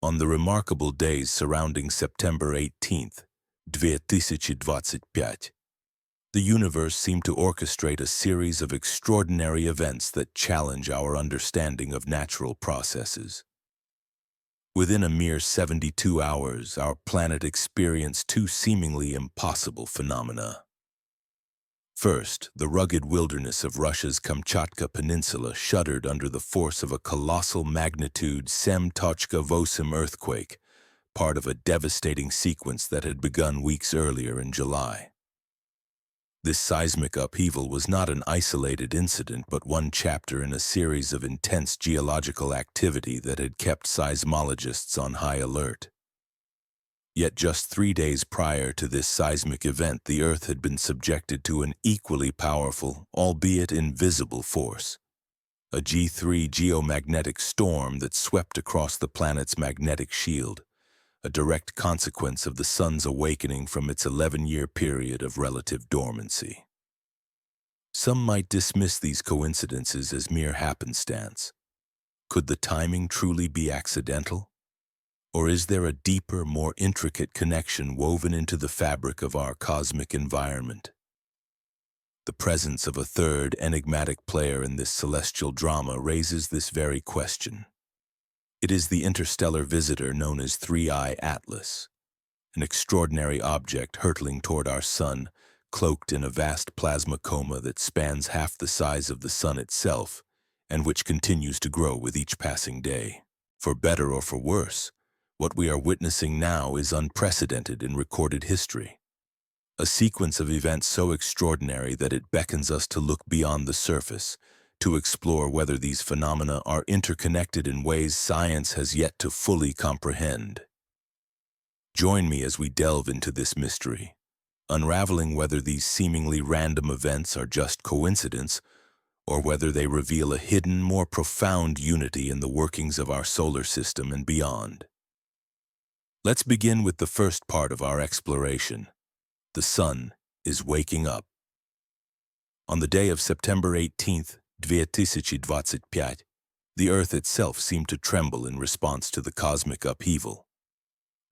On the remarkable days surrounding September 18th, 2025, the universe seemed to orchestrate a series of extraordinary events that challenge our understanding of natural processes. Within a mere 72 hours, our planet experienced two seemingly impossible phenomena. First, the rugged wilderness of Russia's Kamchatka Peninsula shuddered under the force of a colossal magnitude 7.8 earthquake, part of a devastating sequence that had begun weeks earlier in July. This seismic upheaval was not an isolated incident, but one chapter in a series of intense geological activity that had kept seismologists on high alert. Yet just 3 days prior to this seismic event, the Earth had been subjected to an equally powerful, albeit invisible force, a G3 geomagnetic storm that swept across the planet's magnetic shield, a direct consequence of the Sun's awakening from its 11-year period of relative dormancy. Some might dismiss these coincidences as mere happenstance. Could the timing truly be accidental? Or is there a deeper, more intricate connection woven into the fabric of our cosmic environment? The presence of a third, enigmatic player in this celestial drama raises this very question. It is the interstellar visitor known as 3I Atlas, an extraordinary object hurtling toward our Sun, cloaked in a vast plasma coma that spans half the size of the Sun itself, and which continues to grow with each passing day. For better or for worse, what we are witnessing now is unprecedented in recorded history. A sequence of events so extraordinary that it beckons us to look beyond the surface, to explore whether these phenomena are interconnected in ways science has yet to fully comprehend. Join me as we delve into this mystery, unraveling whether these seemingly random events are just coincidence, or whether they reveal a hidden, more profound unity in the workings of our solar system and beyond. Let's begin with the first part of our exploration. The Sun is waking up. On the day of September 18th, 2025, the Earth itself seemed to tremble in response to the cosmic upheaval.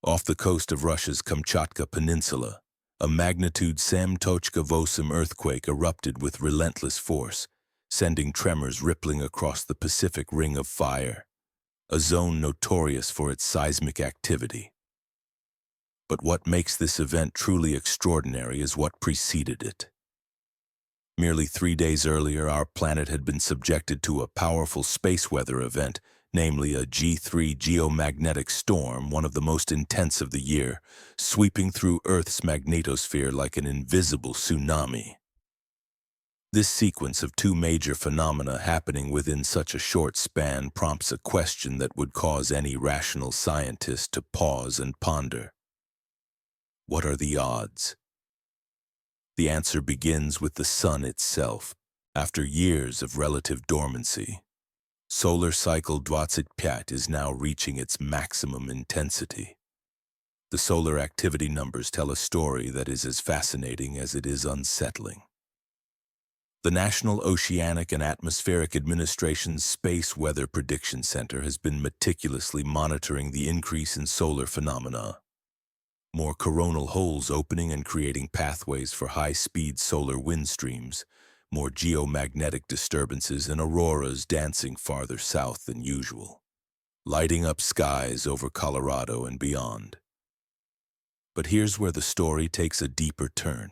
Off the coast of Russia's Kamchatka Peninsula, a magnitude 7.8 earthquake erupted with relentless force, sending tremors rippling across the Pacific Ring of Fire, a zone notorious for its seismic activity. But what makes this event truly extraordinary is what preceded it. Merely 3 days earlier, our planet had been subjected to a powerful space weather event, namely a G3 geomagnetic storm, one of the most intense of the year, sweeping through Earth's magnetosphere like an invisible tsunami. This sequence of two major phenomena happening within such a short span prompts a question that would cause any rational scientist to pause and ponder. What are the odds? The answer begins with the Sun itself. After years of relative dormancy, solar cycle 25 is now reaching its maximum intensity. The solar activity numbers tell a story that is as fascinating as it is unsettling. The National Oceanic and Atmospheric Administration's Space Weather Prediction Center has been meticulously monitoring the increase in solar phenomena. More coronal holes opening and creating pathways for high-speed solar wind streams, more geomagnetic disturbances and auroras dancing farther south than usual, lighting up skies over Colorado and beyond. But here's where the story takes a deeper turn.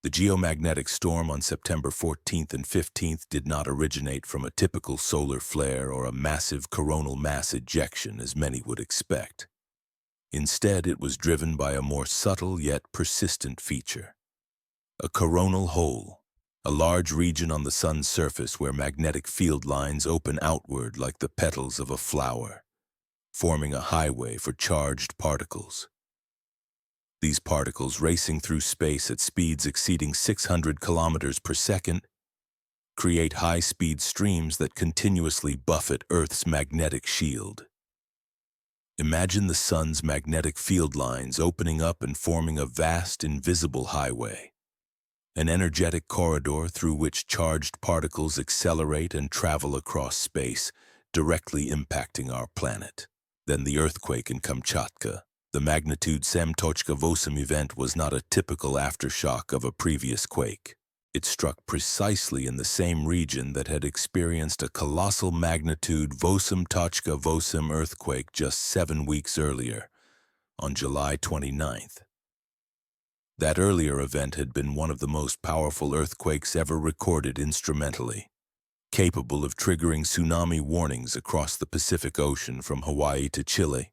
The geomagnetic storm on September 14th and 15th did not originate from a typical solar flare or a massive coronal mass ejection as many would expect. Instead, it was driven by a more subtle yet persistent feature. A coronal hole, a large region on the Sun's surface where magnetic field lines open outward like the petals of a flower, forming a highway for charged particles. These particles, racing through space at speeds exceeding 600 kilometers per second, create high-speed streams that continuously buffet Earth's magnetic shield. Imagine the Sun's magnetic field lines opening up and forming a vast, invisible highway, an energetic corridor through which charged particles accelerate and travel across space, directly impacting our planet. Then the earthquake in Kamchatka. The magnitude 7.8 event was not a typical aftershock of a previous quake. It struck precisely in the same region that had experienced a colossal magnitude 8.8 earthquake just 7 weeks earlier, on July 29th. That earlier event had been one of the most powerful earthquakes ever recorded instrumentally, capable of triggering tsunami warnings across the Pacific Ocean from Hawaii to Chile,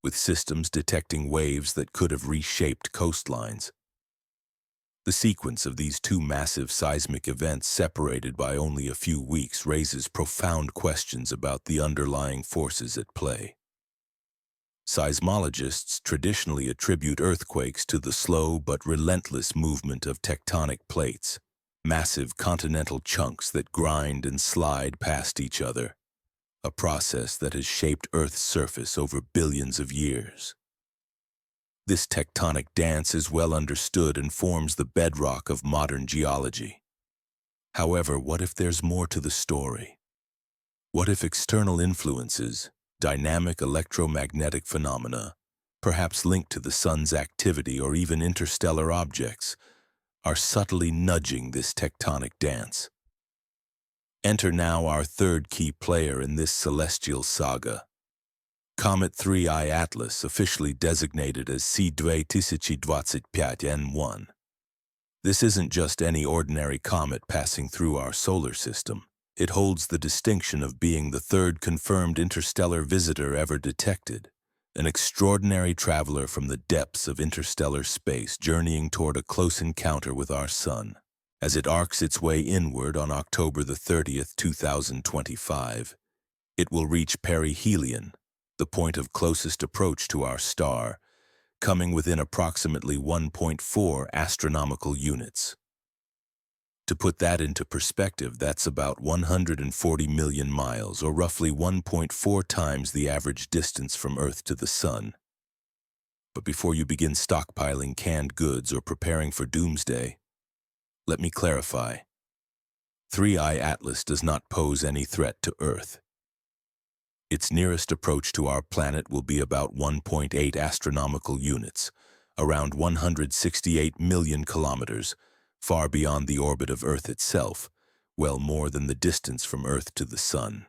with systems detecting waves that could have reshaped coastlines. The sequence of these two massive seismic events separated by only a few weeks raises profound questions about the underlying forces at play. Seismologists traditionally attribute earthquakes to the slow but relentless movement of tectonic plates, massive continental chunks that grind and slide past each other, a process that has shaped Earth's surface over billions of years. This tectonic dance is well understood and forms the bedrock of modern geology. However, what if there's more to the story? What if external influences, dynamic electromagnetic phenomena, perhaps linked to the sun's activity or even interstellar objects, are subtly nudging this tectonic dance? Enter now our third key player in this celestial saga. Comet 3I Atlas, officially designated as C2025N1. This isn't just any ordinary comet passing through our solar system. It holds the distinction of being the third confirmed interstellar visitor ever detected, an extraordinary traveler from the depths of interstellar space journeying toward a close encounter with our Sun. As it arcs its way inward on October the 30th, 2025, it will reach perihelion, the point of closest approach to our star, coming within approximately 1.4 astronomical units. To put that into perspective, that's about 140 million miles, or roughly 1.4 times the average distance from Earth to the Sun. But before you begin stockpiling canned goods or preparing for doomsday, let me clarify. 3I Atlas does not pose any threat to Earth. Its nearest approach to our planet will be about 1.8 astronomical units, around 168 million kilometers, far beyond the orbit of Earth itself, well more than the distance from Earth to the Sun.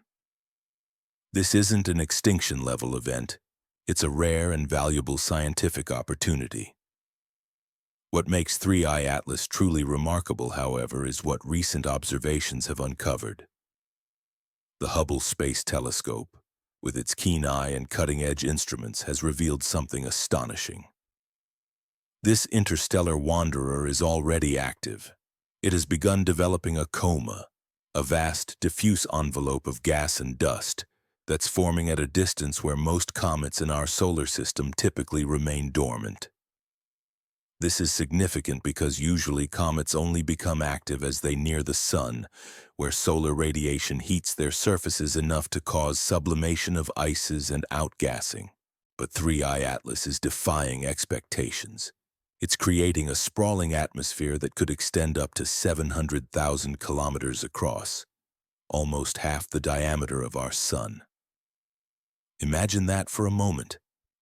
This isn't an extinction-level event. It's a rare and valuable scientific opportunity. What makes 3I Atlas truly remarkable, however, is what recent observations have uncovered. The Hubble Space Telescope, with its keen eye and cutting-edge instruments, has revealed something astonishing. This interstellar wanderer is already active. It has begun developing a coma, a vast, diffuse envelope of gas and dust that's forming at a distance where most comets in our solar system typically remain dormant. This is significant because usually comets only become active as they near the Sun, where solar radiation heats their surfaces enough to cause sublimation of ices and outgassing. But 3I Atlas is defying expectations. It's creating a sprawling atmosphere that could extend up to 700,000 kilometers across, almost half the diameter of our Sun. Imagine that for a moment.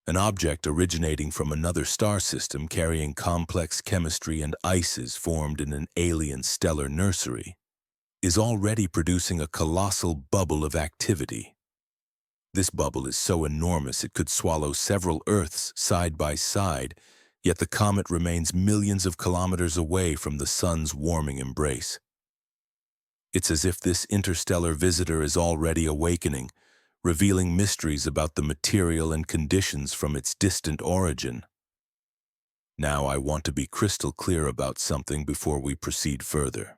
An object originating from another star system carrying complex chemistry and ices formed in an alien stellar nursery is already producing a colossal bubble of activity. This bubble is so enormous it could swallow several Earths side by side, yet the comet remains millions of kilometers away from the Sun's warming embrace. It's as if this interstellar visitor is already awakening, revealing mysteries about the material and conditions from its distant origin. Now I want to be crystal clear about something before we proceed further.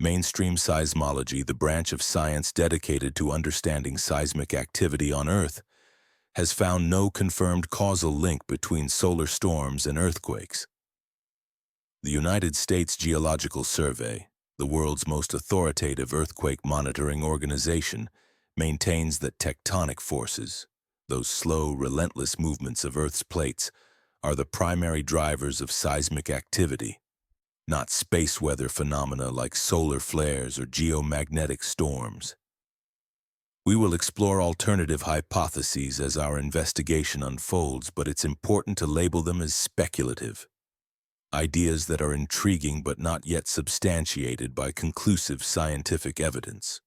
Mainstream seismology, the branch of science dedicated to understanding seismic activity on Earth, has found no confirmed causal link between solar storms and earthquakes. The United States Geological Survey, the world's most authoritative earthquake monitoring organization, maintains that tectonic forces, those slow, relentless movements of Earth's plates, are the primary drivers of seismic activity, not space weather phenomena like solar flares or geomagnetic storms. We will explore alternative hypotheses as our investigation unfolds, but it's important to label them as speculative. Ideas that are intriguing but not yet substantiated by conclusive scientific evidence.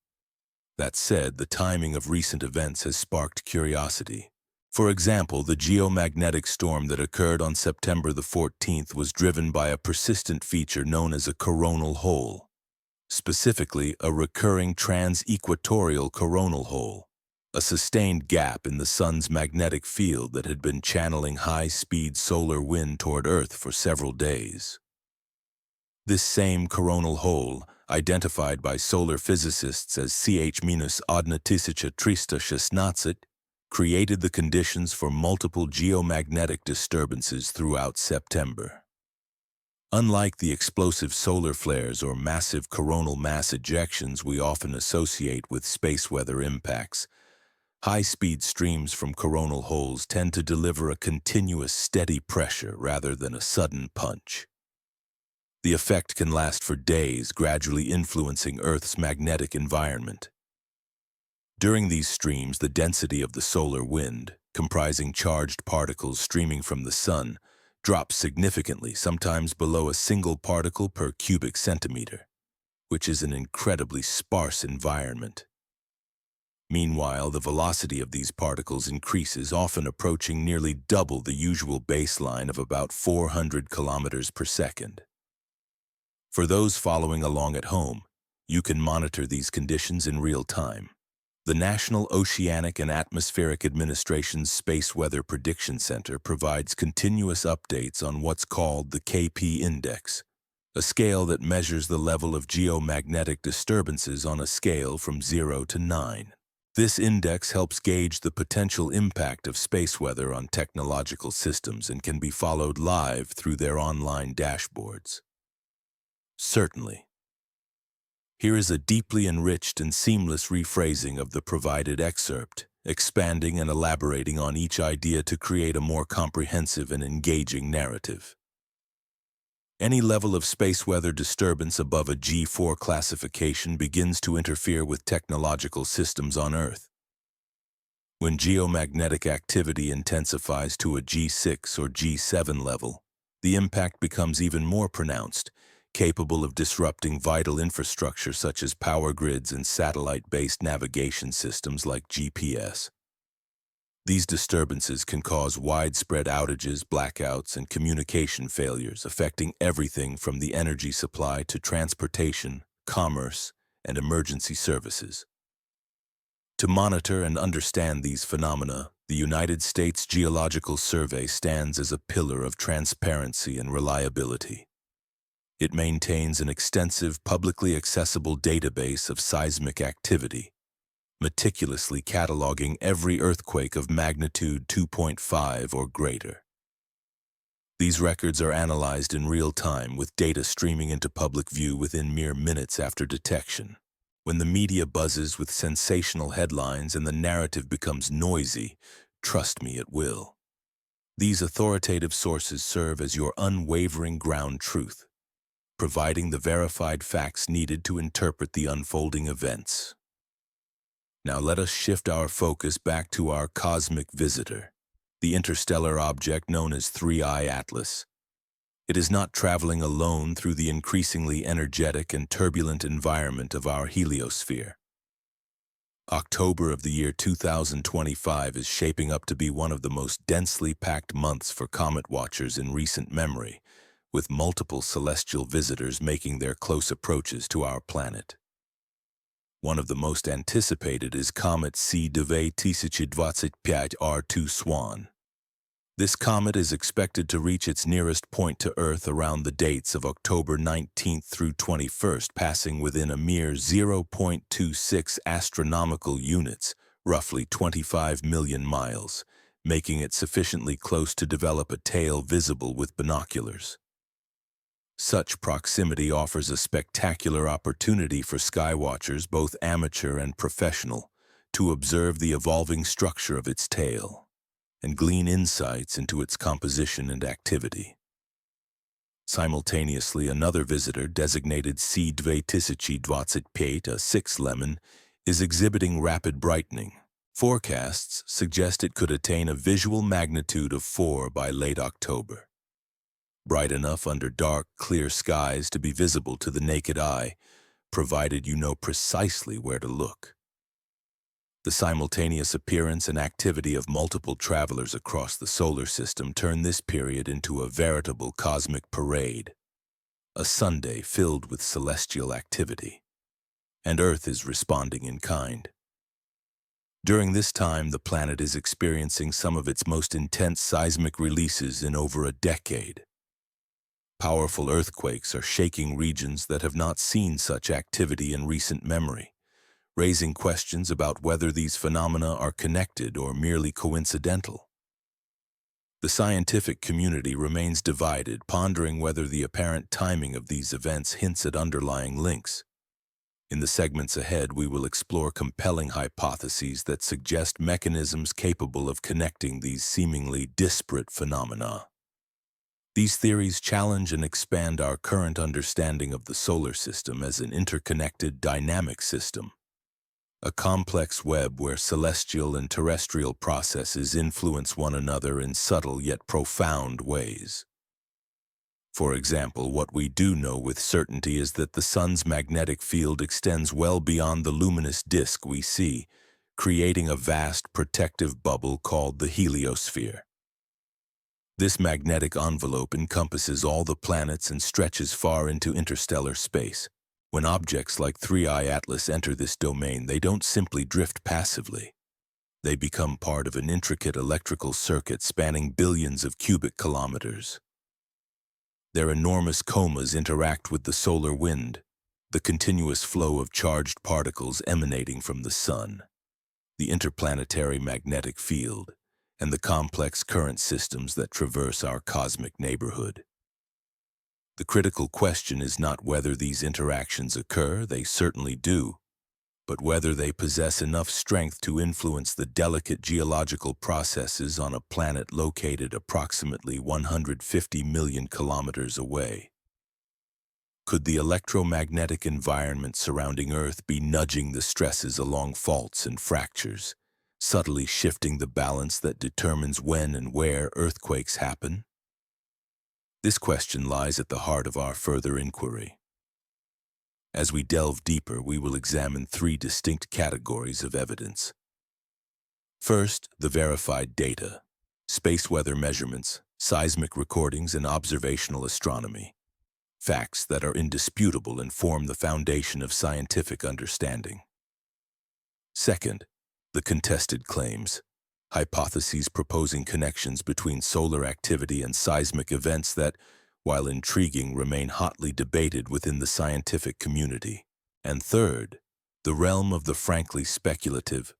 That said, the timing of recent events has sparked curiosity. For example, the geomagnetic storm that occurred on September the 14th was driven by a persistent feature known as a coronal hole, specifically a recurring trans-equatorial coronal hole, a sustained gap in the sun's magnetic field that had been channeling high-speed solar wind toward Earth for several days. This same coronal hole, identified by solar physicists as Ch-19316, created the conditions for multiple geomagnetic disturbances throughout September. Unlike the explosive solar flares or massive coronal mass ejections we often associate with space weather impacts, high-speed streams from coronal holes tend to deliver a continuous, steady pressure rather than a sudden punch. The effect can last for days, gradually influencing Earth's magnetic environment. During these streams, the density of the solar wind, comprising charged particles streaming from the sun, drops significantly, sometimes below a single particle per cubic centimeter, which is an incredibly sparse environment. Meanwhile, the velocity of these particles increases, often approaching nearly double the usual baseline of about 400 kilometers per second. For those following along at home, you can monitor these conditions in real time. The National Oceanic and Atmospheric Administration's Space Weather Prediction Center provides continuous updates on what's called the KP Index, a scale that measures the level of geomagnetic disturbances on a scale from 0 to 9. This index helps gauge the potential impact of space weather on technological systems and can be followed live through their online dashboards. Certainly. Here is a deeply enriched and seamless rephrasing of the provided excerpt, expanding and elaborating on each idea to create a more comprehensive and engaging narrative. Any level of space weather disturbance above a G4 classification begins to interfere with technological systems on Earth. When geomagnetic activity intensifies to a G6 or G7 level, the impact becomes even more pronounced, capable of disrupting vital infrastructure such as power grids and satellite-based navigation systems like GPS. These disturbances can cause widespread outages, blackouts, and communication failures, affecting everything from the energy supply to transportation, commerce, and emergency services. To monitor and understand these phenomena, the United States Geological Survey stands as a pillar of transparency and reliability. It maintains an extensive, publicly accessible database of seismic activity, meticulously cataloging every earthquake of magnitude 2.5 or greater. These records are analyzed in real time, with data streaming into public view within mere minutes after detection. When the media buzzes with sensational headlines and the narrative becomes noisy, trust me, it will. These authoritative sources serve as your unwavering ground truth, providing the verified facts needed to interpret the unfolding events. Now let us shift our focus back to our cosmic visitor, the interstellar object known as 3I Atlas. It is not traveling alone through the increasingly energetic and turbulent environment of our heliosphere. October of the year 2025 is shaping up to be one of the most densely packed months for comet watchers in recent memory, with multiple celestial visitors making their close approaches to our planet. One of the most anticipated is Comet C-225 R2 Swan. This comet is expected to reach its nearest point to Earth around the dates of October 19th through 21st, passing within a mere 0.26 astronomical units, roughly 25 million miles, making it sufficiently close to develop a tail visible with binoculars. Such proximity offers a spectacular opportunity for skywatchers, both amateur and professional, to observe the evolving structure of its tail and glean insights into its composition and activity. Simultaneously, another visitor, designated C-225, a 6 Lemon, is exhibiting rapid brightening. Forecasts suggest it could attain a visual magnitude of 4 by late October. Bright enough under dark, clear skies to be visible to the naked eye, provided you know precisely where to look. The simultaneous appearance and activity of multiple travelers across the solar system turn this period into a veritable cosmic parade, a Sunday filled with celestial activity. And Earth is responding in kind. During this time, the planet is experiencing some of its most intense seismic releases in over a decade. Powerful earthquakes are shaking regions that have not seen such activity in recent memory, raising questions about whether these phenomena are connected or merely coincidental. The scientific community remains divided, pondering whether the apparent timing of these events hints at underlying links. In the segments ahead, we will explore compelling hypotheses that suggest mechanisms capable of connecting these seemingly disparate phenomena. These theories challenge and expand our current understanding of the solar system as an interconnected dynamic system, a complex web where celestial and terrestrial processes influence one another in subtle yet profound ways. For example, what we do know with certainty is that the sun's magnetic field extends well beyond the luminous disk we see, creating a vast protective bubble called the heliosphere. This magnetic envelope encompasses all the planets and stretches far into interstellar space. When objects like 3I Atlas enter this domain, they don't simply drift passively. They become part of an intricate electrical circuit spanning billions of cubic kilometers. Their enormous comas interact with the solar wind, the continuous flow of charged particles emanating from the sun, the interplanetary magnetic field, and the complex current systems that traverse our cosmic neighborhood. The critical question is not whether these interactions occur, they certainly do, but whether they possess enough strength to influence the delicate geological processes on a planet located approximately 150 million kilometers away. Could the electromagnetic environment surrounding Earth be nudging the stresses along faults and fractures, subtly shifting the balance that determines when and where earthquakes happen? This question lies at the heart of our further inquiry. As we delve deeper, we will examine three distinct categories of evidence. First, the verified data: space weather measurements, seismic recordings, and observational astronomy. Facts that are indisputable and form the foundation of scientific understanding. Second, the contested claims: hypotheses proposing connections between solar activity and seismic events that, while intriguing, remain hotly debated within the scientific community. And third, the realm of the frankly speculative,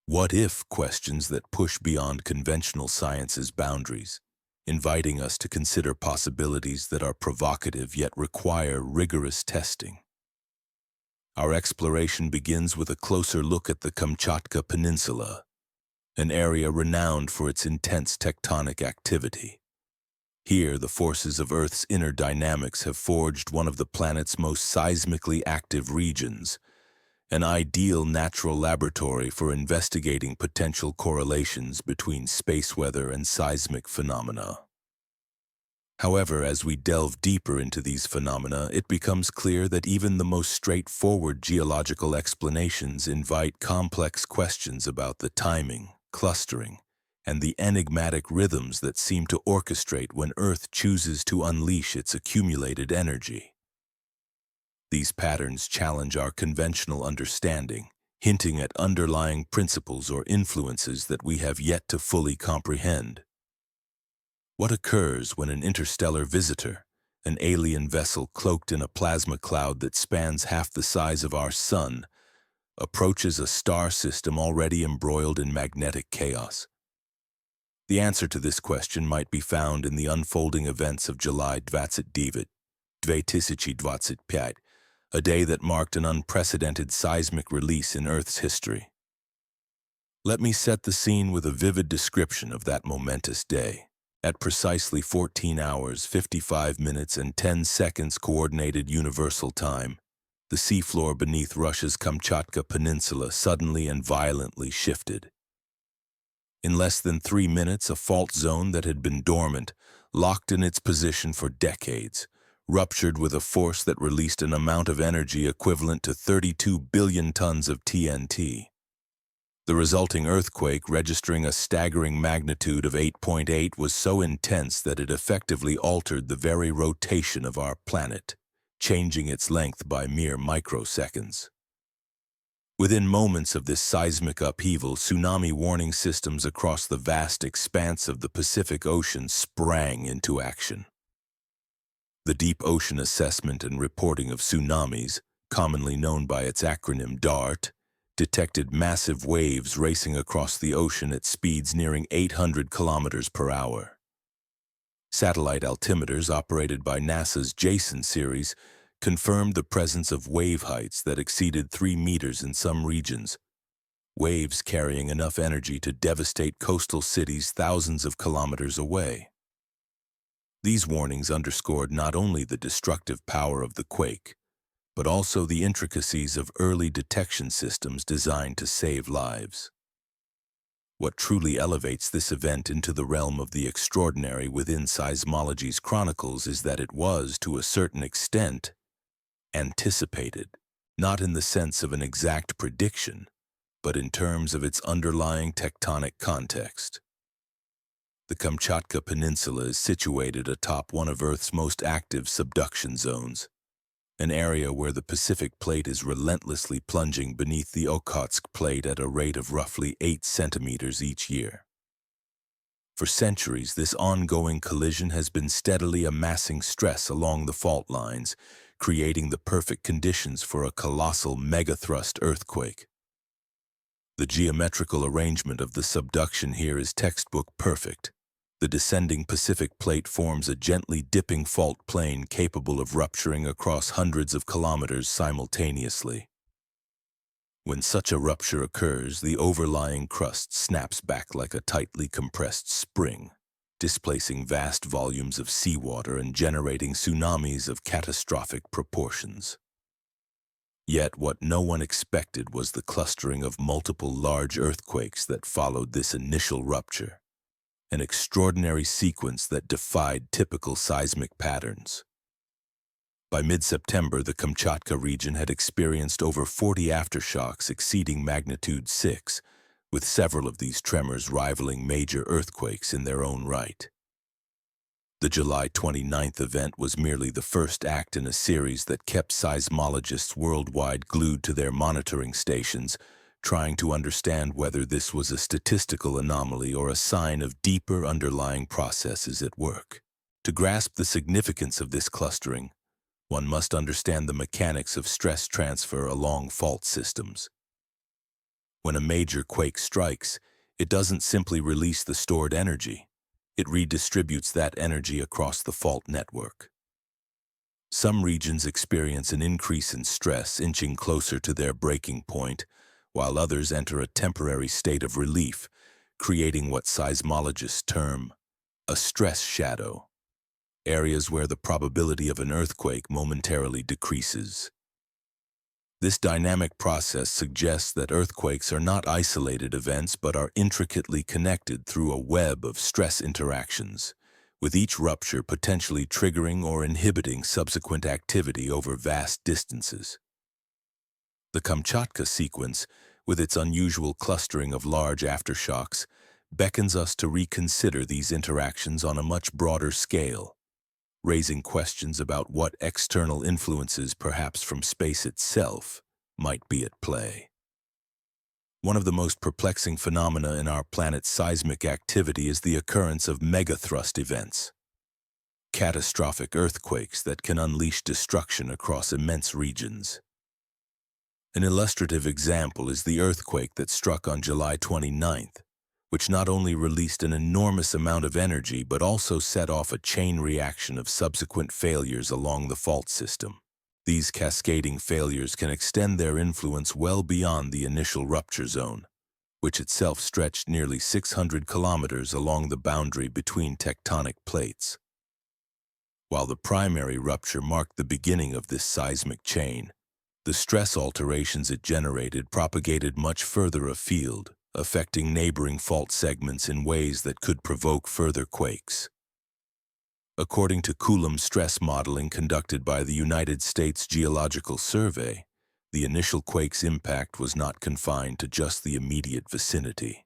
what-if questions that push beyond conventional science's boundaries, inviting us to consider possibilities that are provocative yet require rigorous testing. Our exploration begins with a closer look at the Kamchatka Peninsula, an area renowned for its intense tectonic activity. Here, the forces of Earth's inner dynamics have forged one of the planet's most seismically active regions, an ideal natural laboratory for investigating potential correlations between space weather and seismic phenomena. However, as we delve deeper into these phenomena, it becomes clear that even the most straightforward geological explanations invite complex questions about the timing, clustering, and the enigmatic rhythms that seem to orchestrate when Earth chooses to unleash its accumulated energy. These patterns challenge our conventional understanding, hinting at underlying principles or influences that we have yet to fully comprehend. What occurs when an interstellar visitor, an alien vessel cloaked in a plasma cloud that spans half the size of our sun, approaches a star system already embroiled in magnetic chaos? The answer to this question might be found in the unfolding events of July 29, 2025, a day that marked an unprecedented seismic release in Earth's history. Let me set the scene with a vivid description of that momentous day. At precisely 14 hours, 55 minutes, and 10 seconds Coordinated Universal Time, the seafloor beneath Russia's Kamchatka Peninsula suddenly and violently shifted. In less than 3 minutes, a fault zone that had been dormant, locked in its position for decades, ruptured with a force that released an amount of energy equivalent to 32 billion tons of TNT. The resulting earthquake, registering a staggering magnitude of 8.8, was so intense that it effectively altered the very rotation of our planet, changing its length by mere microseconds. Within moments of this seismic upheaval, tsunami warning systems across the vast expanse of the Pacific Ocean sprang into action. The Deep Ocean Assessment and Reporting of Tsunamis, commonly known by its acronym DART, detected massive waves racing across the ocean at speeds nearing 800 kilometers per hour. Satellite altimeters operated by NASA's JASON series confirmed the presence of wave heights that exceeded 3 meters in some regions, waves carrying enough energy to devastate coastal cities thousands of kilometers away. These warnings underscored not only the destructive power of the quake, but also the intricacies of early detection systems designed to save lives. What truly elevates this event into the realm of the extraordinary within seismology's chronicles is that it was, to a certain extent, anticipated, not in the sense of an exact prediction, but in terms of its underlying tectonic context. The Kamchatka Peninsula is situated atop one of Earth's most active subduction zones, an area where the Pacific Plate is relentlessly plunging beneath the Okhotsk Plate at a rate of roughly 8 centimeters each year. For centuries, this ongoing collision has been steadily amassing stress along the fault lines, creating the perfect conditions for a colossal megathrust earthquake. The geometrical arrangement of the subduction here is textbook perfect. The descending Pacific Plate forms a gently dipping fault plane capable of rupturing across hundreds of kilometers simultaneously. When such a rupture occurs, the overlying crust snaps back like a tightly compressed spring, displacing vast volumes of seawater and generating tsunamis of catastrophic proportions. Yet what no one expected was the clustering of multiple large earthquakes that followed this initial rupture, an extraordinary sequence that defied typical seismic patterns. By mid-September, the Kamchatka region had experienced over 40 aftershocks exceeding magnitude 6, with several of these tremors rivaling major earthquakes in their own right. The July 29th event was merely the first act in a series that kept seismologists worldwide glued to their monitoring stations, trying to understand whether this was a statistical anomaly or a sign of deeper underlying processes at work. To grasp the significance of this clustering, one must understand the mechanics of stress transfer along fault systems. When a major quake strikes, it doesn't simply release the stored energy. It redistributes that energy across the fault network. Some regions experience an increase in stress, inching closer to their breaking point, while others enter a temporary state of relief, creating what seismologists term a stress shadow, areas where the probability of an earthquake momentarily decreases. This dynamic process suggests that earthquakes are not isolated events but are intricately connected through a web of stress interactions, with each rupture potentially triggering or inhibiting subsequent activity over vast distances. The Kamchatka sequence, with its unusual clustering of large aftershocks, beckons us to reconsider these interactions on a much broader scale, raising questions about what external influences, perhaps from space itself, might be at play. One of the most perplexing phenomena in our planet's seismic activity is the occurrence of megathrust events, catastrophic earthquakes that can unleash destruction across immense regions. An illustrative example is the earthquake that struck on July 29th, which not only released an enormous amount of energy but also set off a chain reaction of subsequent failures along the fault system. These cascading failures can extend their influence well beyond the initial rupture zone, which itself stretched nearly 600 kilometers along the boundary between tectonic plates. While the primary rupture marked the beginning of this seismic chain, The stress alterations it generated propagated much further afield, affecting neighboring fault segments in ways that could provoke further quakes. According to Coulomb stress modeling conducted by the United States Geological Survey, the initial quake's impact was not confined to just the immediate vicinity.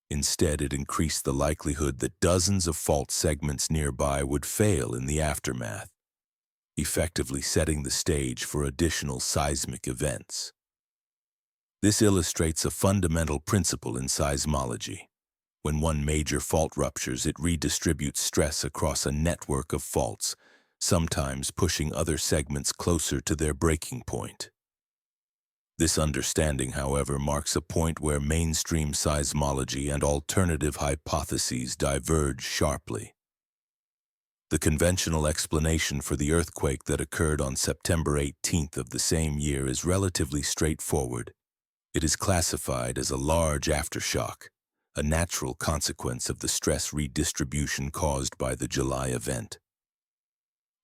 Instead, it increased the likelihood that dozens of fault segments nearby would fail in the aftermath, effectively setting the stage for additional seismic events. This illustrates a fundamental principle in seismology. When one major fault ruptures, it redistributes stress across a network of faults, sometimes pushing other segments closer to their breaking point. This understanding, however, marks a point where mainstream seismology and alternative hypotheses diverge sharply. The conventional explanation for the earthquake that occurred on September 18th of the same year is relatively straightforward. It is classified as a large aftershock, a natural consequence of the stress redistribution caused by the July event.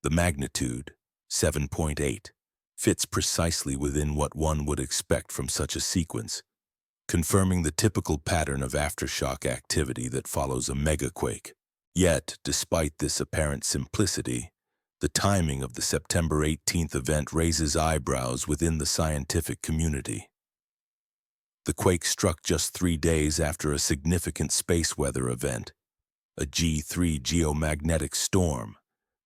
The magnitude, 7.8, fits precisely within what one would expect from such a sequence, confirming the typical pattern of aftershock activity that follows a megaquake. Yet, despite this apparent simplicity, the timing of the September 18th event raises eyebrows within the scientific community. The quake struck just 3 days after a significant space weather event, a G3 geomagnetic storm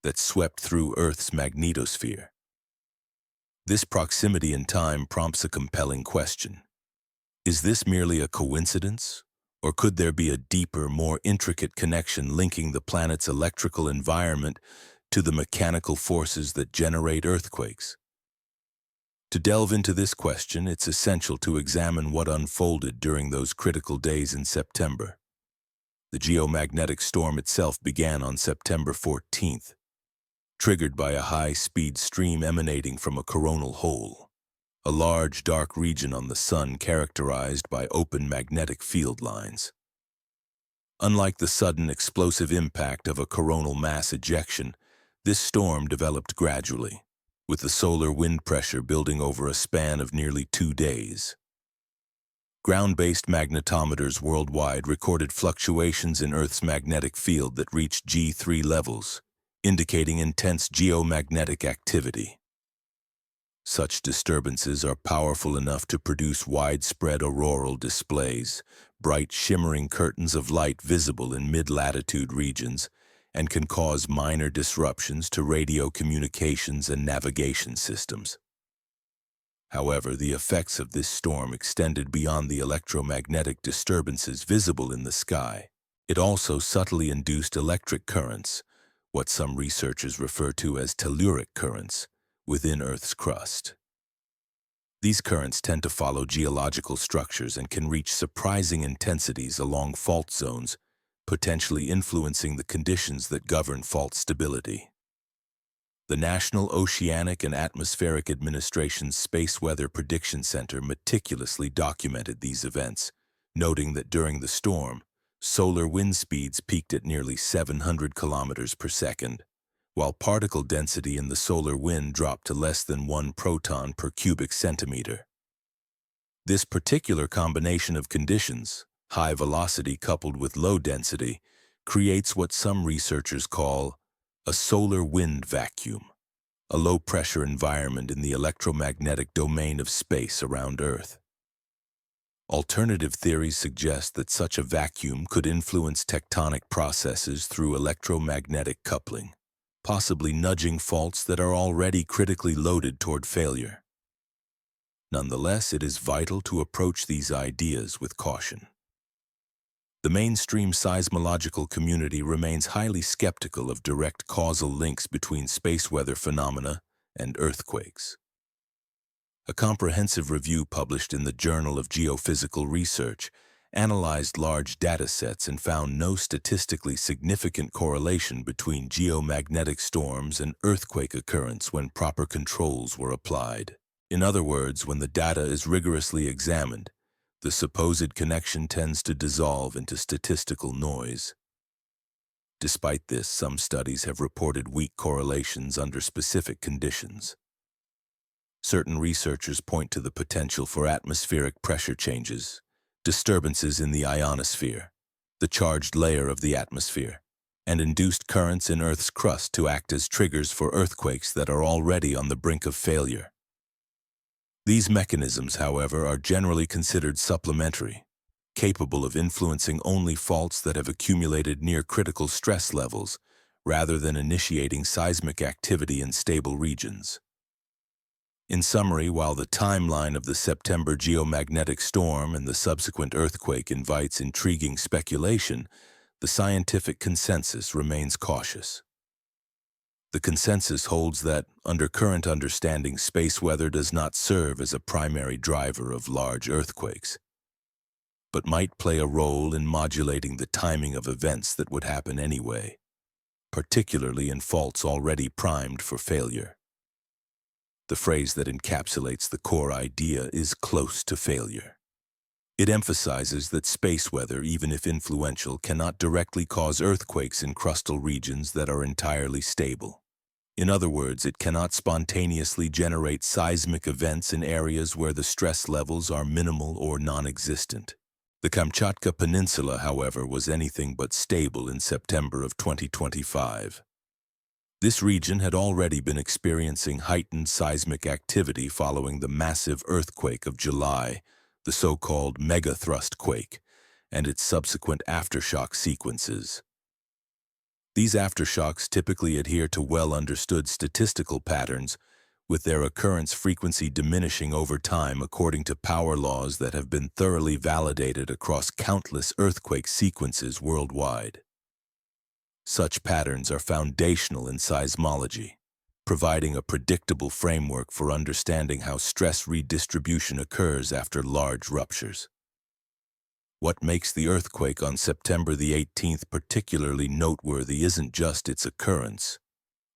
that swept through Earth's magnetosphere. This proximity in time prompts a compelling question. Is this merely a coincidence, or could there be a deeper, more intricate connection linking the planet's electrical environment to the mechanical forces that generate earthquakes? To delve into this question, it's essential to examine what unfolded during those critical days in September. The geomagnetic storm itself began on September 14th, triggered by a high-speed stream emanating from a coronal hole, a large dark region on the Sun characterized by open magnetic field lines. Unlike the sudden explosive impact of a coronal mass ejection, this storm developed gradually, with the solar wind pressure building over a span of nearly 2 days. Ground-based magnetometers worldwide recorded fluctuations in Earth's magnetic field that reached G3 levels, indicating intense geomagnetic activity. Such disturbances are powerful enough to produce widespread auroral displays, bright shimmering curtains of light visible in mid-latitude regions, and can cause minor disruptions to radio communications and navigation systems. However, the effects of this storm extended beyond the electromagnetic disturbances visible in the sky. It also subtly induced electric currents, what some researchers refer to as telluric currents, within Earth's crust. These currents tend to follow geological structures and can reach surprising intensities along fault zones, potentially influencing the conditions that govern fault stability. The National Oceanic and Atmospheric Administration's Space Weather Prediction Center meticulously documented these events, noting that during the storm, solar wind speeds peaked at nearly 700 kilometers per second, while particle density in the solar wind dropped to less than 1 proton per cubic centimeter. This particular combination of conditions, high velocity coupled with low density, creates what some researchers call a solar wind vacuum, a low-pressure environment in the electromagnetic domain of space around Earth. Alternative theories suggest that such a vacuum could influence tectonic processes through electromagnetic coupling, possibly nudging faults that are already critically loaded toward failure. Nonetheless, it is vital to approach these ideas with caution. The mainstream seismological community remains highly skeptical of direct causal links between space weather phenomena and earthquakes. A comprehensive review published in the Journal of Geophysical Research analyzed large data sets and found no statistically significant correlation between geomagnetic storms and earthquake occurrence when proper controls were applied. In other words, when the data is rigorously examined, the supposed connection tends to dissolve into statistical noise. Despite this, some studies have reported weak correlations under specific conditions. Certain researchers point to the potential for atmospheric pressure changes, disturbances in the ionosphere, the charged layer of the atmosphere, and induced currents in Earth's crust to act as triggers for earthquakes that are already on the brink of failure. These mechanisms, however, are generally considered supplementary, capable of influencing only faults that have accumulated near critical stress levels, rather than initiating seismic activity in stable regions. In summary, while the timeline of the September geomagnetic storm and the subsequent earthquake invites intriguing speculation, the scientific consensus remains cautious. The consensus holds that, under current understanding, space weather does not serve as a primary driver of large earthquakes, but might play a role in modulating the timing of events that would happen anyway, particularly in faults already primed for failure. The phrase that encapsulates the core idea is close to failure. It emphasizes that space weather, even if influential, cannot directly cause earthquakes in crustal regions that are entirely stable. In other words, it cannot spontaneously generate seismic events in areas where the stress levels are minimal or non-existent. The Kamchatka Peninsula, however, was anything but stable in September of 2025. This region had already been experiencing heightened seismic activity following the massive earthquake of July, the so-called megathrust quake, and its subsequent aftershock sequences. These aftershocks typically adhere to well-understood statistical patterns, with their occurrence frequency diminishing over time according to power laws that have been thoroughly validated across countless earthquake sequences worldwide. Such patterns are foundational in seismology, providing a predictable framework for understanding how stress redistribution occurs after large ruptures. What makes the earthquake on September the 18th particularly noteworthy isn't just its occurrence,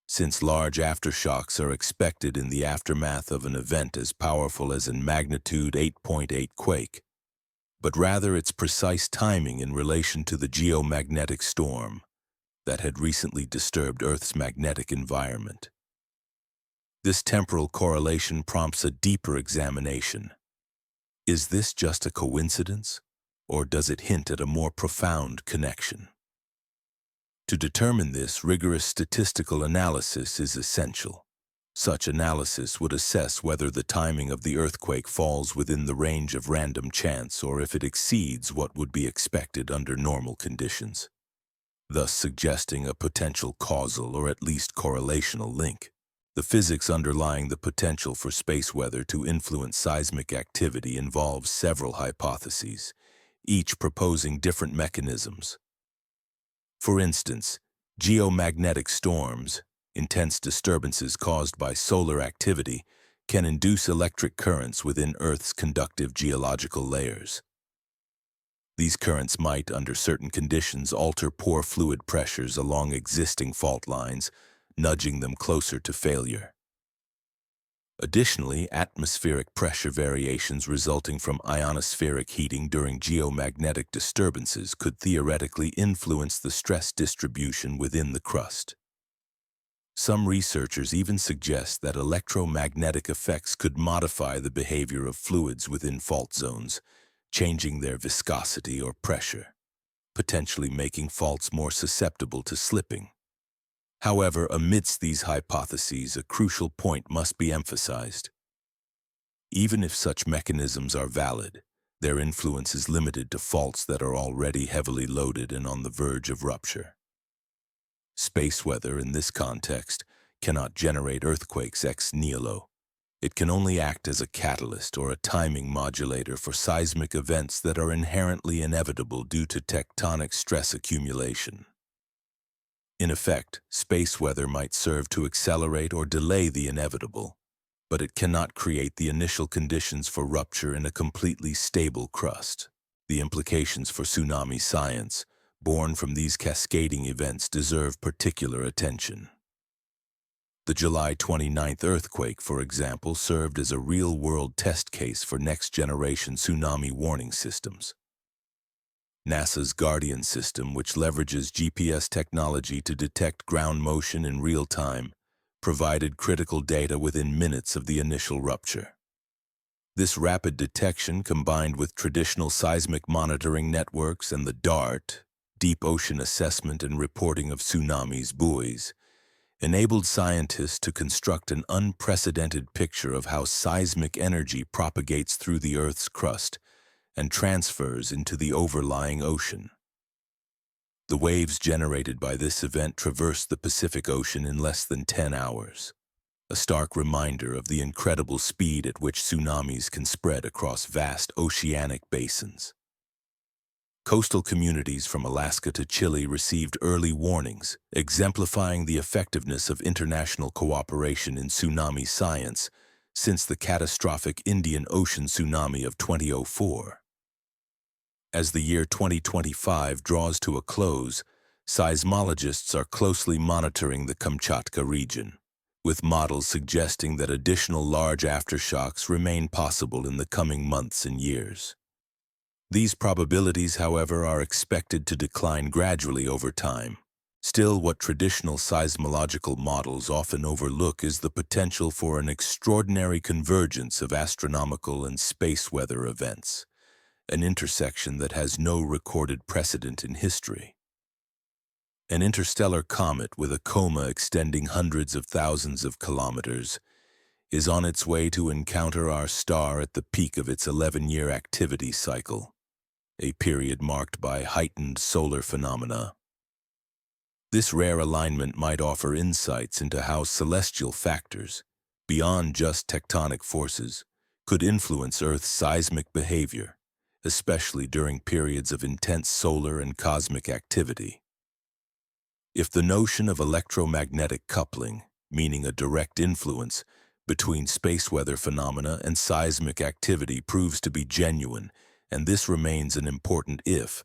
since large aftershocks are expected in the aftermath of an event as powerful as a magnitude 8.8 quake, but rather its precise timing in relation to the geomagnetic storm that had recently disturbed Earth's magnetic environment. This temporal correlation prompts a deeper examination. Is this just a coincidence, or does it hint at a more profound connection? To determine this, rigorous statistical analysis is essential. Such analysis would assess whether the timing of the earthquake falls within the range of random chance or if it exceeds what would be expected under normal conditions, thus suggesting a potential causal or at least correlational link. The physics underlying the potential for space weather to influence seismic activity involves several hypotheses, each proposing different mechanisms. For instance, geomagnetic storms, intense disturbances caused by solar activity, can induce electric currents within Earth's conductive geological layers. These currents might, under certain conditions, alter pore fluid pressures along existing fault lines, nudging them closer to failure. Additionally, atmospheric pressure variations resulting from ionospheric heating during geomagnetic disturbances could theoretically influence the stress distribution within the crust. Some researchers even suggest that electromagnetic effects could modify the behavior of fluids within fault zones, changing their viscosity or pressure, potentially making faults more susceptible to slipping. However, amidst these hypotheses, a crucial point must be emphasized. Even if such mechanisms are valid, their influence is limited to faults that are already heavily loaded and on the verge of rupture. Space weather, in this context, cannot generate earthquakes ex nihilo. It can only act as a catalyst or a timing modulator for seismic events that are inherently inevitable due to tectonic stress accumulation. In effect, space weather might serve to accelerate or delay the inevitable, but it cannot create the initial conditions for rupture in a completely stable crust. The implications for tsunami science, born from these cascading events, deserve particular attention. The July 29th earthquake, for example, served as a real-world test case for next-generation tsunami warning systems. NASA's Guardian system, which leverages GPS technology to detect ground motion in real time, provided critical data within minutes of the initial rupture. This rapid detection, combined with traditional seismic monitoring networks and the DART, Deep Ocean Assessment and Reporting of Tsunamis buoys, enabled scientists to construct an unprecedented picture of how seismic energy propagates through the Earth's crust and transfers into the overlying ocean. The waves generated by this event traversed the Pacific Ocean in less than 10 hours, a stark reminder of the incredible speed at which tsunamis can spread across vast oceanic basins. Coastal communities from Alaska to Chile received early warnings, exemplifying the effectiveness of international cooperation in tsunami science since the catastrophic Indian Ocean tsunami of 2004. As the year 2025 draws to a close, seismologists are closely monitoring the Kamchatka region, with models suggesting that additional large aftershocks remain possible in the coming months and years. These probabilities, however, are expected to decline gradually over time. Still, what traditional seismological models often overlook is the potential for an extraordinary convergence of astronomical and space weather events, an intersection that has no recorded precedent in history. An interstellar comet with a coma extending hundreds of thousands of kilometers is on its way to encounter our star at the peak of its 11-year activity cycle, a period marked by heightened solar phenomena. This rare alignment might offer insights into how celestial factors, beyond just tectonic forces, could influence Earth's seismic behavior, especially during periods of intense solar and cosmic activity. If the notion of electromagnetic coupling, meaning a direct influence between space weather phenomena and seismic activity, proves to be genuine, and this remains an important if,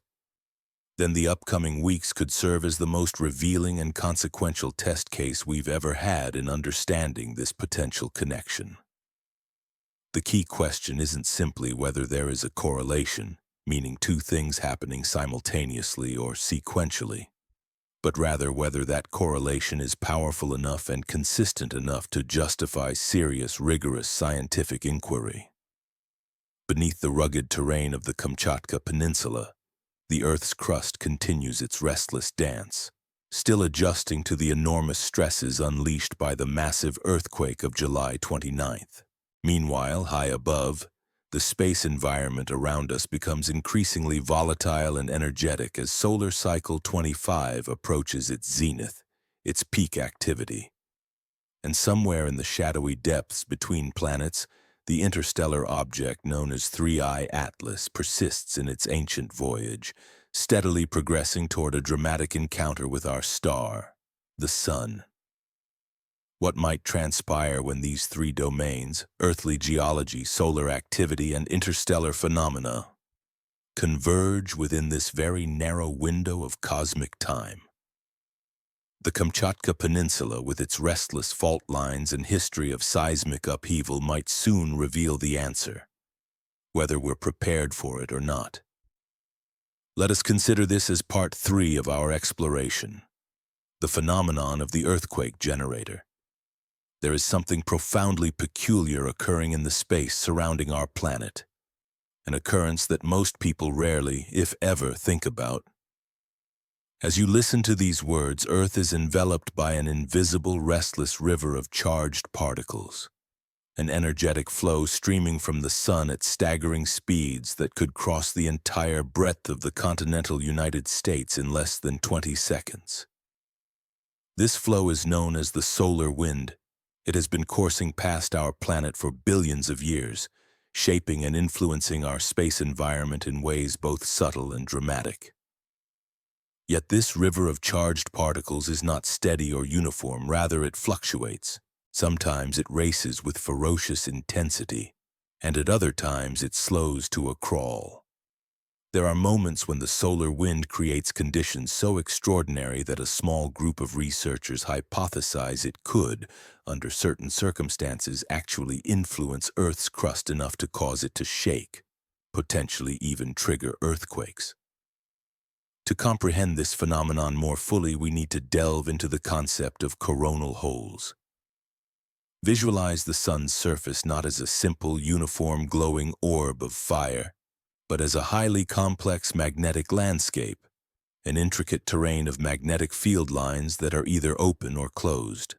then the upcoming weeks could serve as the most revealing and consequential test case we've ever had in understanding this potential connection. The key question isn't simply whether there is a correlation, meaning two things happening simultaneously or sequentially, but rather whether that correlation is powerful enough and consistent enough to justify serious, rigorous scientific inquiry. Beneath the rugged terrain of the Kamchatka Peninsula, the Earth's crust continues its restless dance, still adjusting to the enormous stresses unleashed by the massive earthquake of July 29th. Meanwhile, high above, the space environment around us becomes increasingly volatile and energetic as solar cycle 25 approaches its zenith, its peak activity. And somewhere in the shadowy depths between planets, the interstellar object known as 3I Atlas persists in its ancient voyage, steadily progressing toward a dramatic encounter with our star, the Sun. What might transpire when these three domains, earthly geology, solar activity, and interstellar phenomena, converge within this very narrow window of cosmic time? The Kamchatka Peninsula, with its restless fault lines and history of seismic upheaval, might soon reveal the answer, whether we're prepared for it or not. Let us consider this as part 3 of our exploration, the phenomenon of the earthquake generator. There is something profoundly peculiar occurring in the space surrounding our planet, an occurrence that most people rarely, if ever, think about. As you listen to these words, Earth is enveloped by an invisible, restless river of charged particles, an energetic flow streaming from the sun at staggering speeds that could cross the entire breadth of the continental United States in less than 20 seconds. This flow is known as the solar wind. It has been coursing past our planet for billions of years, shaping and influencing our space environment in ways both subtle and dramatic. Yet this river of charged particles is not steady or uniform, rather it fluctuates. Sometimes it races with ferocious intensity, and at other times it slows to a crawl. There are moments when the solar wind creates conditions so extraordinary that a small group of researchers hypothesize it could, under certain circumstances, actually influence Earth's crust enough to cause it to shake, potentially even trigger earthquakes. To comprehend this phenomenon more fully, we need to delve into the concept of coronal holes. Visualize the sun's surface not as a simple, uniform, glowing orb of fire, but as a highly complex magnetic landscape, an intricate terrain of magnetic field lines that are either open or closed.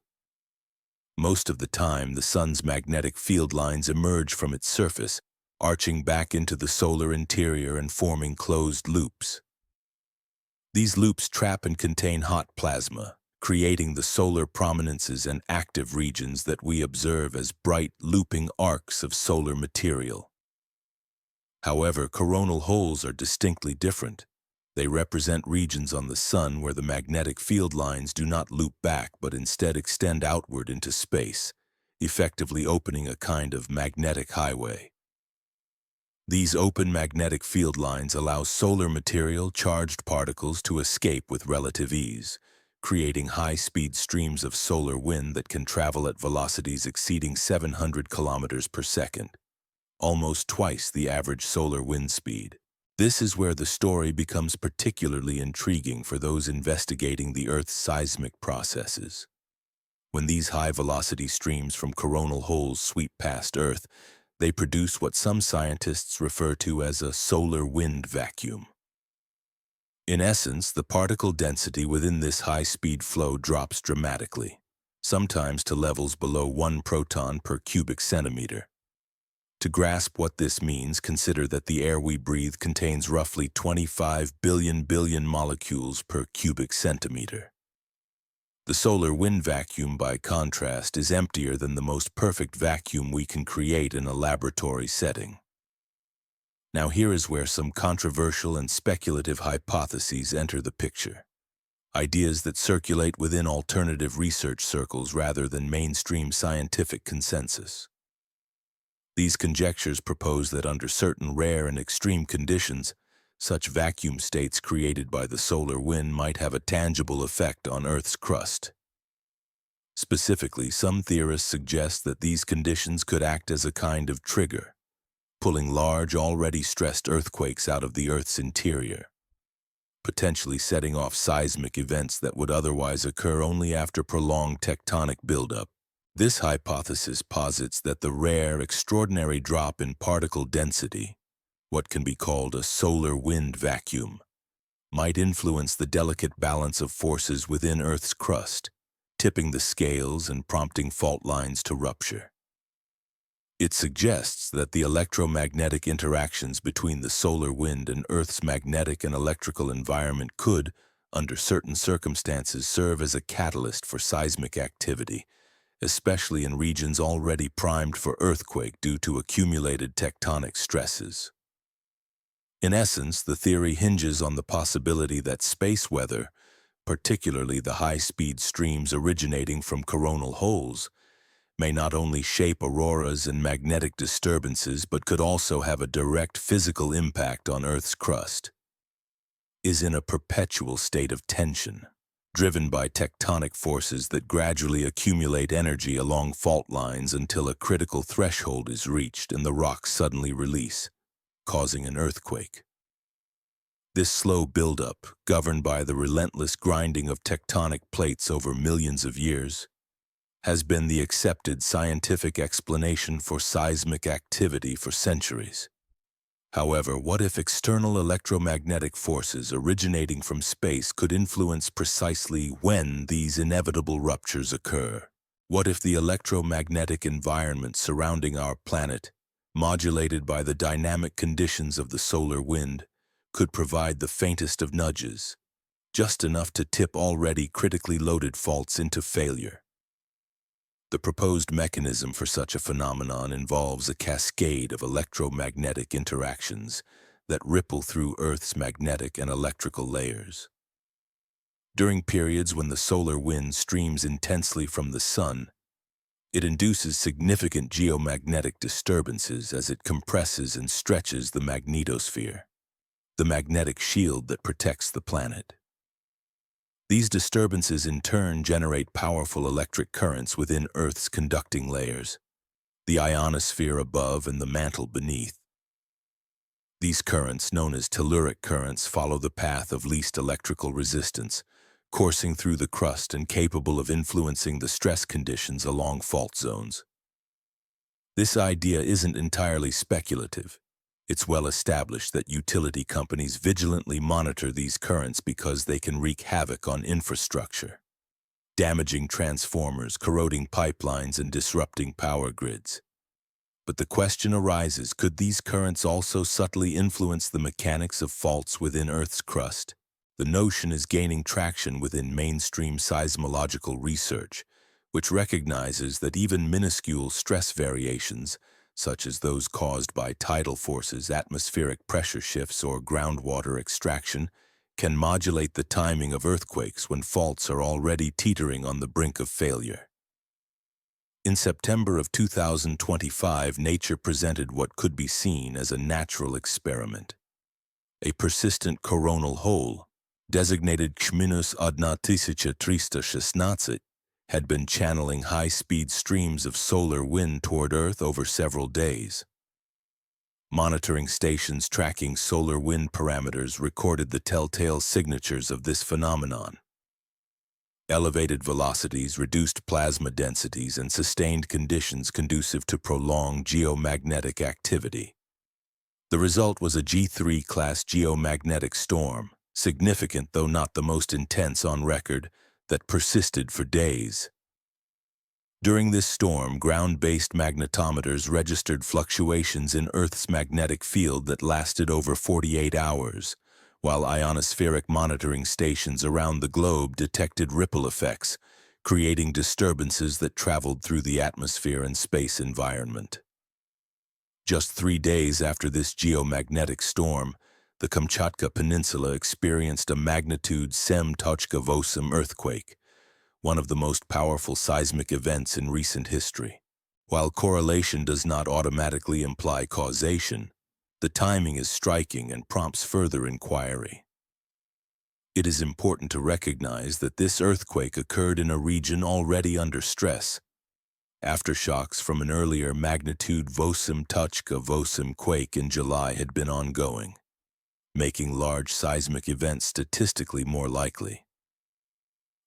Most of the time, the sun's magnetic field lines emerge from its surface, arching back into the solar interior and forming closed loops. These loops trap and contain hot plasma, creating the solar prominences and active regions that we observe as bright, looping arcs of solar material. However, coronal holes are distinctly different. They represent regions on the sun where the magnetic field lines do not loop back but instead extend outward into space, effectively opening a kind of magnetic highway. These open magnetic field lines allow solar material charged particles to escape with relative ease, creating high-speed streams of solar wind that can travel at velocities exceeding 700 kilometers per second, almost twice the average solar wind speed. This is where the story becomes particularly intriguing for those investigating the Earth's seismic processes. When these high-velocity streams from coronal holes sweep past Earth, they produce what some scientists refer to as a solar wind vacuum. In essence, the particle density within this high-speed flow drops dramatically, sometimes to levels below 1 proton per cubic centimeter. To grasp what this means, consider that the air we breathe contains roughly 25 billion molecules per cubic centimeter. The solar wind vacuum, by contrast, is emptier than the most perfect vacuum we can create in a laboratory setting. Now here is where some controversial and speculative hypotheses enter the picture. Ideas that circulate within alternative research circles rather than mainstream scientific consensus. These conjectures propose that under certain rare and extreme conditions, such vacuum states created by the solar wind might have a tangible effect on Earth's crust. Specifically, some theorists suggest that these conditions could act as a kind of trigger, pulling large, already stressed earthquakes out of the Earth's interior, potentially setting off seismic events that would otherwise occur only after prolonged tectonic buildup. This hypothesis posits that the rare, extraordinary drop in particle density, what can be called a solar wind vacuum, might influence the delicate balance of forces within Earth's crust, tipping the scales and prompting fault lines to rupture. It suggests that the electromagnetic interactions between the solar wind and Earth's magnetic and electrical environment could, under certain circumstances, serve as a catalyst for seismic activity, especially in regions already primed for earthquake due to accumulated tectonic stresses. In essence, the theory hinges on the possibility that space weather, particularly the high-speed streams originating from coronal holes, may not only shape auroras and magnetic disturbances but could also have a direct physical impact on Earth's crust, is in a perpetual state of tension, driven by tectonic forces that gradually accumulate energy along fault lines until a critical threshold is reached and the rocks suddenly release, causing an earthquake. This slow buildup, governed by the relentless grinding of tectonic plates over millions of years, has been the accepted scientific explanation for seismic activity for centuries. However, what if external electromagnetic forces originating from space could influence precisely when these inevitable ruptures occur? What if the electromagnetic environment surrounding our planet, modulated by the dynamic conditions of the solar wind, could provide the faintest of nudges, just enough to tip already critically loaded faults into failure? The proposed mechanism for such a phenomenon involves a cascade of electromagnetic interactions that ripple through Earth's magnetic and electrical layers. During periods when the solar wind streams intensely from the sun, it induces significant geomagnetic disturbances as it compresses and stretches the magnetosphere, the magnetic shield that protects the planet. These disturbances in turn generate powerful electric currents within Earth's conducting layers, the ionosphere above and the mantle beneath. These currents, known as telluric currents, follow the path of least electrical resistance, coursing through the crust and capable of influencing the stress conditions along fault zones. This idea isn't entirely speculative. It's well established that utility companies vigilantly monitor these currents because they can wreak havoc on infrastructure, damaging transformers, corroding pipelines, and disrupting power grids. But the question arises, could these currents also subtly influence the mechanics of faults within Earth's crust? The notion is gaining traction within mainstream seismological research, which recognizes that even minuscule stress variations, such as those caused by tidal forces, atmospheric pressure shifts, or groundwater extraction, can modulate the timing of earthquakes when faults are already teetering on the brink of failure. In September of 2025, Nature presented what could be seen as a natural experiment. A persistent coronal hole, designated -1316, had been channeling high-speed streams of solar wind toward Earth over several days. Monitoring stations tracking solar wind parameters recorded the telltale signatures of this phenomenon. Elevated velocities, reduced plasma densities, and sustained conditions conducive to prolonged geomagnetic activity. The result was a G3-class geomagnetic storm, significant though not the most intense on record, that persisted for days. During this storm, ground-based magnetometers registered fluctuations in Earth's magnetic field that lasted over 48 hours, while ionospheric monitoring stations around the globe detected ripple effects, creating disturbances that traveled through the atmosphere and space environment. Just 3 days after this geomagnetic storm, the Kamchatka Peninsula experienced a magnitude 7.8 earthquake, one of the most powerful seismic events in recent history. While correlation does not automatically imply causation, the timing is striking and prompts further inquiry. It is important to recognize that this earthquake occurred in a region already under stress. Aftershocks from an earlier magnitude 8.0 quake in July had been ongoing, making large seismic events statistically more likely.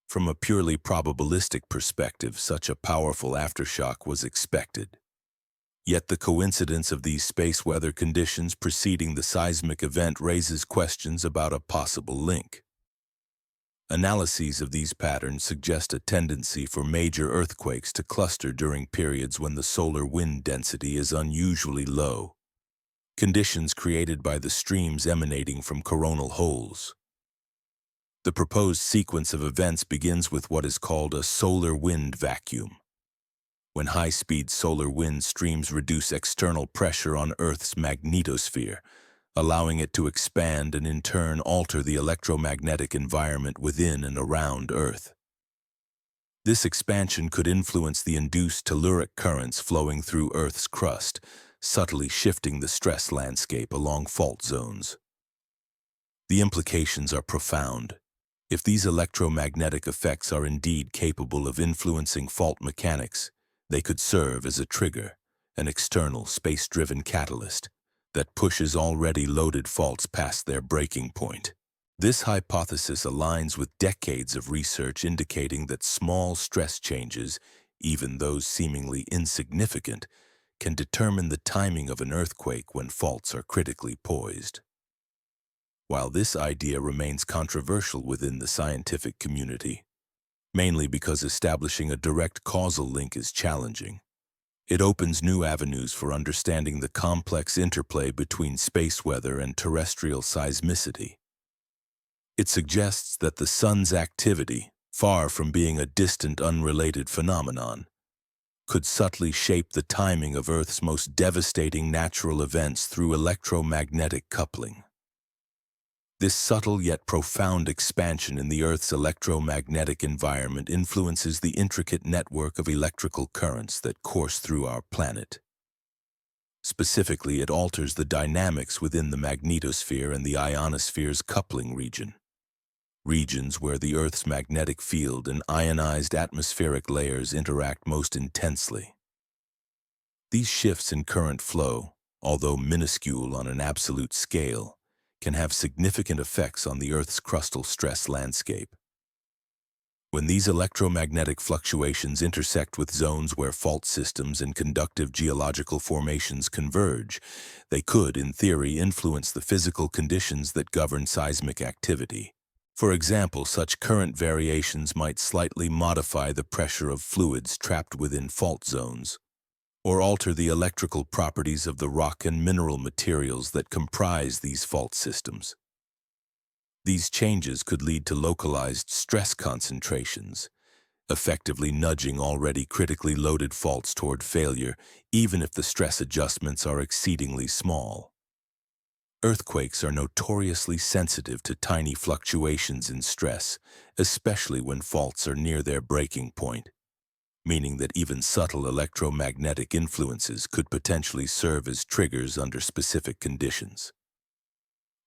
From a purely probabilistic perspective, such a powerful aftershock was expected. Yet the coincidence of these space weather conditions preceding the seismic event raises questions about a possible link. Analyses of these patterns suggest a tendency for major earthquakes to cluster during periods when the solar wind density is unusually low, conditions created by the streams emanating from coronal holes. The proposed sequence of events begins with what is called a solar wind vacuum, when high-speed solar wind streams reduce external pressure on Earth's magnetosphere, allowing it to expand and in turn alter the electromagnetic environment within and around Earth. This expansion could influence the induced telluric currents flowing through Earth's crust, subtly shifting the stress landscape along fault zones. The implications are profound. If these electromagnetic effects are indeed capable of influencing fault mechanics, they could serve as a trigger, an external space-driven catalyst that pushes already loaded faults past their breaking point. This hypothesis aligns with decades of research indicating that small stress changes, even those seemingly insignificant, can determine the timing of an earthquake when faults are critically poised. While this idea remains controversial within the scientific community, mainly because establishing a direct causal link is challenging, it opens new avenues for understanding the complex interplay between space weather and terrestrial seismicity. It suggests that the sun's activity, far from being a distant, unrelated phenomenon, could subtly shape the timing of Earth's most devastating natural events through electromagnetic coupling. This subtle yet profound expansion in the Earth's electromagnetic environment influences the intricate network of electrical currents that course through our planet. Specifically, it alters the dynamics within the magnetosphere and the ionosphere's coupling regions where the Earth's magnetic field and ionized atmospheric layers interact most intensely. These shifts in current flow, although minuscule on an absolute scale, can have significant effects on the Earth's crustal stress landscape. When these electromagnetic fluctuations intersect with zones where fault systems and conductive geological formations converge, they could, in theory, influence the physical conditions that govern seismic activity. For example, such current variations might slightly modify the pressure of fluids trapped within fault zones, or alter the electrical properties of the rock and mineral materials that comprise these fault systems. These changes could lead to localized stress concentrations, effectively nudging already critically loaded faults toward failure, even if the stress adjustments are exceedingly small. Earthquakes are notoriously sensitive to tiny fluctuations in stress, especially when faults are near their breaking point, meaning that even subtle electromagnetic influences could potentially serve as triggers under specific conditions.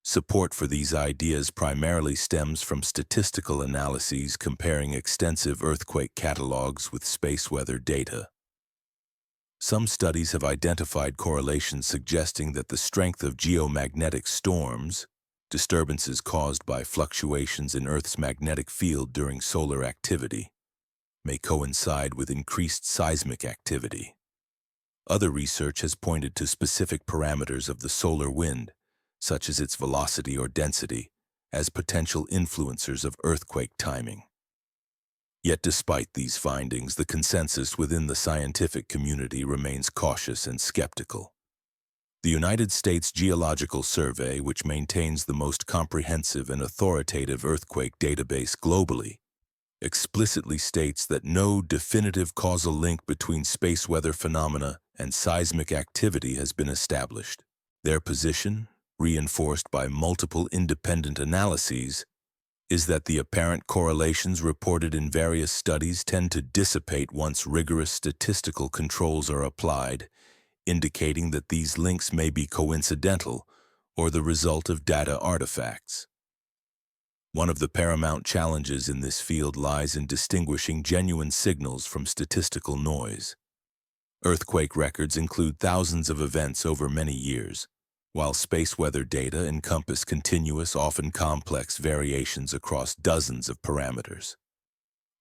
Support for these ideas primarily stems from statistical analyses comparing extensive earthquake catalogs with space weather data. Some studies have identified correlations suggesting that the strength of geomagnetic storms, disturbances caused by fluctuations in Earth's magnetic field during solar activity, may coincide with increased seismic activity. Other research has pointed to specific parameters of the solar wind, such as its velocity or density, as potential influencers of earthquake timing. Yet despite these findings, the consensus within the scientific community remains cautious and skeptical. The United States Geological Survey, which maintains the most comprehensive and authoritative earthquake database globally, explicitly states that no definitive causal link between space weather phenomena and seismic activity has been established. Their position, reinforced by multiple independent analyses, is that the apparent correlations reported in various studies tend to dissipate once rigorous statistical controls are applied, indicating that these links may be coincidental or the result of data artifacts. One of the paramount challenges in this field lies in distinguishing genuine signals from statistical noise. Earthquake records include thousands of events over many years, while space weather data encompass continuous, often complex variations across dozens of parameters.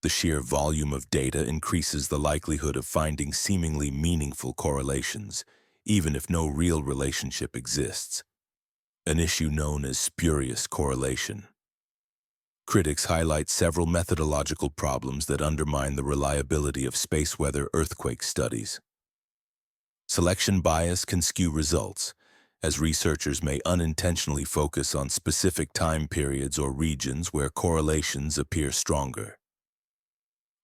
The sheer volume of data increases the likelihood of finding seemingly meaningful correlations, even if no real relationship exists, an issue known as spurious correlation. Critics highlight several methodological problems that undermine the reliability of space weather earthquake studies. Selection bias can skew results, as researchers may unintentionally focus on specific time periods or regions where correlations appear stronger.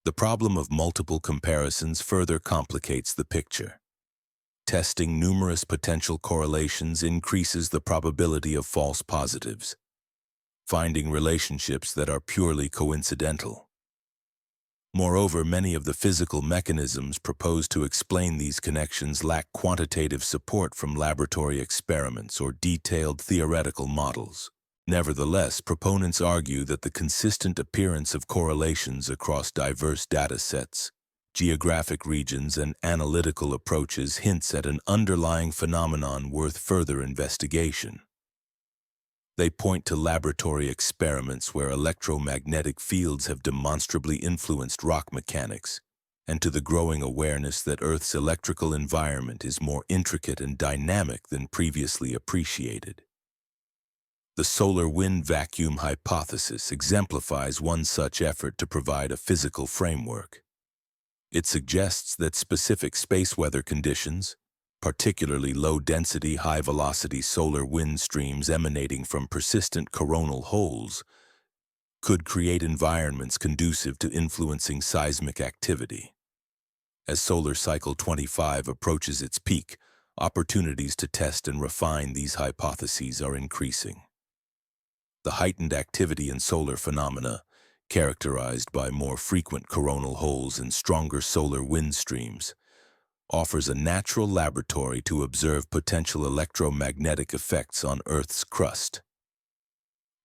The problem of multiple comparisons further complicates the picture. Testing numerous potential correlations increases the probability of false positives, finding relationships that are purely coincidental. Moreover, many of the physical mechanisms proposed to explain these connections lack quantitative support from laboratory experiments or detailed theoretical models. Nevertheless, proponents argue that the consistent appearance of correlations across diverse data sets, geographic regions, and analytical approaches hints at an underlying phenomenon worth further investigation. They point to laboratory experiments where electromagnetic fields have demonstrably influenced rock mechanics, and to the growing awareness that Earth's electrical environment is more intricate and dynamic than previously appreciated. The solar wind vacuum hypothesis exemplifies one such effort to provide a physical framework. It suggests that specific space weather conditions, particularly low-density, high-velocity solar wind streams emanating from persistent coronal holes, could create environments conducive to influencing seismic activity. As solar cycle 25 approaches its peak, opportunities to test and refine these hypotheses are increasing. The heightened activity in solar phenomena, characterized by more frequent coronal holes and stronger solar wind streams, offers a natural laboratory to observe potential electromagnetic effects on Earth's crust.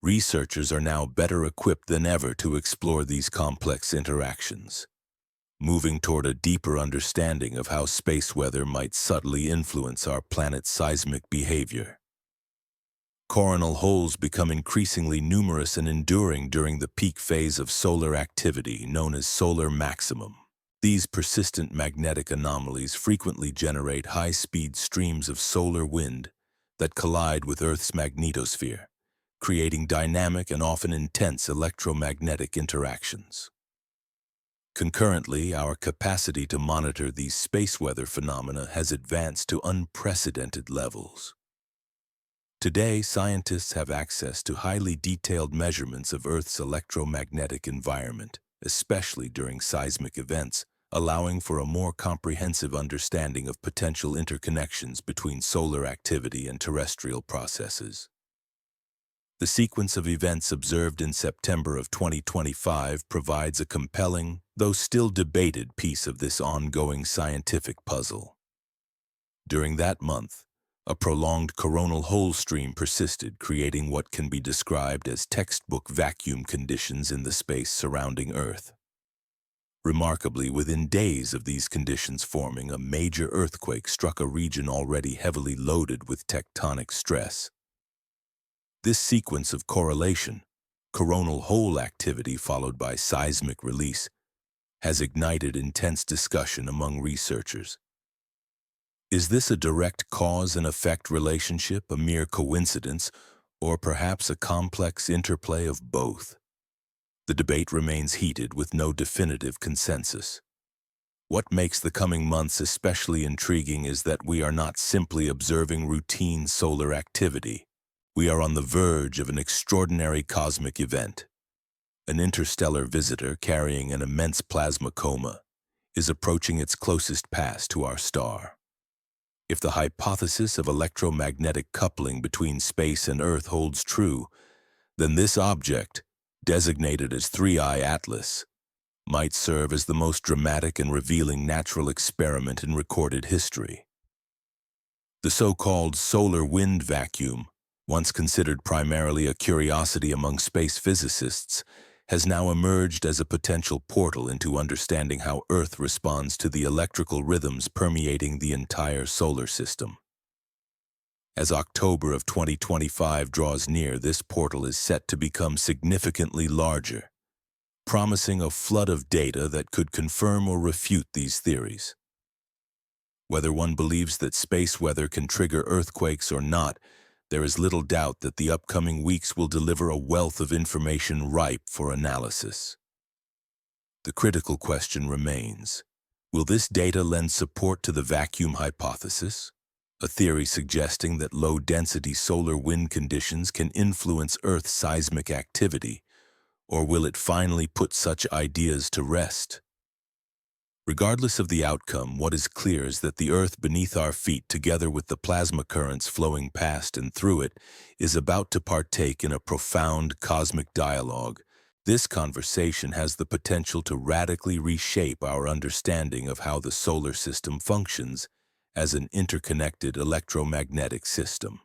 Researchers are now better equipped than ever to explore these complex interactions, moving toward a deeper understanding of how space weather might subtly influence our planet's seismic behavior. Coronal holes become increasingly numerous and enduring during the peak phase of solar activity, known as solar maximum. These persistent magnetic anomalies frequently generate high-speed streams of solar wind that collide with Earth's magnetosphere, creating dynamic and often intense electromagnetic interactions. Concurrently, our capacity to monitor these space weather phenomena has advanced to unprecedented levels. Today, scientists have access to highly detailed measurements of Earth's electromagnetic environment, especially during seismic events, allowing for a more comprehensive understanding of potential interconnections between solar activity and terrestrial processes. The sequence of events observed in September of 2025 provides a compelling, though still debated piece of this ongoing scientific puzzle. During that month, a prolonged coronal hole stream persisted, creating what can be described as textbook vacuum conditions in the space surrounding Earth. Remarkably, within days of these conditions forming, a major earthquake struck a region already heavily loaded with tectonic stress. This sequence of correlation, coronal hole activity followed by seismic release, has ignited intense discussion among researchers. Is this a direct cause and effect relationship, a mere coincidence, or perhaps a complex interplay of both? The debate remains heated with no definitive consensus. What makes the coming months especially intriguing is that we are not simply observing routine solar activity. We are on the verge of an extraordinary cosmic event. An interstellar visitor carrying an immense plasma coma is approaching its closest pass to our star. If the hypothesis of electromagnetic coupling between space and Earth holds true, then this object, designated as 3I Atlas, might serve as the most dramatic and revealing natural experiment in recorded history. The so-called solar wind vacuum, once considered primarily a curiosity among space physicists, has now emerged as a potential portal into understanding how Earth responds to the electrical rhythms permeating the entire solar system. As October of 2025 draws near, this portal is set to become significantly larger, promising a flood of data that could confirm or refute these theories. Whether one believes that space weather can trigger earthquakes or not, there is little doubt that the upcoming weeks will deliver a wealth of information ripe for analysis. The critical question remains: will this data lend support to the vacuum hypothesis, a theory suggesting that low-density solar wind conditions can influence Earth's seismic activity, or will it finally put such ideas to rest? Regardless of the outcome, what is clear is that the Earth beneath our feet, together with the plasma currents flowing past and through it, is about to partake in a profound cosmic dialogue. This conversation has the potential to radically reshape our understanding of how the solar system functions as an interconnected electromagnetic system.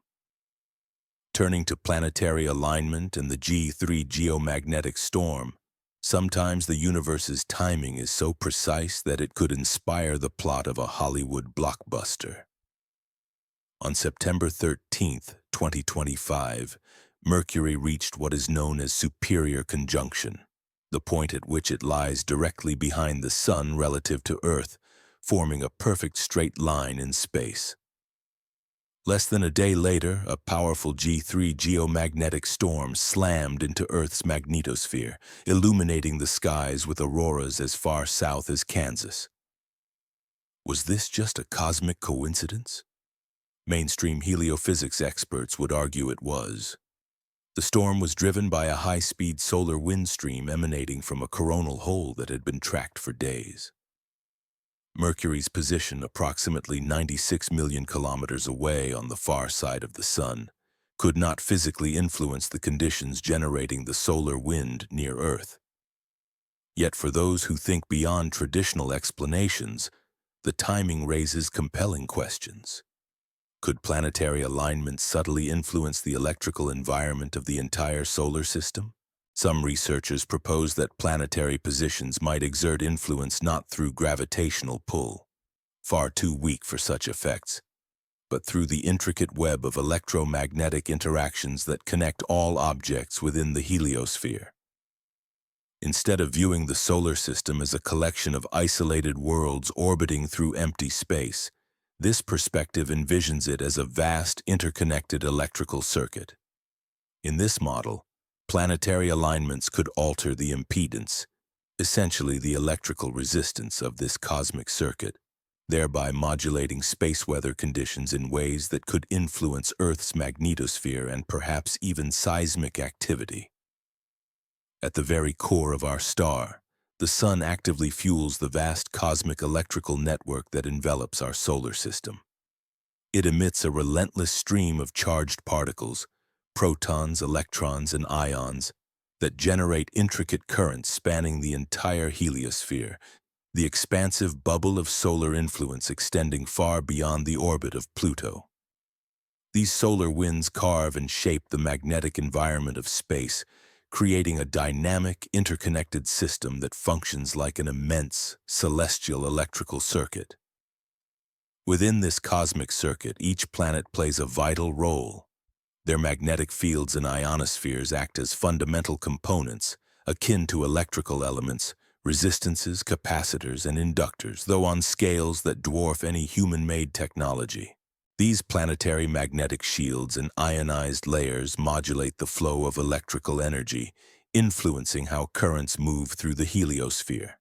Turning to planetary alignment and the G3 geomagnetic storm, sometimes the universe's timing is so precise that it could inspire the plot of a Hollywood blockbuster. On September 13, 2025, Mercury reached what is known as superior conjunction, the point at which it lies directly behind the Sun relative to Earth, forming a perfect straight line in space. Less than a day later, a powerful G3 geomagnetic storm slammed into Earth's magnetosphere, illuminating the skies with auroras as far south as Kansas. Was this just a cosmic coincidence? Mainstream heliophysics experts would argue it was. The storm was driven by a high-speed solar wind stream emanating from a coronal hole that had been tracked for days. Mercury's position, approximately 96 million kilometers away on the far side of the Sun, could not physically influence the conditions generating the solar wind near Earth. Yet for those who think beyond traditional explanations, the timing raises compelling questions. Could planetary alignment subtly influence the electrical environment of the entire solar system? Some researchers propose that planetary positions might exert influence not through gravitational pull, far too weak for such effects, but through the intricate web of electromagnetic interactions that connect all objects within the heliosphere. Instead of viewing the solar system as a collection of isolated worlds orbiting through empty space, this perspective envisions it as a vast, interconnected electrical circuit. In this model, planetary alignments could alter the impedance, essentially the electrical resistance of this cosmic circuit, thereby modulating space weather conditions in ways that could influence Earth's magnetosphere and perhaps even seismic activity. At the very core of our star, the Sun actively fuels the vast cosmic electrical network that envelops our solar system. It emits a relentless stream of charged particles, protons, electrons, and ions, that generate intricate currents spanning the entire heliosphere, the expansive bubble of solar influence extending far beyond the orbit of Pluto. These solar winds carve and shape the magnetic environment of space, creating a dynamic, interconnected system that functions like an immense, celestial electrical circuit. Within this cosmic circuit, each planet plays a vital role. Their magnetic fields and ionospheres act as fundamental components, akin to electrical elements, resistances, capacitors, and inductors, though on scales that dwarf any human-made technology. These planetary magnetic shields and ionized layers modulate the flow of electrical energy, influencing how currents move through the heliosphere.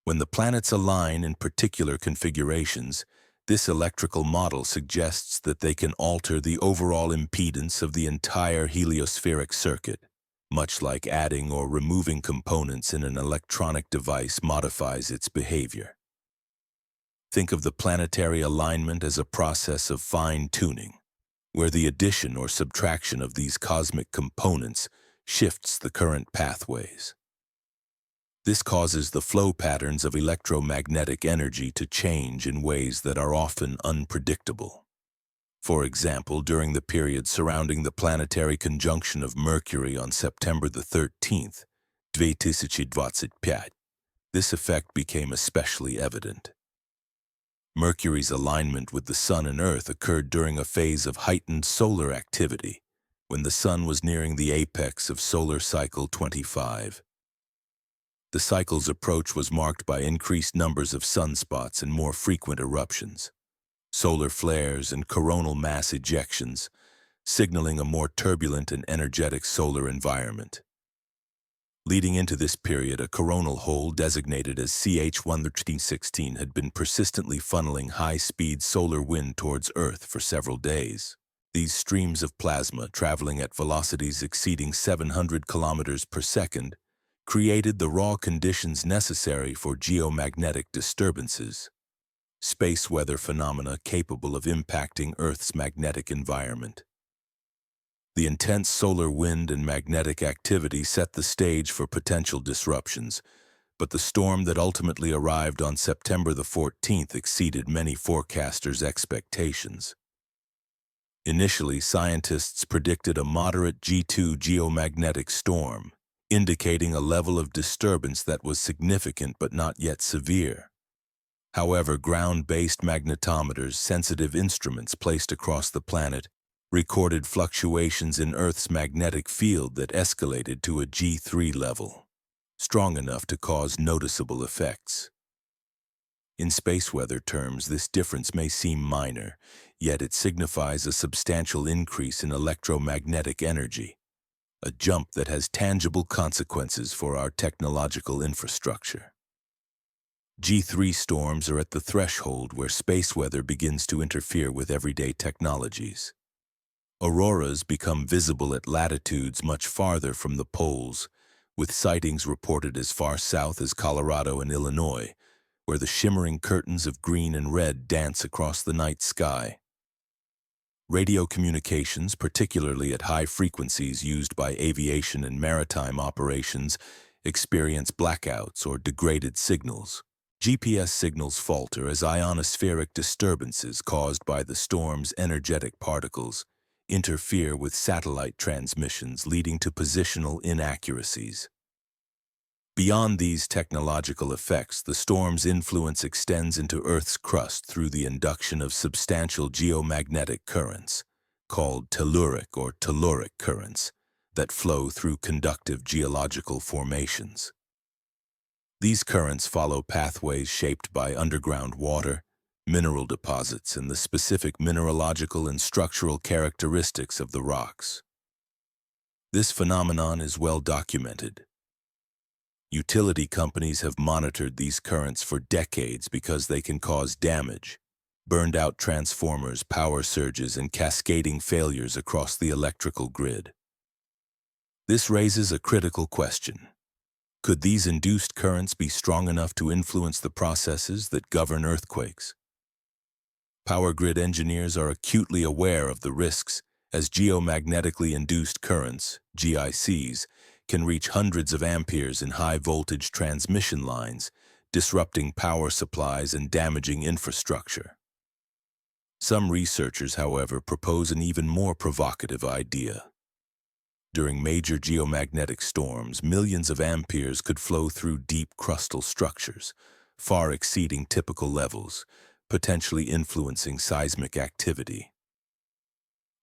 When the planets align in particular configurations, this electrical model suggests that they can alter the overall impedance of the entire heliospheric circuit, much like adding or removing components in an electronic device modifies its behavior. Think of the planetary alignment as a process of fine-tuning, where the addition or subtraction of these cosmic components shifts the current pathways. This causes the flow patterns of electromagnetic energy to change in ways that are often unpredictable. For example, during the period surrounding the planetary conjunction of Mercury on September the 13th, 2025, this effect became especially evident. Mercury's alignment with the Sun and Earth occurred during a phase of heightened solar activity, when the Sun was nearing the apex of solar cycle 25. The cycle's approach was marked by increased numbers of sunspots and more frequent eruptions, solar flares and coronal mass ejections, signaling a more turbulent and energetic solar environment. Leading into this period, a coronal hole designated as CH-11316 had been persistently funneling high-speed solar wind towards Earth for several days. These streams of plasma, traveling at velocities exceeding 700 kilometers per second, created the raw conditions necessary for geomagnetic disturbances, space weather phenomena capable of impacting Earth's magnetic environment. The intense solar wind and magnetic activity set the stage for potential disruptions, but the storm that ultimately arrived on September the 14th exceeded many forecasters' expectations. Initially, scientists predicted a moderate G2 geomagnetic storm, indicating a level of disturbance that was significant but not yet severe. However, ground-based magnetometers, sensitive instruments placed across the planet, recorded fluctuations in Earth's magnetic field that escalated to a G3 level, strong enough to cause noticeable effects. In space weather terms, this difference may seem minor, yet it signifies a substantial increase in electromagnetic energy, a jump that has tangible consequences for our technological infrastructure. G3 storms are at the threshold where space weather begins to interfere with everyday technologies. Auroras become visible at latitudes much farther from the poles, with sightings reported as far south as Colorado and Illinois, where the shimmering curtains of green and red dance across the night sky. Radio communications, particularly at high frequencies used by aviation and maritime operations, experience blackouts or degraded signals. GPS signals falter as ionospheric disturbances caused by the storm's energetic particles interfere with satellite transmissions, leading to positional inaccuracies. Beyond these technological effects, the storm's influence extends into Earth's crust through the induction of substantial geomagnetic currents, called telluric or telluric currents, that flow through conductive geological formations. These currents follow pathways shaped by underground water, mineral deposits, and the specific mineralogical and structural characteristics of the rocks. This phenomenon is well documented. Utility companies have monitored these currents for decades because they can cause damage, burned-out transformers, power surges, and cascading failures across the electrical grid. This raises a critical question. Could these induced currents be strong enough to influence the processes that govern earthquakes? Power grid engineers are acutely aware of the risks, as geomagnetically induced currents, GICs, can reach hundreds of amperes in high-voltage transmission lines, disrupting power supplies and damaging infrastructure. Some researchers, however, propose an even more provocative idea. During major geomagnetic storms, millions of amperes could flow through deep crustal structures, far exceeding typical levels, potentially influencing seismic activity.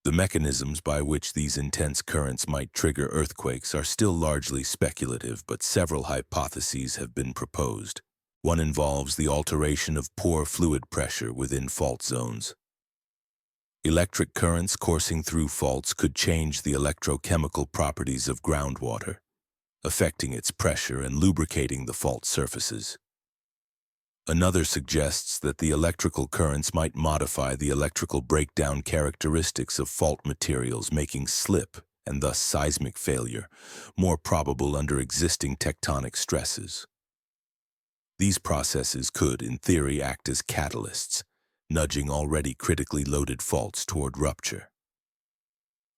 The mechanisms by which these intense currents might trigger earthquakes are still largely speculative, but several hypotheses have been proposed. One involves the alteration of pore fluid pressure within fault zones. Electric currents coursing through faults could change the electrochemical properties of groundwater, affecting its pressure and lubricating the fault surfaces. Another suggests that the electrical currents might modify the electrical breakdown characteristics of fault materials, making slip, and thus seismic failure, more probable under existing tectonic stresses. These processes could, in theory, act as catalysts, nudging already critically loaded faults toward rupture.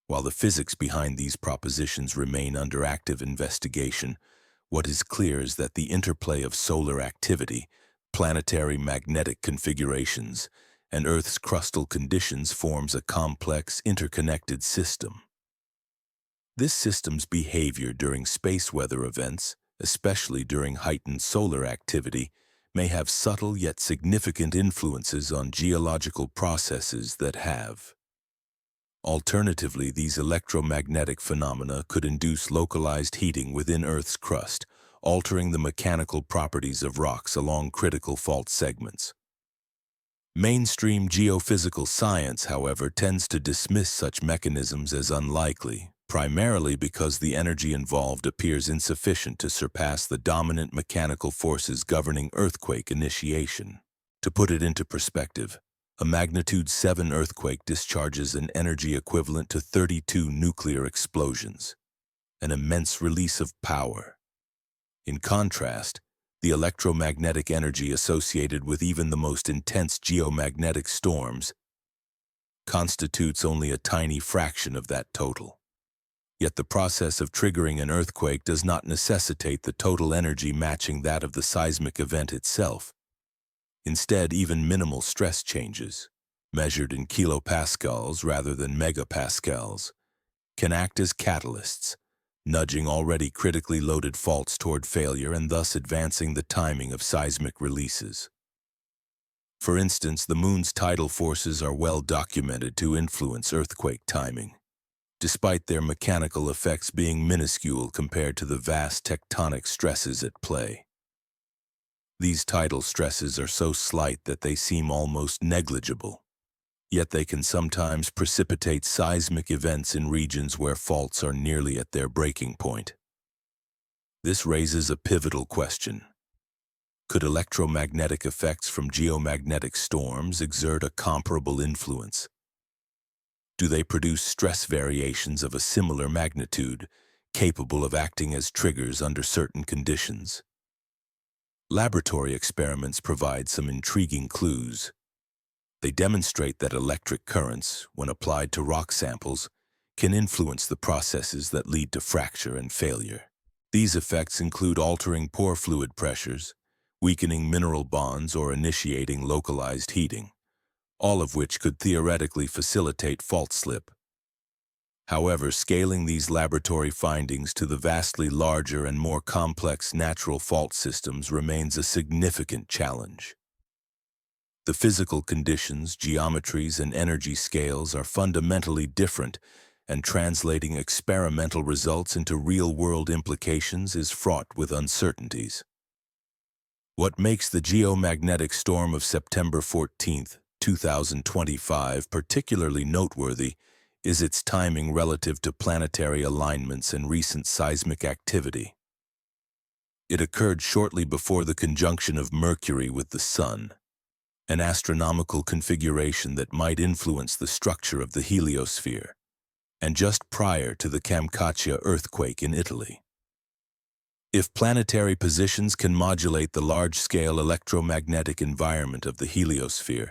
While the physics behind these propositions remain under active investigation, what is clear is that the interplay of solar activity, planetary magnetic configurations, and Earth's crustal conditions forms a complex, interconnected system. This system's behavior during space weather events, especially during heightened solar activity, may have subtle yet significant influences on geological processes that have. Alternatively, these electromagnetic phenomena could induce localized heating within Earth's crust, altering the mechanical properties of rocks along critical fault segments. Mainstream geophysical science, however, tends to dismiss such mechanisms as unlikely, primarily because the energy involved appears insufficient to surpass the dominant mechanical forces governing earthquake initiation. To put it into perspective, a magnitude 7 earthquake discharges an energy equivalent to 32 nuclear explosions, an immense release of power. In contrast, the electromagnetic energy associated with even the most intense geomagnetic storms constitutes only a tiny fraction of that total. Yet the process of triggering an earthquake does not necessitate the total energy matching that of the seismic event itself. Instead, even minimal stress changes, measured in kilopascals rather than megapascals, can act as catalysts, nudging already critically loaded faults toward failure and thus advancing the timing of seismic releases. For instance, the Moon's tidal forces are well documented to influence earthquake timing, despite their mechanical effects being minuscule compared to the vast tectonic stresses at play. These tidal stresses are so slight that they seem almost negligible, yet they can sometimes precipitate seismic events in regions where faults are nearly at their breaking point. This raises a pivotal question. Could electromagnetic effects from geomagnetic storms exert a comparable influence? Do they produce stress variations of a similar magnitude, capable of acting as triggers under certain conditions? Laboratory experiments provide some intriguing clues. They demonstrate that electric currents, when applied to rock samples, can influence the processes that lead to fracture and failure. These effects include altering pore fluid pressures, weakening mineral bonds, or initiating localized heating, all of which could theoretically facilitate fault slip. However, scaling these laboratory findings to the vastly larger and more complex natural fault systems remains a significant challenge. The physical conditions, geometries, and energy scales are fundamentally different, and translating experimental results into real-world implications is fraught with uncertainties. What makes the geomagnetic storm of September 14, 2025 particularly noteworthy is its timing relative to planetary alignments and recent seismic activity. It occurred shortly before the conjunction of Mercury with the Sun, an astronomical configuration that might influence the structure of the heliosphere, and just prior to the Kamchatka earthquake in Italy. If planetary positions can modulate the large-scale electromagnetic environment of the heliosphere,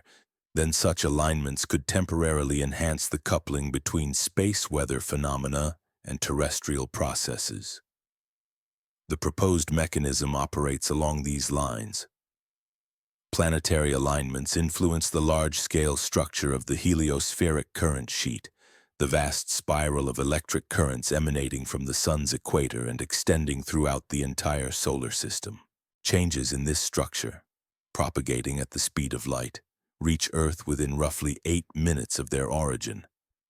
then such alignments could temporarily enhance the coupling between space weather phenomena and terrestrial processes. The proposed mechanism operates along these lines. Planetary alignments influence the large-scale structure of the heliospheric current sheet, the vast spiral of electric currents emanating from the Sun's equator and extending throughout the entire solar system. Changes in this structure, propagating at the speed of light, reach Earth within roughly 8 minutes of their origin,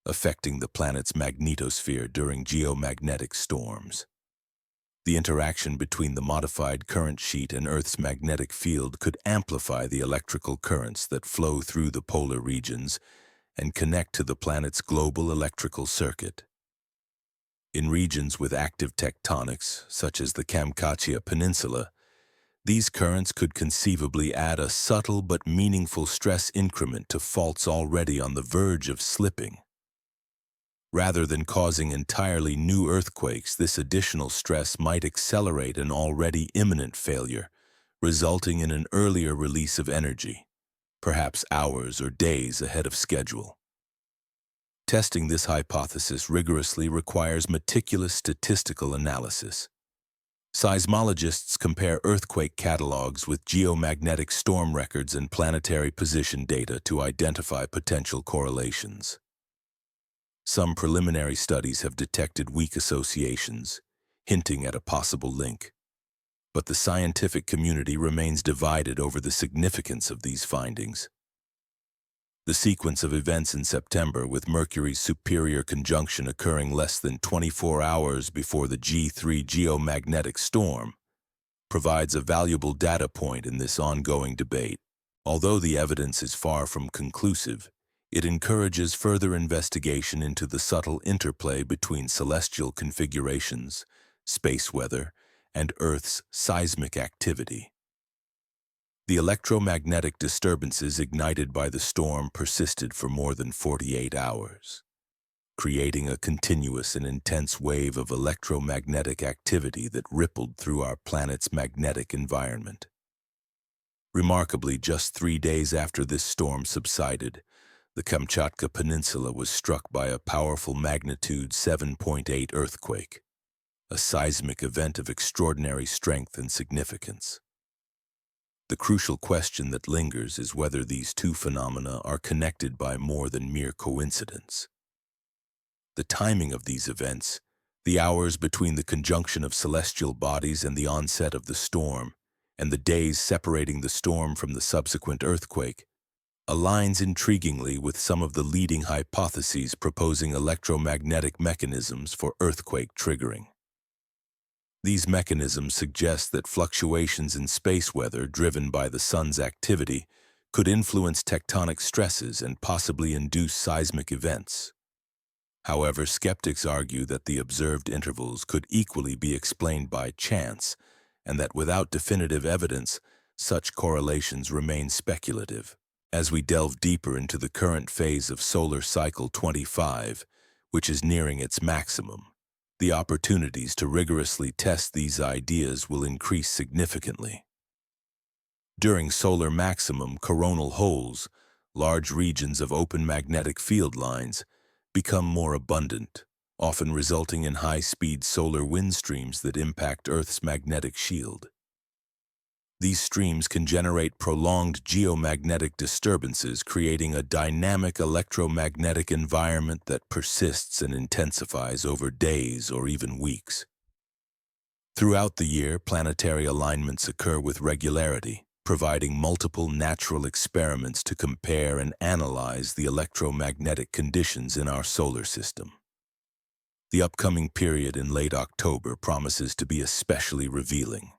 affecting the planet's magnetosphere during geomagnetic storms. The interaction between the modified current sheet and Earth's magnetic field could amplify the electrical currents that flow through the polar regions and connect to the planet's global electrical circuit. In regions with active tectonics, such as the Kamchatka Peninsula, these currents could conceivably add a subtle but meaningful stress increment to faults already on the verge of slipping. Rather than causing entirely new earthquakes, this additional stress might accelerate an already imminent failure, resulting in an earlier release of energy, perhaps hours or days ahead of schedule. Testing this hypothesis rigorously requires meticulous statistical analysis. Seismologists compare earthquake catalogs with geomagnetic storm records and planetary position data to identify potential correlations. Some preliminary studies have detected weak associations, hinting at a possible link. But the scientific community remains divided over the significance of these findings. The sequence of events in September, with Mercury's superior conjunction occurring less than 24 hours before the G3 geomagnetic storm, provides a valuable data point in this ongoing debate. Although the evidence is far from conclusive, it encourages further investigation into the subtle interplay between celestial configurations, space weather, and Earth's seismic activity. The electromagnetic disturbances ignited by the storm persisted for more than 48 hours, creating a continuous and intense wave of electromagnetic activity that rippled through our planet's magnetic environment. Remarkably, just 3 days after this storm subsided, the Kamchatka Peninsula was struck by a powerful magnitude 7.8 earthquake, a seismic event of extraordinary strength and significance. The crucial question that lingers is whether these two phenomena are connected by more than mere coincidence. The timing of these events, the hours between the conjunction of celestial bodies and the onset of the storm, and the days separating the storm from the subsequent earthquake, aligns intriguingly with some of the leading hypotheses proposing electromagnetic mechanisms for earthquake triggering. These mechanisms suggest that fluctuations in space weather driven by the Sun's activity could influence tectonic stresses and possibly induce seismic events. However, skeptics argue that the observed intervals could equally be explained by chance, and that without definitive evidence, such correlations remain speculative. As we delve deeper into the current phase of solar cycle 25, which is nearing its maximum, the opportunities to rigorously test these ideas will increase significantly. During solar maximum, coronal holes, large regions of open magnetic field lines, become more abundant, often resulting in high-speed solar wind streams that impact Earth's magnetic shield. These streams can generate prolonged geomagnetic disturbances, creating a dynamic electromagnetic environment that persists and intensifies over days or even weeks. Throughout the year, planetary alignments occur with regularity, providing multiple natural experiments to compare and analyze the electromagnetic conditions in our solar system. The upcoming period in late October promises to be especially revealing.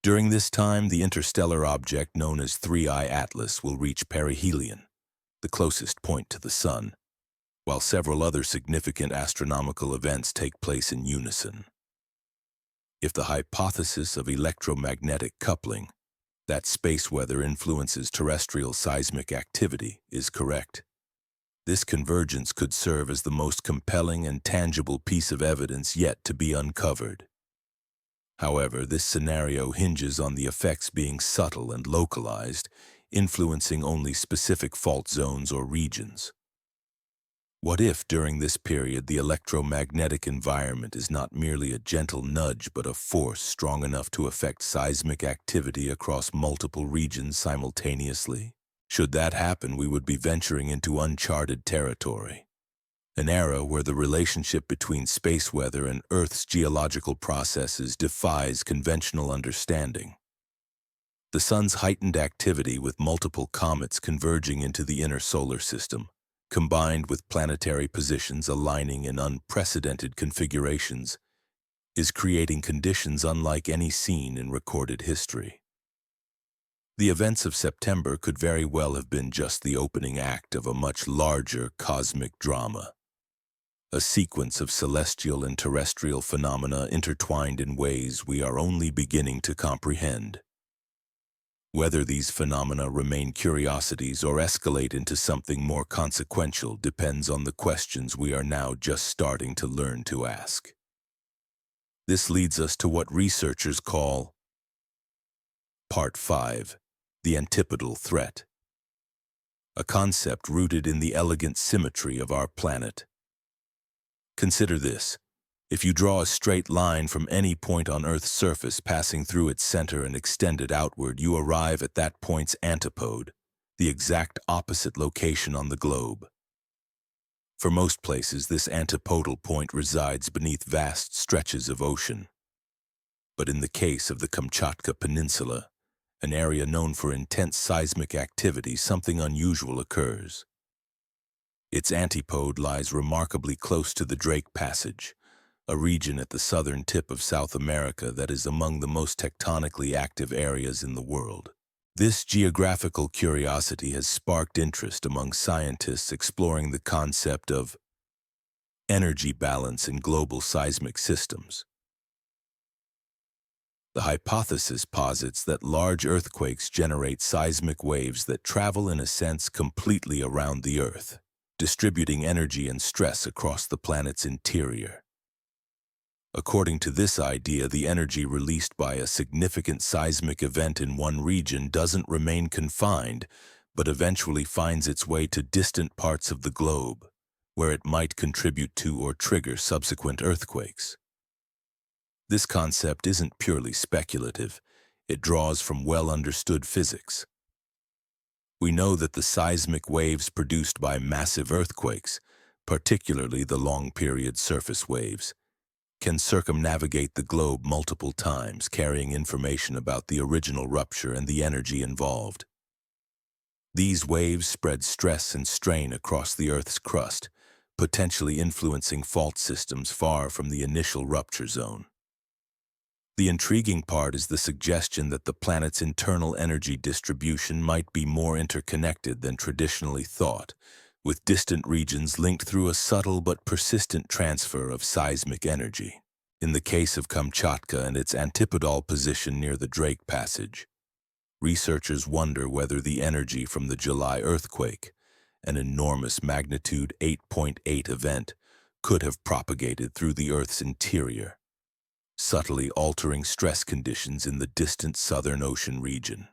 During this time, the interstellar object known as 3I Atlas will reach perihelion, the closest point to the Sun, while several other significant astronomical events take place in unison. If the hypothesis of electromagnetic coupling, that space weather influences terrestrial seismic activity, is correct, this convergence could serve as the most compelling and tangible piece of evidence yet to be uncovered. However, this scenario hinges on the effects being subtle and localized, influencing only specific fault zones or regions. What if, during this period, the electromagnetic environment is not merely a gentle nudge but a force strong enough to affect seismic activity across multiple regions simultaneously? Should that happen, we would be venturing into uncharted territory, an era where the relationship between space weather and Earth's geological processes defies conventional understanding. The Sun's heightened activity, with multiple comets converging into the inner solar system, combined with planetary positions aligning in unprecedented configurations, is creating conditions unlike any seen in recorded history. The events of September could very well have been just the opening act of a much larger cosmic drama, a sequence of celestial and terrestrial phenomena intertwined in ways we are only beginning to comprehend. Whether these phenomena remain curiosities or escalate into something more consequential depends on the questions we are now just starting to learn to ask. This leads us to what researchers call Part 5, the antipodal threat, a concept rooted in the elegant symmetry of our planet. Consider this. If you draw a straight line from any point on Earth's surface passing through its center and extend it outward, you arrive at that point's antipode, the exact opposite location on the globe. For most places, this antipodal point resides beneath vast stretches of ocean. But in the case of the Kamchatka Peninsula, an area known for intense seismic activity, something unusual occurs. Its antipode lies remarkably close to the Drake Passage, a region at the southern tip of South America that is among the most tectonically active areas in the world. This geographical curiosity has sparked interest among scientists exploring the concept of energy balance in global seismic systems. The hypothesis posits that large earthquakes generate seismic waves that travel in a sense completely around the Earth, distributing energy and stress across the planet's interior. According to this idea, the energy released by a significant seismic event in one region doesn't remain confined, but eventually finds its way to distant parts of the globe, where it might contribute to or trigger subsequent earthquakes. This concept isn't purely speculative. It draws from well-understood physics. We know that the seismic waves produced by massive earthquakes, particularly the long-period surface waves, can circumnavigate the globe multiple times, carrying information about the original rupture and the energy involved. These waves spread stress and strain across the Earth's crust, potentially influencing fault systems far from the initial rupture zone. The intriguing part is the suggestion that the planet's internal energy distribution might be more interconnected than traditionally thought, with distant regions linked through a subtle but persistent transfer of seismic energy. In the case of Kamchatka and its antipodal position near the Drake Passage, researchers wonder whether the energy from the July earthquake, an enormous magnitude 8.8 event, could have propagated through the Earth's interior, subtly altering stress conditions in the distant Southern Ocean region.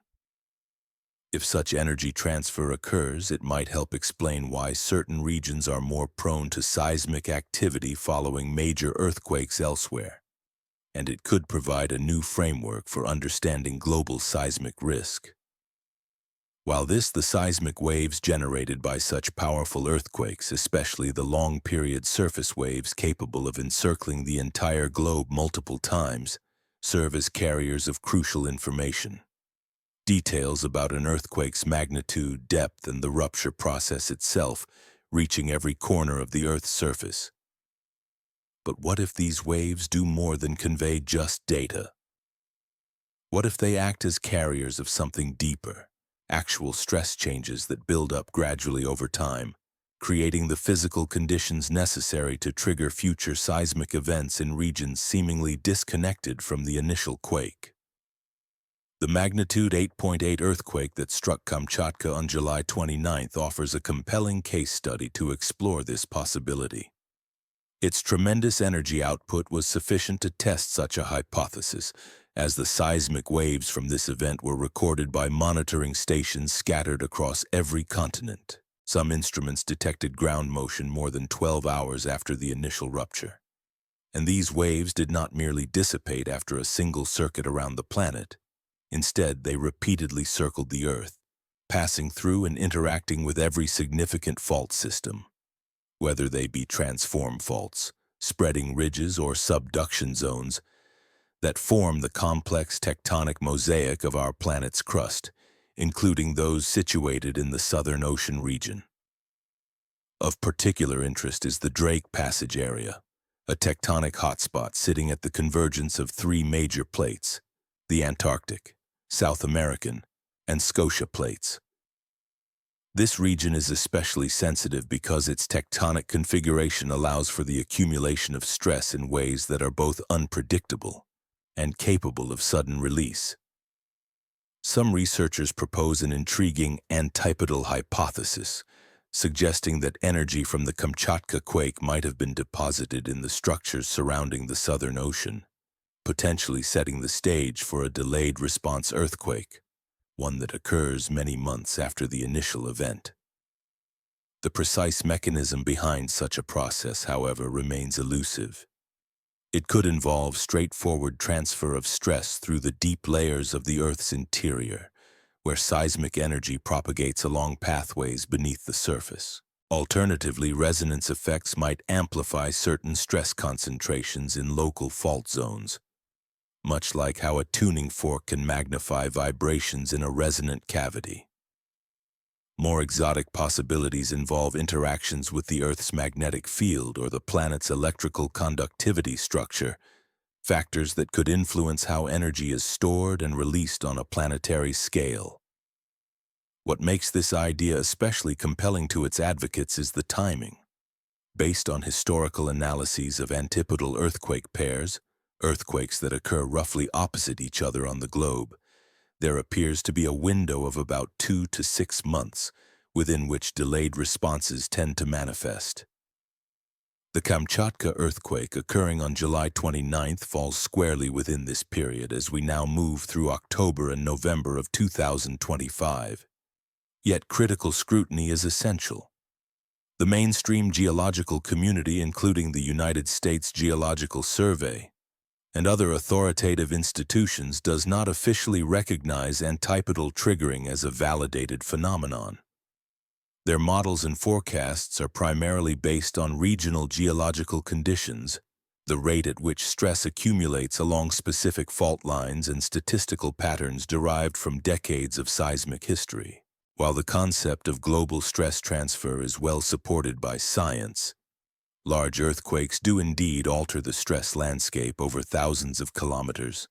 If such energy transfer occurs, it might help explain why certain regions are more prone to seismic activity following major earthquakes elsewhere. and it could provide a new framework for understanding global seismic risk. The seismic waves generated by such powerful earthquakes, especially the long-period surface waves capable of encircling the entire globe multiple times, serve as carriers of crucial information. Details about an earthquake's magnitude, depth, and the rupture process itself, reaching every corner of the Earth's surface. But what if these waves do more than convey just data? What if they act as carriers of something deeper, actual stress changes that build up gradually over time, creating the physical conditions necessary to trigger future seismic events in regions seemingly disconnected from the initial quake? The magnitude 8.8 earthquake that struck Kamchatka on July 29th offers a compelling case study to explore this possibility. Its tremendous energy output was sufficient to test such a hypothesis, as the seismic waves from this event were recorded by monitoring stations scattered across every continent. Some instruments detected ground motion more than 12 hours after the initial rupture. And these waves did not merely dissipate after a single circuit around the planet. Instead, they repeatedly circled the Earth, passing through and interacting with every significant fault system. Whether they be transform faults, spreading ridges, or subduction zones that form the complex tectonic mosaic of our planet's crust, including those situated in the Southern Ocean region. Of particular interest is the Drake Passage area, a tectonic hotspot sitting at the convergence of three major plates, the Antarctic, South American, and Scotia plates. This region is especially sensitive because its tectonic configuration allows for the accumulation of stress in ways that are both unpredictable and capable of sudden release. Some researchers propose an intriguing antipodal hypothesis, suggesting that energy from the Kamchatka quake might have been deposited in the structures surrounding the Southern Ocean, potentially setting the stage for a delayed response earthquake, one that occurs many months after the initial event. The precise mechanism behind such a process, however, remains elusive. It could involve straightforward transfer of stress through the deep layers of the Earth's interior, where seismic energy propagates along pathways beneath the surface. Alternatively, resonance effects might amplify certain stress concentrations in local fault zones, much like how a tuning fork can magnify vibrations in a resonant cavity. More exotic possibilities involve interactions with the Earth's magnetic field or the planet's electrical conductivity structure, factors that could influence how energy is stored and released on a planetary scale. What makes this idea especially compelling to its advocates is the timing. Based on historical analyses of antipodal earthquake pairs, earthquakes that occur roughly opposite each other on the globe, there appears to be a window of about 2 to 6 months within which delayed responses tend to manifest. The Kamchatka earthquake occurring on July 29th falls squarely within this period as we now move through October and November of 2025. Yet critical scrutiny is essential. The mainstream geological community, including the United States Geological Survey and other authoritative institutions, does not officially recognize antipodal triggering as a validated phenomenon. Their models and forecasts are primarily based on regional geological conditions, the rate at which stress accumulates along specific fault lines, and statistical patterns derived from decades of seismic history. While the concept of global stress transfer is well supported by science, large earthquakes do indeed alter the stress landscape over thousands of kilometers.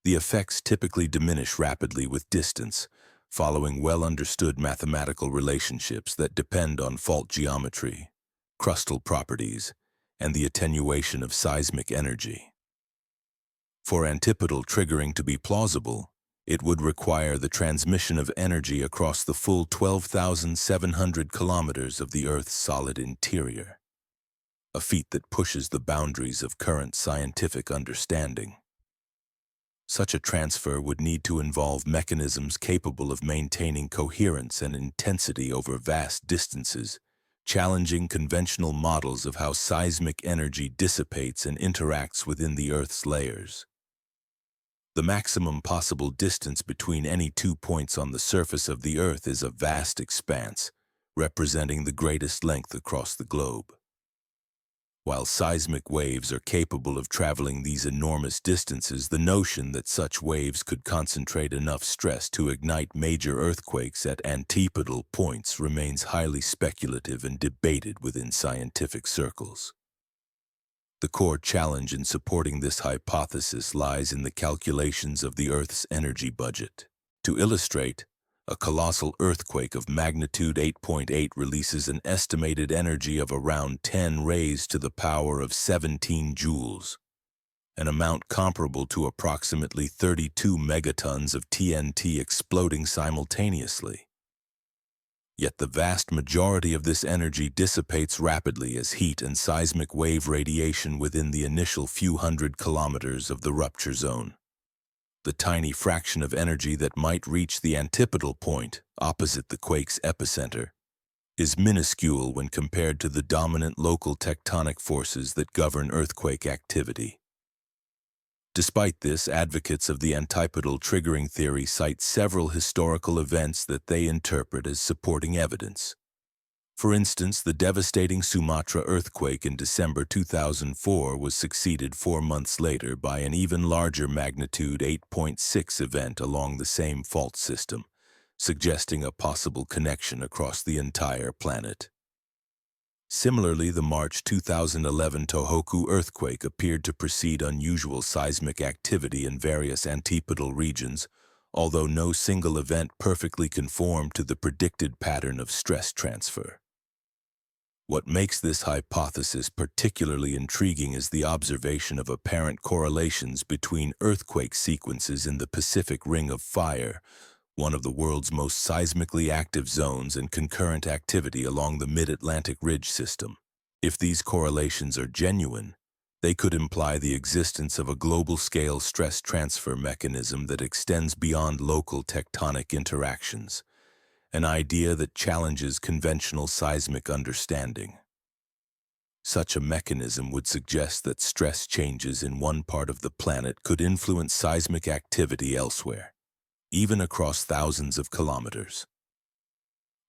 The effects typically diminish rapidly with distance, following well-understood mathematical relationships that depend on fault geometry, crustal properties, and the attenuation of seismic energy. For antipodal triggering to be plausible, it would require the transmission of energy across the full 12,700 kilometers of the Earth's solid interior, a feat that pushes the boundaries of current scientific understanding. Such a transfer would need to involve mechanisms capable of maintaining coherence and intensity over vast distances, challenging conventional models of how seismic energy dissipates and interacts within the Earth's layers. The maximum possible distance between any 2 points on the surface of the Earth is a vast expanse, representing the greatest length across the globe. While seismic waves are capable of traveling these enormous distances, the notion that such waves could concentrate enough stress to ignite major earthquakes at antipodal points remains highly speculative and debated within scientific circles. The core challenge in supporting this hypothesis lies in the calculations of the Earth's energy budget. To illustrate, a colossal earthquake of magnitude 8.8 releases an estimated energy of around 10 raised to the power of 17 joules, an amount comparable to approximately 32 megatons of TNT exploding simultaneously. Yet the vast majority of this energy dissipates rapidly as heat and seismic wave radiation within the initial few hundred kilometers of the rupture zone. The tiny fraction of energy that might reach the antipodal point, opposite the quake's epicenter, is minuscule when compared to the dominant local tectonic forces that govern earthquake activity. Despite this, advocates of the antipodal triggering theory cite several historical events that they interpret as supporting evidence. For instance, the devastating Sumatra earthquake in December 2004 was succeeded 4 months later by an even larger magnitude 8.6 event along the same fault system, suggesting a possible connection across the entire planet. Similarly, the March 2011 Tohoku earthquake appeared to precede unusual seismic activity in various antipodal regions, although no single event perfectly conformed to the predicted pattern of stress transfer. What makes this hypothesis particularly intriguing is the observation of apparent correlations between earthquake sequences in the Pacific Ring of Fire, one of the world's most seismically active zones, and concurrent activity along the Mid-Atlantic Ridge system. If these correlations are genuine, they could imply the existence of a global-scale stress transfer mechanism that extends beyond local tectonic interactions, an idea that challenges conventional seismic understanding. Such a mechanism would suggest that stress changes in one part of the planet could influence seismic activity elsewhere, even across thousands of kilometers.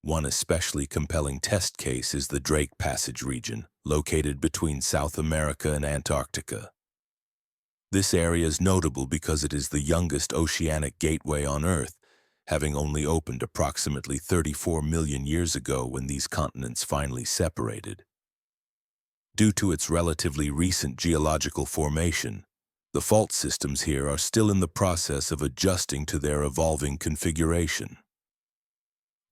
One especially compelling test case is the Drake Passage region, located between South America and Antarctica. This area is notable because it is the youngest oceanic gateway on Earth, having only opened approximately 34 million years ago when these continents finally separated. Due to its relatively recent geological formation, the fault systems here are still in the process of adjusting to their evolving configuration.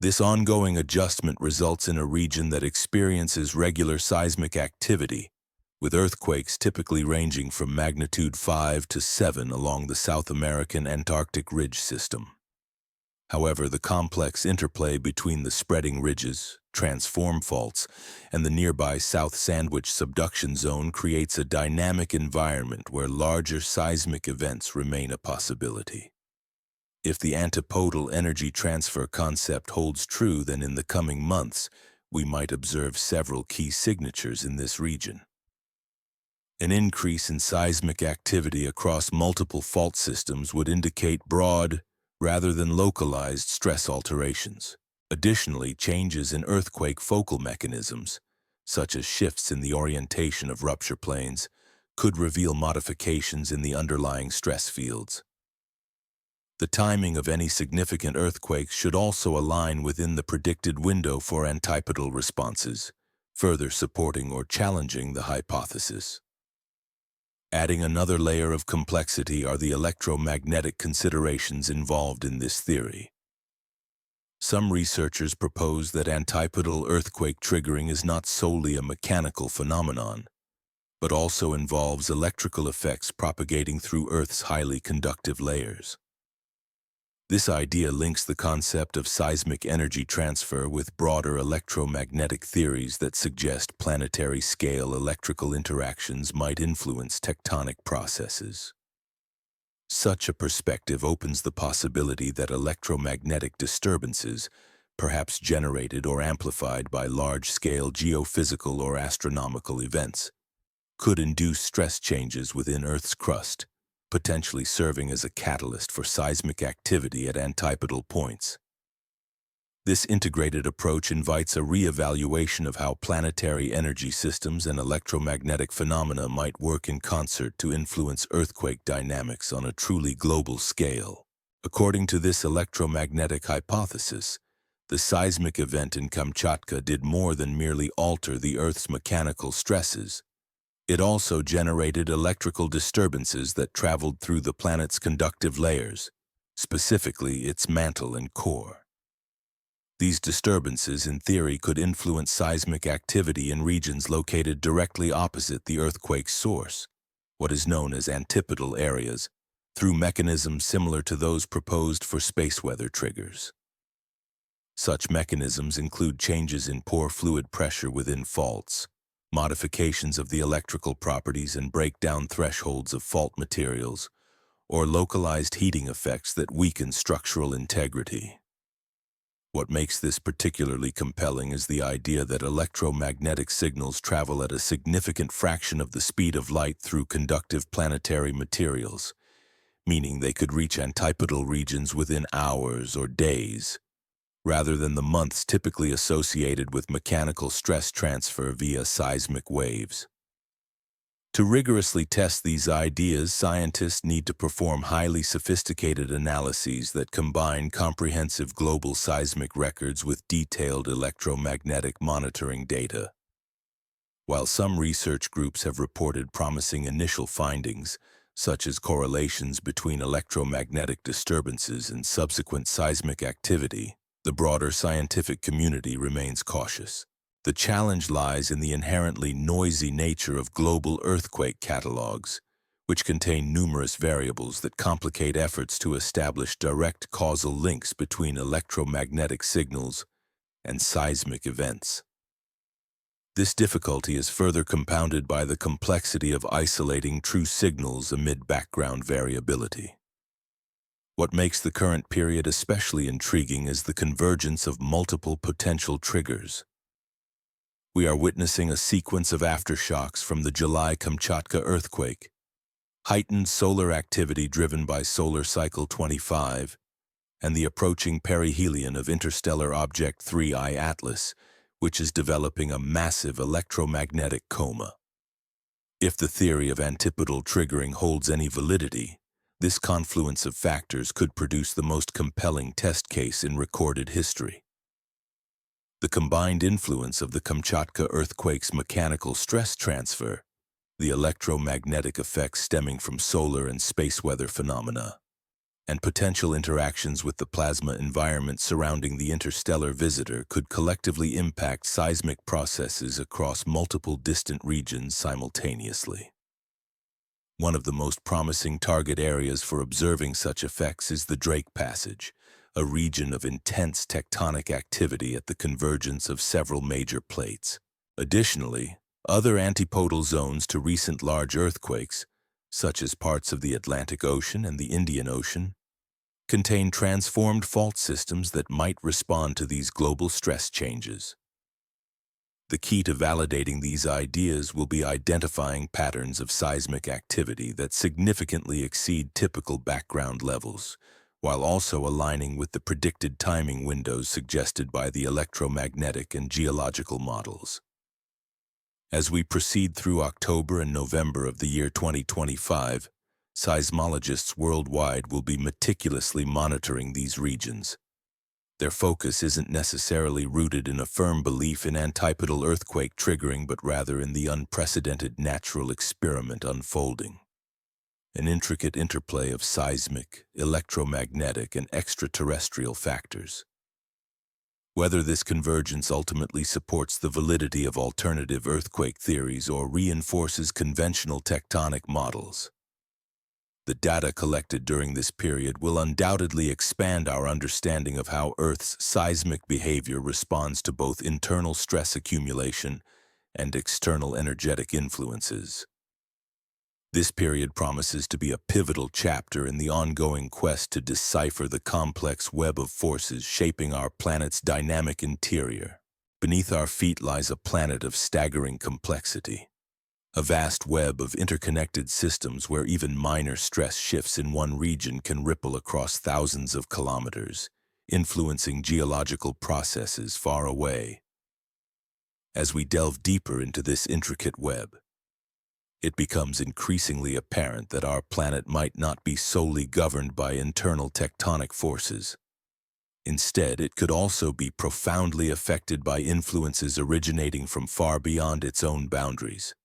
This ongoing adjustment results in a region that experiences regular seismic activity, with earthquakes typically ranging from magnitude 5 to 7 along the South American Antarctic Ridge system. However, the complex interplay between the spreading ridges, transform faults, and the nearby South Sandwich subduction zone creates a dynamic environment where larger seismic events remain a possibility. If the antipodal energy transfer concept holds true, then in the coming months, we might observe several key signatures in this region. An increase in seismic activity across multiple fault systems would indicate broad, rather than localized stress alterations. Additionally, changes in earthquake focal mechanisms, such as shifts in the orientation of rupture planes, could reveal modifications in the underlying stress fields. The timing of any significant earthquakes should also align within the predicted window for antipodal responses, further supporting or challenging the hypothesis. Adding another layer of complexity are the electromagnetic considerations involved in this theory. Some researchers propose that antipodal earthquake triggering is not solely a mechanical phenomenon, but also involves electrical effects propagating through Earth's highly conductive layers. This idea links the concept of seismic energy transfer with broader electromagnetic theories that suggest planetary-scale electrical interactions might influence tectonic processes. Such a perspective opens the possibility that electromagnetic disturbances, perhaps generated or amplified by large-scale geophysical or astronomical events, could induce stress changes within Earth's crust, potentially serving as a catalyst for seismic activity at antipodal points. This integrated approach invites a re-evaluation of how planetary energy systems and electromagnetic phenomena might work in concert to influence earthquake dynamics on a truly global scale. According to this electromagnetic hypothesis, the seismic event in Kamchatka did more than merely alter the Earth's mechanical stresses. It also generated electrical disturbances that traveled through the planet's conductive layers, specifically its mantle and core. These disturbances, in theory, could influence seismic activity in regions located directly opposite the earthquake's source, what is known as antipodal areas, through mechanisms similar to those proposed for space weather triggers. Such mechanisms include changes in pore fluid pressure within faults, modifications of the electrical properties and breakdown thresholds of fault materials, or localized heating effects that weaken structural integrity. What makes this particularly compelling is the idea that electromagnetic signals travel at a significant fraction of the speed of light through conductive planetary materials, meaning they could reach antipodal regions within hours or days, rather than the months typically associated with mechanical stress transfer via seismic waves. To rigorously test these ideas, scientists need to perform highly sophisticated analyses that combine comprehensive global seismic records with detailed electromagnetic monitoring data. While some research groups have reported promising initial findings, such as correlations between electromagnetic disturbances and subsequent seismic activity, the broader scientific community remains cautious. The challenge lies in the inherently noisy nature of global earthquake catalogs, which contain numerous variables that complicate efforts to establish direct causal links between electromagnetic signals and seismic events. This difficulty is further compounded by the complexity of isolating true signals amid background variability. What makes the current period especially intriguing is the convergence of multiple potential triggers. We are witnessing a sequence of aftershocks from the July Kamchatka earthquake, heightened solar activity driven by solar cycle 25, and the approaching perihelion of interstellar object 3I Atlas, which is developing a massive electromagnetic coma. If the theory of antipodal triggering holds any validity, this confluence of factors could produce the most compelling test case in recorded history. The combined influence of the Kamchatka earthquake's mechanical stress transfer, the electromagnetic effects stemming from solar and space weather phenomena, and potential interactions with the plasma environment surrounding the interstellar visitor could collectively impact seismic processes across multiple distant regions simultaneously. One of the most promising target areas for observing such effects is the Drake Passage, a region of intense tectonic activity at the convergence of several major plates. Additionally, other antipodal zones to recent large earthquakes, such as parts of the Atlantic Ocean and the Indian Ocean, contain transformed fault systems that might respond to these global stress changes. The key to validating these ideas will be identifying patterns of seismic activity that significantly exceed typical background levels, while also aligning with the predicted timing windows suggested by the electromagnetic and geological models. As we proceed through October and November of the year 2025, seismologists worldwide will be meticulously monitoring these regions. Their focus isn't necessarily rooted in a firm belief in antipodal earthquake triggering, but rather in the unprecedented natural experiment unfolding. An intricate interplay of seismic, electromagnetic, and extraterrestrial factors. Whether this convergence ultimately supports the validity of alternative earthquake theories or reinforces conventional tectonic models, the data collected during this period will undoubtedly expand our understanding of how Earth's seismic behavior responds to both internal stress accumulation and external energetic influences. This period promises to be a pivotal chapter in the ongoing quest to decipher the complex web of forces shaping our planet's dynamic interior. Beneath our feet lies a planet of staggering complexity, a vast web of interconnected systems where even minor stress shifts in one region can ripple across thousands of kilometers, influencing geological processes far away. As we delve deeper into this intricate web, it becomes increasingly apparent that our planet might not be solely governed by internal tectonic forces. Instead, it could also be profoundly affected by influences originating from far beyond its own boundaries.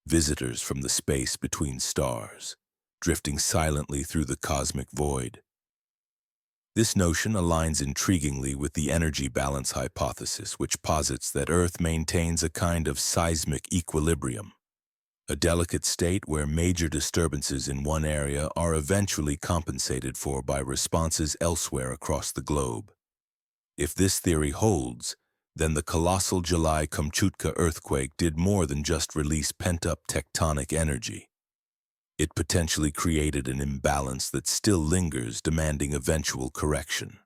Visitors from the space between stars, drifting silently through the cosmic void. This notion aligns intriguingly with the energy balance hypothesis, which posits that Earth maintains a kind of seismic equilibrium, a delicate state where major disturbances in one area are eventually compensated for by responses elsewhere across the globe. If this theory holds, then the colossal July Kamchatka earthquake did more than just release pent-up tectonic energy. It potentially created an imbalance that still lingers, demanding eventual correction.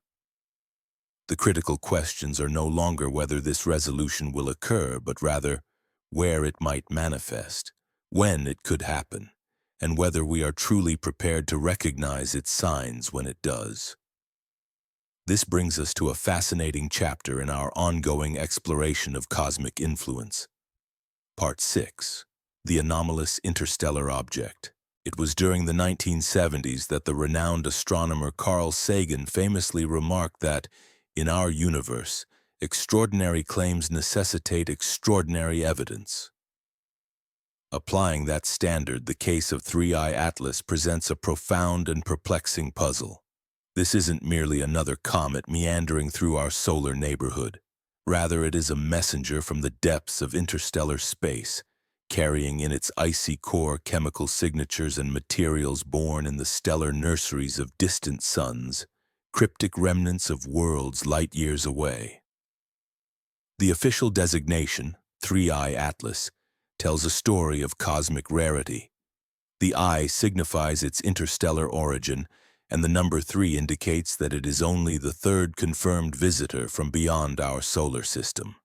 The critical questions are no longer whether this resolution will occur, but rather where it might manifest, when it could happen, and whether we are truly prepared to recognize its signs when it does. This brings us to a fascinating chapter in our ongoing exploration of cosmic influence. Part 6. The anomalous interstellar object. It was during the 1970s that the renowned astronomer Carl Sagan famously remarked that, in our universe, extraordinary claims necessitate extraordinary evidence. Applying that standard, the case of 3I Atlas presents a profound and perplexing puzzle. This isn't merely another comet meandering through our solar neighborhood. Rather, it is a messenger from the depths of interstellar space, carrying in its icy core chemical signatures and materials born in the stellar nurseries of distant suns, cryptic remnants of worlds light years away. The official designation, 3I Atlas, tells a story of cosmic rarity. The I signifies its interstellar origin, and the number 3 indicates that it is only the third confirmed visitor from beyond our solar system.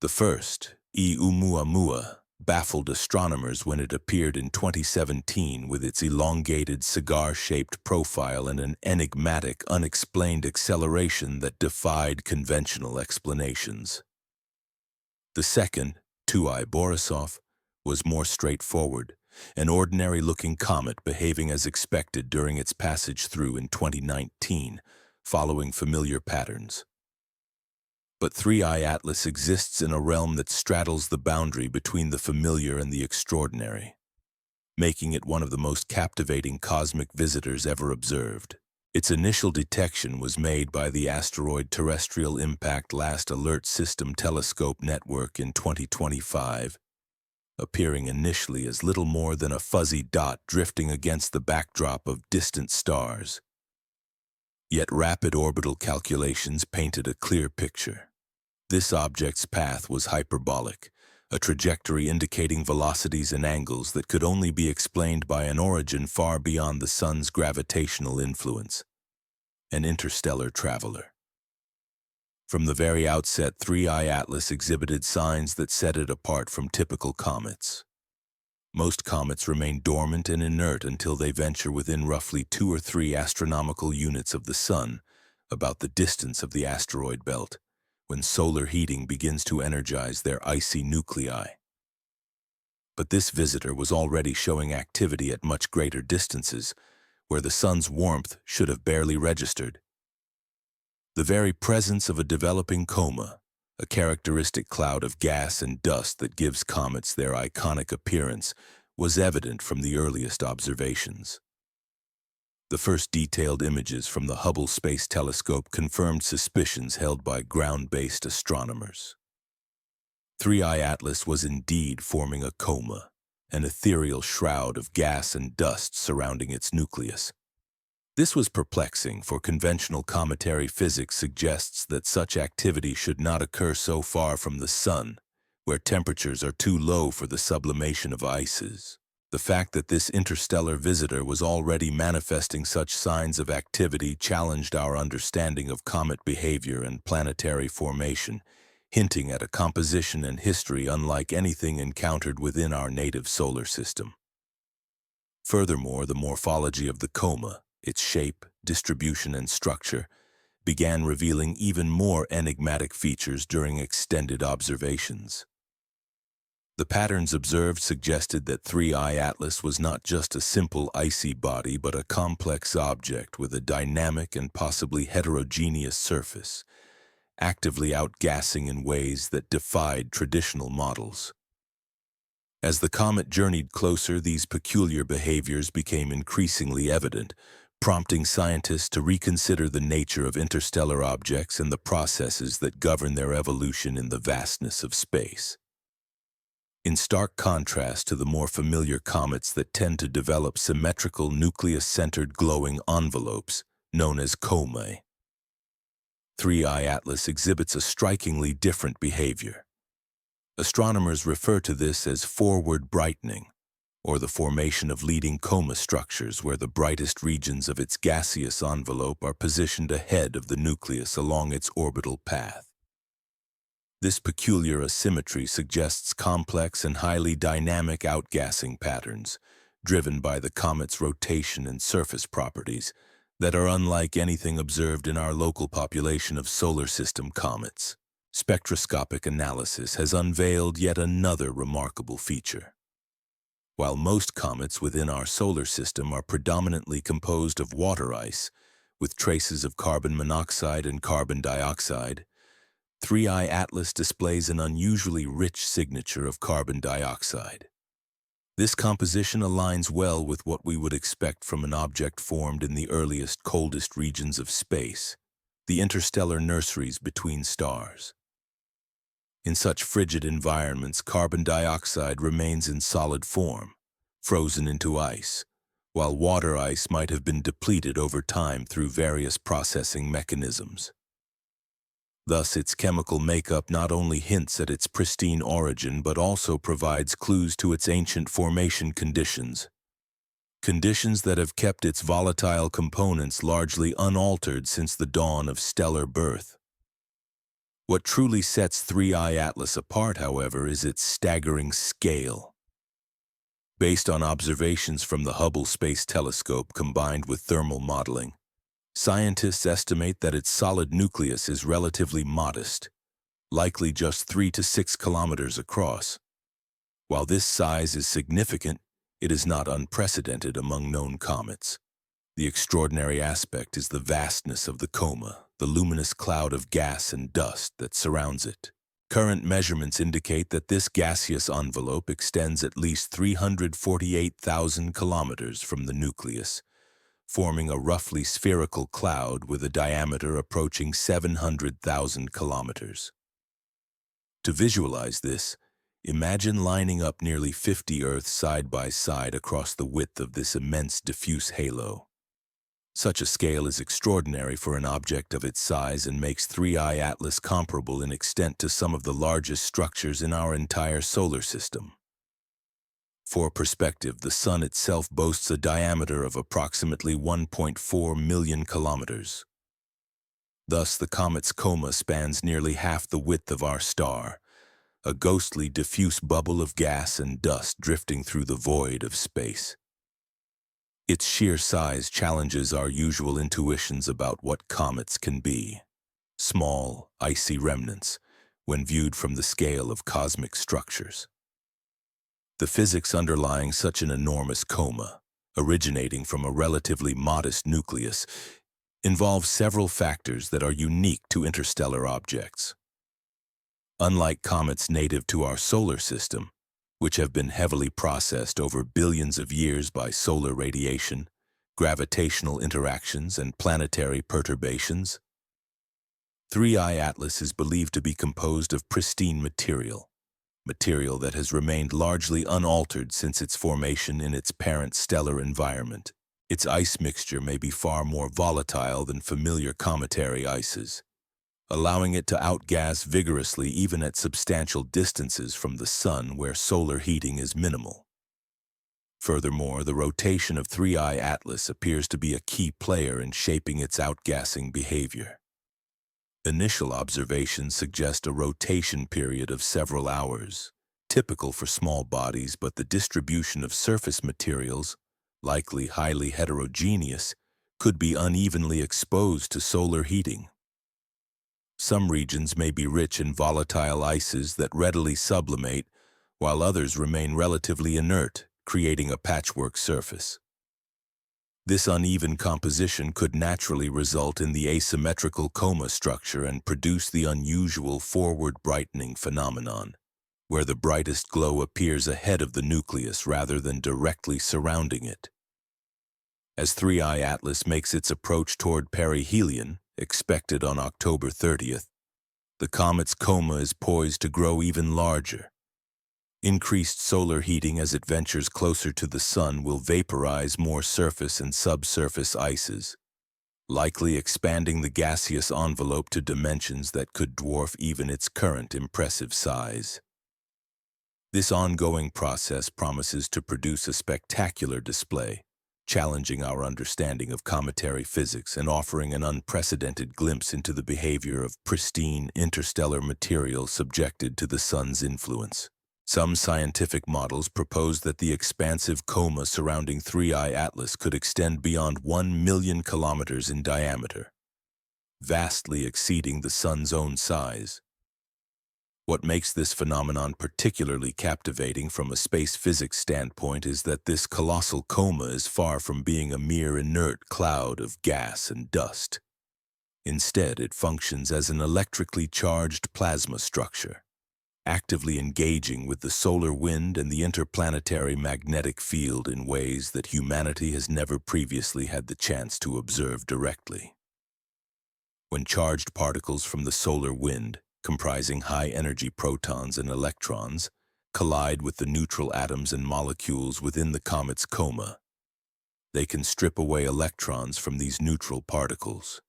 The first, Oumuamua, baffled astronomers when it appeared in 2017 with its elongated cigar-shaped profile and an enigmatic, unexplained acceleration that defied conventional explanations. The second, 2I Borisov, was more straightforward, an ordinary-looking comet behaving as expected during its passage through in 2019, following familiar patterns. But 3I Atlas exists in a realm that straddles the boundary between the familiar and the extraordinary, making it one of the most captivating cosmic visitors ever observed. Its initial detection was made by the Asteroid Terrestrial Impact Last Alert System Telescope Network in 2025, appearing initially as little more than a fuzzy dot drifting against the backdrop of distant stars. Yet rapid orbital calculations painted a clear picture. This object's path was hyperbolic, a trajectory indicating velocities and angles that could only be explained by an origin far beyond the sun's gravitational influence. An interstellar traveler. From the very outset, 3I Atlas exhibited signs that set it apart from typical comets. Most comets remain dormant and inert until they venture within roughly 2 or 3 astronomical units of the sun, about the distance of the asteroid belt, when solar heating begins to energize their icy nuclei. But this visitor was already showing activity at much greater distances, where the sun's warmth should have barely registered. The very presence of a developing coma, a characteristic cloud of gas and dust that gives comets their iconic appearance, was evident from the earliest observations. The first detailed images from the Hubble Space Telescope confirmed suspicions held by ground-based astronomers. 3I Atlas was indeed forming a coma, an ethereal shroud of gas and dust surrounding its nucleus. This was perplexing, for conventional cometary physics suggests that such activity should not occur so far from the sun, where temperatures are too low for the sublimation of ices. The fact that this interstellar visitor was already manifesting such signs of activity challenged our understanding of comet behavior and planetary formation, hinting at a composition and history unlike anything encountered within our native solar system. Furthermore, the morphology of the coma, its shape, distribution, and structure, began revealing even more enigmatic features during extended observations. The patterns observed suggested that 3I Atlas was not just a simple icy body but a complex object with a dynamic and possibly heterogeneous surface, actively outgassing in ways that defied traditional models. As the comet journeyed closer, these peculiar behaviors became increasingly evident, prompting scientists to reconsider the nature of interstellar objects and the processes that govern their evolution in the vastness of space. In stark contrast to the more familiar comets that tend to develop symmetrical nucleus-centered glowing envelopes, known as comae, 3I Atlas exhibits a strikingly different behavior. Astronomers refer to this as forward brightening, or the formation of leading coma structures where the brightest regions of its gaseous envelope are positioned ahead of the nucleus along its orbital path. This peculiar asymmetry suggests complex and highly dynamic outgassing patterns, driven by the comet's rotation and surface properties, that are unlike anything observed in our local population of solar system comets. Spectroscopic analysis has unveiled yet another remarkable feature. While most comets within our solar system are predominantly composed of water ice, with traces of carbon monoxide and carbon dioxide, 3I Atlas displays an unusually rich signature of carbon dioxide. This composition aligns well with what we would expect from an object formed in the earliest, coldest regions of space, the interstellar nurseries between stars. In such frigid environments, carbon dioxide remains in solid form, frozen into ice, while water ice might have been depleted over time through various processing mechanisms. Thus, its chemical makeup not only hints at its pristine origin but also provides clues to its ancient formation conditions that have kept its volatile components largely unaltered since the dawn of stellar birth. What truly sets 3I Atlas apart, however, is its staggering scale. Based on observations from the Hubble Space Telescope combined with thermal modeling, scientists estimate that its solid nucleus is relatively modest, likely just 3 to 6 kilometers across. While this size is significant, it is not unprecedented among known comets. The extraordinary aspect is the vastness of the coma, the luminous cloud of gas and dust that surrounds it. Current measurements indicate that this gaseous envelope extends at least 348,000 kilometers from the nucleus, forming a roughly spherical cloud with a diameter approaching 700,000 kilometers. To visualize this, imagine lining up nearly 50 Earths side by side across the width of this immense diffuse halo. Such a scale is extraordinary for an object of its size and makes 3I Atlas comparable in extent to some of the largest structures in our entire solar system. For perspective, the Sun itself boasts a diameter of approximately 1.4 million kilometers. Thus, the comet's coma spans nearly half the width of our star, a ghostly diffuse bubble of gas and dust drifting through the void of space. Its sheer size challenges our usual intuitions about what comets can be. Small, icy remnants, when viewed from the scale of cosmic structures. The physics underlying such an enormous coma, originating from a relatively modest nucleus, involves several factors that are unique to interstellar objects. Unlike comets native to our solar system, which have been heavily processed over billions of years by solar radiation, gravitational interactions, and planetary perturbations, 3I Atlas is believed to be composed of pristine material that has remained largely unaltered since its formation in its parent stellar environment. Its ice mixture may be far more volatile than familiar cometary ices, allowing it to outgas vigorously even at substantial distances from the Sun where solar heating is minimal. Furthermore, the rotation of 3I Atlas appears to be a key player in shaping its outgassing behavior. Initial observations suggest a rotation period of several hours, typical for small bodies, but the distribution of surface materials, likely highly heterogeneous, could be unevenly exposed to solar heating. Some regions may be rich in volatile ices that readily sublimate, while others remain relatively inert, creating a patchwork surface. This uneven composition could naturally result in the asymmetrical coma structure and produce the unusual forward brightening phenomenon, where the brightest glow appears ahead of the nucleus rather than directly surrounding it. As 3I Atlas makes its approach toward perihelion, expected on October 30th, the comet's coma is poised to grow even larger. Increased solar heating as it ventures closer to the Sun will vaporize more surface and subsurface ices, likely expanding the gaseous envelope to dimensions that could dwarf even its current impressive size. This ongoing process promises to produce a spectacular display, challenging our understanding of cometary physics and offering an unprecedented glimpse into the behavior of pristine interstellar material subjected to the Sun's influence. Some scientific models propose that the expansive coma surrounding 3I Atlas could extend beyond 1 million kilometers in diameter, vastly exceeding the Sun's own size. What makes this phenomenon particularly captivating from a space physics standpoint is that this colossal coma is far from being a mere inert cloud of gas and dust. Instead, it functions as an electrically charged plasma structure, actively engaging with the solar wind and the interplanetary magnetic field in ways that humanity has never previously had the chance to observe directly. When charged particles from the solar wind, comprising high-energy protons and electrons, collide with the neutral atoms and molecules within the comet's coma, they can strip away electrons from these neutral particles.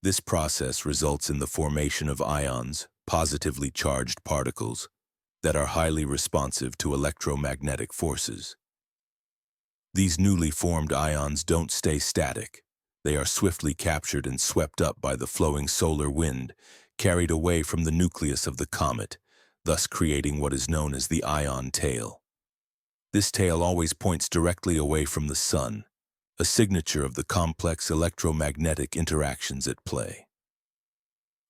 This process results in the formation of ions, positively charged particles, that are highly responsive to electromagnetic forces. These newly formed ions don't stay static. They are swiftly captured and swept up by the flowing solar wind, carried away from the nucleus of the comet, thus creating what is known as the ion tail. This tail always points directly away from the Sun, a signature of the complex electromagnetic interactions at play.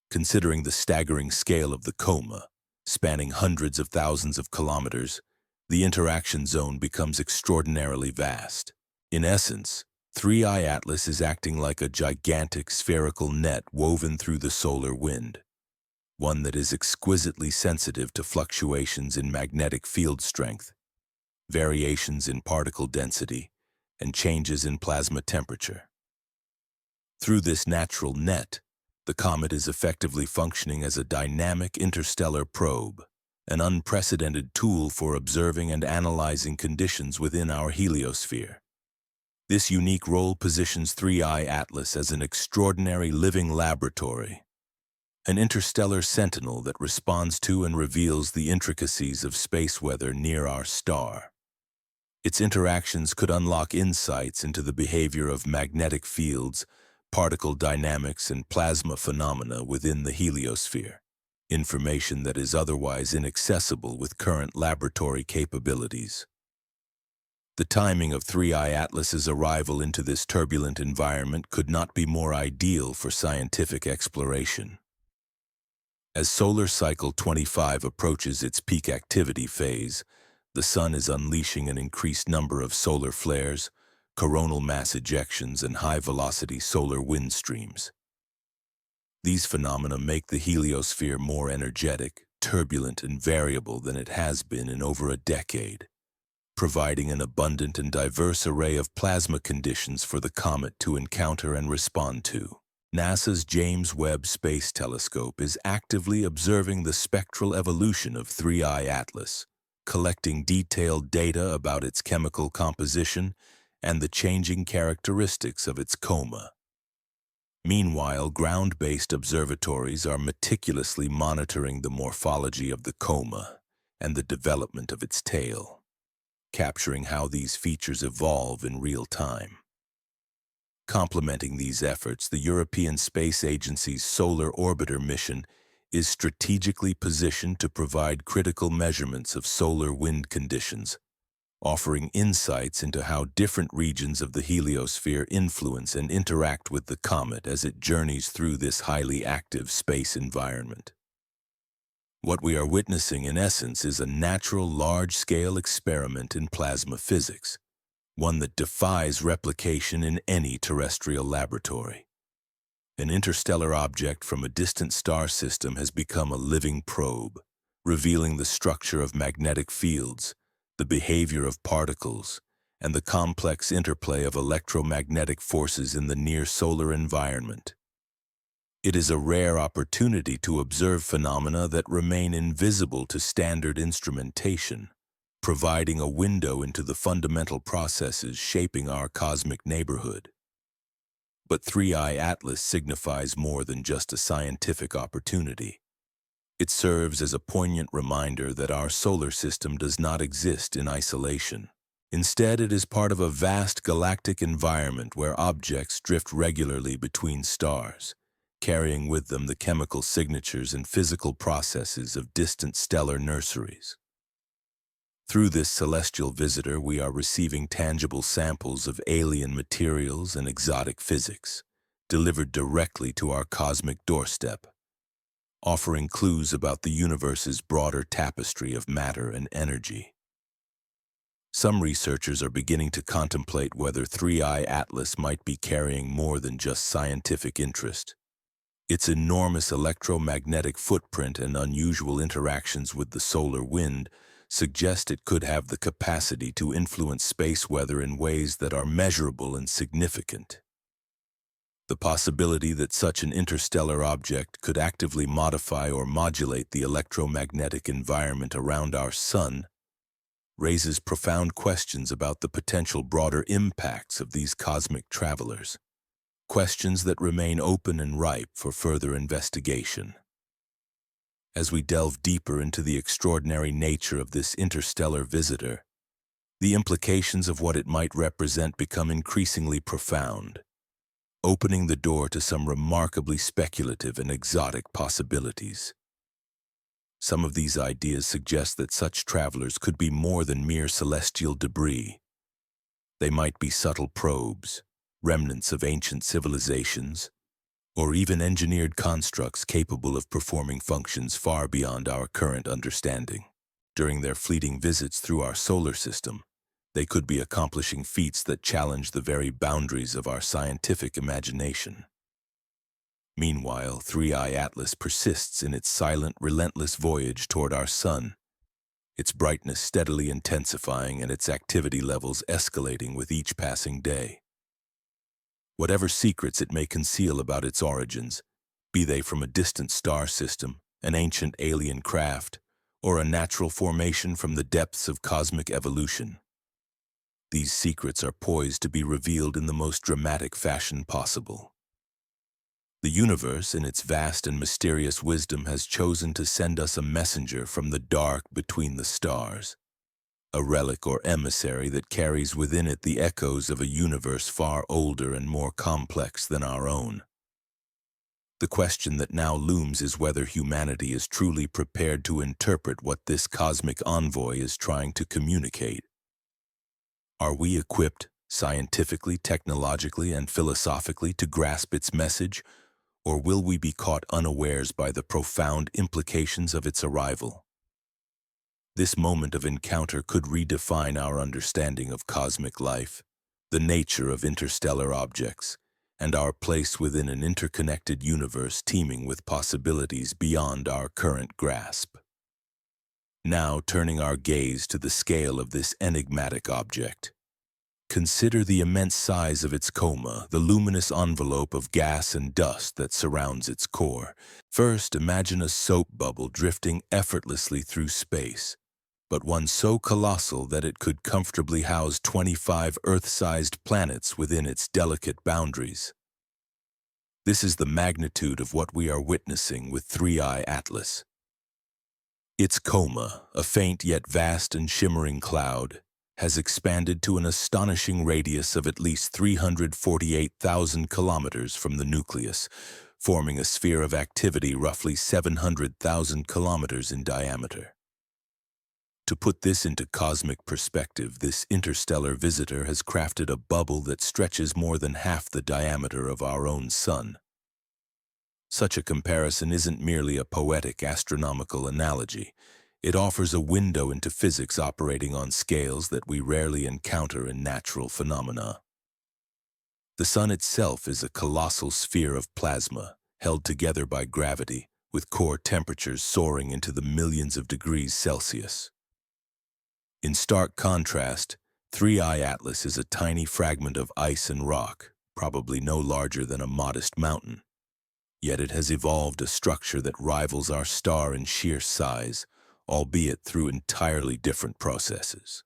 Considering the staggering scale of the coma, spanning hundreds of thousands of kilometers, the interaction zone becomes extraordinarily vast. In essence, 3I Atlas is acting like a gigantic spherical net woven through the solar wind, one that is exquisitely sensitive to fluctuations in magnetic field strength, variations in particle density, and changes in plasma temperature. Through this natural net, the comet is effectively functioning as a dynamic interstellar probe, an unprecedented tool for observing and analyzing conditions within our heliosphere. This unique role positions 3I Atlas as an extraordinary living laboratory, an interstellar sentinel that responds to and reveals the intricacies of space weather near our star. Its interactions could unlock insights into the behavior of magnetic fields, particle dynamics, and plasma phenomena within the heliosphere, information that is otherwise inaccessible with current laboratory capabilities. The timing of 3I Atlas's arrival into this turbulent environment could not be more ideal for scientific exploration. As solar cycle 25 approaches its peak activity phase, the Sun is unleashing an increased number of solar flares, coronal mass ejections, and high-velocity solar wind streams. These phenomena make the heliosphere more energetic, turbulent, and variable than it has been in over a decade, providing an abundant and diverse array of plasma conditions for the comet to encounter and respond to. NASA's James Webb Space Telescope is actively observing the spectral evolution of 3I Atlas, collecting detailed data about its chemical composition and the changing characteristics of its coma. Meanwhile, ground-based observatories are meticulously monitoring the morphology of the coma and the development of its tail, capturing how these features evolve in real time. Complementing these efforts, the European Space Agency's Solar Orbiter mission is strategically positioned to provide critical measurements of solar wind conditions, offering insights into how different regions of the heliosphere influence and interact with the comet as it journeys through this highly active space environment. What we are witnessing, in essence, is a natural large-scale experiment in plasma physics, one that defies replication in any terrestrial laboratory. An interstellar object from a distant star system has become a living probe, revealing the structure of magnetic fields, the behavior of particles, and the complex interplay of electromagnetic forces in the near-solar environment. It is a rare opportunity to observe phenomena that remain invisible to standard instrumentation, providing a window into the fundamental processes shaping our cosmic neighborhood. But 3I Atlas signifies more than just a scientific opportunity. It serves as a poignant reminder that our solar system does not exist in isolation. Instead, it is part of a vast galactic environment where objects drift regularly between stars, carrying with them the chemical signatures and physical processes of distant stellar nurseries. Through this celestial visitor, we are receiving tangible samples of alien materials and exotic physics, delivered directly to our cosmic doorstep, offering clues about the universe's broader tapestry of matter and energy. Some researchers are beginning to contemplate whether 3I Atlas might be carrying more than just scientific interest. Its enormous electromagnetic footprint and unusual interactions with the solar wind suggest it could have the capacity to influence space weather in ways that are measurable and significant. The possibility that such an interstellar object could actively modify or modulate the electromagnetic environment around our Sun raises profound questions about the potential broader impacts of these cosmic travelers, questions that remain open and ripe for further investigation. As we delve deeper into the extraordinary nature of this interstellar visitor, the implications of what it might represent become increasingly profound, opening the door to some remarkably speculative and exotic possibilities. Some of these ideas suggest that such travelers could be more than mere celestial debris. They might be subtle probes, remnants of ancient civilizations, or even engineered constructs capable of performing functions far beyond our current understanding. During their fleeting visits through our solar system, they could be accomplishing feats that challenge the very boundaries of our scientific imagination. Meanwhile, 3I Atlas persists in its silent, relentless voyage toward our Sun, its brightness steadily intensifying and its activity levels escalating with each passing day. Whatever secrets it may conceal about its origins, be they from a distant star system, an ancient alien craft, or a natural formation from the depths of cosmic evolution, these secrets are poised to be revealed in the most dramatic fashion possible. The universe, in its vast and mysterious wisdom, has chosen to send us a messenger from the dark between the stars, a relic or emissary that carries within it the echoes of a universe far older and more complex than our own. The question that now looms is whether humanity is truly prepared to interpret what this cosmic envoy is trying to communicate. Are we equipped, scientifically, technologically, and philosophically, to grasp its message, or will we be caught unawares by the profound implications of its arrival? This moment of encounter could redefine our understanding of cosmic life, the nature of interstellar objects, and our place within an interconnected universe teeming with possibilities beyond our current grasp. Now, turning our gaze to the scale of this enigmatic object, consider the immense size of its coma, the luminous envelope of gas and dust that surrounds its core. First, imagine a soap bubble drifting effortlessly through space, but one so colossal that it could comfortably house 25 Earth-sized planets within its delicate boundaries. This is the magnitude of what we are witnessing with 3I Atlas. Its coma, a faint yet vast and shimmering cloud, has expanded to an astonishing radius of at least 348,000 kilometers from the nucleus, forming a sphere of activity roughly 700,000 kilometers in diameter. To put this into cosmic perspective, this interstellar visitor has crafted a bubble that stretches more than half the diameter of our own sun. Such a comparison isn't merely a poetic astronomical analogy. It offers a window into physics operating on scales that we rarely encounter in natural phenomena. The sun itself is a colossal sphere of plasma, held together by gravity, with core temperatures soaring into the millions of degrees Celsius. In stark contrast, 3I Atlas is a tiny fragment of ice and rock, probably no larger than a modest mountain. Yet it has evolved a structure that rivals our star in sheer size, albeit through entirely different processes.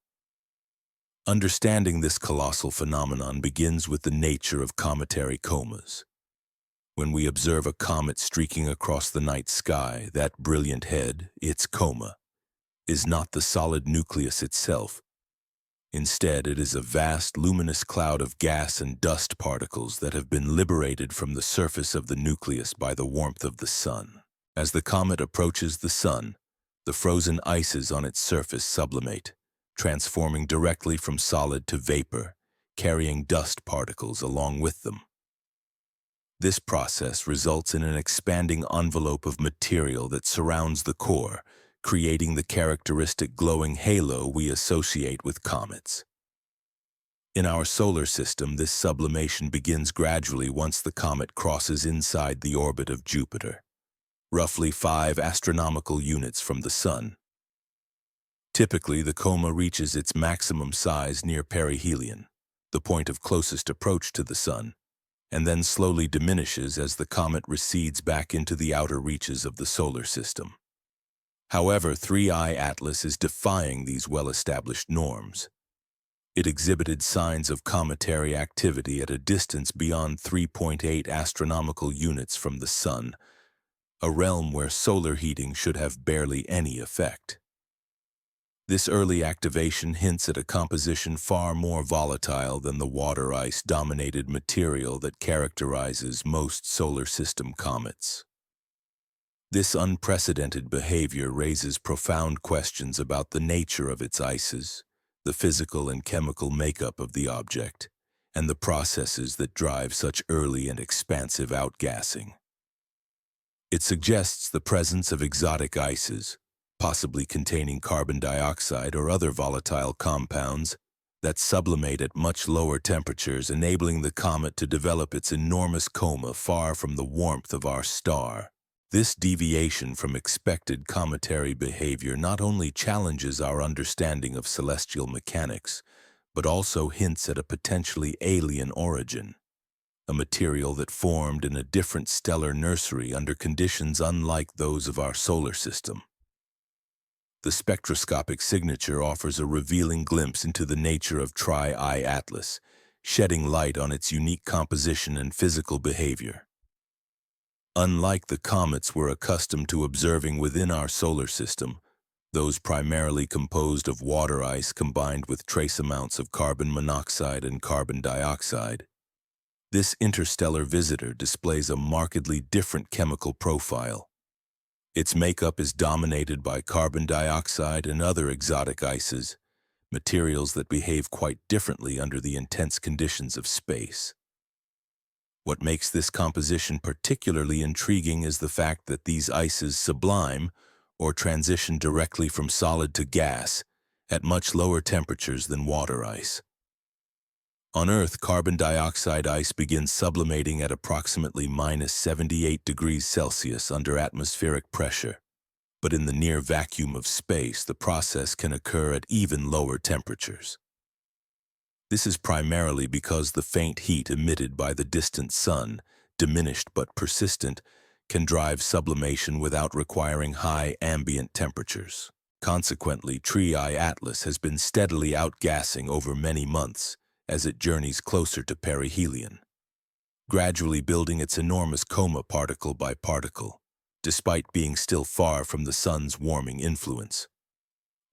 Understanding this colossal phenomenon begins with the nature of cometary comas. When we observe a comet streaking across the night sky, that brilliant head, its coma, is not the solid nucleus itself. Instead, it is a vast, luminous cloud of gas and dust particles that have been liberated from the surface of the nucleus by the warmth of the sun. As the comet approaches the sun, the frozen ices on its surface sublimate, transforming directly from solid to vapor, carrying dust particles along with them. This process results in an expanding envelope of material that surrounds the core, creating the characteristic glowing halo we associate with comets. In our solar system, this sublimation begins gradually once the comet crosses inside the orbit of Jupiter, roughly 5 astronomical units from the Sun. Typically, the coma reaches its maximum size near perihelion, the point of closest approach to the Sun, and then slowly diminishes as the comet recedes back into the outer reaches of the solar system. However, 3I Atlas is defying these well-established norms. It exhibited signs of cometary activity at a distance beyond 3.8 astronomical units from the Sun, a realm where solar heating should have barely any effect. This early activation hints at a composition far more volatile than the water ice-dominated material that characterizes most solar system comets. This unprecedented behavior raises profound questions about the nature of its ices, the physical and chemical makeup of the object, and the processes that drive such early and expansive outgassing. It suggests the presence of exotic ices, possibly containing carbon dioxide or other volatile compounds, that sublimate at much lower temperatures, enabling the comet to develop its enormous coma far from the warmth of our star. This deviation from expected cometary behavior not only challenges our understanding of celestial mechanics, but also hints at a potentially alien origin, a material that formed in a different stellar nursery under conditions unlike those of our solar system. The spectroscopic signature offers a revealing glimpse into the nature of 3I Atlas, shedding light on its unique composition and physical behavior. Unlike the comets we're accustomed to observing within our solar system, those primarily composed of water ice combined with trace amounts of carbon monoxide and carbon dioxide, this interstellar visitor displays a markedly different chemical profile. Its makeup is dominated by carbon dioxide and other exotic ices, materials that behave quite differently under the intense conditions of space. What makes this composition particularly intriguing is the fact that these ices sublime, or transition directly from solid to gas, at much lower temperatures than water ice. On Earth, carbon dioxide ice begins sublimating at approximately -78 degrees Celsius under atmospheric pressure, but in the near vacuum of space, the process can occur at even lower temperatures. This is primarily because the faint heat emitted by the distant sun, diminished but persistent, can drive sublimation without requiring high ambient temperatures. Consequently, 3I Atlas has been steadily outgassing over many months as it journeys closer to perihelion. gradually building its enormous coma particle by particle, despite being still far from the sun's warming influence.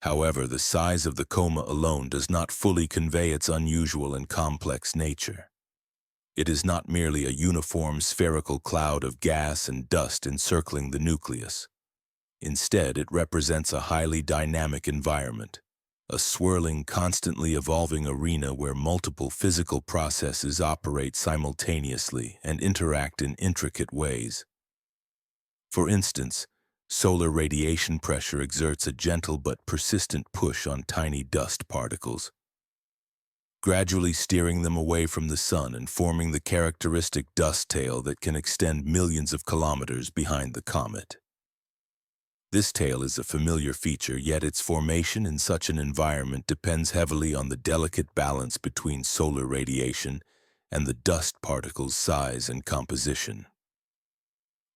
However, the size of the coma alone does not fully convey its unusual and complex nature. It is not merely a uniform spherical cloud of gas and dust encircling the nucleus. Instead, it represents a highly dynamic environment, a swirling, constantly evolving arena where multiple physical processes operate simultaneously and interact in intricate ways. For instance, solar radiation pressure exerts a gentle but persistent push on tiny dust particles, gradually steering them away from the sun and forming the characteristic dust tail that can extend millions of kilometers behind the comet. This tail is a familiar feature, yet its formation in such an environment depends heavily on the delicate balance between solar radiation and the dust particles' size and composition.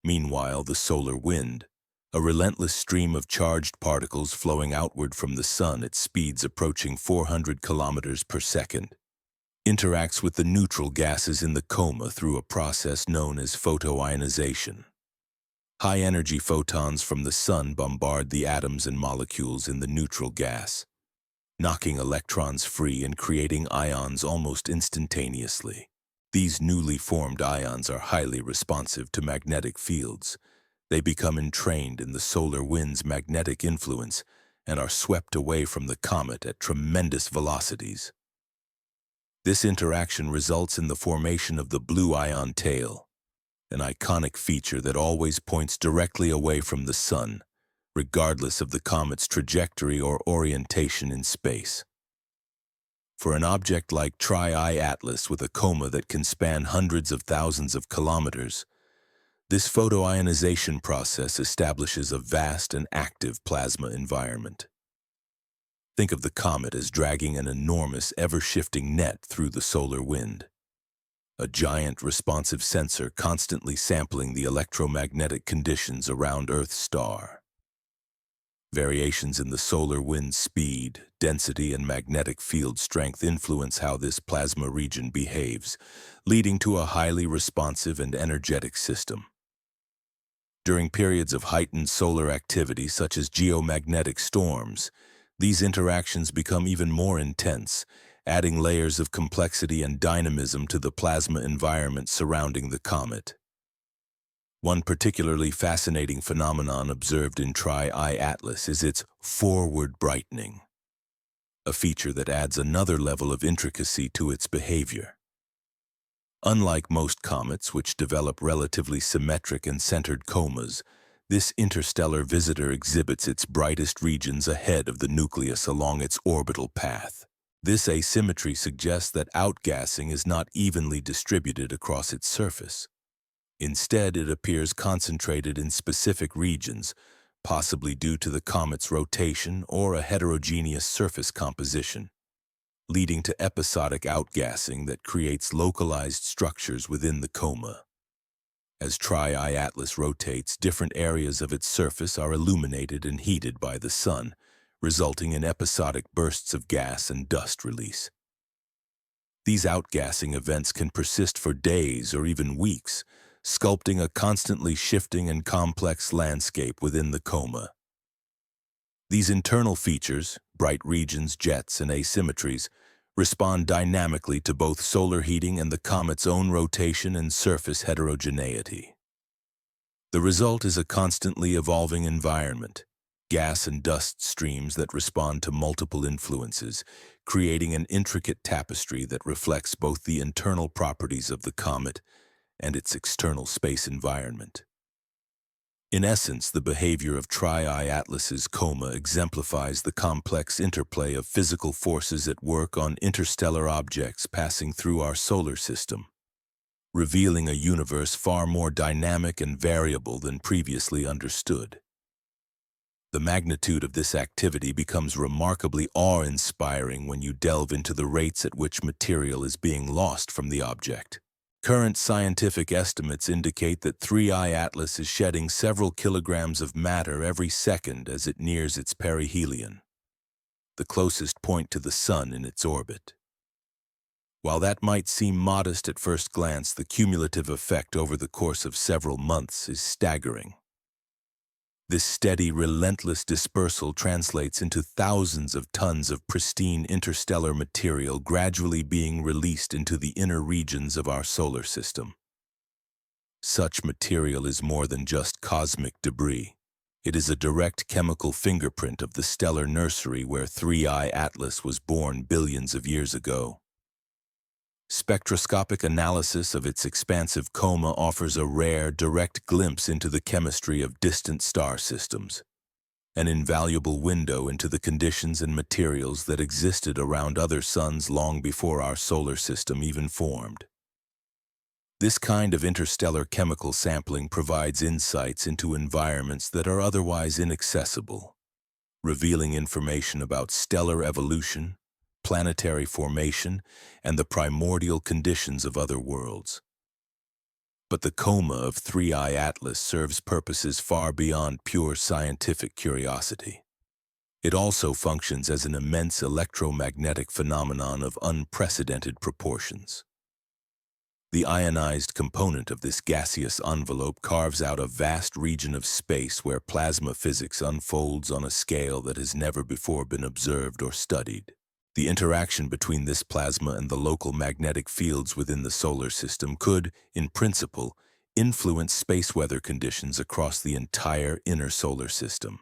Meanwhile, the solar wind, a relentless stream of charged particles flowing outward from the sun at speeds approaching 400 kilometers per second, interacts with the neutral gases in the coma through a process known as photoionization. High-energy photons from the sun bombard the atoms and molecules in the neutral gas, knocking electrons free and creating ions almost instantaneously. These newly formed ions are highly responsive to magnetic fields. They become entrained in the solar wind's magnetic influence and are swept away from the comet at tremendous velocities. This interaction results in the formation of the blue ion tail, an iconic feature that always points directly away from the sun, regardless of the comet's trajectory or orientation in space. For an object like Tri-I Atlas with a coma that can span hundreds of thousands of kilometers, this photoionization process establishes a vast and active plasma environment. Think of the comet as dragging an enormous, ever-shifting net through the solar wind, a giant responsive sensor constantly sampling the electromagnetic conditions around Earth's star. Variations in the solar wind's speed, density, and magnetic field strength influence how this plasma region behaves, leading to a highly responsive and energetic system. During periods of heightened solar activity, such as geomagnetic storms, these interactions become even more intense, adding layers of complexity and dynamism to the plasma environment surrounding the comet. One particularly fascinating phenomenon observed in Tri-I Atlas is its forward brightening, a feature that adds another level of intricacy to its behavior. Unlike most comets, which develop relatively symmetric and centered comas, this interstellar visitor exhibits its brightest regions ahead of the nucleus along its orbital path. This asymmetry suggests that outgassing is not evenly distributed across its surface. Instead, it appears concentrated in specific regions, possibly due to the comet's rotation or a heterogeneous surface composition, leading to episodic outgassing that creates localized structures within the coma. As Tri-I Atlas rotates, different areas of its surface are illuminated and heated by the sun, resulting in episodic bursts of gas and dust release. These outgassing events can persist for days or even weeks, sculpting a constantly shifting and complex landscape within the coma. These internal features, bright regions, jets, and asymmetries, respond dynamically to both solar heating and the comet's own rotation and surface heterogeneity. The result is a constantly evolving environment, gas and dust streams that respond to multiple influences, creating an intricate tapestry that reflects both the internal properties of the comet and its external space environment. In essence, the behavior of Tri-I Atlas's coma exemplifies the complex interplay of physical forces at work on interstellar objects passing through our solar system, revealing a universe far more dynamic and variable than previously understood. The magnitude of this activity becomes remarkably awe-inspiring when you delve into the rates at which material is being lost from the object. Current scientific estimates indicate that Tri-I Atlas is shedding several kilograms of matter every second as it nears its perihelion, the closest point to the sun in its orbit. While that might seem modest at first glance, the cumulative effect over the course of several months is staggering. This steady, relentless dispersal translates into thousands of tons of pristine interstellar material gradually being released into the inner regions of our solar system. Such material is more than just cosmic debris. It is a direct chemical fingerprint of the stellar nursery where 3I Atlas was born billions of years ago. Spectroscopic analysis of its expansive coma offers a rare, direct glimpse into the chemistry of distant star systems, an invaluable window into the conditions and materials that existed around other suns long before our solar system even formed. This kind of interstellar chemical sampling provides insights into environments that are otherwise inaccessible, revealing information about stellar evolution, planetary formation, and the primordial conditions of other worlds. But the coma of 3I Atlas serves purposes far beyond pure scientific curiosity. It also functions as an immense electromagnetic phenomenon of unprecedented proportions. The ionized component of this gaseous envelope carves out a vast region of space where plasma physics unfolds on a scale that has never before been observed or studied. The interaction between this plasma and the local magnetic fields within the solar system could, in principle, influence space weather conditions across the entire inner solar system.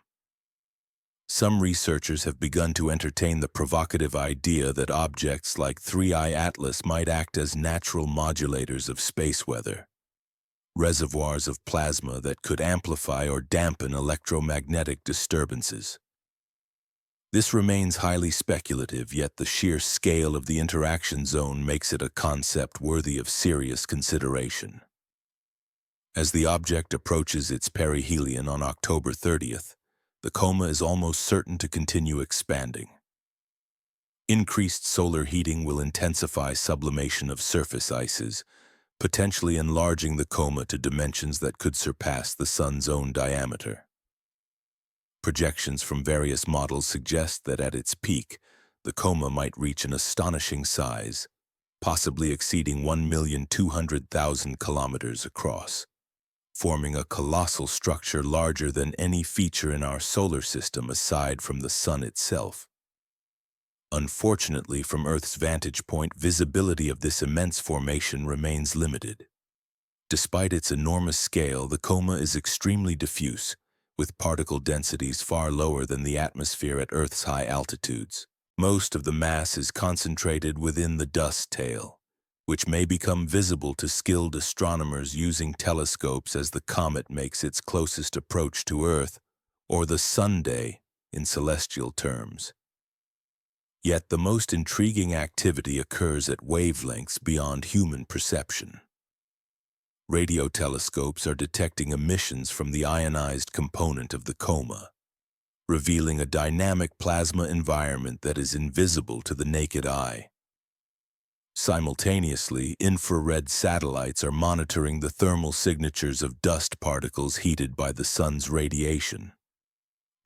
Some researchers have begun to entertain the provocative idea that objects like 3I Atlas might act as natural modulators of space weather, reservoirs of plasma that could amplify or dampen electromagnetic disturbances. This remains highly speculative, yet the sheer scale of the interaction zone makes it a concept worthy of serious consideration. As the object approaches its perihelion on October 30th, the coma is almost certain to continue expanding. Increased solar heating will intensify sublimation of surface ices, potentially enlarging the coma to dimensions that could surpass the Sun's own diameter. Projections from various models suggest that at its peak, the coma might reach an astonishing size, possibly exceeding 1,200,000 kilometers across, forming a colossal structure larger than any feature in our solar system aside from the Sun itself. Unfortunately, from Earth's vantage point, visibility of this immense formation remains limited. Despite its enormous scale, the coma is extremely diffuse, with particle densities far lower than the atmosphere at Earth's high altitudes. Most of the mass is concentrated within the dust tail, which may become visible to skilled astronomers using telescopes as the comet makes its closest approach to Earth, or the sunday in celestial terms. Yet the most intriguing activity occurs at wavelengths beyond human perception. Radio telescopes are detecting emissions from the ionized component of the coma, revealing a dynamic plasma environment that is invisible to the naked eye. Simultaneously, infrared satellites are monitoring the thermal signatures of dust particles heated by the sun's radiation.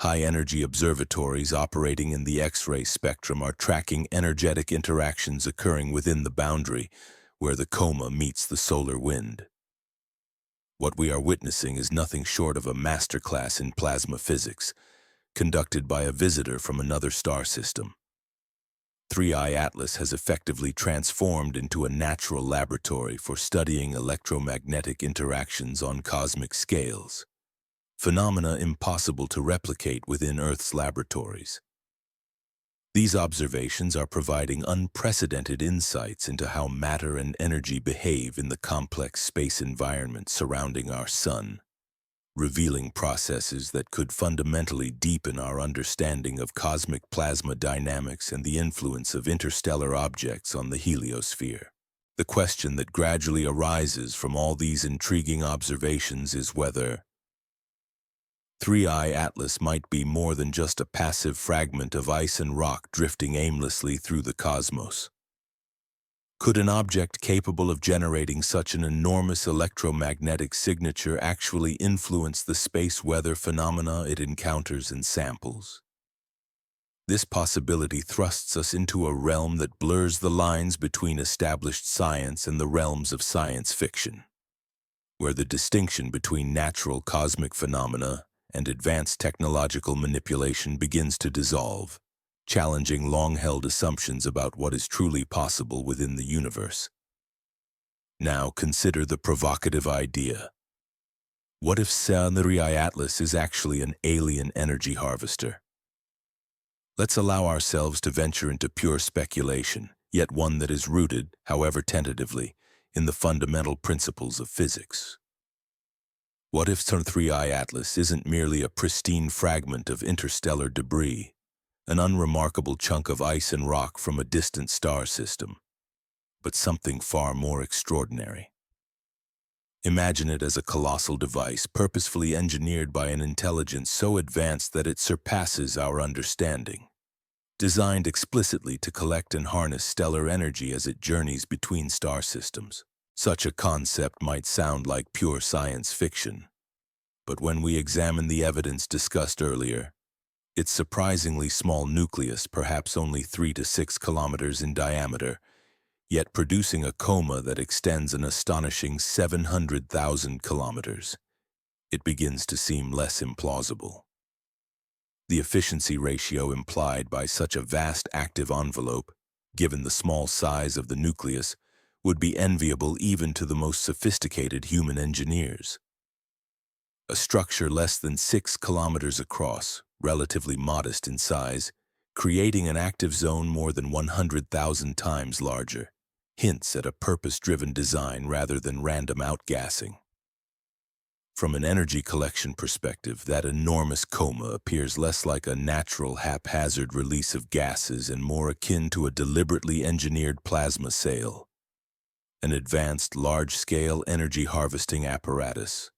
High-energy observatories operating in the X-ray spectrum are tracking energetic interactions occurring within the boundary where the coma meets the solar wind. What we are witnessing is nothing short of a masterclass in plasma physics, conducted by a visitor from another star system. 3I Atlas has effectively transformed into a natural laboratory for studying electromagnetic interactions on cosmic scales, phenomena impossible to replicate within Earth's laboratories. These observations are providing unprecedented insights into how matter and energy behave in the complex space environment surrounding our Sun, revealing processes that could fundamentally deepen our understanding of cosmic plasma dynamics and the influence of interstellar objects on the heliosphere. The question that gradually arises from all these intriguing observations is whether 3I Atlas might be more than just a passive fragment of ice and rock drifting aimlessly through the cosmos. Could an object capable of generating such an enormous electromagnetic signature actually influence the space weather phenomena it encounters and samples? This possibility thrusts us into a realm that blurs the lines between established science and the realms of science fiction, where the distinction between natural cosmic phenomena and advanced technological manipulation begins to dissolve, challenging long-held assumptions about what is truly possible within the universe. Now consider the provocative idea. What if 3I Atlas is actually an alien energy harvester? Let's allow ourselves to venture into pure speculation, yet one that is rooted, however tentatively, in the fundamental principles of physics. What if 3I Atlas isn't merely a pristine fragment of interstellar debris, an unremarkable chunk of ice and rock from a distant star system, but something far more extraordinary? Imagine it as a colossal device purposefully engineered by an intelligence so advanced that it surpasses our understanding, designed explicitly to collect and harness stellar energy as it journeys between star systems. Such a concept might sound like pure science fiction, but when we examine the evidence discussed earlier, its surprisingly small nucleus, perhaps only 3 to 6 kilometers in diameter, yet producing a coma that extends an astonishing 700,000 kilometers, it begins to seem less implausible. The efficiency ratio implied by such a vast active envelope, given the small size of the nucleus, would be enviable even to the most sophisticated human engineers. A structure less than 6 kilometers across, relatively modest in size, creating an active zone more than 100,000 times larger, hints at a purpose-driven design rather than random outgassing. From an energy collection perspective, that enormous coma appears less like a natural haphazard release of gases and more akin to a deliberately engineered plasma sail, an advanced large-scale energy harvesting apparatus.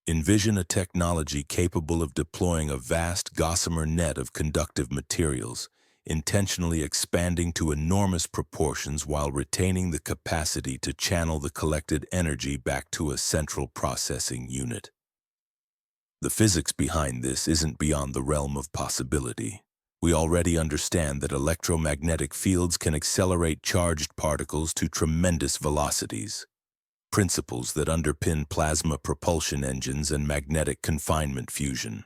Envision a technology capable of deploying a vast gossamer net of conductive materials, intentionally expanding to enormous proportions while retaining the capacity to channel the collected energy back to a central processing unit. The physics behind this isn't beyond the realm of possibility. We already understand that electromagnetic fields can accelerate charged particles to tremendous velocities, principles that underpin plasma propulsion engines and magnetic confinement fusion.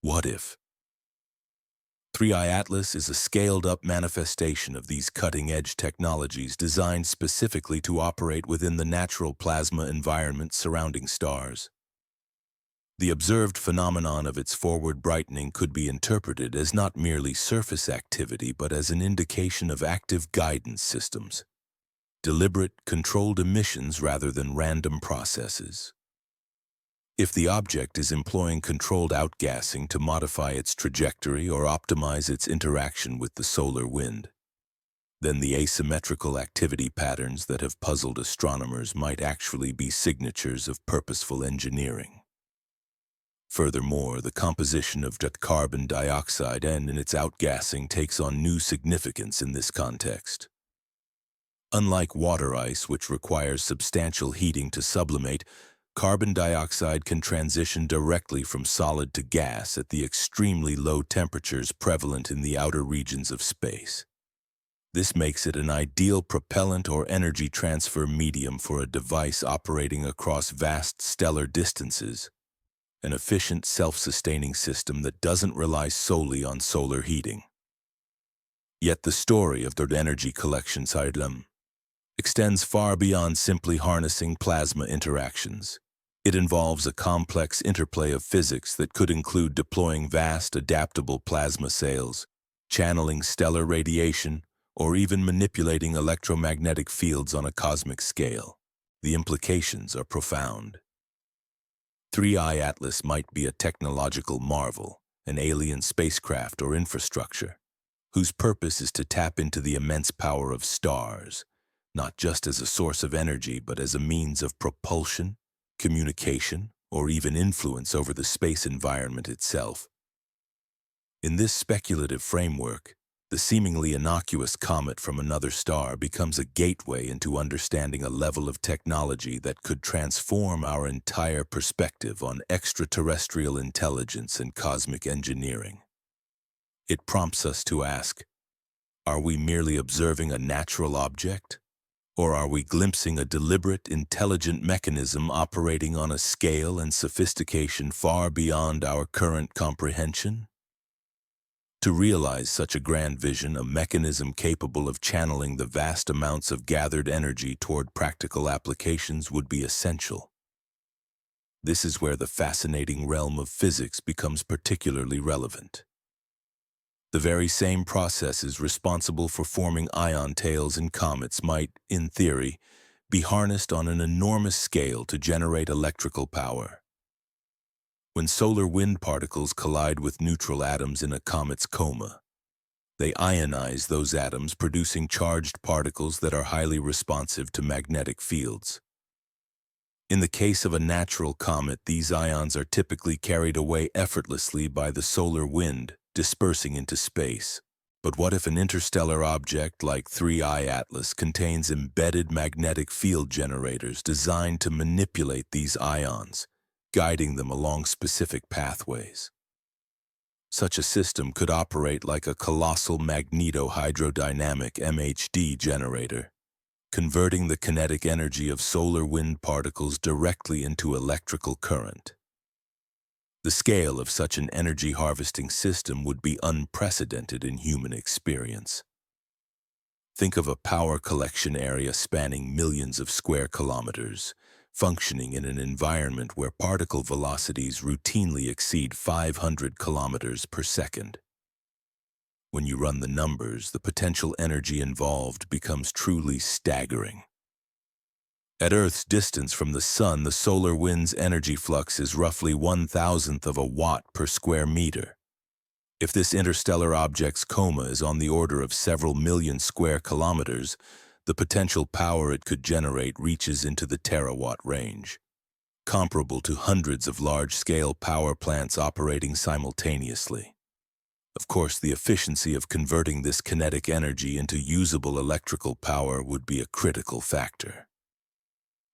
What if 3I Atlas is a scaled-up manifestation of these cutting-edge technologies designed specifically to operate within the natural plasma environment surrounding stars? The observed phenomenon of its forward brightening could be interpreted as not merely surface activity but as an indication of active guidance systems, deliberate, controlled emissions rather than random processes. If the object is employing controlled outgassing to modify its trajectory or optimize its interaction with the solar wind, then the asymmetrical activity patterns that have puzzled astronomers might actually be signatures of purposeful engineering. Furthermore, the composition of carbon dioxide and in its outgassing takes on new significance in this context. Unlike water ice, which requires substantial heating to sublimate, carbon dioxide can transition directly from solid to gas at the extremely low temperatures prevalent in the outer regions of space. This makes it an ideal propellant or energy transfer medium for a device operating across vast stellar distances, an efficient self-sustaining system that doesn't rely solely on solar heating. Yet the story of the energy collection cycle extends far beyond simply harnessing plasma interactions. It involves a complex interplay of physics that could include deploying vast, adaptable plasma sails, channeling stellar radiation, or even manipulating electromagnetic fields on a cosmic scale. The implications are profound. 3I Atlas might be a technological marvel, an alien spacecraft or infrastructure, whose purpose is to tap into the immense power of stars, not just as a source of energy, but as a means of propulsion, communication, or even influence over the space environment itself. In this speculative framework, the seemingly innocuous comet from another star becomes a gateway into understanding a level of technology that could transform our entire perspective on extraterrestrial intelligence and cosmic engineering. It prompts us to ask, are we merely observing a natural object? Or are we glimpsing a deliberate, intelligent mechanism operating on a scale and sophistication far beyond our current comprehension? To realize such a grand vision, a mechanism capable of channeling the vast amounts of gathered energy toward practical applications would be essential. This is where the fascinating realm of physics becomes particularly relevant. The very same processes responsible for forming ion tails in comets might, in theory, be harnessed on an enormous scale to generate electrical power. When solar wind particles collide with neutral atoms in a comet's coma, they ionize those atoms, producing charged particles that are highly responsive to magnetic fields. In the case of a natural comet, these ions are typically carried away effortlessly by the solar wind, dispersing into space. But what if an interstellar object like 3I Atlas contains embedded magnetic field generators designed to manipulate these ions, guiding them along specific pathways? Such a system could operate like a colossal magneto-hydrodynamic MHD generator, converting the kinetic energy of solar wind particles directly into electrical current. The scale of such an energy harvesting system would be unprecedented in human experience. Think of a power collection area spanning millions of square kilometers, functioning in an environment where particle velocities routinely exceed 500 kilometers per second. When you run the numbers, the potential energy involved becomes truly staggering. At Earth's distance from the Sun, the solar wind's energy flux is roughly 1,000th of a watt per square meter. If this interstellar object's coma is on the order of several million square kilometers, the potential power it could generate reaches into the terawatt range, comparable to hundreds of large-scale power plants operating simultaneously. Of course, the efficiency of converting this kinetic energy into usable electrical power would be a critical factor.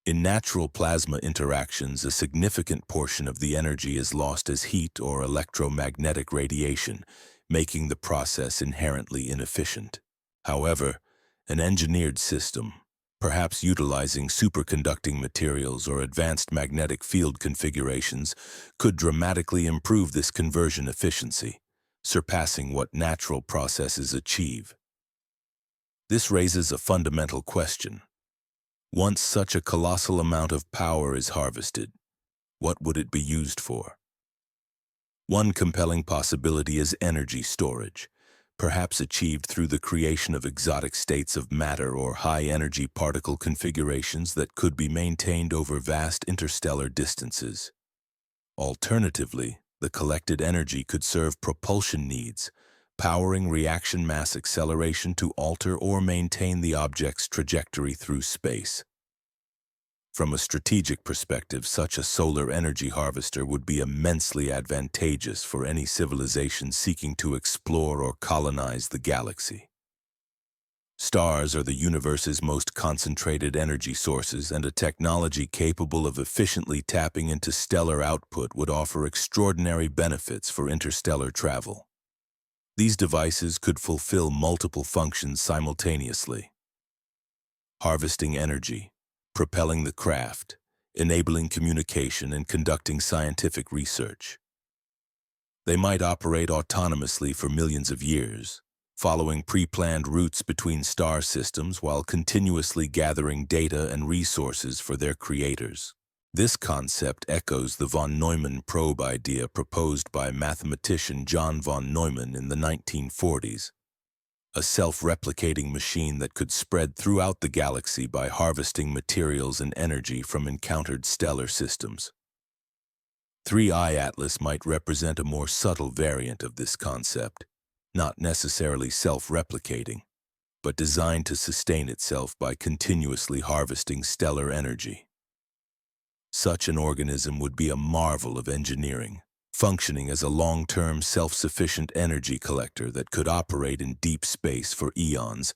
In natural plasma interactions, a significant portion of the energy is lost as heat or electromagnetic radiation, making the process inherently inefficient. However, an engineered system, perhaps utilizing superconducting materials or advanced magnetic field configurations, could dramatically improve this conversion efficiency, surpassing what natural processes achieve. This raises a fundamental question. Once such a colossal amount of power is harvested, what would it be used for? One compelling possibility is energy storage, perhaps achieved through the creation of exotic states of matter or high-energy particle configurations that could be maintained over vast interstellar distances. Alternatively, the collected energy could serve propulsion needs, powering reaction mass acceleration to alter or maintain the object's trajectory through space. From a strategic perspective, such a solar energy harvester would be immensely advantageous for any civilization seeking to explore or colonize the galaxy. Stars are the universe's most concentrated energy sources, and a technology capable of efficiently tapping into stellar output would offer extraordinary benefits for interstellar travel. These devices could fulfill multiple functions simultaneously: harvesting energy, propelling the craft, enabling communication, and conducting scientific research. They might operate autonomously for millions of years, following pre-planned routes between star systems while continuously gathering data and resources for their creators. This concept echoes the von Neumann probe idea proposed by mathematician John von Neumann in the 1940s, a self-replicating machine that could spread throughout the galaxy by harvesting materials and energy from encountered stellar systems. 3I Atlas might represent a more subtle variant of this concept, not necessarily self-replicating, but designed to sustain itself by continuously harvesting stellar energy. Such an organism would be a marvel of engineering, functioning as a long-term self-sufficient energy collector that could operate in deep space for eons,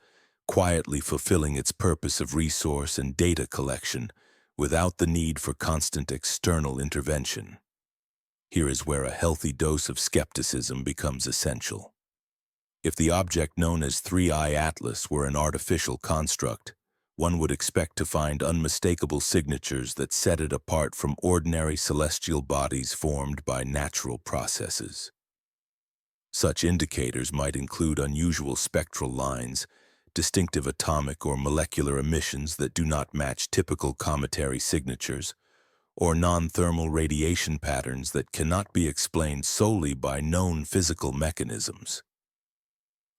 quietly fulfilling its purpose of resource and data collection without the need for constant external intervention. Here is where a healthy dose of skepticism becomes essential. If the object known as 3I Atlas were an artificial construct, one would expect to find unmistakable signatures that set it apart from ordinary celestial bodies formed by natural processes. Such indicators might include unusual spectral lines, distinctive atomic or molecular emissions that do not match typical cometary signatures, or non-thermal radiation patterns that cannot be explained solely by known physical mechanisms.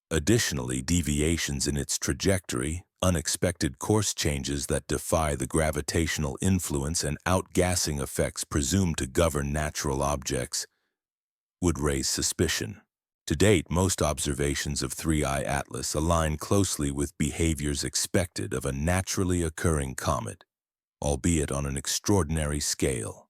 Additionally, deviations in its trajectory, unexpected course changes that defy the gravitational influence, and outgassing effects presumed to govern natural objects would raise suspicion. To date, most observations of 3I Atlas align closely with behaviors expected of a naturally occurring comet, albeit on an extraordinary scale.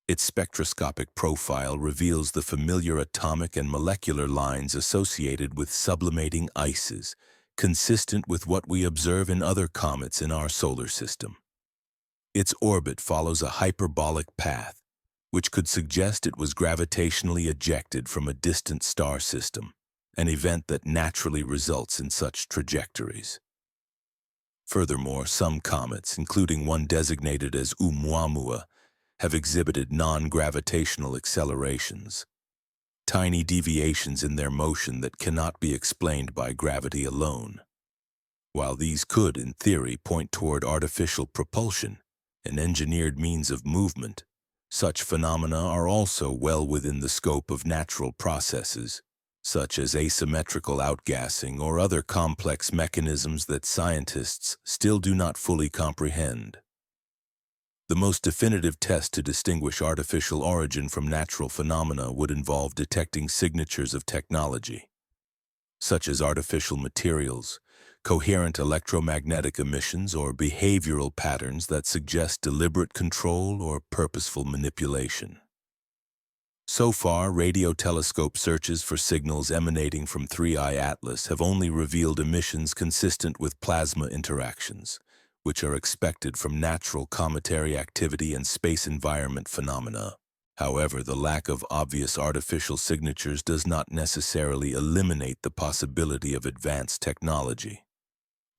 Its spectroscopic profile reveals the familiar atomic and molecular lines associated with sublimating ices, consistent with what we observe in other comets in our solar system. Its orbit follows a hyperbolic path, which could suggest it was gravitationally ejected from a distant star system, an event that naturally results in such trajectories. Furthermore, some comets, including one designated as Oumuamua, have exhibited non-gravitational accelerations, tiny deviations in their motion that cannot be explained by gravity alone. While these could, in theory, point toward artificial propulsion, an engineered means of movement, such phenomena are also well within the scope of natural processes, such as asymmetrical outgassing or other complex mechanisms that scientists still do not fully comprehend. The most definitive test to distinguish artificial origin from natural phenomena would involve detecting signatures of technology, such as artificial materials, coherent electromagnetic emissions, or behavioral patterns that suggest deliberate control or purposeful manipulation. So far, radio telescope searches for signals emanating from 3I Atlas have only revealed emissions consistent with plasma interactions, which are expected from natural cometary activity and space environment phenomena. However, the lack of obvious artificial signatures does not necessarily eliminate the possibility of advanced technology.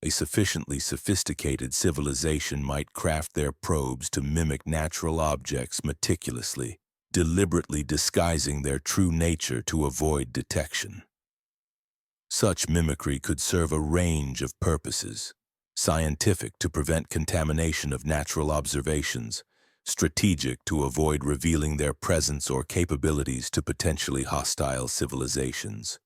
A sufficiently sophisticated civilization might craft their probes to mimic natural objects meticulously, deliberately disguising their true nature to avoid detection. Such mimicry could serve a range of purposes: scientific to prevent contamination of natural observations, strategic to avoid revealing their presence or capabilities to potentially hostile civilizations,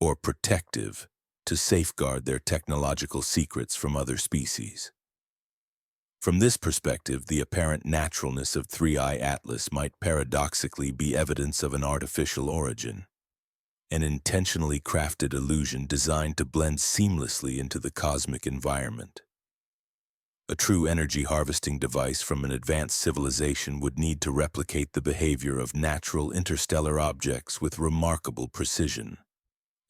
or protective to safeguard their technological secrets from other species. From this perspective, the apparent naturalness of 3I Atlas might paradoxically be evidence of an artificial origin, an intentionally crafted illusion designed to blend seamlessly into the cosmic environment. A true energy harvesting device from an advanced civilization would need to replicate the behavior of natural interstellar objects with remarkable precision,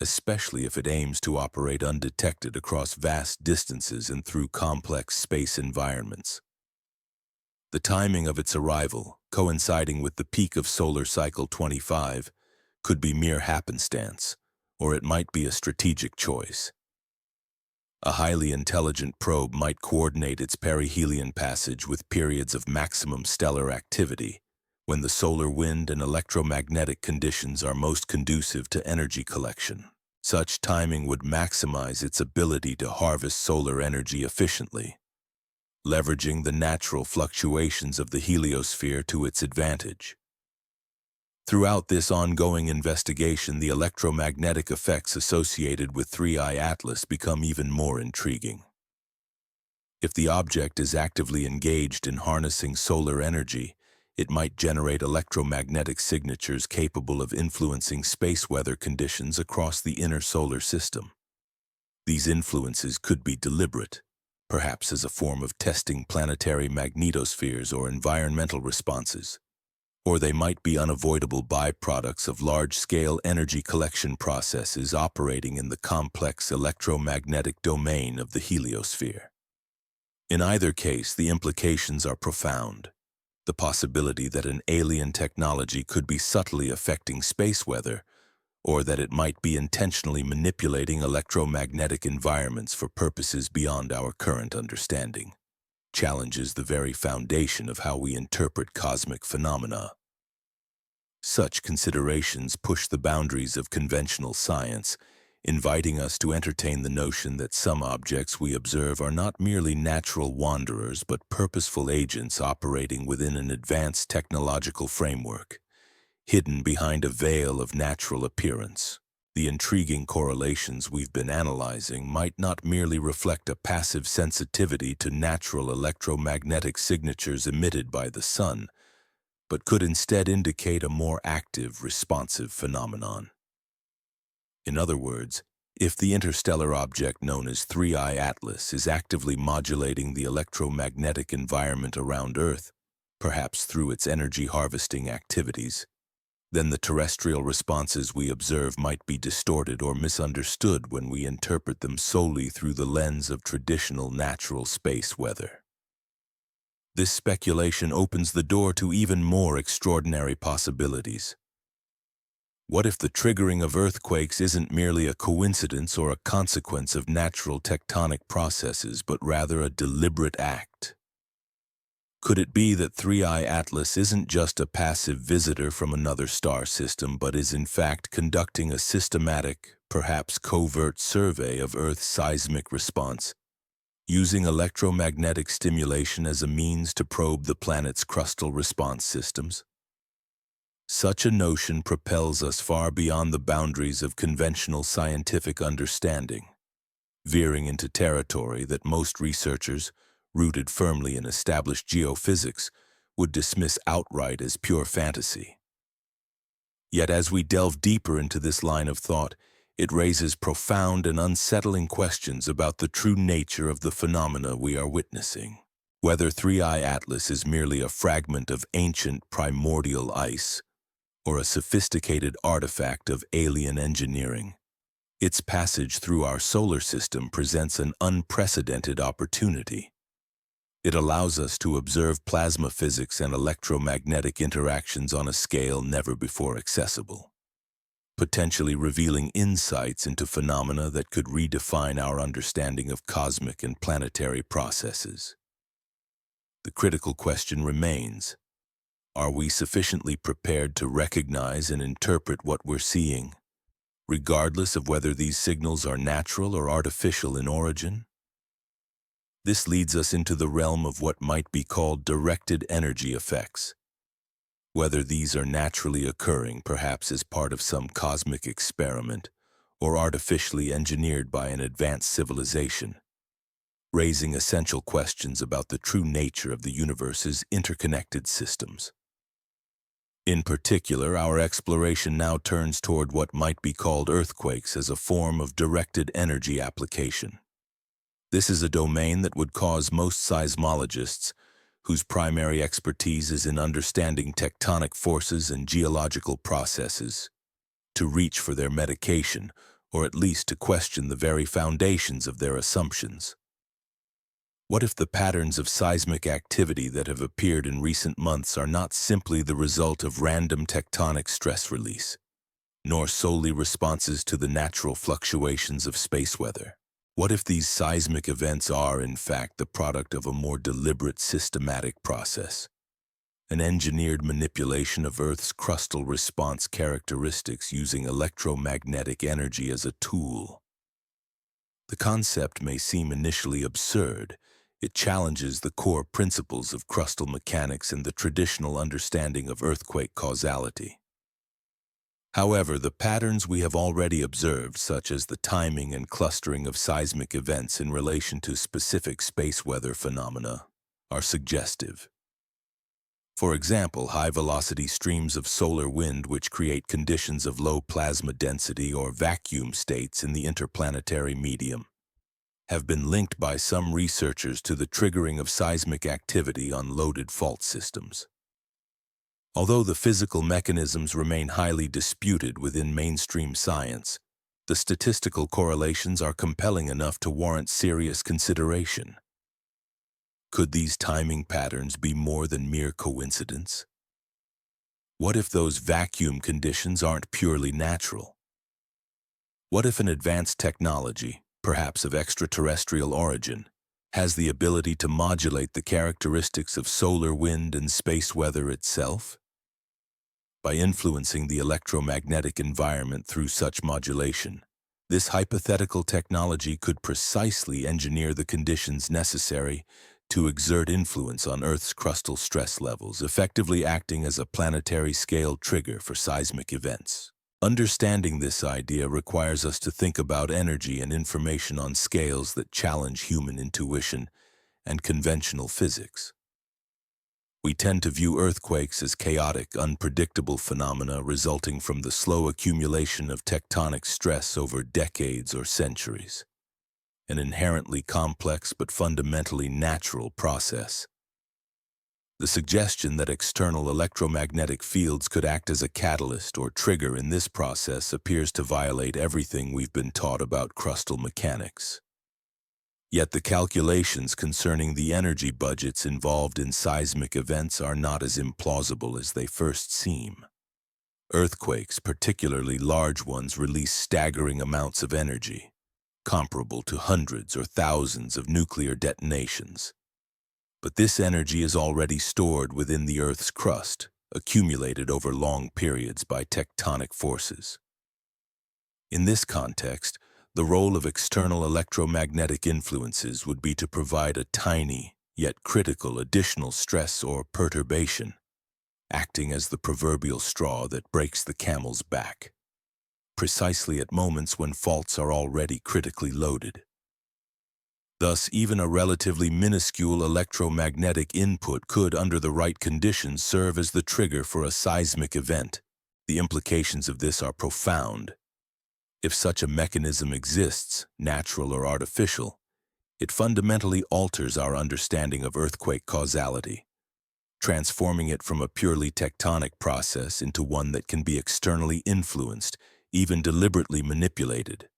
especially if it aims to operate undetected across vast distances and through complex space environments. The timing of its arrival, coinciding with the peak of solar cycle 25, could be mere happenstance, or it might be a strategic choice. A highly intelligent probe might coordinate its perihelion passage with periods of maximum stellar activity, when the solar wind and electromagnetic conditions are most conducive to energy collection. Such timing would maximize its ability to harvest solar energy efficiently, leveraging the natural fluctuations of the heliosphere to its advantage. Throughout this ongoing investigation, the electromagnetic effects associated with 3I Atlas become even more intriguing. If the object is actively engaged in harnessing solar energy, it might generate electromagnetic signatures capable of influencing space weather conditions across the inner solar system. These influences could be deliberate, perhaps as a form of testing planetary magnetospheres or environmental responses, or they might be unavoidable byproducts of large-scale energy collection processes operating in the complex electromagnetic domain of the heliosphere. In either case, the implications are profound. The possibility that an alien technology could be subtly affecting space weather, or that it might be intentionally manipulating electromagnetic environments for purposes beyond our current understanding, challenges the very foundation of how we interpret cosmic phenomena. Such considerations push the boundaries of conventional science, inviting us to entertain the notion that some objects we observe are not merely natural wanderers but purposeful agents operating within an advanced technological framework, hidden behind a veil of natural appearance. The intriguing correlations we've been analyzing might not merely reflect a passive sensitivity to natural electromagnetic signatures emitted by the sun, but could instead indicate a more active, responsive phenomenon. In other words, if the interstellar object known as 3I Atlas is actively modulating the electromagnetic environment around Earth, perhaps through its energy harvesting activities, then the terrestrial responses we observe might be distorted or misunderstood when we interpret them solely through the lens of traditional natural space weather. This speculation opens the door to even more extraordinary possibilities. What if the triggering of earthquakes isn't merely a coincidence or a consequence of natural tectonic processes, but rather a deliberate act? Could it be that 3I Atlas isn't just a passive visitor from another star system, but is in fact conducting a systematic, perhaps covert survey of Earth's seismic response, using electromagnetic stimulation as a means to probe the planet's crustal response systems? Such a notion propels us far beyond the boundaries of conventional scientific understanding, veering into territory that most researchers, rooted firmly in established geophysics, would dismiss outright as pure fantasy. Yet as we delve deeper into this line of thought, it raises profound and unsettling questions about the true nature of the phenomena we are witnessing. Whether 3I Atlas is merely a fragment of ancient primordial ice, or a sophisticated artifact of alien engineering, its passage through our solar system presents an unprecedented opportunity. It allows us to observe plasma physics and electromagnetic interactions on a scale never before accessible, potentially revealing insights into phenomena that could redefine our understanding of cosmic and planetary processes. The critical question remains: are we sufficiently prepared to recognize and interpret what we're seeing, regardless of whether these signals are natural or artificial in origin? This leads us into the realm of what might be called directed energy effects. Whether these are naturally occurring, perhaps as part of some cosmic experiment, or artificially engineered by an advanced civilization, raising essential questions about the true nature of the universe's interconnected systems. In particular, our exploration now turns toward what might be called earthquakes as a form of directed energy application. This is a domain that would cause most seismologists, whose primary expertise is in understanding tectonic forces and geological processes, to reach for their medication, or at least to question the very foundations of their assumptions. What if the patterns of seismic activity that have appeared in recent months are not simply the result of random tectonic stress release, nor solely responses to the natural fluctuations of space weather? What if these seismic events are, in fact, the product of a more deliberate, systematic process, an engineered manipulation of Earth's crustal response characteristics using electromagnetic energy as a tool? The concept may seem initially absurd. It challenges the core principles of crustal mechanics and the traditional understanding of earthquake causality. However, the patterns we have already observed, such as the timing and clustering of seismic events in relation to specific space weather phenomena, are suggestive. For example, high-velocity streams of solar wind which create conditions of low plasma density or vacuum states in the interplanetary medium have been linked by some researchers to the triggering of seismic activity on loaded fault systems. Although the physical mechanisms remain highly disputed within mainstream science, the statistical correlations are compelling enough to warrant serious consideration. Could these timing patterns be more than mere coincidence? What if those vacuum conditions aren't purely natural, What if an advanced technology, perhaps of extraterrestrial origin, has the ability to modulate the characteristics of solar wind and space weather itself? By influencing the electromagnetic environment through such modulation, this hypothetical technology could precisely engineer the conditions necessary to exert influence on Earth's crustal stress levels, effectively acting as a planetary-scale trigger for seismic events. Understanding this idea requires us to think about energy and information on scales that challenge human intuition and conventional physics. We tend to view earthquakes as chaotic, unpredictable phenomena resulting from the slow accumulation of tectonic stress over decades or centuries, an inherently complex but fundamentally natural process. The suggestion that external electromagnetic fields could act as a catalyst or trigger in this process appears to violate everything we've been taught about crustal mechanics. Yet the calculations concerning the energy budgets involved in seismic events are not as implausible as they first seem. Earthquakes, particularly large ones, release staggering amounts of energy, comparable to hundreds or thousands of nuclear detonations. But this energy is already stored within the Earth's crust, accumulated over long periods by tectonic forces. In this context, the role of external electromagnetic influences would be to provide a tiny, yet critical additional stress or perturbation, acting as the proverbial straw that breaks the camel's back, precisely at moments when faults are already critically loaded. Thus, even a relatively minuscule electromagnetic input could, under the right conditions, serve as the trigger for a seismic event. The implications of this are profound. If such a mechanism exists, natural or artificial, it fundamentally alters our understanding of earthquake causality, transforming it from a purely tectonic process into one that can be externally influenced, even deliberately manipulated.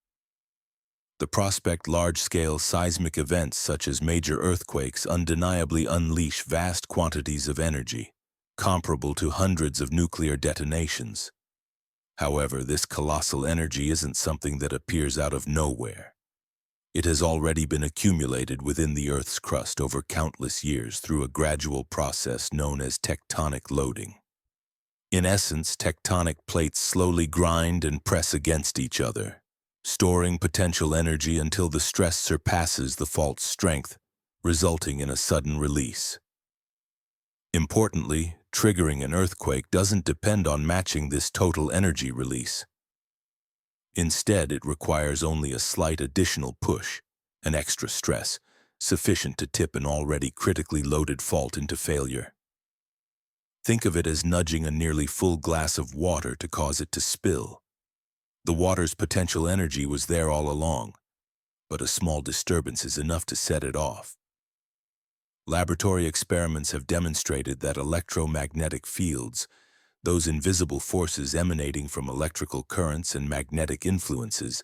The prospect large-scale seismic events such as major earthquakes undeniably unleash vast quantities of energy, comparable to hundreds of nuclear detonations. However, this colossal energy isn't something that appears out of nowhere. It has already been accumulated within the Earth's crust over countless years through a gradual process known as tectonic loading. In essence, tectonic plates slowly grind and press against each other, storing potential energy until the stress surpasses the fault's strength, resulting in a sudden release. Importantly, triggering an earthquake doesn't depend on matching this total energy release. Instead, it requires only a slight additional push, an extra stress, sufficient to tip an already critically loaded fault into failure. Think of it as nudging a nearly full glass of water to cause it to spill. The water's potential energy was there all along, but a small disturbance is enough to set it off. Laboratory experiments have demonstrated that electromagnetic fields, those invisible forces emanating from electrical currents and magnetic influences,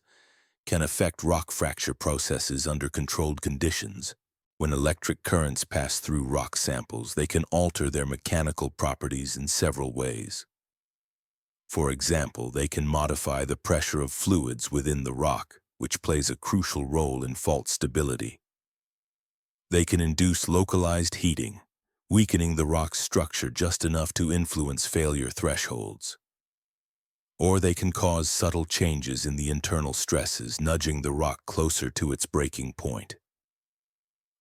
can affect rock fracture processes under controlled conditions. When electric currents pass through rock samples, they can alter their mechanical properties in several ways. For example, they can modify the pressure of fluids within the rock, which plays a crucial role in fault stability. They can induce localized heating, weakening the rock's structure just enough to influence failure thresholds. Or they can cause subtle changes in the internal stresses, nudging the rock closer to its breaking point.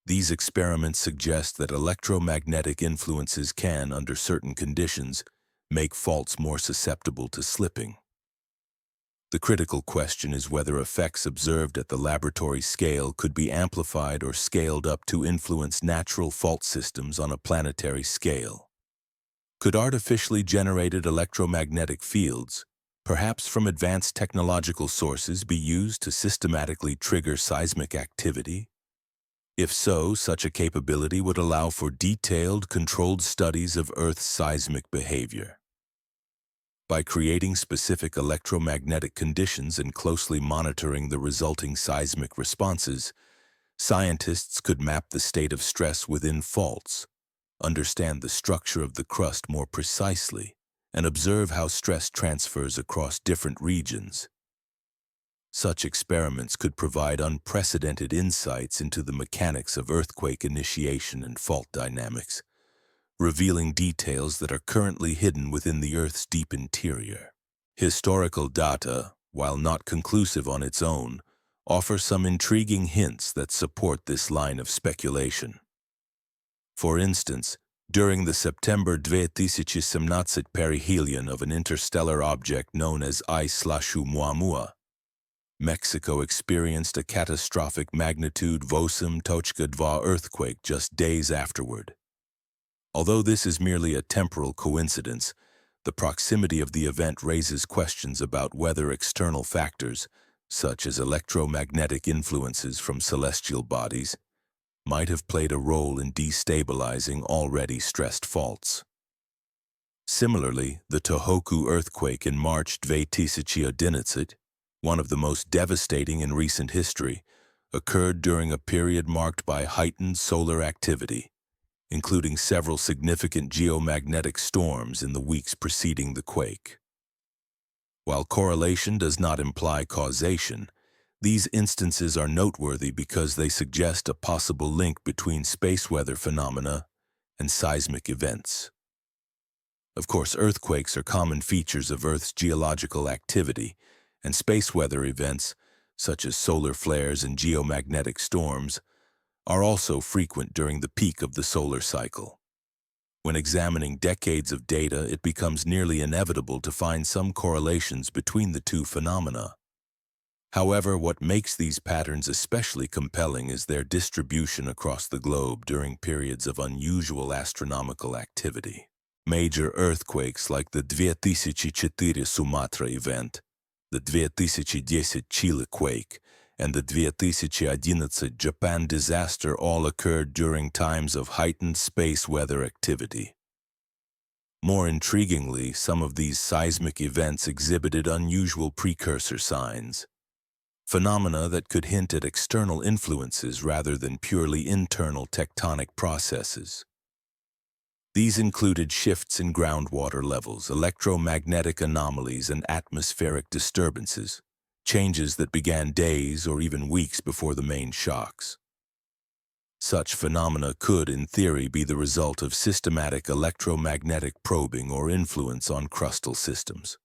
These experiments suggest that electromagnetic influences can, under certain conditions, make faults more susceptible to slipping. The critical question is whether effects observed at the laboratory scale could be amplified or scaled up to influence natural fault systems on a planetary scale. Could artificially generated electromagnetic fields, perhaps from advanced technological sources, be used to systematically trigger seismic activity? If so, such a capability would allow for detailed, controlled studies of Earth's seismic behavior. By creating specific electromagnetic conditions and closely monitoring the resulting seismic responses, scientists could map the state of stress within faults, understand the structure of the crust more precisely, and observe how stress transfers across different regions. Such experiments could provide unprecedented insights into the mechanics of earthquake initiation and fault dynamics, revealing details that are currently hidden within the Earth's deep interior. Historical data, while not conclusive on its own, offer some intriguing hints that support this line of speculation. For instance, during the September 2017 perihelion of an interstellar object known as I/Oumuamua, Mexico experienced a catastrophic magnitude 8.2 earthquake just days afterward. Although this is merely a temporal coincidence, the proximity of the event raises questions about whether external factors, such as electromagnetic influences from celestial bodies, might have played a role in destabilizing already stressed faults. Similarly, the Tohoku earthquake in March 2019, one of the most devastating in recent history, occurred during a period marked by heightened solar activity, including several significant geomagnetic storms in the weeks preceding the quake. While correlation does not imply causation, these instances are noteworthy because they suggest a possible link between space weather phenomena and seismic events. Of course, earthquakes are common features of Earth's geological activity, and space weather events, such as solar flares and geomagnetic storms, are also frequent during the peak of the solar cycle. When examining decades of data, it becomes nearly inevitable to find some correlations between the two phenomena. However, what makes these patterns especially compelling is their distribution across the globe during periods of unusual astronomical activity. Major earthquakes like the 2004 Sumatra event, the 2010 Chile quake, and the 2011 Japan disaster all occurred during times of heightened space weather activity. More intriguingly, some of these seismic events exhibited unusual precursor signs, phenomena that could hint at external influences rather than purely internal tectonic processes. These included shifts in groundwater levels, electromagnetic anomalies, and atmospheric disturbances, changes that began days or even weeks before the main shocks. Such phenomena could, in theory, be the result of systematic electromagnetic probing or influence on crustal systems.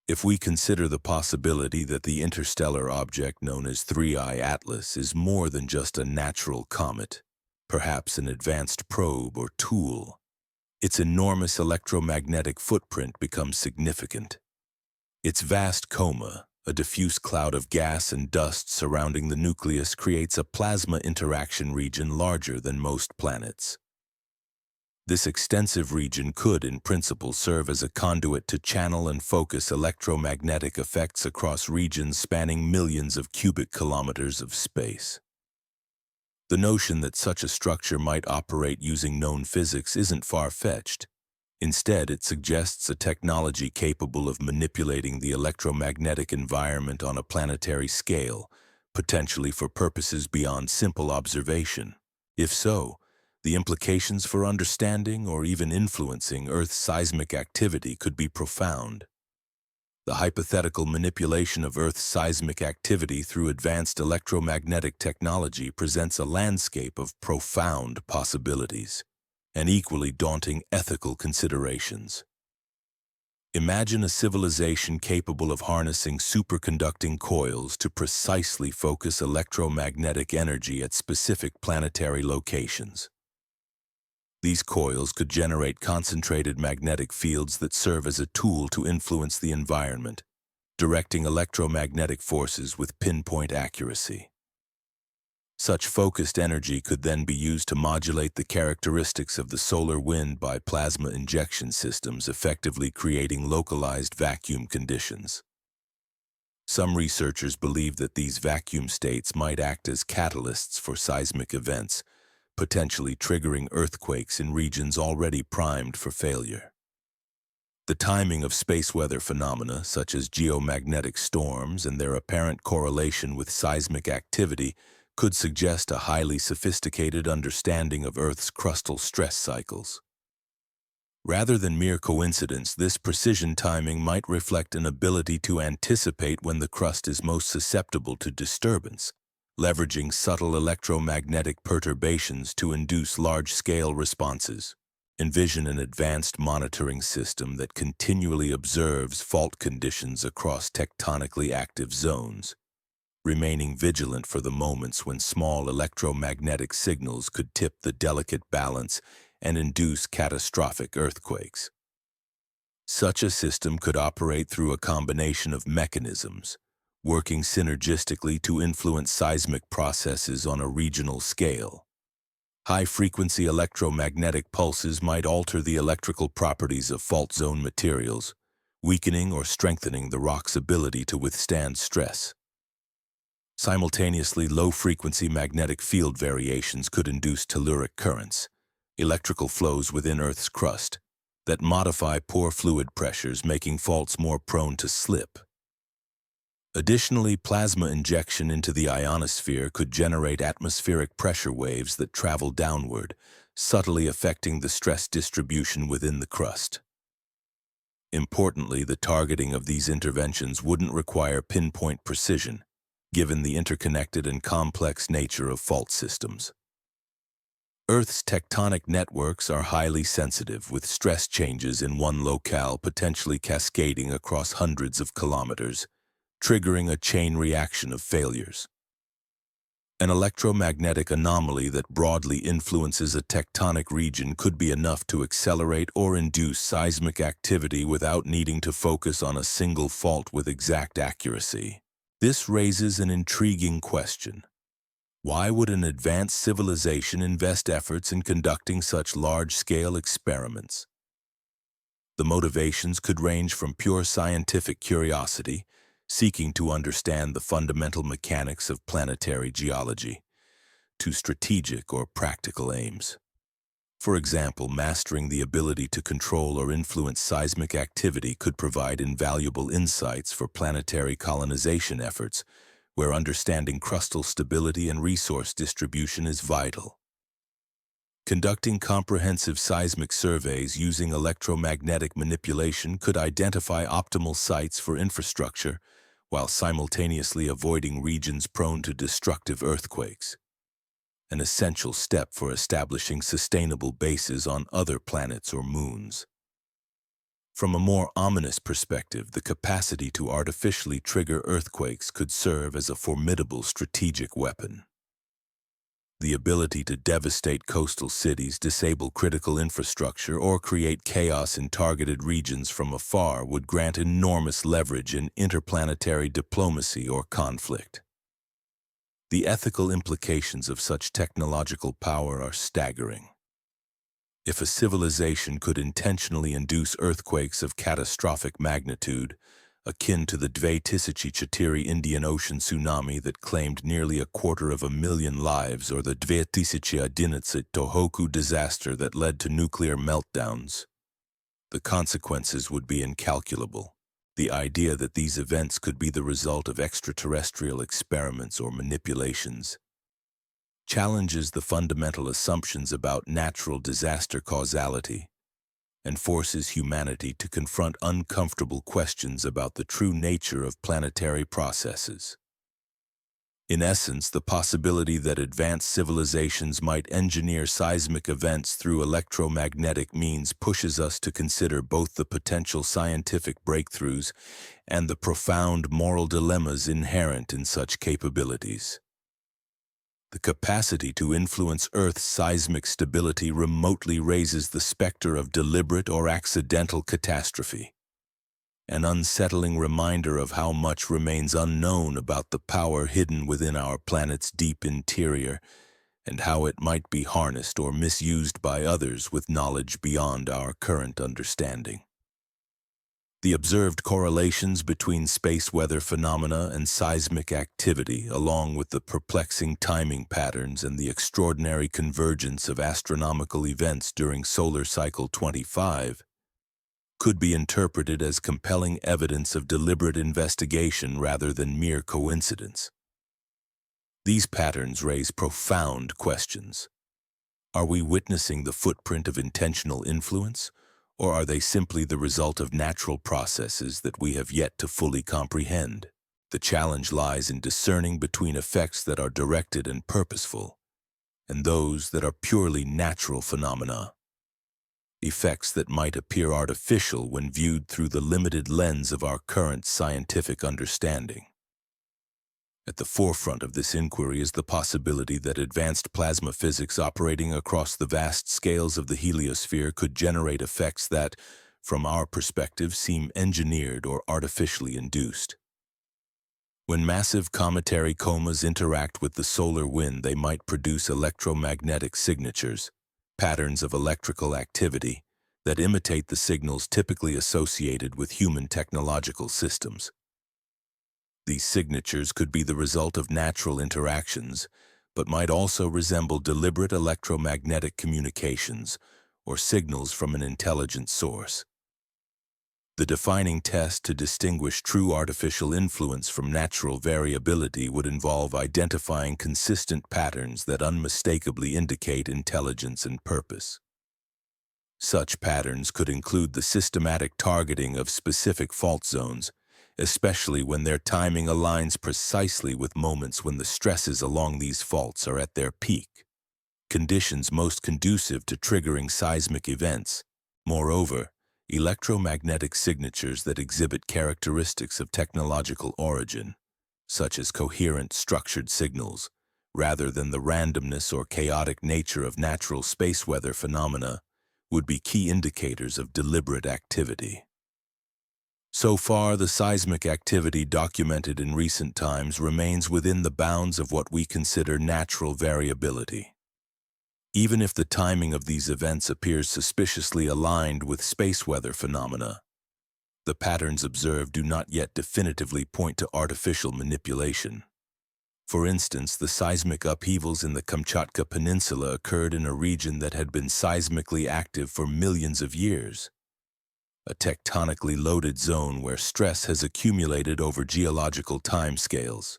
If we consider the possibility that the interstellar object known as 3I Atlas is more than just a natural comet, perhaps an advanced probe or tool, its enormous electromagnetic footprint becomes significant. Its vast coma, a diffuse cloud of gas and dust surrounding the nucleus, creates a plasma interaction region larger than most planets. This extensive region could, in principle, serve as a conduit to channel and focus electromagnetic effects across regions spanning millions of cubic kilometers of space. The notion that such a structure might operate using known physics isn't far-fetched. Instead, it suggests a technology capable of manipulating the electromagnetic environment on a planetary scale, potentially for purposes beyond simple observation. If so, the implications for understanding or even influencing Earth's seismic activity could be profound. The hypothetical manipulation of Earth's seismic activity through advanced electromagnetic technology presents a landscape of profound possibilities and equally daunting ethical considerations. Imagine a civilization capable of harnessing superconducting coils to precisely focus electromagnetic energy at specific planetary locations. These coils could generate concentrated magnetic fields that serve as a tool to influence the environment, directing electromagnetic forces with pinpoint accuracy. Such focused energy could then be used to modulate the characteristics of the solar wind by plasma injection systems, effectively creating localized vacuum conditions. Some researchers believe that these vacuum states might act as catalysts for seismic events, potentially triggering earthquakes in regions already primed for failure. The timing of space weather phenomena, such as geomagnetic storms and their apparent correlation with seismic activity, could suggest a highly sophisticated understanding of Earth's crustal stress cycles. Rather than mere coincidence, this precision timing might reflect an ability to anticipate when the crust is most susceptible to disturbance, leveraging subtle electromagnetic perturbations to induce large-scale responses. Envision an advanced monitoring system that continually observes fault conditions across tectonically active zones, remaining vigilant for the moments when small electromagnetic signals could tip the delicate balance and induce catastrophic earthquakes. Such a system could operate through a combination of mechanisms, working synergistically to influence seismic processes on a regional scale. High-frequency electromagnetic pulses might alter the electrical properties of fault-zone materials, weakening or strengthening the rock's ability to withstand stress. Simultaneously, low-frequency magnetic field variations could induce telluric currents, electrical flows within Earth's crust, that modify pore fluid pressures, making faults more prone to slip. Additionally, plasma injection into the ionosphere could generate atmospheric pressure waves that travel downward, subtly affecting the stress distribution within the crust. Importantly, the targeting of these interventions wouldn't require pinpoint precision, given the interconnected and complex nature of fault systems. Earth's tectonic networks are highly sensitive, with stress changes in one locale potentially cascading across hundreds of kilometers, triggering a chain reaction of failures. An electromagnetic anomaly that broadly influences a tectonic region could be enough to accelerate or induce seismic activity without needing to focus on a single fault with exact accuracy. This raises an intriguing question. Why would an advanced civilization invest efforts in conducting such large-scale experiments? The motivations could range from pure scientific curiosity, seeking to understand the fundamental mechanics of planetary geology, to strategic or practical aims. For example, mastering the ability to control or influence seismic activity could provide invaluable insights for planetary colonization efforts, where understanding crustal stability and resource distribution is vital. Conducting comprehensive seismic surveys using electromagnetic manipulation could identify optimal sites for infrastructure, while simultaneously avoiding regions prone to destructive earthquakes, an essential step for establishing sustainable bases on other planets or moons. From a more ominous perspective, the capacity to artificially trigger earthquakes could serve as a formidable strategic weapon. The ability to devastate coastal cities, disable critical infrastructure, or create chaos in targeted regions from afar would grant enormous leverage in interplanetary diplomacy or conflict. The ethical implications of such technological power are staggering. If a civilization could intentionally induce earthquakes of catastrophic magnitude, akin to the 2004 Indian Ocean tsunami that claimed nearly 250,000 lives, or the 2011 Tohoku disaster that led to nuclear meltdowns, the consequences would be incalculable. The idea that these events could be the result of extraterrestrial experiments or manipulations challenges the fundamental assumptions about natural disaster causality and forces humanity to confront uncomfortable questions about the true nature of planetary processes. In essence, the possibility that advanced civilizations might engineer seismic events through electromagnetic means pushes us to consider both the potential scientific breakthroughs and the profound moral dilemmas inherent in such capabilities. The capacity to influence Earth's seismic stability remotely raises the specter of deliberate or accidental catastrophe, an unsettling reminder of how much remains unknown about the power hidden within our planet's deep interior and how it might be harnessed or misused by others with knowledge beyond our current understanding. The observed correlations between space weather phenomena and seismic activity, along with the perplexing timing patterns and the extraordinary convergence of astronomical events during solar cycle 25, could be interpreted as compelling evidence of deliberate investigation rather than mere coincidence. These patterns raise profound questions. Are we witnessing the footprint of intentional influence, Or are they simply the result of natural processes that we have yet to fully comprehend? The challenge lies in discerning between effects that are directed and purposeful, and those that are purely natural phenomena. Effects that might appear artificial when viewed through the limited lens of our current scientific understanding. At the forefront of this inquiry is the possibility that advanced plasma physics operating across the vast scales of the heliosphere could generate effects that, from our perspective, seem engineered or artificially induced. When massive cometary comas interact with the solar wind, they might produce electromagnetic signatures, patterns of electrical activity, that imitate the signals typically associated with human technological systems. These signatures could be the result of natural interactions, but might also resemble deliberate electromagnetic communications or signals from an intelligent source. The defining test to distinguish true artificial influence from natural variability would involve identifying consistent patterns that unmistakably indicate intelligence and purpose. Such patterns could include the systematic targeting of specific fault zones, especially when their timing aligns precisely with moments when the stresses along these faults are at their peak, conditions most conducive to triggering seismic events. Moreover, electromagnetic signatures that exhibit characteristics of technological origin, such as coherent structured signals, rather than the randomness or chaotic nature of natural space weather phenomena, would be key indicators of deliberate activity. So far, the seismic activity documented in recent times remains within the bounds of what we consider natural variability. Even if the timing of these events appears suspiciously aligned with space weather phenomena, the patterns observed do not yet definitively point to artificial manipulation. For instance, the seismic upheavals in the Kamchatka Peninsula occurred in a region that had been seismically active for millions of years, a tectonically loaded zone where stress has accumulated over geological timescales.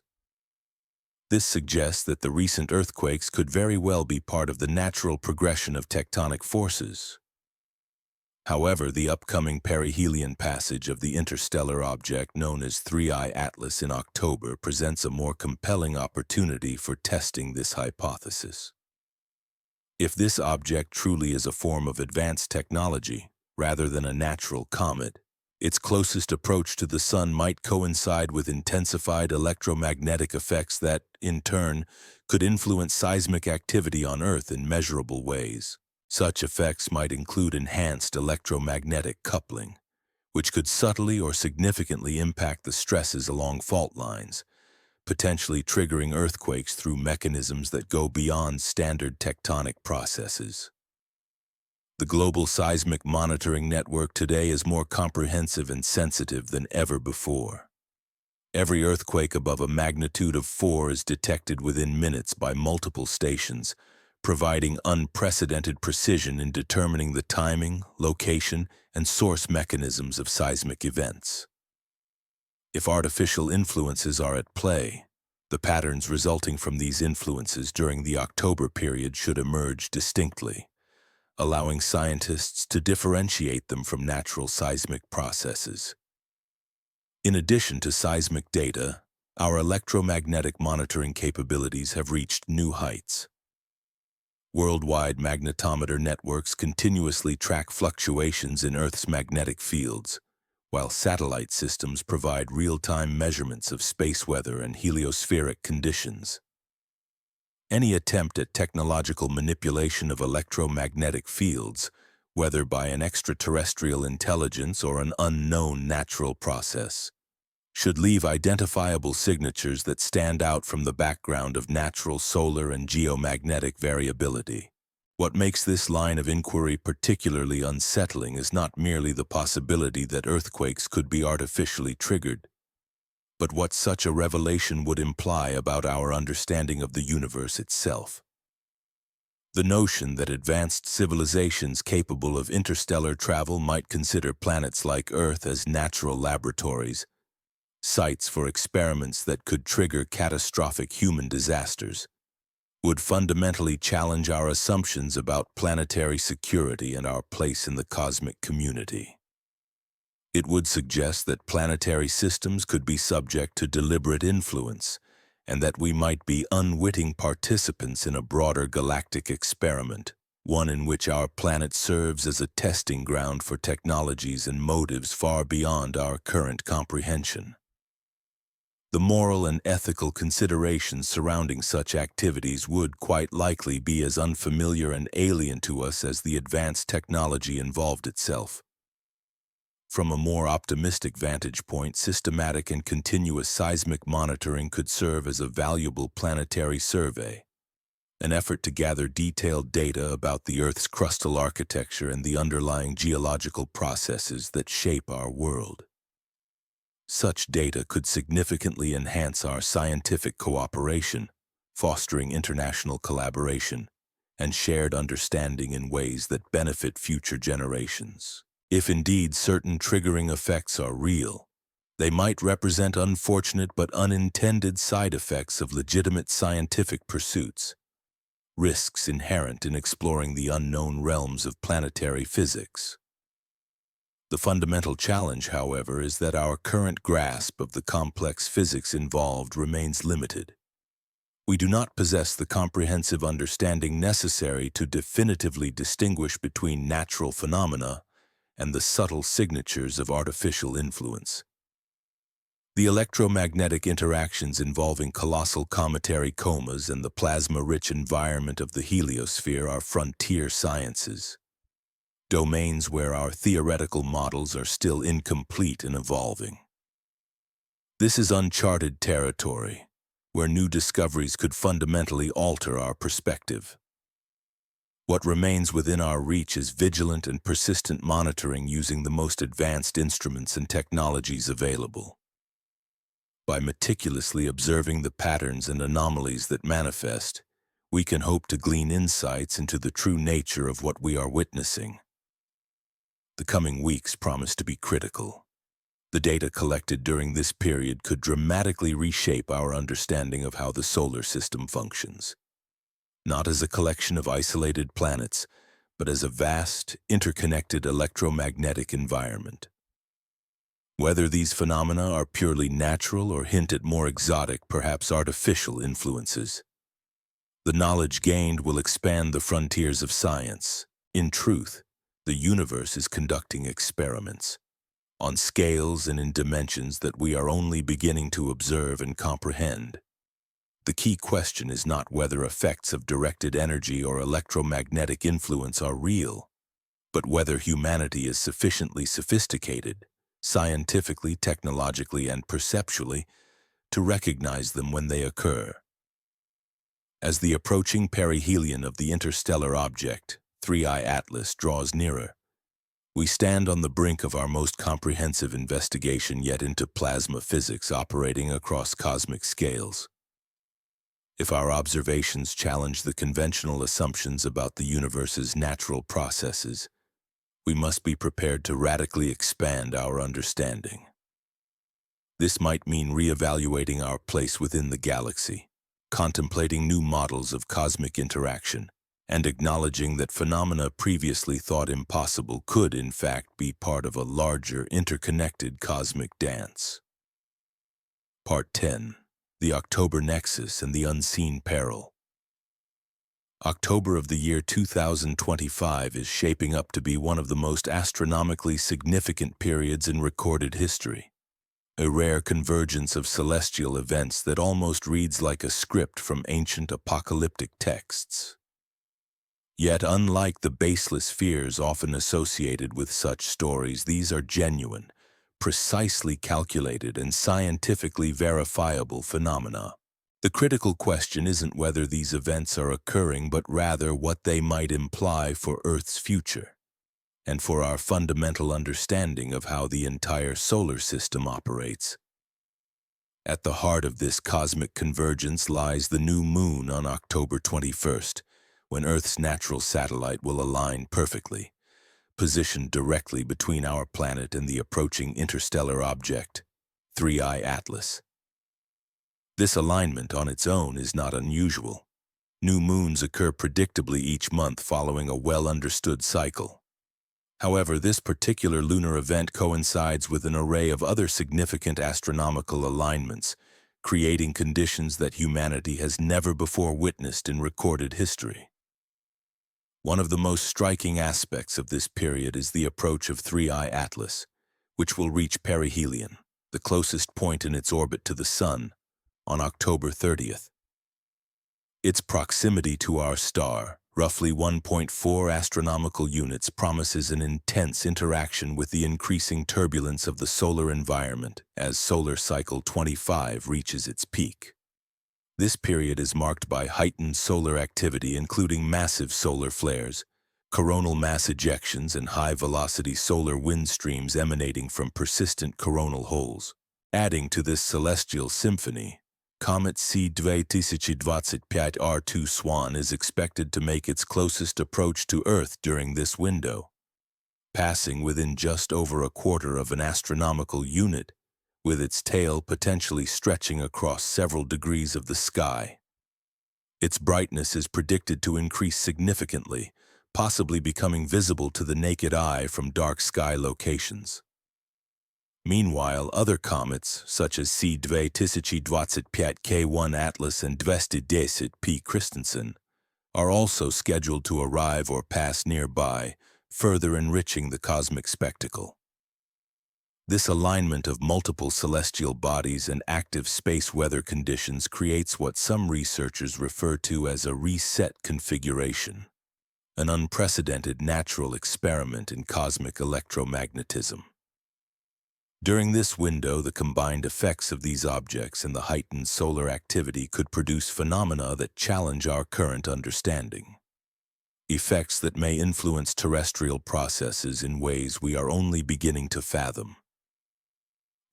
This suggests that the recent earthquakes could very well be part of the natural progression of tectonic forces. However, the upcoming perihelion passage of the interstellar object known as 3I Atlas in October presents a more compelling opportunity for testing this hypothesis. If this object truly is a form of advanced technology, rather than a natural comet, its closest approach to the Sun might coincide with intensified electromagnetic effects that, in turn, could influence seismic activity on Earth in measurable ways. Such effects might include enhanced electromagnetic coupling, which could subtly or significantly impact the stresses along fault lines, potentially triggering earthquakes through mechanisms that go beyond standard tectonic processes. The global seismic monitoring network today is more comprehensive and sensitive than ever before. Every earthquake above a magnitude of 4 is detected within minutes by multiple stations, providing unprecedented precision in determining the timing, location, and source mechanisms of seismic events. If artificial influences are at play, the patterns resulting from these influences during the October period should emerge distinctly, allowing scientists to differentiate them from natural seismic processes. In addition to seismic data, our electromagnetic monitoring capabilities have reached new heights. Worldwide magnetometer networks continuously track fluctuations in Earth's magnetic fields, while satellite systems provide real-time measurements of space weather and heliospheric conditions. Any attempt at technological manipulation of electromagnetic fields, whether by an extraterrestrial intelligence or an unknown natural process, should leave identifiable signatures that stand out from the background of natural solar and geomagnetic variability. What makes this line of inquiry particularly unsettling is not merely the possibility that earthquakes could be artificially triggered, but what such a revelation would imply about our understanding of the universe itself. The notion that advanced civilizations capable of interstellar travel might consider planets like Earth as natural laboratories, sites for experiments that could trigger catastrophic human disasters, would fundamentally challenge our assumptions about planetary security and our place in the cosmic community. It would suggest that planetary systems could be subject to deliberate influence, and that we might be unwitting participants in a broader galactic experiment, one in which our planet serves as a testing ground for technologies and motives far beyond our current comprehension. The moral and ethical considerations surrounding such activities would quite likely be as unfamiliar and alien to us as the advanced technology involved itself. From a more optimistic vantage point, systematic and continuous seismic monitoring could serve as a valuable planetary survey, an effort to gather detailed data about the Earth's crustal architecture and the underlying geological processes that shape our world. Such data could significantly enhance our scientific cooperation, fostering international collaboration and shared understanding in ways that benefit future generations. If indeed certain triggering effects are real, they might represent unfortunate but unintended side effects of legitimate scientific pursuits, risks inherent in exploring the unknown realms of planetary physics. The fundamental challenge, however, is that our current grasp of the complex physics involved remains limited. We do not possess the comprehensive understanding necessary to definitively distinguish between natural phenomena and the subtle signatures of artificial influence. The electromagnetic interactions involving colossal cometary comas and the plasma-rich environment of the heliosphere are frontier sciences, domains where our theoretical models are still incomplete and evolving. This is uncharted territory, where new discoveries could fundamentally alter our perspective. What remains within our reach is vigilant and persistent monitoring using the most advanced instruments and technologies available. By meticulously observing the patterns and anomalies that manifest, we can hope to glean insights into the true nature of what we are witnessing. The coming weeks promise to be critical. The data collected during this period could dramatically reshape our understanding of how the solar system functions. Not as a collection of isolated planets, but as a vast, interconnected electromagnetic environment. Whether these phenomena are purely natural or hint at more exotic, perhaps artificial influences, the knowledge gained will expand the frontiers of science. In truth, the universe is conducting experiments, on scales and in dimensions that we are only beginning to observe and comprehend. The key question is not whether effects of directed energy or electromagnetic influence are real, but whether humanity is sufficiently sophisticated, scientifically, technologically, and perceptually, to recognize them when they occur. As the approaching perihelion of the interstellar object, 3I Atlas, draws nearer, we stand on the brink of our most comprehensive investigation yet into plasma physics operating across cosmic scales. If our observations challenge the conventional assumptions about the universe's natural processes, we must be prepared to radically expand our understanding. This might mean reevaluating our place within the galaxy, contemplating new models of cosmic interaction, and acknowledging that phenomena previously thought impossible could, in fact, be part of a larger, interconnected cosmic dance. Part 10. The October Nexus and the Unseen Peril. October of the year 2025 is shaping up to be one of the most astronomically significant periods in recorded history. A rare convergence of celestial events that almost reads like a script from ancient apocalyptic texts. Yet, unlike the baseless fears often associated with such stories, these are genuine, precisely calculated and scientifically verifiable phenomena. The critical question isn't whether these events are occurring, but rather what they might imply for Earth's future, and for our fundamental understanding of how the entire solar system operates. At the heart of this cosmic convergence lies the new moon on October 21st, when Earth's natural satellite will align perfectly, positioned directly between our planet and the approaching interstellar object, 3I Atlas. This alignment on its own is not unusual. New moons occur predictably each month following a well-understood cycle. However, this particular lunar event coincides with an array of other significant astronomical alignments, creating conditions that humanity has never before witnessed in recorded history. One of the most striking aspects of this period is the approach of 3I Atlas, which will reach perihelion, the closest point in its orbit to the Sun, on October 30th. Its proximity to our star, roughly 1.4 astronomical units, promises an intense interaction with the increasing turbulence of the solar environment as solar cycle 25 reaches its peak. This period is marked by heightened solar activity, including massive solar flares, coronal mass ejections, and high-velocity solar wind streams emanating from persistent coronal holes. Adding to this celestial symphony, Comet C-2025 R2 Swan is expected to make its closest approach to Earth during this window, passing within just over a quarter of an astronomical unit, with its tail potentially stretching across several degrees of the sky. Its brightness is predicted to increase significantly, possibly becoming visible to the naked eye from dark sky locations. Meanwhile, other comets, such as C-2025 K1 Atlas and 210 P Christensen, are also scheduled to arrive or pass nearby, further enriching the cosmic spectacle. This alignment of multiple celestial bodies and active space weather conditions creates what some researchers refer to as a reset configuration, an unprecedented natural experiment in cosmic electromagnetism. During this window, the combined effects of these objects and the heightened solar activity could produce phenomena that challenge our current understanding. Effects that may influence terrestrial processes in ways we are only beginning to fathom.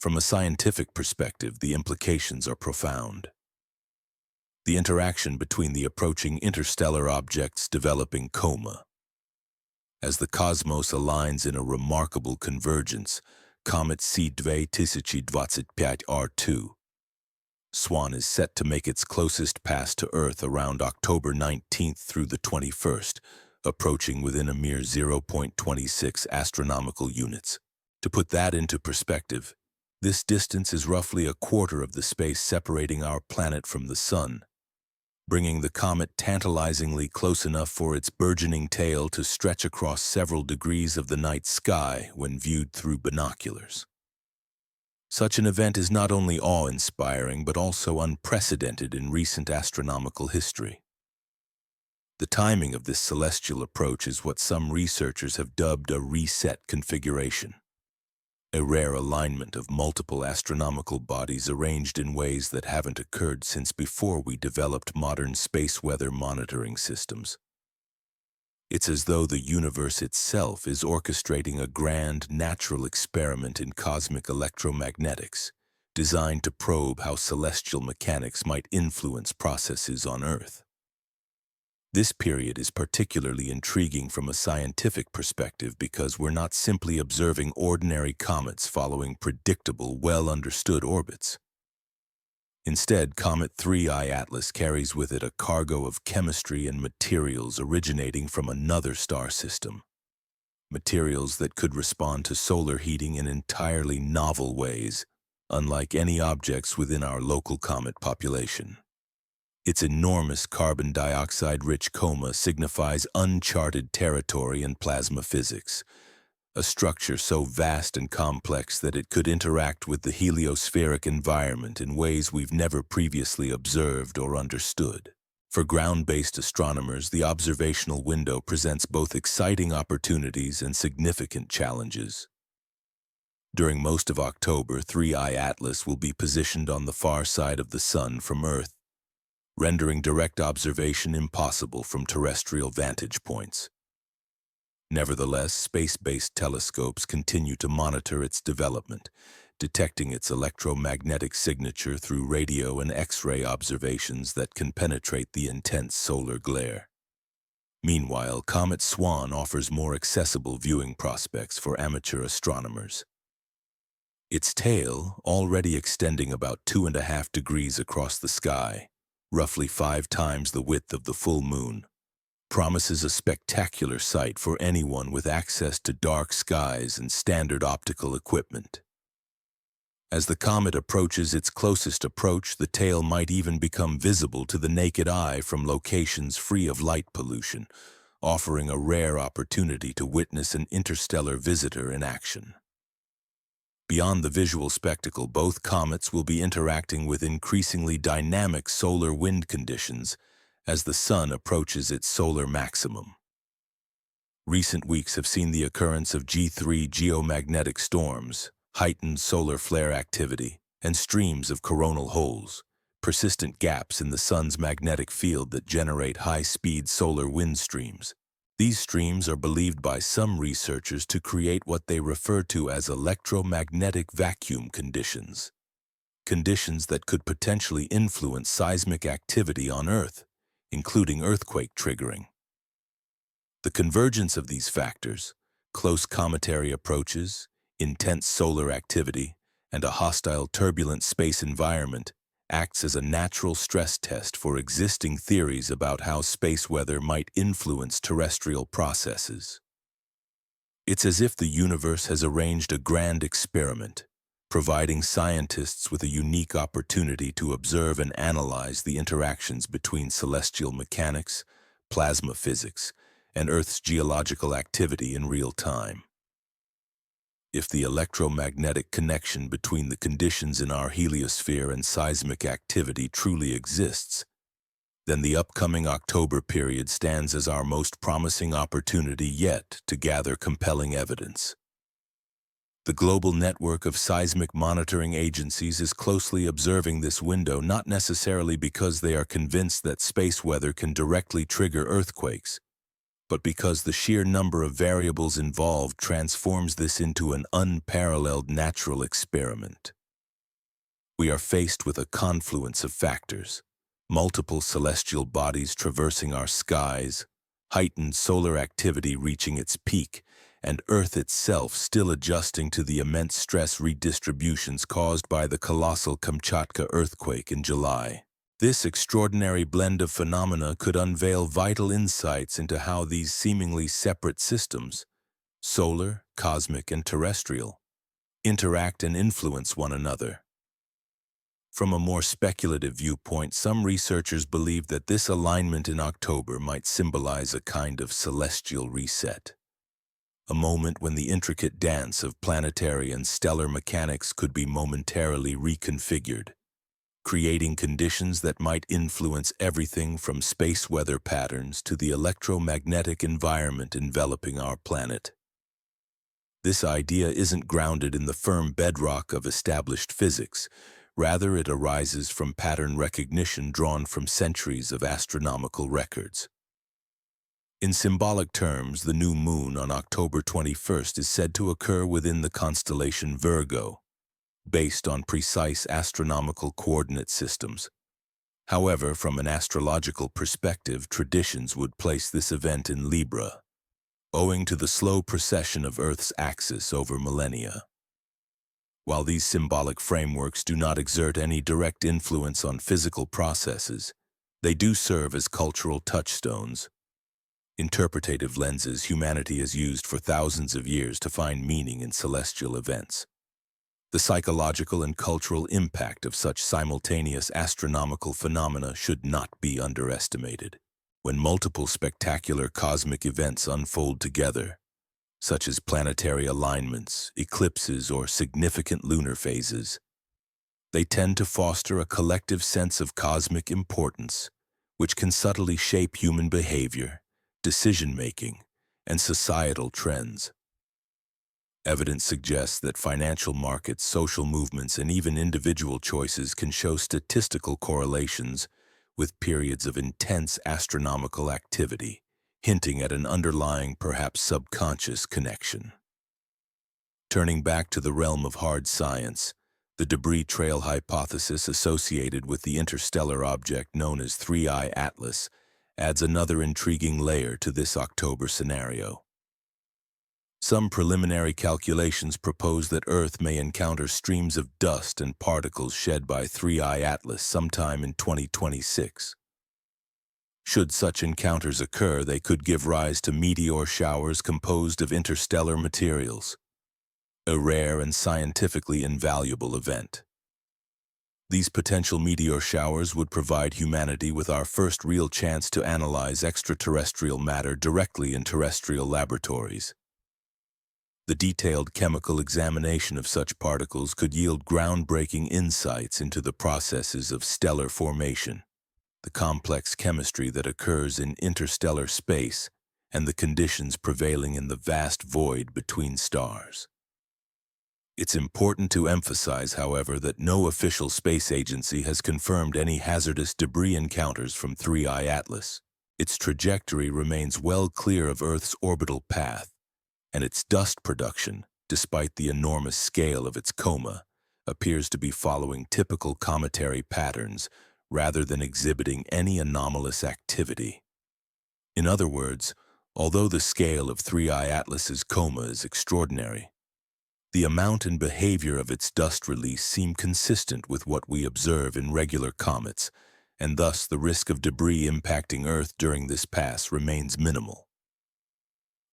From a scientific perspective, the implications are profound. The interaction between the approaching interstellar objects developing coma. As the cosmos aligns in a remarkable convergence, Comet C-2025 R2 Swan is set to make its closest pass to Earth around October 19th through the 21st, approaching within a mere 0.26 astronomical units. To put that into perspective, this distance is roughly a quarter of the space separating our planet from the Sun, bringing the comet tantalizingly close enough for its burgeoning tail to stretch across several degrees of the night sky when viewed through binoculars. Such an event is not only awe-inspiring but also unprecedented in recent astronomical history. The timing of this celestial approach is what some researchers have dubbed a reset configuration, a rare alignment of multiple astronomical bodies arranged in ways that haven't occurred since before we developed modern space weather monitoring systems. It's as though the universe itself is orchestrating a grand natural experiment in cosmic electromagnetics, designed to probe how celestial mechanics might influence processes on Earth. This period is particularly intriguing from a scientific perspective because we're not simply observing ordinary comets following predictable, well-understood orbits. Instead, Comet 3I Atlas carries with it a cargo of chemistry and materials originating from another star system. Materials that could respond to solar heating in entirely novel ways, unlike any objects within our local comet population. Its enormous carbon dioxide-rich coma signifies uncharted territory in plasma physics, a structure so vast and complex that it could interact with the heliospheric environment in ways we've never previously observed or understood. For ground-based astronomers, the observational window presents both exciting opportunities and significant challenges. During most of October, 3I Atlas will be positioned on the far side of the Sun from Earth, rendering direct observation impossible from terrestrial vantage points. Nevertheless, space-based telescopes continue to monitor its development, detecting its electromagnetic signature through radio and X-ray observations that can penetrate the intense solar glare. Meanwhile, Comet Swan offers more accessible viewing prospects for amateur astronomers. Its tail, already extending about 2.5 degrees across the sky, roughly 5 times the width of the full moon, promises a spectacular sight for anyone with access to dark skies and standard optical equipment. As the comet approaches its closest approach, the tail might even become visible to the naked eye from locations free of light pollution, offering a rare opportunity to witness an interstellar visitor in action. Beyond the visual spectacle, both comets will be interacting with increasingly dynamic solar wind conditions as the sun approaches its solar maximum. Recent weeks have seen the occurrence of G3 geomagnetic storms, heightened solar flare activity, and streams of coronal holes, persistent gaps in the sun's magnetic field that generate high-speed solar wind streams. These streams are believed by some researchers to create what they refer to as electromagnetic vacuum conditions, conditions that could potentially influence seismic activity on Earth, including earthquake triggering. The convergence of these factors, close cometary approaches, intense solar activity, and a hostile turbulent space environment acts as a natural stress test for existing theories about how space weather might influence terrestrial processes. It's as if the universe has arranged a grand experiment, providing scientists with a unique opportunity to observe and analyze the interactions between celestial mechanics, plasma physics, and Earth's geological activity in real time. If the electromagnetic connection between the conditions in our heliosphere and seismic activity truly exists, then the upcoming October period stands as our most promising opportunity yet to gather compelling evidence. The global network of seismic monitoring agencies is closely observing this window, not necessarily because they are convinced that space weather can directly trigger earthquakes, but because the sheer number of variables involved transforms this into an unparalleled natural experiment. We are faced with a confluence of factors: multiple celestial bodies traversing our skies, heightened solar activity reaching its peak, and Earth itself still adjusting to the immense stress redistributions caused by the colossal Kamchatka earthquake in July. This extraordinary blend of phenomena could unveil vital insights into how these seemingly separate systems, solar, cosmic, and terrestrial, interact and influence one another. From a more speculative viewpoint, some researchers believe that this alignment in October might symbolize a kind of celestial reset, a moment when the intricate dance of planetary and stellar mechanics could be momentarily reconfigured, creating conditions that might influence everything from space weather patterns to the electromagnetic environment enveloping our planet. This idea isn't grounded in the firm bedrock of established physics. Rather, it arises from pattern recognition drawn from centuries of astronomical records. In symbolic terms, the new moon on October 21st is said to occur within the constellation Virgo, based on precise astronomical coordinate systems. However, from an astrological perspective, traditions would place this event in Libra, owing to the slow precession of Earth's axis over millennia. While these symbolic frameworks do not exert any direct influence on physical processes, they do serve as cultural touchstones, interpretative lenses humanity has used for thousands of years to find meaning in celestial events. The psychological and cultural impact of such simultaneous astronomical phenomena should not be underestimated. When multiple spectacular cosmic events unfold together, such as planetary alignments, eclipses, or significant lunar phases, they tend to foster a collective sense of cosmic importance, which can subtly shape human behavior, decision-making, and societal trends. Evidence suggests that financial markets, social movements, and even individual choices can show statistical correlations with periods of intense astronomical activity, hinting at an underlying, perhaps subconscious connection. Turning back to the realm of hard science, the debris trail hypothesis associated with the interstellar object known as 3I Atlas adds another intriguing layer to this October scenario. Some preliminary calculations propose that Earth may encounter streams of dust and particles shed by 3I Atlas sometime in 2026. Should such encounters occur, they could give rise to meteor showers composed of interstellar materials, a rare and scientifically invaluable event. These potential meteor showers would provide humanity with our first real chance to analyze extraterrestrial matter directly in terrestrial laboratories. The detailed chemical examination of such particles could yield groundbreaking insights into the processes of stellar formation, the complex chemistry that occurs in interstellar space, and the conditions prevailing in the vast void between stars. It's important to emphasize, however, that no official space agency has confirmed any hazardous debris encounters from 3I Atlas. Its trajectory remains well clear of Earth's orbital path, and its dust production, despite the enormous scale of its coma, appears to be following typical cometary patterns rather than exhibiting any anomalous activity. In other words, although the scale of 3I Atlas's coma is extraordinary, the amount and behavior of its dust release seem consistent with what we observe in regular comets, and thus the risk of debris impacting Earth during this pass remains minimal.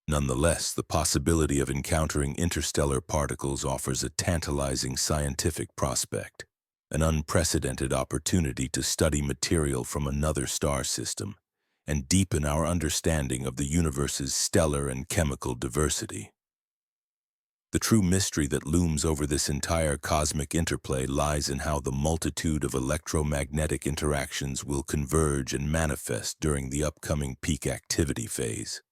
Nonetheless, the possibility of encountering interstellar particles offers a tantalizing scientific prospect, an unprecedented opportunity to study material from another star system and deepen our understanding of the universe's stellar and chemical diversity. The true mystery that looms over this entire cosmic interplay lies in how the multitude of electromagnetic interactions will converge and manifest during the upcoming peak activity phase.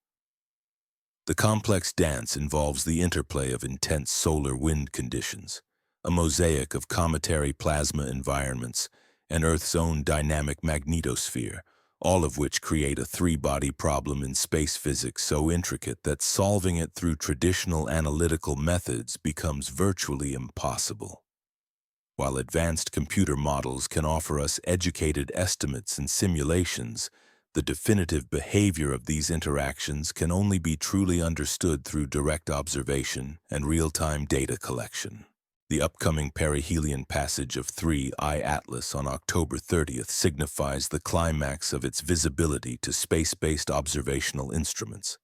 The complex dance involves the interplay of intense solar wind conditions, a mosaic of cometary plasma environments, and Earth's own dynamic magnetosphere, all of which create a three-body problem in space physics so intricate that solving it through traditional analytical methods becomes virtually impossible. While advanced computer models can offer us educated estimates and simulations, the definitive behavior of these interactions can only be truly understood through direct observation and real-time data collection. The upcoming perihelion passage of 3I Atlas on October 30th signifies the climax of its visibility to space-based observational instruments.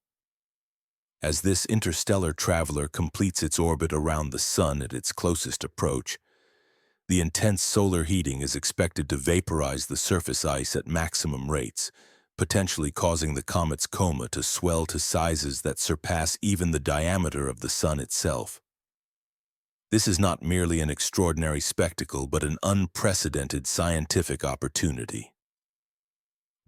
As this interstellar traveler completes its orbit around the Sun at its closest approach, the intense solar heating is expected to vaporize the surface ice at maximum rates, potentially causing the comet's coma to swell to sizes that surpass even the diameter of the Sun itself. This is not merely an extraordinary spectacle, but an unprecedented scientific opportunity.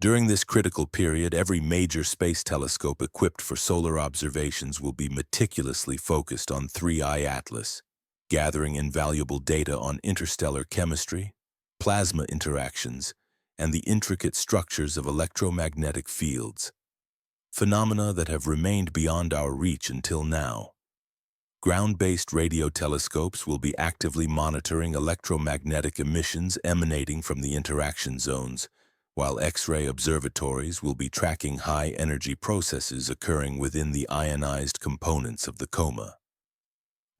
During this critical period, every major space telescope equipped for solar observations will be meticulously focused on 3I Atlas, gathering invaluable data on interstellar chemistry, plasma interactions, and the intricate structures of electromagnetic fields, phenomena that have remained beyond our reach until now. Ground-based radio telescopes will be actively monitoring electromagnetic emissions emanating from the interaction zones, while X-ray observatories will be tracking high-energy processes occurring within the ionized components of the coma.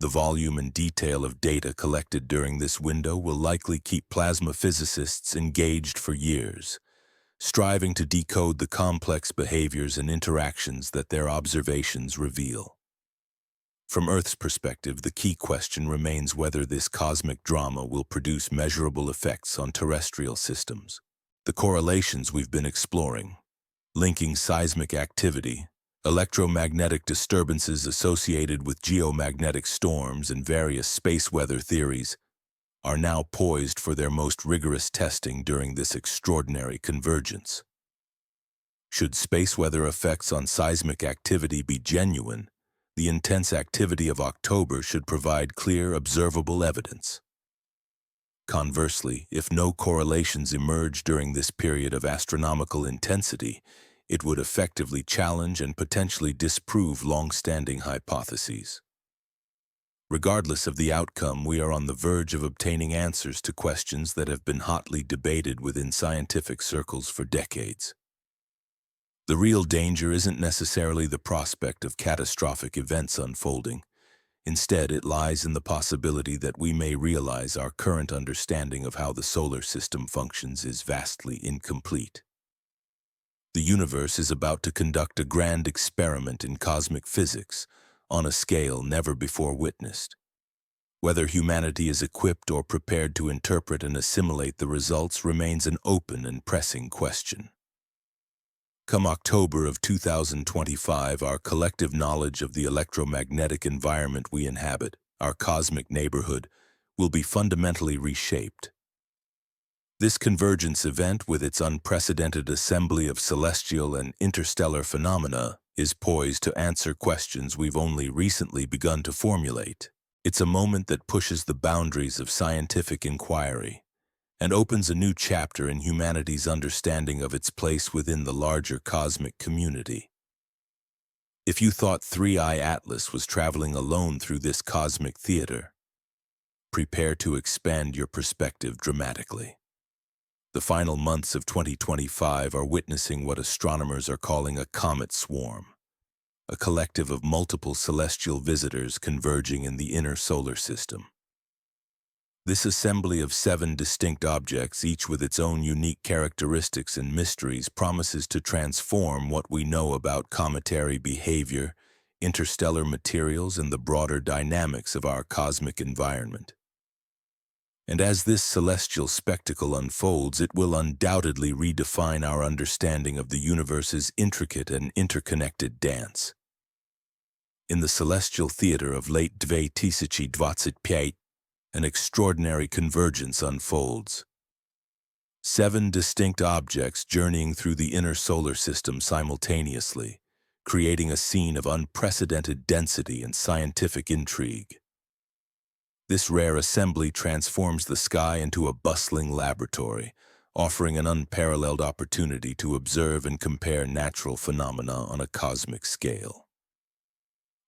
The volume and detail of data collected during this window will likely keep plasma physicists engaged for years, striving to decode the complex behaviors and interactions that their observations reveal. From Earth's perspective, the key question remains whether this cosmic drama will produce measurable effects on terrestrial systems. The correlations we've been exploring, linking seismic activity, electromagnetic disturbances associated with geomagnetic storms, and various space weather theories, are now poised for their most rigorous testing during this extraordinary convergence. Should space weather effects on seismic activity be genuine, the intense activity of October should provide clear, observable evidence. Conversely, if no correlations emerge during this period of astronomical intensity, it would effectively challenge and potentially disprove long-standing hypotheses. Regardless of the outcome, we are on the verge of obtaining answers to questions that have been hotly debated within scientific circles for decades. The real danger isn't necessarily the prospect of catastrophic events unfolding. Instead, it lies in the possibility that we may realize our current understanding of how the solar system functions is vastly incomplete. The universe is about to conduct a grand experiment in cosmic physics on a scale never before witnessed. Whether humanity is equipped or prepared to interpret and assimilate the results remains an open and pressing question. Come October of 2025, our collective knowledge of the electromagnetic environment we inhabit, our cosmic neighborhood, will be fundamentally reshaped. This convergence event, with its unprecedented assembly of celestial and interstellar phenomena, is poised to answer questions we've only recently begun to formulate. It's a moment that pushes the boundaries of scientific inquiry and opens a new chapter in humanity's understanding of its place within the larger cosmic community. If you thought 3i Atlas was traveling alone through this cosmic theater, prepare to expand your perspective dramatically. The final months of 2025 are witnessing what astronomers are calling a comet swarm, a collective of multiple celestial visitors converging in the inner solar system. This assembly of 7 distinct objects, each with its own unique characteristics and mysteries, promises to transform what we know about cometary behavior, interstellar materials, and the broader dynamics of our cosmic environment. And as this celestial spectacle unfolds, it will undoubtedly redefine our understanding of the universe's intricate and interconnected dance. In the celestial theater of late 2025, an extraordinary convergence unfolds. 7 distinct objects journeying through the inner solar system simultaneously, creating a scene of unprecedented density and scientific intrigue. This rare assembly transforms the sky into a bustling laboratory, offering an unparalleled opportunity to observe and compare natural phenomena on a cosmic scale.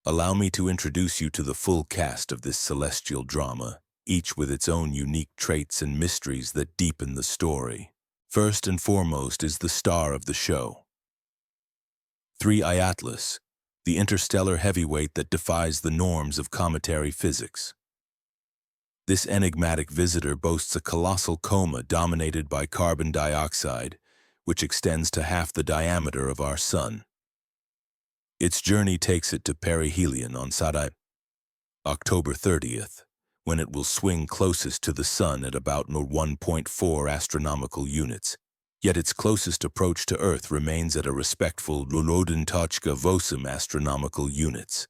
Allow me to introduce you to the full cast of this celestial drama, each with its own unique traits and mysteries that deepen the story. First and foremost is the star of the show. 3i Atlas, the interstellar heavyweight that defies the norms of cometary physics. This enigmatic visitor boasts a colossal coma dominated by carbon dioxide, which extends to half the diameter of our Sun. Its journey takes it to perihelion on October 30th, when it will swing closest to the Sun at about 1.4 astronomical units, yet its closest approach to Earth remains at a respectful 0.8 astronomical units.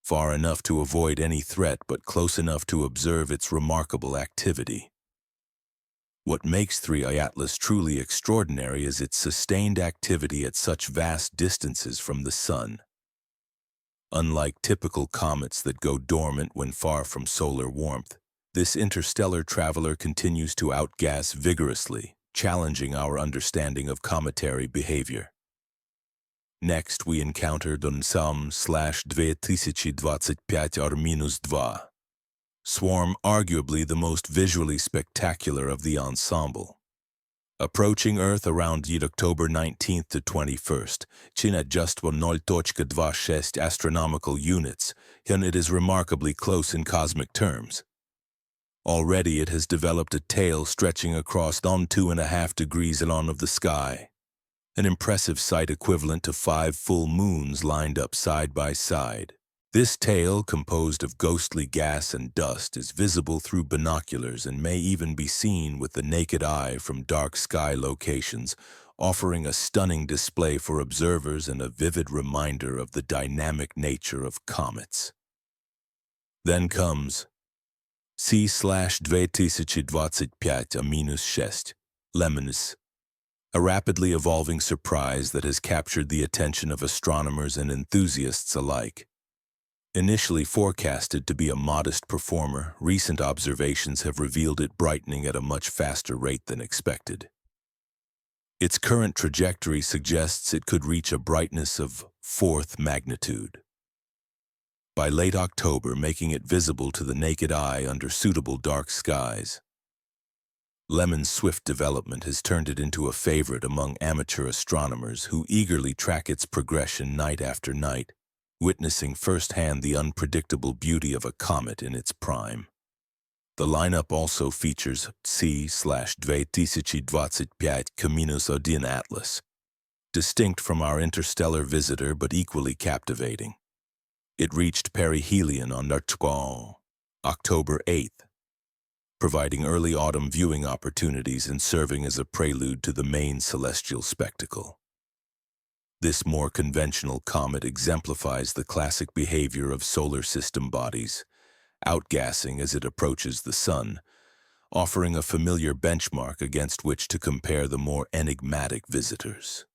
Far enough to avoid any threat, but close enough to observe its remarkable activity. What makes 3i Atlas truly extraordinary is its sustained activity at such vast distances from the Sun. Unlike typical comets that go dormant when far from solar warmth, this interstellar traveler continues to outgas vigorously, challenging our understanding of cometary behavior. Next, we encountered Sam/2025-2, swarm, arguably the most visually spectacular of the ensemble. Approaching Earth around October 19th to 21st, at just 0.26 astronomical units, and it is remarkably close in cosmic terms. Already it has developed a tail stretching across 2.5 degrees along of the sky, an impressive sight equivalent to 5 full moons lined up side by side. This tail, composed of ghostly gas and dust, is visible through binoculars and may even be seen with the naked eye from dark sky locations, offering a stunning display for observers and a vivid reminder of the dynamic nature of comets. Then comes C/2025-6, Lemons, a rapidly evolving surprise that has captured the attention of astronomers and enthusiasts alike. Initially forecasted to be a modest performer, recent observations have revealed it brightening at a much faster rate than expected. Its current trajectory suggests it could reach a brightness of 4th magnitude by late October, making it visible to the naked eye under suitable dark skies. Lemon's swift development has turned it into a favorite among amateur astronomers who eagerly track its progression night after night, witnessing firsthand the unpredictable beauty of a comet in its prime. The lineup also features C/2025 Atlas, distinct from our interstellar visitor but equally captivating. It reached perihelion on October 8th, providing early autumn viewing opportunities and serving as a prelude to the main celestial spectacle. This more conventional comet exemplifies the classic behavior of solar system bodies, outgassing as it approaches the sun, offering a familiar benchmark against which to compare the more enigmatic visitors.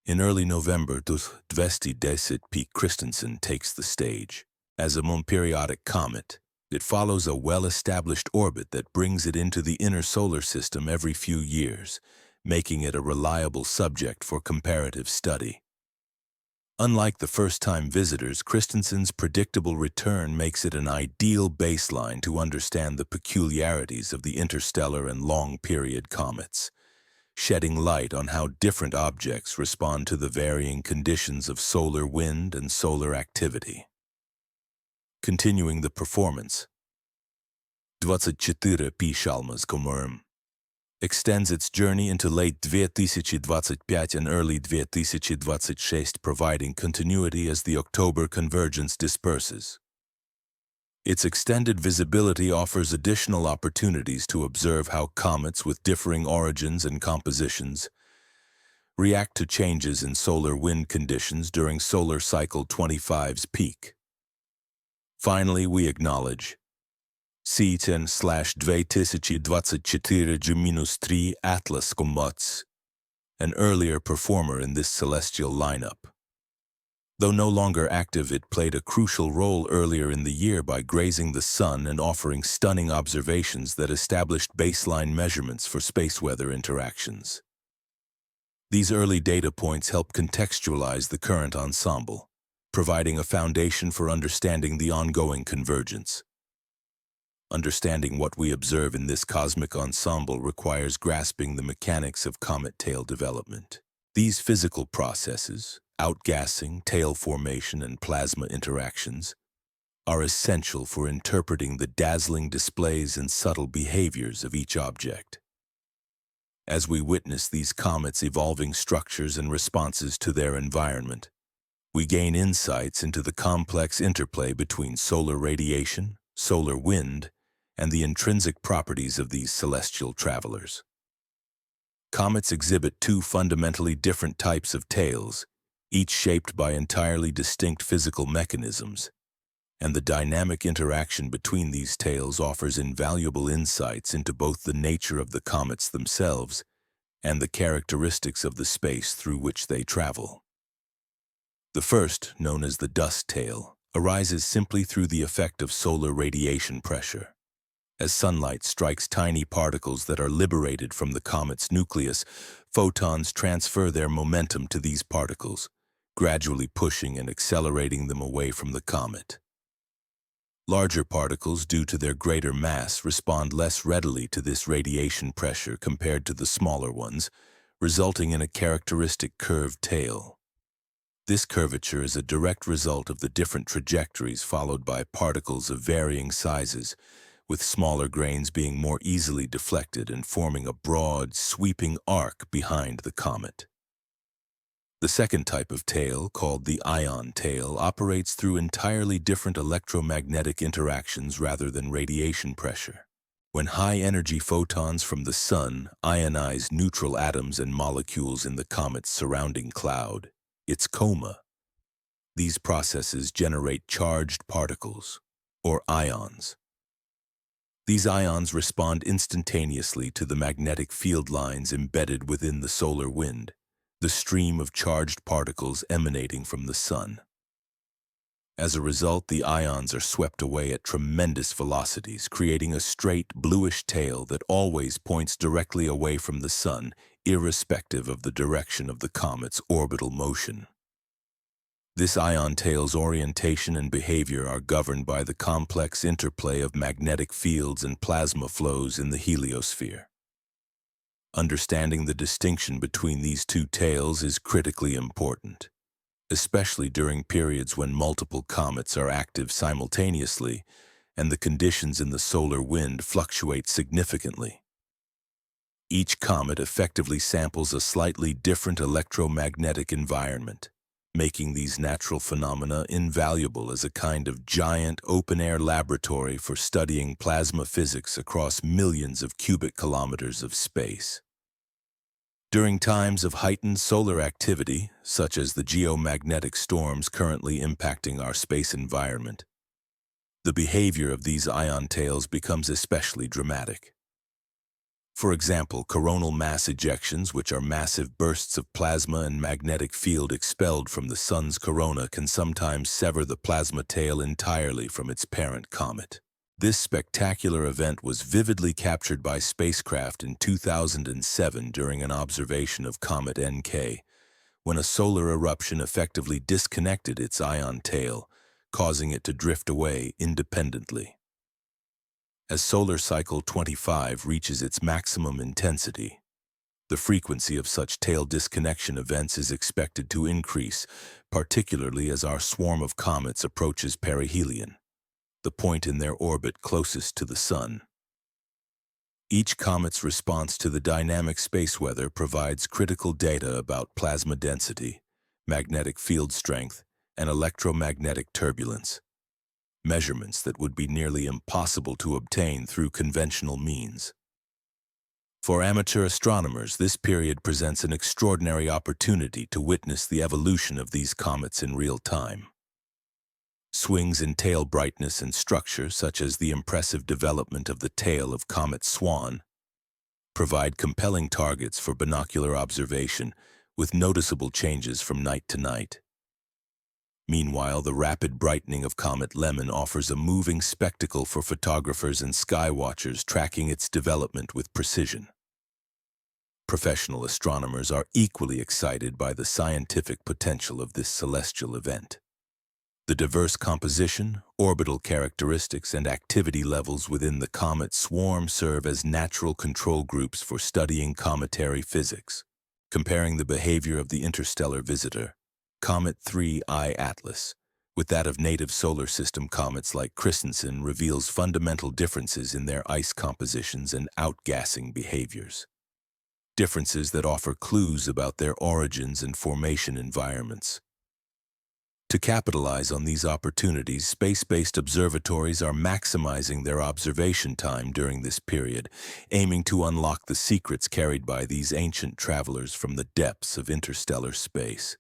In early November, 2010 Christensen takes the stage. As a periodic comet, it follows a well-established orbit that brings it into the inner solar system every few years, making it a reliable subject for comparative study. Unlike the first-time visitors, Christensen's predictable return makes it an ideal baseline to understand the peculiarities of the interstellar and long-period comets, shedding light on how different objects respond to the varying conditions of solar wind and solar activity. Continuing the performance, 24 Shalma's Comerm extends its journey into late 2025 and early 2026, providing continuity as the October convergence disperses. Its extended visibility offers additional opportunities to observe how comets with differing origins and compositions react to changes in solar wind conditions during solar cycle 25's peak. Finally, we acknowledge C10/2024-3 Atlas Comets, an earlier performer in this celestial lineup. Though no longer active, it played a crucial role earlier in the year by grazing the sun and offering stunning observations that established baseline measurements for space weather interactions. These early data points help contextualize the current ensemble, providing a foundation for understanding the ongoing convergence. Understanding what we observe in this cosmic ensemble requires grasping the mechanics of comet tail development. These physical processes, outgassing, tail formation, and plasma interactions, are essential for interpreting the dazzling displays and subtle behaviors of each object. As we witness these comets' evolving structures and responses to their environment, we gain insights into the complex interplay between solar radiation, solar wind, and the intrinsic properties of these celestial travelers. Comets exhibit two fundamentally different types of tails, each shaped by entirely distinct physical mechanisms, and the dynamic interaction between these tails offers invaluable insights into both the nature of the comets themselves and the characteristics of the space through which they travel. The first, known as the dust tail, arises simply through the effect of solar radiation pressure. As sunlight strikes tiny particles that are liberated from the comet's nucleus, photons transfer their momentum to these particles, gradually pushing and accelerating them away from the comet. Larger particles, due to their greater mass, respond less readily to this radiation pressure compared to the smaller ones, resulting in a characteristic curved tail. This curvature is a direct result of the different trajectories followed by particles of varying sizes, with smaller grains being more easily deflected and forming a broad, sweeping arc behind the comet. The second type of tail, called the ion tail, operates through entirely different electromagnetic interactions rather than radiation pressure. When high-energy photons from the sun ionize neutral atoms and molecules in the comet's surrounding cloud, its coma, these processes generate charged particles, or ions. These ions respond instantaneously to the magnetic field lines embedded within the solar wind, the stream of charged particles emanating from the sun. As a result, the ions are swept away at tremendous velocities, creating a straight, bluish tail that always points directly away from the sun, irrespective of the direction of the comet's orbital motion. This ion tail's orientation and behavior are governed by the complex interplay of magnetic fields and plasma flows in the heliosphere. Understanding the distinction between these two tails is critically important, especially during periods when multiple comets are active simultaneously and the conditions in the solar wind fluctuate significantly. Each comet effectively samples a slightly different electromagnetic environment, making these natural phenomena invaluable as a kind of giant open-air laboratory for studying plasma physics across millions of cubic kilometers of space. During times of heightened solar activity, such as the geomagnetic storms currently impacting our space environment, the behavior of these ion tails becomes especially dramatic. For example, coronal mass ejections, which are massive bursts of plasma and magnetic field expelled from the sun's corona, can sometimes sever the plasma tail entirely from its parent comet. This spectacular event was vividly captured by spacecraft in 2007 during an observation of Comet NK, when a solar eruption effectively disconnected its ion tail, causing it to drift away independently. As solar cycle 25 reaches its maximum intensity, the frequency of such tail disconnection events is expected to increase, particularly as our swarm of comets approaches perihelion, the point in their orbit closest to the Sun. Each comet's response to the dynamic space weather provides critical data about plasma density, magnetic field strength, and electromagnetic turbulence, measurements that would be nearly impossible to obtain through conventional means. For amateur astronomers, this period presents an extraordinary opportunity to witness the evolution of these comets in real time. Swings in tail brightness and structure, such as the impressive development of the tail of Comet Swan, provide compelling targets for binocular observation, with noticeable changes from night to night. Meanwhile, the rapid brightening of Comet Lemon offers a moving spectacle for photographers and sky watchers tracking its development with precision. Professional astronomers are equally excited by the scientific potential of this celestial event. The diverse composition, orbital characteristics, and activity levels within the comet swarm serve as natural control groups for studying cometary physics. Comparing the behavior of the interstellar visitor, Comet 3I Atlas, with that of native solar system comets like Christensen reveals fundamental differences in their ice compositions and outgassing behaviors. Differences that offer clues about their origins and formation environments. To capitalize on these opportunities, space-based observatories are maximizing their observation time during this period, aiming to unlock the secrets carried by these ancient travelers from the depths of interstellar space.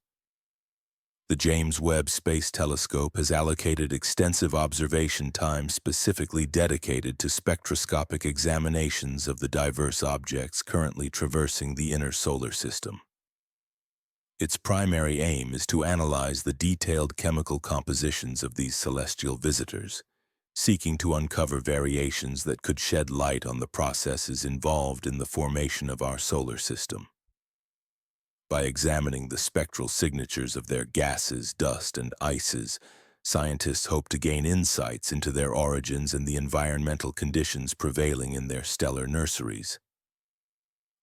The James Webb Space Telescope has allocated extensive observation time specifically dedicated to spectroscopic examinations of the diverse objects currently traversing the inner solar system. Its primary aim is to analyze the detailed chemical compositions of these celestial visitors, seeking to uncover variations that could shed light on the processes involved in the formation of our solar system. By examining the spectral signatures of their gases, dust, and ices, scientists hope to gain insights into their origins and the environmental conditions prevailing in their stellar nurseries.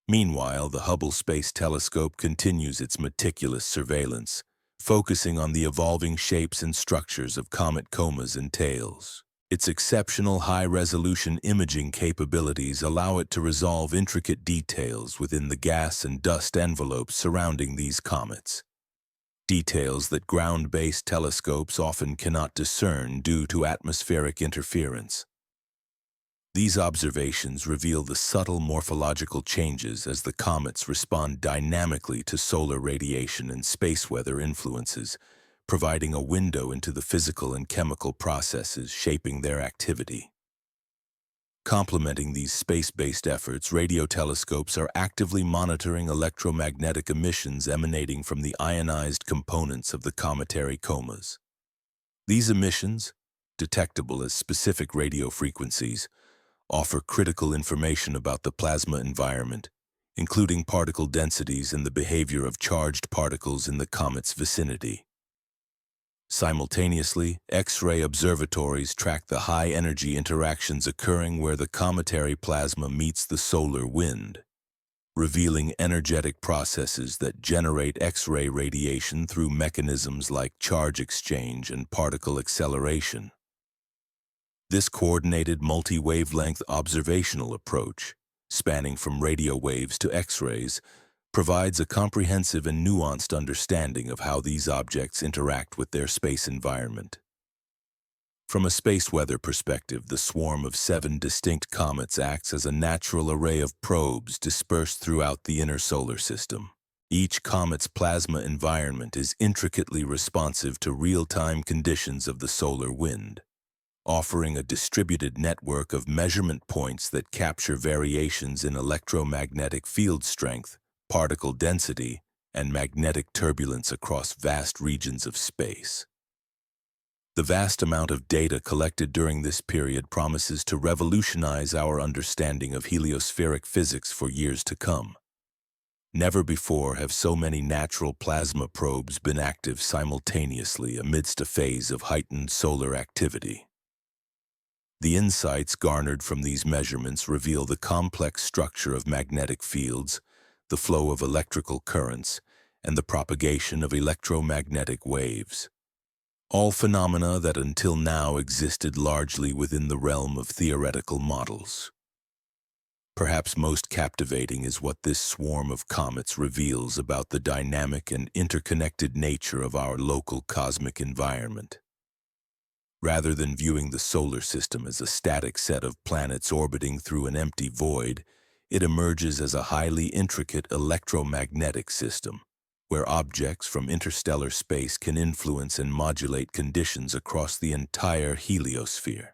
Meanwhile, the Hubble Space Telescope continues its meticulous surveillance, focusing on the evolving shapes and structures of comet comas and tails. Its exceptional high-resolution imaging capabilities allow it to resolve intricate details within the gas and dust envelopes surrounding these comets. Details that ground-based telescopes often cannot discern due to atmospheric interference. These observations reveal the subtle morphological changes as the comets respond dynamically to solar radiation and space weather influences, providing a window into the physical and chemical processes shaping their activity. Complementing these space-based efforts, radio telescopes are actively monitoring electromagnetic emissions emanating from the ionized components of the cometary comas. These emissions, detectable as specific radio frequencies, offer critical information about the plasma environment, including particle densities and the behavior of charged particles in the comet's vicinity. Simultaneously, X-ray observatories track the high-energy interactions occurring where the cometary plasma meets the solar wind, revealing energetic processes that generate X-ray radiation through mechanisms like charge exchange and particle acceleration. This coordinated multi-wavelength observational approach, spanning from radio waves to X-rays, provides a comprehensive and nuanced understanding of how these objects interact with their space environment. From a space weather perspective, the swarm of 7 distinct comets acts as a natural array of probes dispersed throughout the inner solar system. Each comet's plasma environment is intricately responsive to real-time conditions of the solar wind, offering a distributed network of measurement points that capture variations in electromagnetic field strength, particle density, and magnetic turbulence across vast regions of space. The vast amount of data collected during this period promises to revolutionize our understanding of heliospheric physics for years to come. Never before have so many natural plasma probes been active simultaneously amidst a phase of heightened solar activity. The insights garnered from these measurements reveal the complex structure of magnetic fields, the flow of electrical currents, and the propagation of electromagnetic waves. All phenomena that until now existed largely within the realm of theoretical models. Perhaps most captivating is what this swarm of comets reveals about the dynamic and interconnected nature of our local cosmic environment. Rather than viewing the solar system as a static set of planets orbiting through an empty void, it emerges as a highly intricate electromagnetic system, where objects from interstellar space can influence and modulate conditions across the entire heliosphere.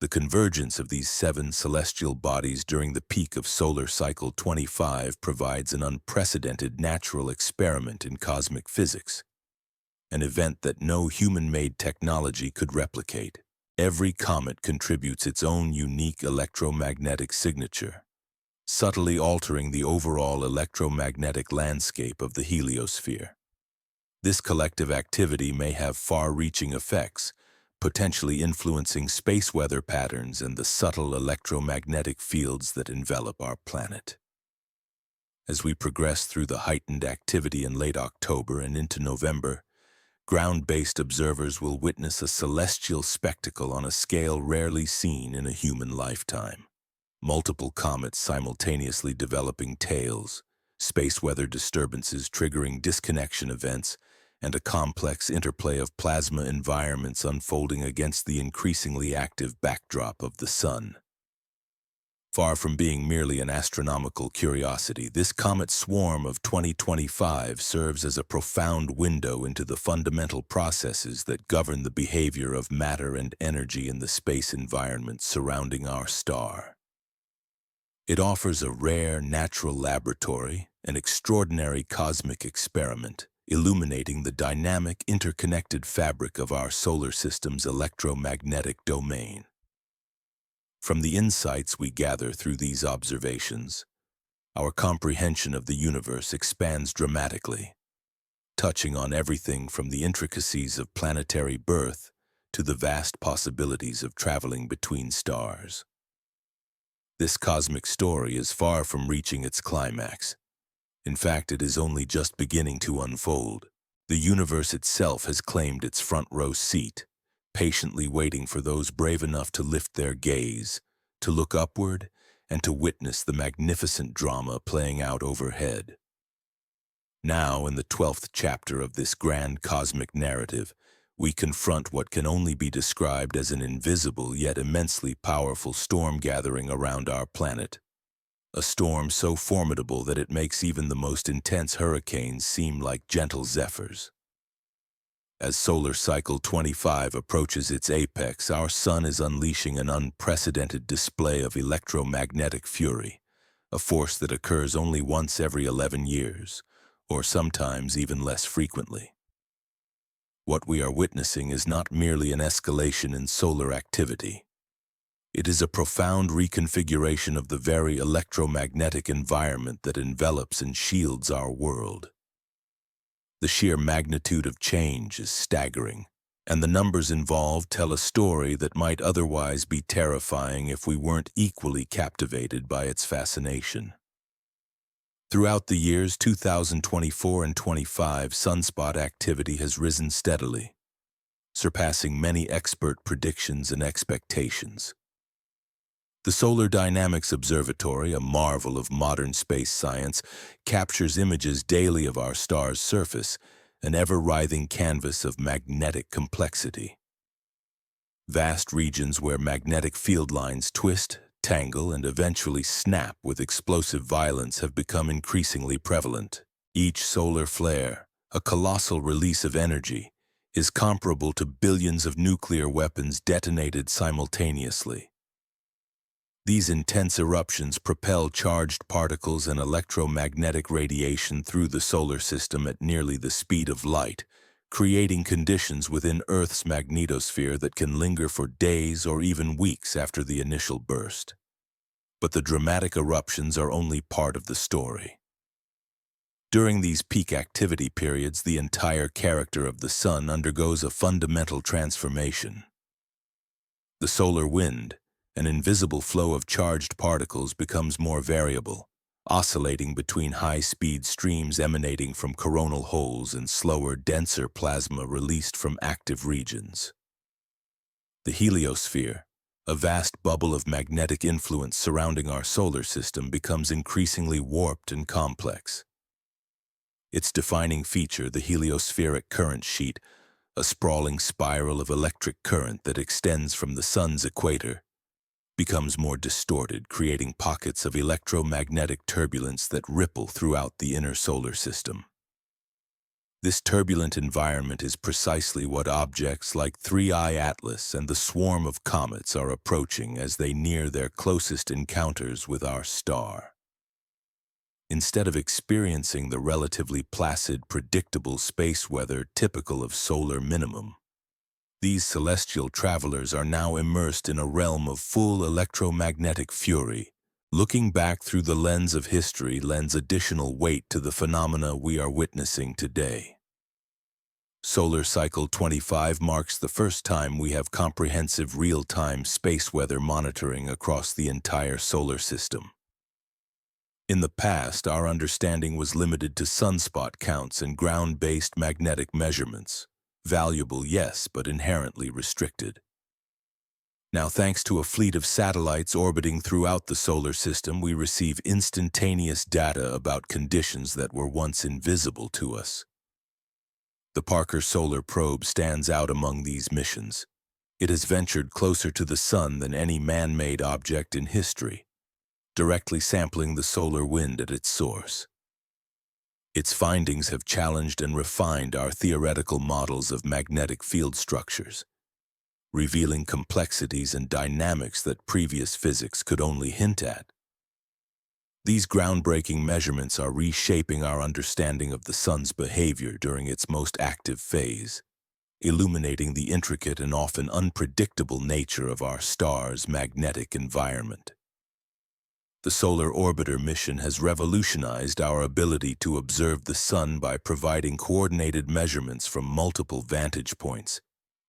The convergence of these 7 celestial bodies during the peak of solar cycle 25 provides an unprecedented natural experiment in cosmic physics, an event that no human-made technology could replicate. Every comet contributes its own unique electromagnetic signature, subtly altering the overall electromagnetic landscape of the heliosphere. This collective activity may have far-reaching effects, potentially influencing space weather patterns and the subtle electromagnetic fields that envelop our planet. As we progress through the heightened activity in late October and into November, ground-based observers will witness a celestial spectacle on a scale rarely seen in a human lifetime. Multiple comets simultaneously developing tails, space weather disturbances triggering disconnection events, and a complex interplay of plasma environments unfolding against the increasingly active backdrop of the Sun. Far from being merely an astronomical curiosity, this comet swarm of 2025 serves as a profound window into the fundamental processes that govern the behavior of matter and energy in the space environment surrounding our star. It offers a rare natural laboratory, an extraordinary cosmic experiment, illuminating the dynamic, interconnected fabric of our solar system's electromagnetic domain. From the insights we gather through these observations, our comprehension of the universe expands dramatically, touching on everything from the intricacies of planetary birth to the vast possibilities of traveling between stars. This cosmic story is far from reaching its climax. In fact, it is only just beginning to unfold. The universe itself has claimed its front row seat, patiently waiting for those brave enough to lift their gaze, to look upward, and to witness the magnificent drama playing out overhead. Now, in the 12th chapter of this grand cosmic narrative, we confront what can only be described as an invisible yet immensely powerful storm gathering around our planet. A storm so formidable that it makes even the most intense hurricanes seem like gentle zephyrs. As solar cycle 25 approaches its apex, our Sun is unleashing an unprecedented display of electromagnetic fury, a force that occurs only once every 11 years, or sometimes even less frequently. What we are witnessing is not merely an escalation in solar activity. It is a profound reconfiguration of the very electromagnetic environment that envelops and shields our world. The sheer magnitude of change is staggering, and the numbers involved tell a story that might otherwise be terrifying if we weren't equally captivated by its fascination. Throughout the years 2024 and 25, sunspot activity has risen steadily, surpassing many expert predictions and expectations. The Solar Dynamics Observatory, a marvel of modern space science, captures images daily of our star's surface, an ever-writhing canvas of magnetic complexity. Vast regions where magnetic field lines twist, tangle, and eventually snap with explosive violence have become increasingly prevalent. Each solar flare, a colossal release of energy, is comparable to billions of nuclear weapons detonated simultaneously. These intense eruptions propel charged particles and electromagnetic radiation through the solar system at nearly the speed of light, creating conditions within Earth's magnetosphere that can linger for days or even weeks after the initial burst. But the dramatic eruptions are only part of the story. During these peak activity periods, the entire character of the Sun undergoes a fundamental transformation. The solar wind, an invisible flow of charged particles, becomes more variable, oscillating between high-speed streams emanating from coronal holes and slower, denser plasma released from active regions. The heliosphere, a vast bubble of magnetic influence surrounding our solar system, becomes increasingly warped and complex. Its defining feature, the heliospheric current sheet, a sprawling spiral of electric current that extends from the Sun's equator, becomes more distorted, creating pockets of electromagnetic turbulence that ripple throughout the inner solar system. This turbulent environment is precisely what objects like 3I Atlas and the swarm of comets are approaching as they near their closest encounters with our star. Instead of experiencing the relatively placid, predictable space weather typical of solar minimum, these celestial travelers are now immersed in a realm of full electromagnetic fury. Looking back through the lens of history lends additional weight to the phenomena we are witnessing today. Solar Cycle 25 marks the first time we have comprehensive real-time space weather monitoring across the entire solar system. In the past, our understanding was limited to sunspot counts and ground-based magnetic measurements. Valuable, yes, but inherently restricted. Now, thanks to a fleet of satellites orbiting throughout the solar system, we receive instantaneous data about conditions that were once invisible to us. The Parker Solar Probe stands out among these missions. It has ventured closer to the Sun than any man-made object in history, directly sampling the solar wind at its source. Its findings have challenged and refined our theoretical models of magnetic field structures, revealing complexities and dynamics that previous physics could only hint at. These groundbreaking measurements are reshaping our understanding of the Sun's behavior during its most active phase, illuminating the intricate and often unpredictable nature of our star's magnetic environment. The Solar Orbiter mission has revolutionized our ability to observe the Sun by providing coordinated measurements from multiple vantage points,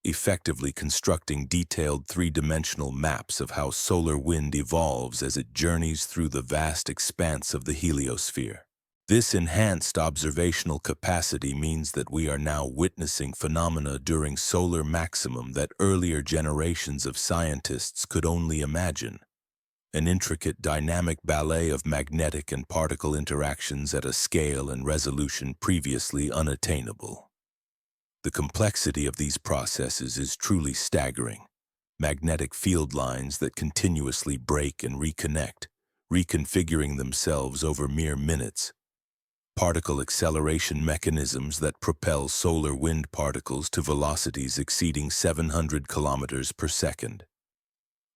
effectively constructing detailed three-dimensional maps of how solar wind evolves as it journeys through the vast expanse of the heliosphere. This enhanced observational capacity means that we are now witnessing phenomena during solar maximum that earlier generations of scientists could only imagine. An intricate dynamic ballet of magnetic and particle interactions at a scale and resolution previously unattainable. The complexity of these processes is truly staggering. Magnetic field lines that continuously break and reconnect, reconfiguring themselves over mere minutes. Particle acceleration mechanisms that propel solar wind particles to velocities exceeding 700 kilometers per second.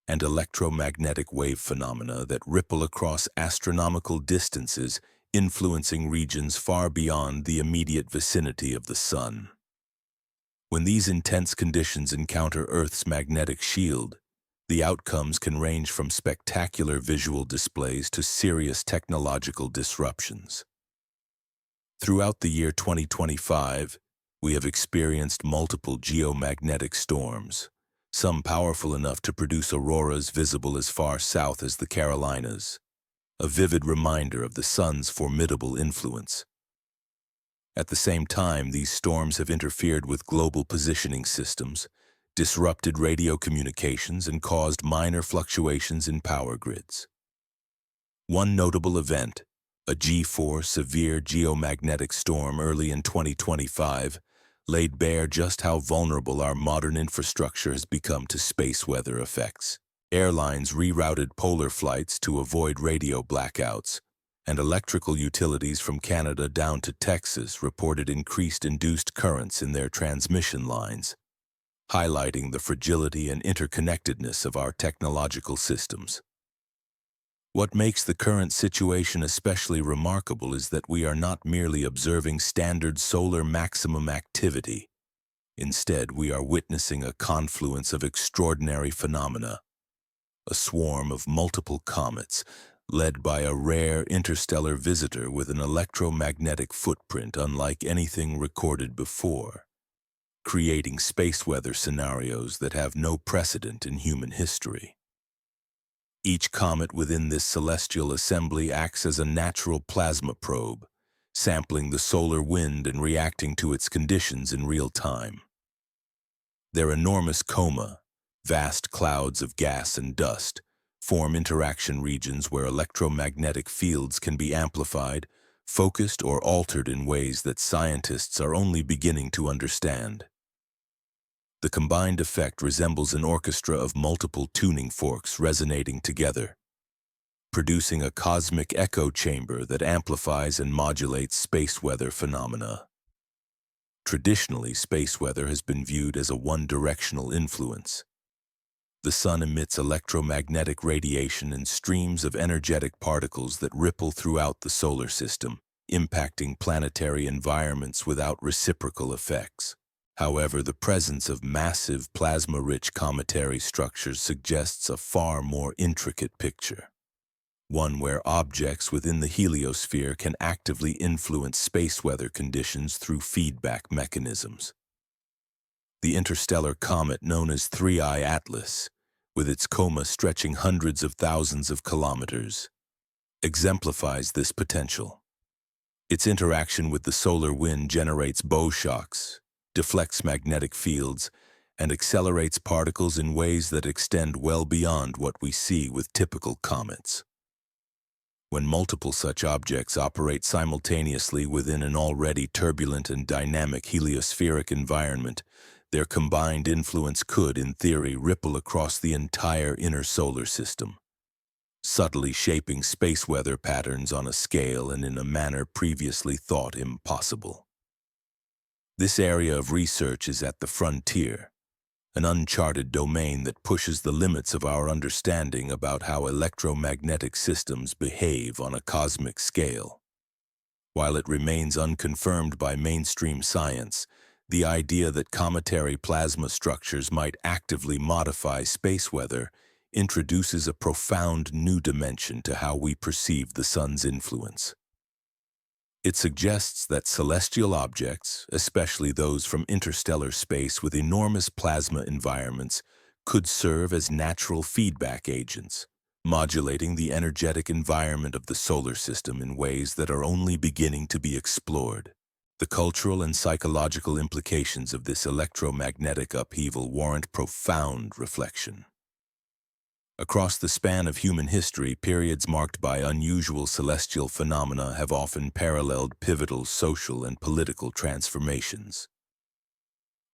And electromagnetic wave phenomena that ripple across astronomical distances, influencing regions far beyond the immediate vicinity of the Sun. When these intense conditions encounter Earth's magnetic shield, the outcomes can range from spectacular visual displays to serious technological disruptions. Throughout the year 2025, we have experienced multiple geomagnetic storms, some powerful enough to produce auroras visible as far south as the Carolinas, a vivid reminder of the sun's formidable influence. At the same time, these storms have interfered with global positioning systems, disrupted radio communications, and caused minor fluctuations in power grids. One notable event, a G4 severe geomagnetic storm early in 2025, laid bare just how vulnerable our modern infrastructure has become to space weather effects. Airlines rerouted polar flights to avoid radio blackouts, and electrical utilities from Canada down to Texas reported increased induced currents in their transmission lines, highlighting the fragility and interconnectedness of our technological systems. What makes the current situation especially remarkable is that we are not merely observing standard solar maximum activity. Instead, we are witnessing a confluence of extraordinary phenomena, a swarm of multiple comets, led by a rare interstellar visitor with an electromagnetic footprint unlike anything recorded before, creating space weather scenarios that have no precedent in human history. Each comet within this celestial assembly acts as a natural plasma probe, sampling the solar wind and reacting to its conditions in real time. Their enormous coma, vast clouds of gas and dust, form interaction regions where electromagnetic fields can be amplified, focused, or altered in ways that scientists are only beginning to understand. The combined effect resembles an orchestra of multiple tuning forks resonating together, producing a cosmic echo chamber that amplifies and modulates space weather phenomena. Traditionally, space weather has been viewed as a one-directional influence. The sun emits electromagnetic radiation and streams of energetic particles that ripple throughout the solar system, impacting planetary environments without reciprocal effects. However, the presence of massive plasma-rich cometary structures suggests a far more intricate picture, one where objects within the heliosphere can actively influence space weather conditions through feedback mechanisms. The interstellar comet known as 3I Atlas, with its coma stretching hundreds of thousands of kilometers, exemplifies this potential. Its interaction with the solar wind generates bow shocks, deflects magnetic fields, and accelerates particles in ways that extend well beyond what we see with typical comets. When multiple such objects operate simultaneously within an already turbulent and dynamic heliospheric environment, their combined influence could, in theory, ripple across the entire inner solar system, subtly shaping space weather patterns on a scale and in a manner previously thought impossible. This area of research is at the frontier, an uncharted domain that pushes the limits of our understanding about how electromagnetic systems behave on a cosmic scale. While it remains unconfirmed by mainstream science, the idea that cometary plasma structures might actively modify space weather introduces a profound new dimension to how we perceive the sun's influence. It suggests that celestial objects, especially those from interstellar space with enormous plasma environments, could serve as natural feedback agents, modulating the energetic environment of the solar system in ways that are only beginning to be explored. The cultural and psychological implications of this electromagnetic upheaval warrant profound reflection. Across the span of human history, periods marked by unusual celestial phenomena have often paralleled pivotal social and political transformations.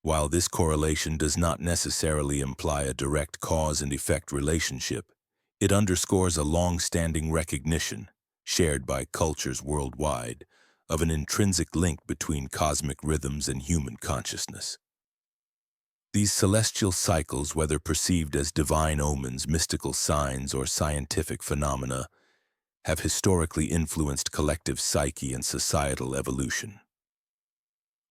While this correlation does not necessarily imply a direct cause and effect relationship, it underscores a long-standing recognition, shared by cultures worldwide, of an intrinsic link between cosmic rhythms and human consciousness. These celestial cycles, whether perceived as divine omens, mystical signs, or scientific phenomena, have historically influenced collective psyche and societal evolution.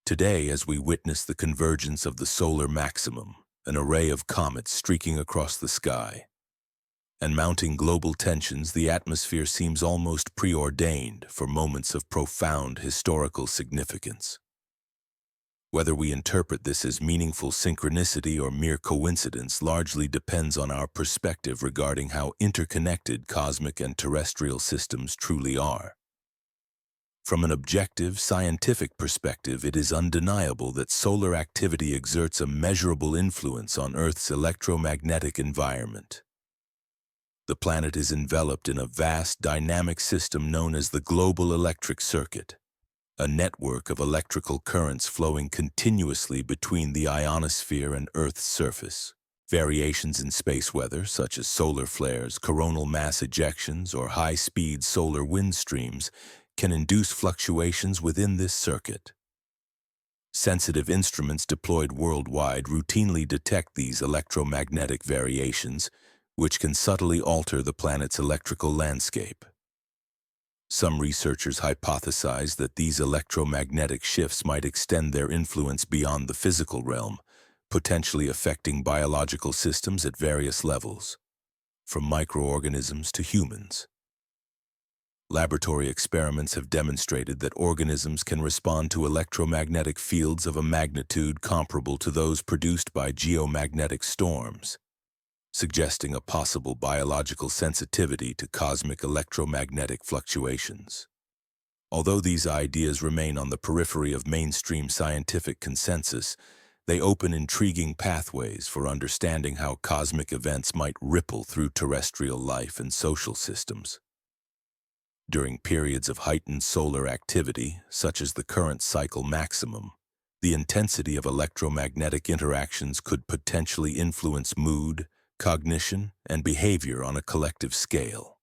Today, as we witness the convergence of the solar maximum, an array of comets streaking across the sky, and mounting global tensions, the atmosphere seems almost preordained for moments of profound historical significance. Whether we interpret this as meaningful synchronicity or mere coincidence largely depends on our perspective regarding how interconnected cosmic and terrestrial systems truly are. From an objective, scientific perspective, it is undeniable that solar activity exerts a measurable influence on Earth's electromagnetic environment. The planet is enveloped in a vast, dynamic system known as the global electric circuit, a network of electrical currents flowing continuously between the ionosphere and Earth's surface. Variations in space weather, such as solar flares, coronal mass ejections, or high-speed solar wind streams, can induce fluctuations within this circuit. Sensitive instruments deployed worldwide routinely detect these electromagnetic variations, which can subtly alter the planet's electrical landscape. Some researchers hypothesize that these electromagnetic shifts might extend their influence beyond the physical realm, potentially affecting biological systems at various levels, from microorganisms to humans. Laboratory experiments have demonstrated that organisms can respond to electromagnetic fields of a magnitude comparable to those produced by geomagnetic storms, suggesting a possible biological sensitivity to cosmic electromagnetic fluctuations. Although these ideas remain on the periphery of mainstream scientific consensus, they open intriguing pathways for understanding how cosmic events might ripple through terrestrial life and social systems. During periods of heightened solar activity, such as the current cycle maximum, the intensity of electromagnetic interactions could potentially influence mood, cognition, and behavior on a collective scale.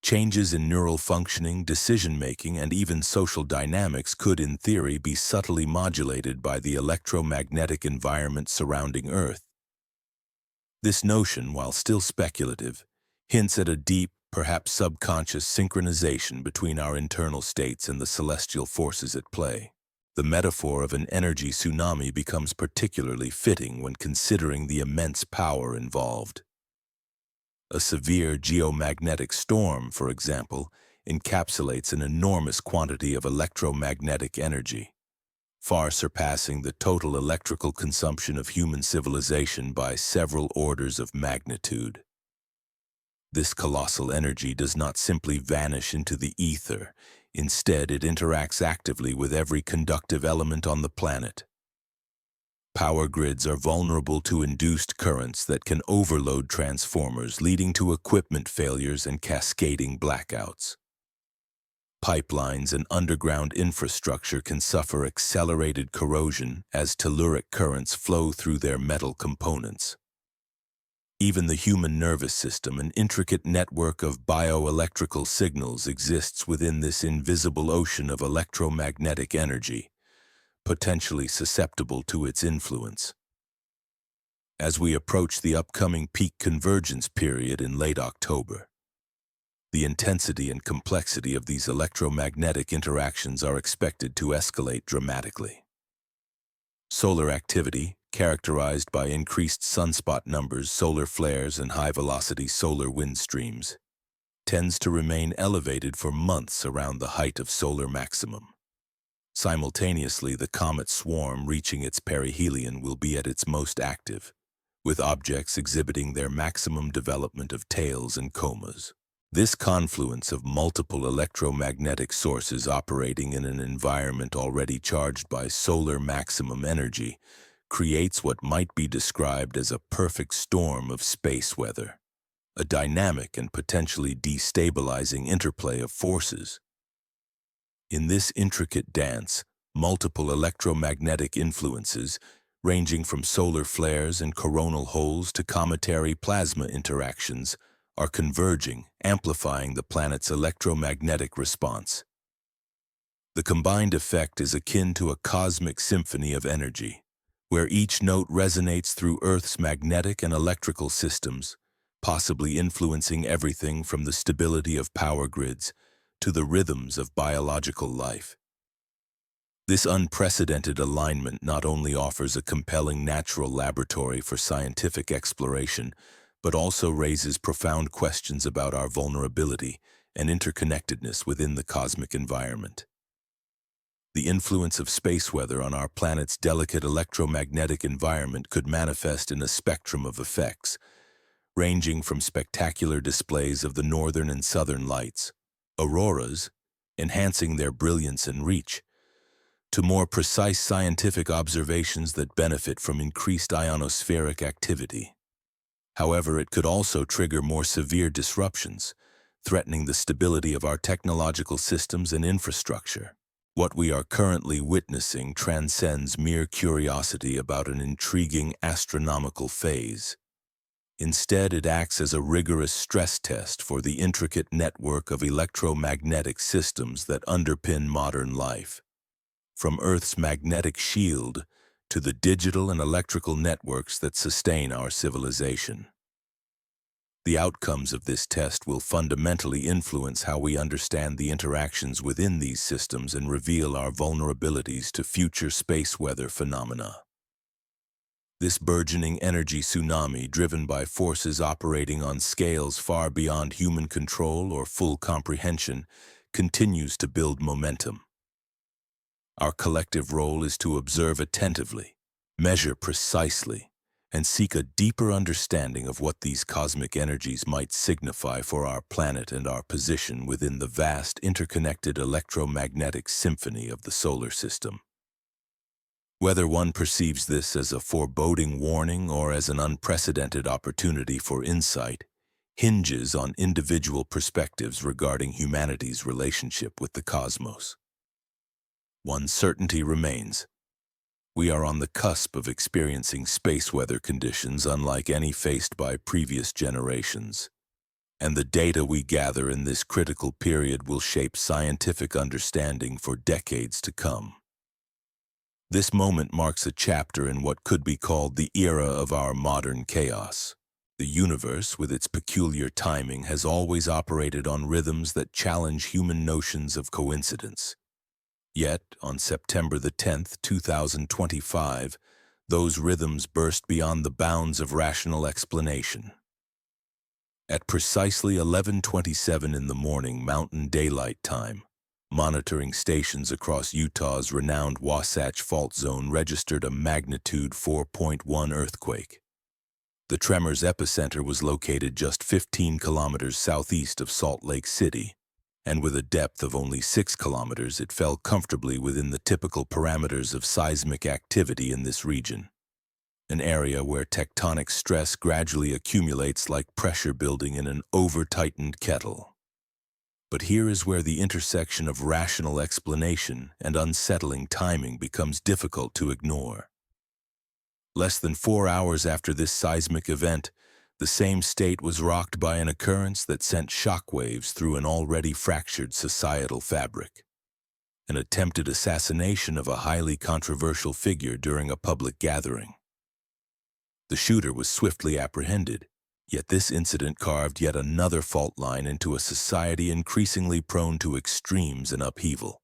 Changes in neural functioning, decision-making, and even social dynamics could, in theory, be subtly modulated by the electromagnetic environment surrounding Earth. This notion, while still speculative, hints at a deep, perhaps subconscious synchronization between our internal states and the celestial forces at play. The metaphor of an energy tsunami becomes particularly fitting when considering the immense power involved. A severe geomagnetic storm, for example, encapsulates an enormous quantity of electromagnetic energy, far surpassing the total electrical consumption of human civilization by several orders of magnitude. This colossal energy does not simply vanish into the ether. Instead, it interacts actively with every conductive element on the planet. Power grids are vulnerable to induced currents that can overload transformers, leading to equipment failures and cascading blackouts. Pipelines and underground infrastructure can suffer accelerated corrosion as telluric currents flow through their metal components. Even the human nervous system, an intricate network of bioelectrical signals, exists within this invisible ocean of electromagnetic energy, potentially susceptible to its influence. As we approach the upcoming peak convergence period in late October, the intensity and complexity of these electromagnetic interactions are expected to escalate dramatically. Solar activity, characterized by increased sunspot numbers, solar flares, and high-velocity solar wind streams, tends to remain elevated for months around the height of solar maximum. Simultaneously, the comet swarm reaching its perihelion will be at its most active, with objects exhibiting their maximum development of tails and comas. This confluence of multiple electromagnetic sources operating in an environment already charged by solar maximum energy creates what might be described as a perfect storm of space weather, a dynamic and potentially destabilizing interplay of forces. In this intricate dance, multiple electromagnetic influences, ranging from solar flares and coronal holes to cometary plasma interactions, are converging, amplifying the planet's electromagnetic response. The combined effect is akin to a cosmic symphony of energy, where each note resonates through Earth's magnetic and electrical systems, possibly influencing everything from the stability of power grids to the rhythms of biological life. This unprecedented alignment not only offers a compelling natural laboratory for scientific exploration, but also raises profound questions about our vulnerability and interconnectedness within the cosmic environment. The influence of space weather on our planet's delicate electromagnetic environment could manifest in a spectrum of effects, ranging from spectacular displays of the northern and southern lights, auroras, enhancing their brilliance and reach, to more precise scientific observations that benefit from increased ionospheric activity. However, it could also trigger more severe disruptions, threatening the stability of our technological systems and infrastructure. What we are currently witnessing transcends mere curiosity about an intriguing astronomical phase. Instead, it acts as a rigorous stress test for the intricate network of electromagnetic systems that underpin modern life. From Earth's magnetic shield to the digital and electrical networks that sustain our civilization. The outcomes of this test will fundamentally influence how we understand the interactions within these systems and reveal our vulnerabilities to future space weather phenomena. This burgeoning energy tsunami, driven by forces operating on scales far beyond human control or full comprehension, continues to build momentum. Our collective role is to observe attentively, measure precisely, and seek a deeper understanding of what these cosmic energies might signify for our planet and our position within the vast interconnected electromagnetic symphony of the solar system. Whether one perceives this as a foreboding warning or as an unprecedented opportunity for insight hinges on individual perspectives regarding humanity's relationship with the cosmos. One certainty remains. We are on the cusp of experiencing space weather conditions unlike any faced by previous generations, and the data we gather in this critical period will shape scientific understanding for decades to come. This moment marks a chapter in what could be called the era of our modern chaos. The universe, with its peculiar timing, has always operated on rhythms that challenge human notions of coincidence. Yet, on September the 10th, 2025, those rhythms burst beyond the bounds of rational explanation. At precisely 11:27 in the morning Mountain Daylight Time, monitoring stations across Utah's renowned Wasatch Fault Zone registered a magnitude 4.1 earthquake. The tremor's epicenter was located just 15 kilometers southeast of Salt Lake City, and with a depth of only 6 kilometers, it fell comfortably within the typical parameters of seismic activity in this region, an area where tectonic stress gradually accumulates like pressure building in an over-tightened kettle. But here is where the intersection of rational explanation and unsettling timing becomes difficult to ignore. Less than 4 hours after this seismic event, the same state was rocked by an occurrence that sent shockwaves through an already fractured societal fabric. An attempted assassination of a highly controversial figure during a public gathering. The shooter was swiftly apprehended, yet this incident carved yet another fault line into a society increasingly prone to extremes and upheaval.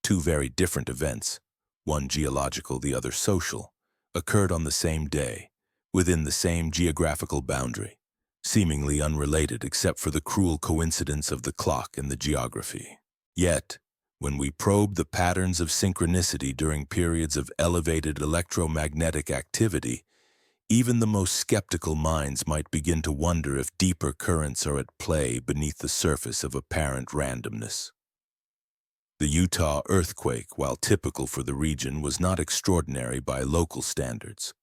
Two very different events, one geological, the other social, occurred on the same day, within the same geographical boundary, seemingly unrelated except for the cruel coincidence of the clock and the geography. Yet, when we probe the patterns of synchronicity during periods of elevated electromagnetic activity, even the most skeptical minds might begin to wonder if deeper currents are at play beneath the surface of apparent randomness. The Utah earthquake, while typical for the region, was not extraordinary by local standards.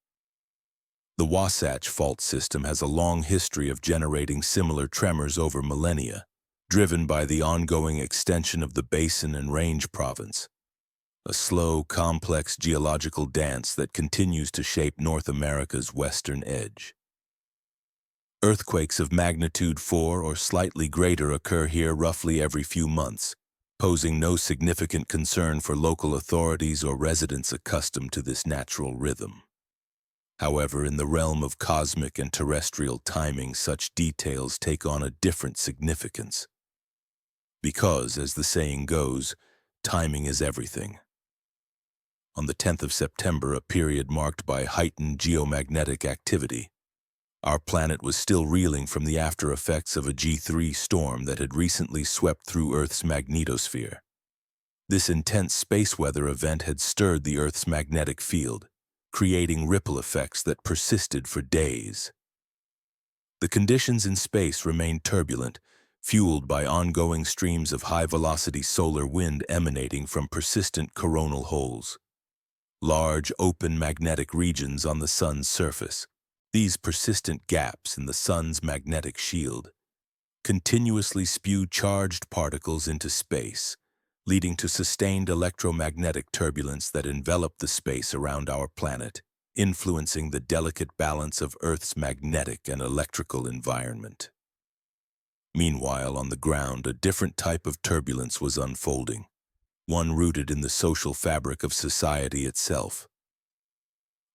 The Wasatch Fault System has a long history of generating similar tremors over millennia, driven by the ongoing extension of the Basin and Range Province, a slow, complex geological dance that continues to shape North America's western edge. Earthquakes of magnitude 4 or slightly greater occur here roughly every few months, posing no significant concern for local authorities or residents accustomed to this natural rhythm. However, in the realm of cosmic and terrestrial timing, such details take on a different significance. Because, as the saying goes, timing is everything. On the 10th of September, a period marked by heightened geomagnetic activity, Our planet was still reeling from the after effects of a G3 storm that had recently swept through Earth's magnetosphere. This intense space weather event had stirred the Earth's magnetic field, creating ripple effects that persisted for days. The conditions in space remained turbulent, fueled by ongoing streams of high-velocity solar wind emanating from persistent coronal holes, large, open magnetic regions on the Sun's surface. These persistent gaps in the Sun's magnetic shield continuously spew charged particles into space, leading to sustained electromagnetic turbulence that enveloped the space around our planet, influencing the delicate balance of Earth's magnetic and electrical environment. Meanwhile, on the ground, a different type of turbulence was unfolding, one rooted in the social fabric of society itself.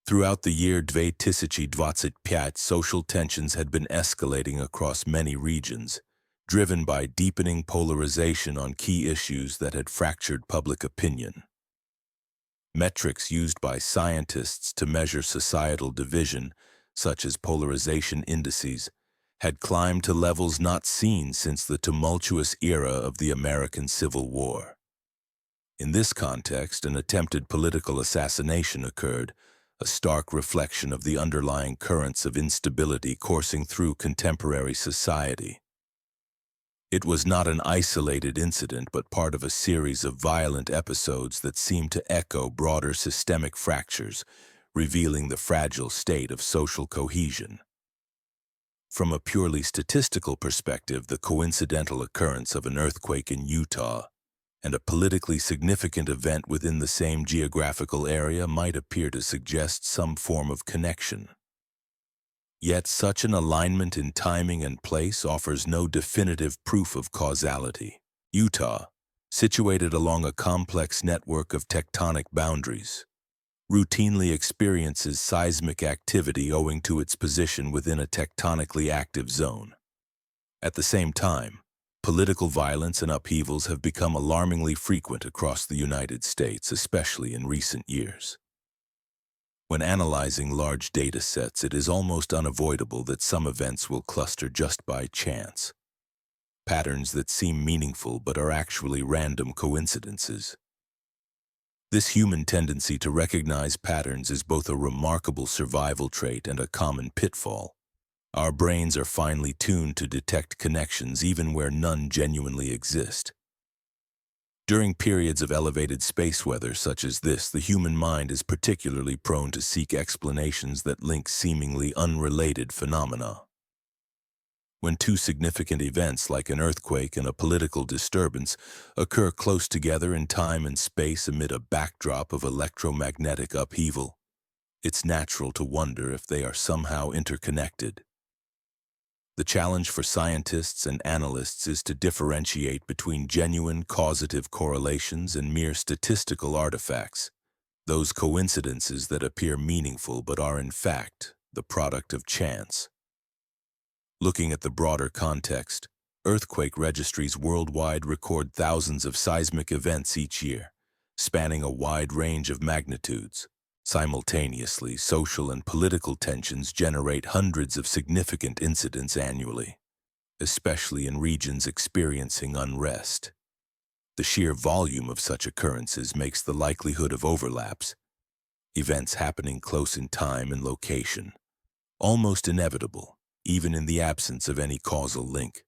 Throughout the year 2025, social tensions had been escalating across many regions, driven by deepening polarization on key issues that had fractured public opinion. Metrics used by scientists to measure societal division, such as polarization indices, had climbed to levels not seen since the tumultuous era of the American Civil War. In this context, an attempted political assassination occurred, a stark reflection of the underlying currents of instability coursing through contemporary society. It was not an isolated incident, but part of a series of violent episodes that seemed to echo broader systemic fractures, revealing the fragile state of social cohesion. From a purely statistical perspective, the coincidental occurrence of an earthquake in Utah and a politically significant event within the same geographical area might appear to suggest some form of connection. Yet such an alignment in timing and place offers no definitive proof of causality. Utah, situated along a complex network of tectonic boundaries, routinely experiences seismic activity owing to its position within a tectonically active zone. At the same time, political violence and upheavals have become alarmingly frequent across the United States, especially in recent years. When analyzing large data sets, it is almost unavoidable that some events will cluster just by chance, patterns that seem meaningful but are actually random coincidences. This human tendency to recognize patterns is both a remarkable survival trait and a common pitfall. Our brains are finely tuned to detect connections even where none genuinely exist. During periods of elevated space weather such as this, the human mind is particularly prone to seek explanations that link seemingly unrelated phenomena. When two significant events like an earthquake and a political disturbance occur close together in time and space amid a backdrop of electromagnetic upheaval, it's natural to wonder if they are somehow interconnected. The challenge for scientists and analysts is to differentiate between genuine causative correlations and mere statistical artifacts, those coincidences that appear meaningful but are in fact the product of chance. Looking at the broader context, earthquake registries worldwide record thousands of seismic events each year, spanning a wide range of magnitudes. Simultaneously, social and political tensions generate hundreds of significant incidents annually, especially in regions experiencing unrest. The sheer volume of such occurrences makes the likelihood of overlaps, events happening close in time and location, almost inevitable, even in the absence of any causal link.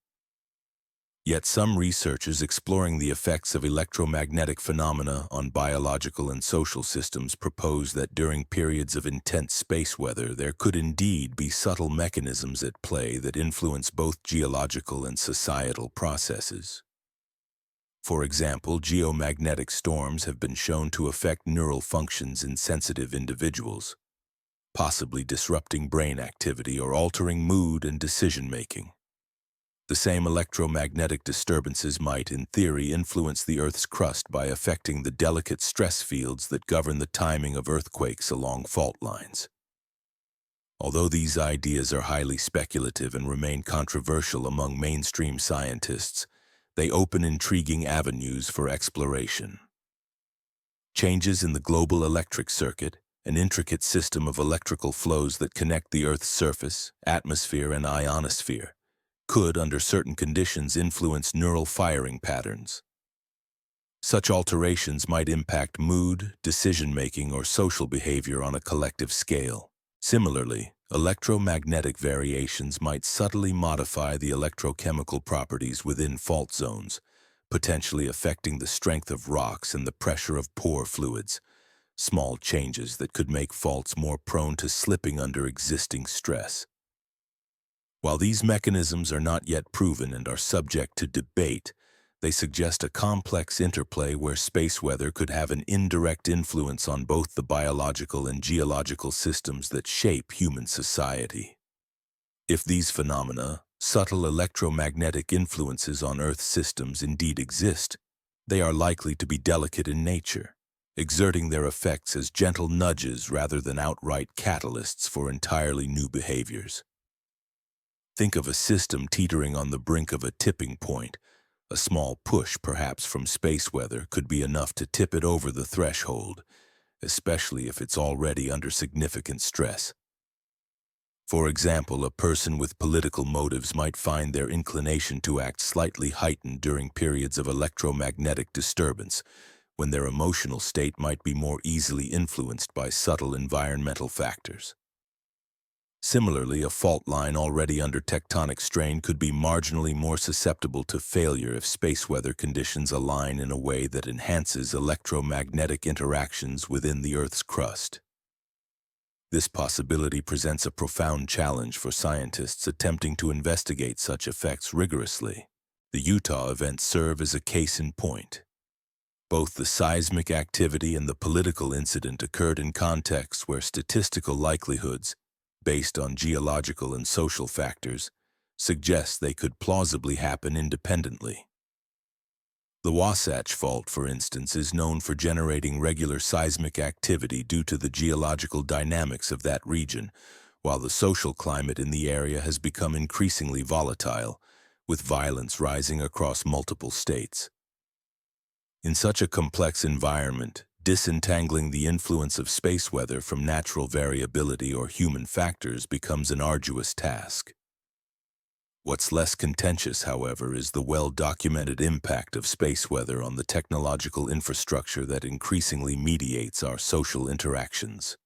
Yet some researchers exploring the effects of electromagnetic phenomena on biological and social systems propose that during periods of intense space weather there could indeed be subtle mechanisms at play that influence both geological and societal processes. For example, geomagnetic storms have been shown to affect neural functions in sensitive individuals, possibly disrupting brain activity or altering mood and decision-making. The same electromagnetic disturbances might, in theory, influence the Earth's crust by affecting the delicate stress fields that govern the timing of earthquakes along fault lines. Although these ideas are highly speculative and remain controversial among mainstream scientists, they open intriguing avenues for exploration. Changes in the global electric circuit, an intricate system of electrical flows that connect the Earth's surface, atmosphere, and ionosphere, could, under certain conditions, influence neural firing patterns. Such alterations might impact mood, decision-making, or social behavior on a collective scale. Similarly, electromagnetic variations might subtly modify the electrochemical properties within fault zones, potentially affecting the strength of rocks and the pressure of pore fluids, small changes that could make faults more prone to slipping under existing stress. While these mechanisms are not yet proven and are subject to debate, they suggest a complex interplay where space weather could have an indirect influence on both the biological and geological systems that shape human society. If these phenomena, subtle electromagnetic influences on Earth systems, indeed exist, they are likely to be delicate in nature, exerting their effects as gentle nudges rather than outright catalysts for entirely new behaviors. Think of a system teetering on the brink of a tipping point. A small push, perhaps from space weather, could be enough to tip it over the threshold, especially if it's already under significant stress. For example, a person with political motives might find their inclination to act slightly heightened during periods of electromagnetic disturbance, when their emotional state might be more easily influenced by subtle environmental factors. Similarly, a fault line already under tectonic strain could be marginally more susceptible to failure if space weather conditions align in a way that enhances electromagnetic interactions within the Earth's crust. This possibility presents a profound challenge for scientists attempting to investigate such effects rigorously. The Utah events serve as a case in point. Both the seismic activity and the political incident occurred in contexts where statistical likelihoods, based on geological and social factors, suggest they could plausibly happen independently. The Wasatch Fault, for instance, is known for generating regular seismic activity due to the geological dynamics of that region, while the social climate in the area has become increasingly volatile, with violence rising across multiple states. In such a complex environment, disentangling the influence of space weather from natural variability or human factors becomes an arduous task. What's less contentious, however, is the well-documented impact of space weather on the technological infrastructure that increasingly mediates our social interactions.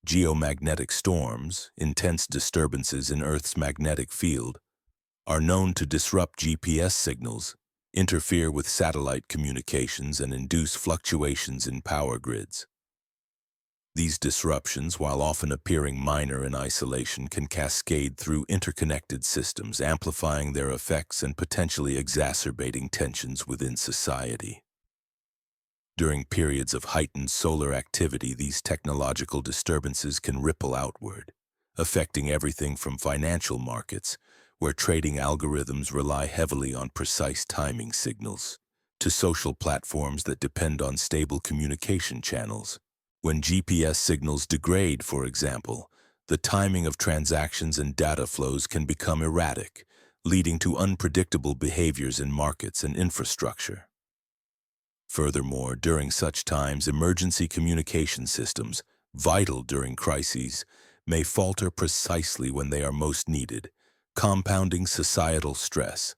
Geomagnetic storms, intense disturbances in Earth's magnetic field, are known to disrupt GPS signals, interfere with satellite communications, and induce fluctuations in power grids. These disruptions, while often appearing minor in isolation, can cascade through interconnected systems, amplifying their effects and potentially exacerbating tensions within society. During periods of heightened solar activity, these technological disturbances can ripple outward, affecting everything from financial markets, where trading algorithms rely heavily on precise timing signals, to social platforms that depend on stable communication channels. When GPS signals degrade, for example, the timing of transactions and data flows can become erratic, leading to unpredictable behaviors in markets and infrastructure. Furthermore, during such times, emergency communication systems, vital during crises, may falter precisely when they are most needed, compounding societal stress.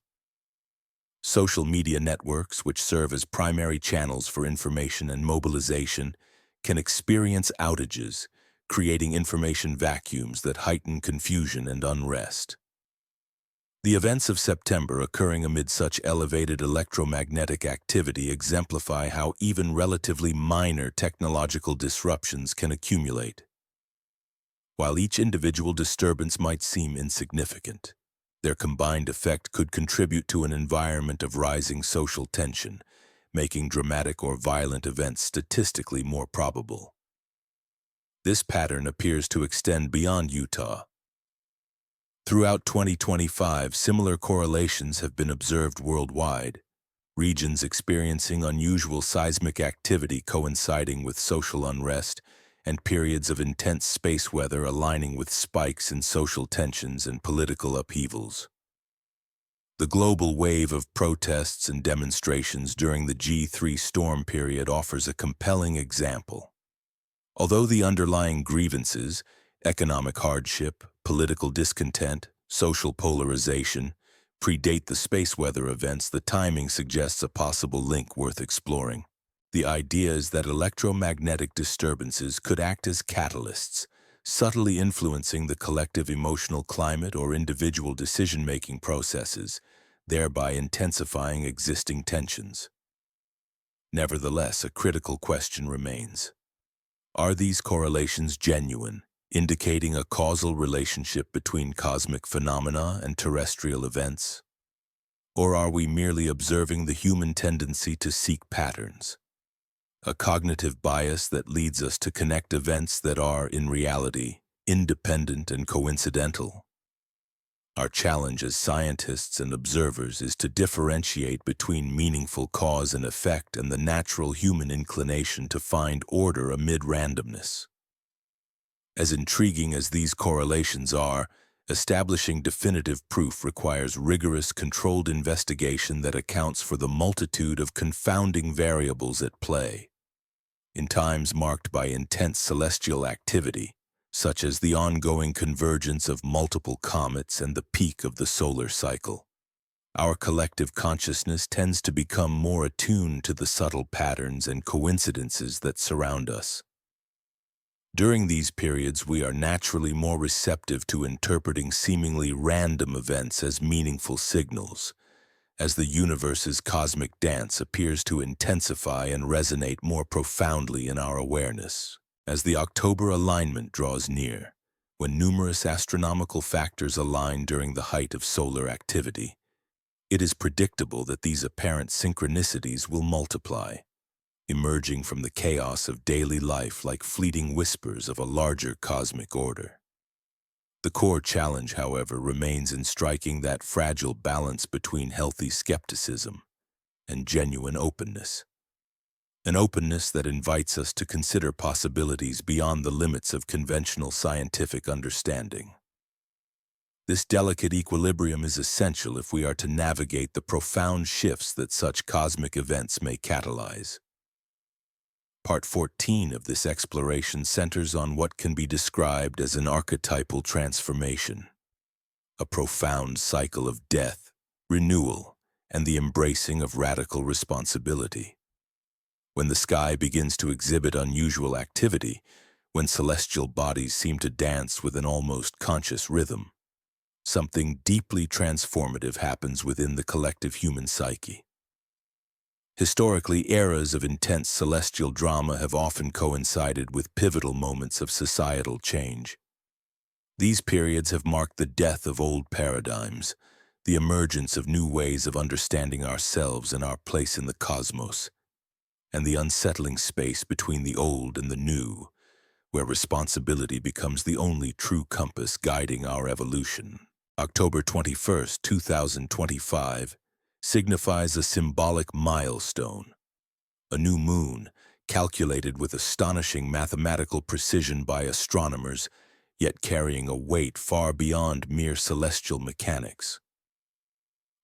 Social media networks, which serve as primary channels for information and mobilization, can experience outages, creating information vacuums that heighten confusion and unrest. The events of September occurring amid such elevated electromagnetic activity exemplify how even relatively minor technological disruptions can accumulate. While each individual disturbance might seem insignificant, their combined effect could contribute to an environment of rising social tension, making dramatic or violent events statistically more probable. This pattern appears to extend beyond Utah. Throughout 2025, similar correlations have been observed worldwide, regions experiencing unusual seismic activity coinciding with social unrest, and periods of intense space weather aligning with spikes in social tensions and political upheavals. The global wave of protests and demonstrations during the G3 storm period offers a compelling example. Although the underlying grievances, economic hardship, political discontent, social polarization, predate the space weather events, the timing suggests a possible link worth exploring. The idea is that electromagnetic disturbances could act as catalysts, subtly influencing the collective emotional climate or individual decision-making processes, thereby intensifying existing tensions. Nevertheless, a critical question remains. Are these correlations genuine, indicating a causal relationship between cosmic phenomena and terrestrial events? Or are we merely observing the human tendency to seek patterns, a cognitive bias that leads us to connect events that are, in reality, independent and coincidental? Our challenge as scientists and observers is to differentiate between meaningful cause and effect and the natural human inclination to find order amid randomness. As intriguing as these correlations are, establishing definitive proof requires rigorous, controlled investigation that accounts for the multitude of confounding variables at play. In times marked by intense celestial activity, such as the ongoing convergence of multiple comets and the peak of the solar cycle, our collective consciousness tends to become more attuned to the subtle patterns and coincidences that surround us. During these periods, we are naturally more receptive to interpreting seemingly random events as meaningful signals, as the universe's cosmic dance appears to intensify and resonate more profoundly in our awareness. As the October alignment draws near, when numerous astronomical factors align during the height of solar activity, it is predictable that these apparent synchronicities will multiply, emerging from the chaos of daily life like fleeting whispers of a larger cosmic order. The core challenge, however, remains in striking that fragile balance between healthy skepticism and genuine openness. An openness that invites us to consider possibilities beyond the limits of conventional scientific understanding. This delicate equilibrium is essential if we are to navigate the profound shifts that such cosmic events may catalyze. Part 14 of this exploration centers on what can be described as an archetypal transformation, a profound cycle of death, renewal, and the embracing of radical responsibility. When the sky begins to exhibit unusual activity, when celestial bodies seem to dance with an almost conscious rhythm, something deeply transformative happens within the collective human psyche. Historically, eras of intense celestial drama have often coincided with pivotal moments of societal change. These periods have marked the death of old paradigms, the emergence of new ways of understanding ourselves and our place in the cosmos, and the unsettling space between the old and the new, where responsibility becomes the only true compass guiding our evolution. October 21st, 2025, signifies a symbolic milestone, a new moon, calculated with astonishing mathematical precision by astronomers, yet carrying a weight far beyond mere celestial mechanics.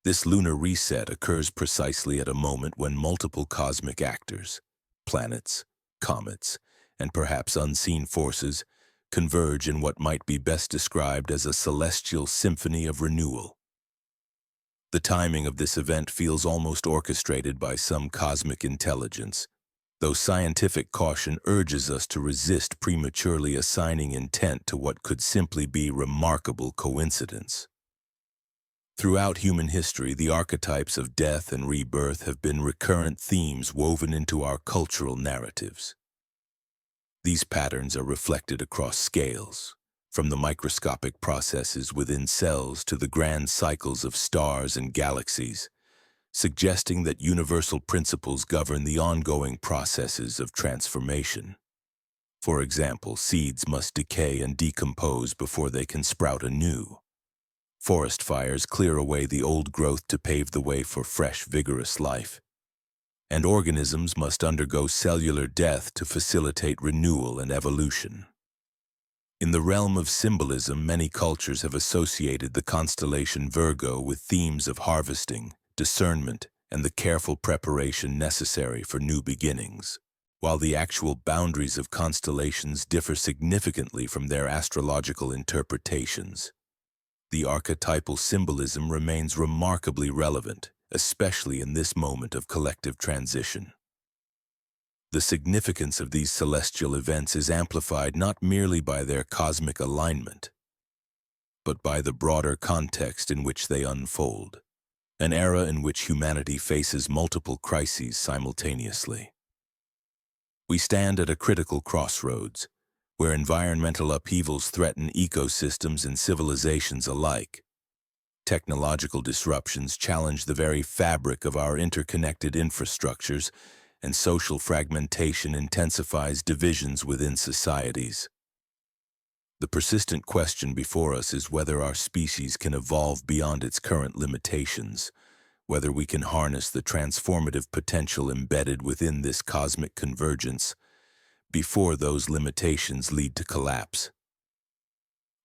This lunar reset occurs precisely at a moment when multiple cosmic actors, planets, comets, and perhaps unseen forces, converge in what might be best described as a celestial symphony of renewal. The timing of this event feels almost orchestrated by some cosmic intelligence, though scientific caution urges us to resist prematurely assigning intent to what could simply be remarkable coincidence. Throughout human history, the archetypes of death and rebirth have been recurrent themes woven into our cultural narratives. These patterns are reflected across scales, from the microscopic processes within cells to the grand cycles of stars and galaxies, suggesting that universal principles govern the ongoing processes of transformation. For example, seeds must decay and decompose before they can sprout anew. Forest fires clear away the old growth to pave the way for fresh, vigorous life. And organisms must undergo cellular death to facilitate renewal and evolution. In the realm of symbolism, many cultures have associated the constellation Virgo with themes of harvesting, discernment, and the careful preparation necessary for new beginnings. While the actual boundaries of constellations differ significantly from their astrological interpretations, the archetypal symbolism remains remarkably relevant, especially in this moment of collective transition. The significance of these celestial events is amplified not merely by their cosmic alignment, but by the broader context in which they unfold, an era in which humanity faces multiple crises simultaneously. We stand at a critical crossroads, where environmental upheavals threaten ecosystems and civilizations alike. Technological disruptions challenge the very fabric of our interconnected infrastructures, and social fragmentation intensifies divisions within societies. The persistent question before us is whether our species can evolve beyond its current limitations, whether we can harness the transformative potential embedded within this cosmic convergence before those limitations lead to collapse.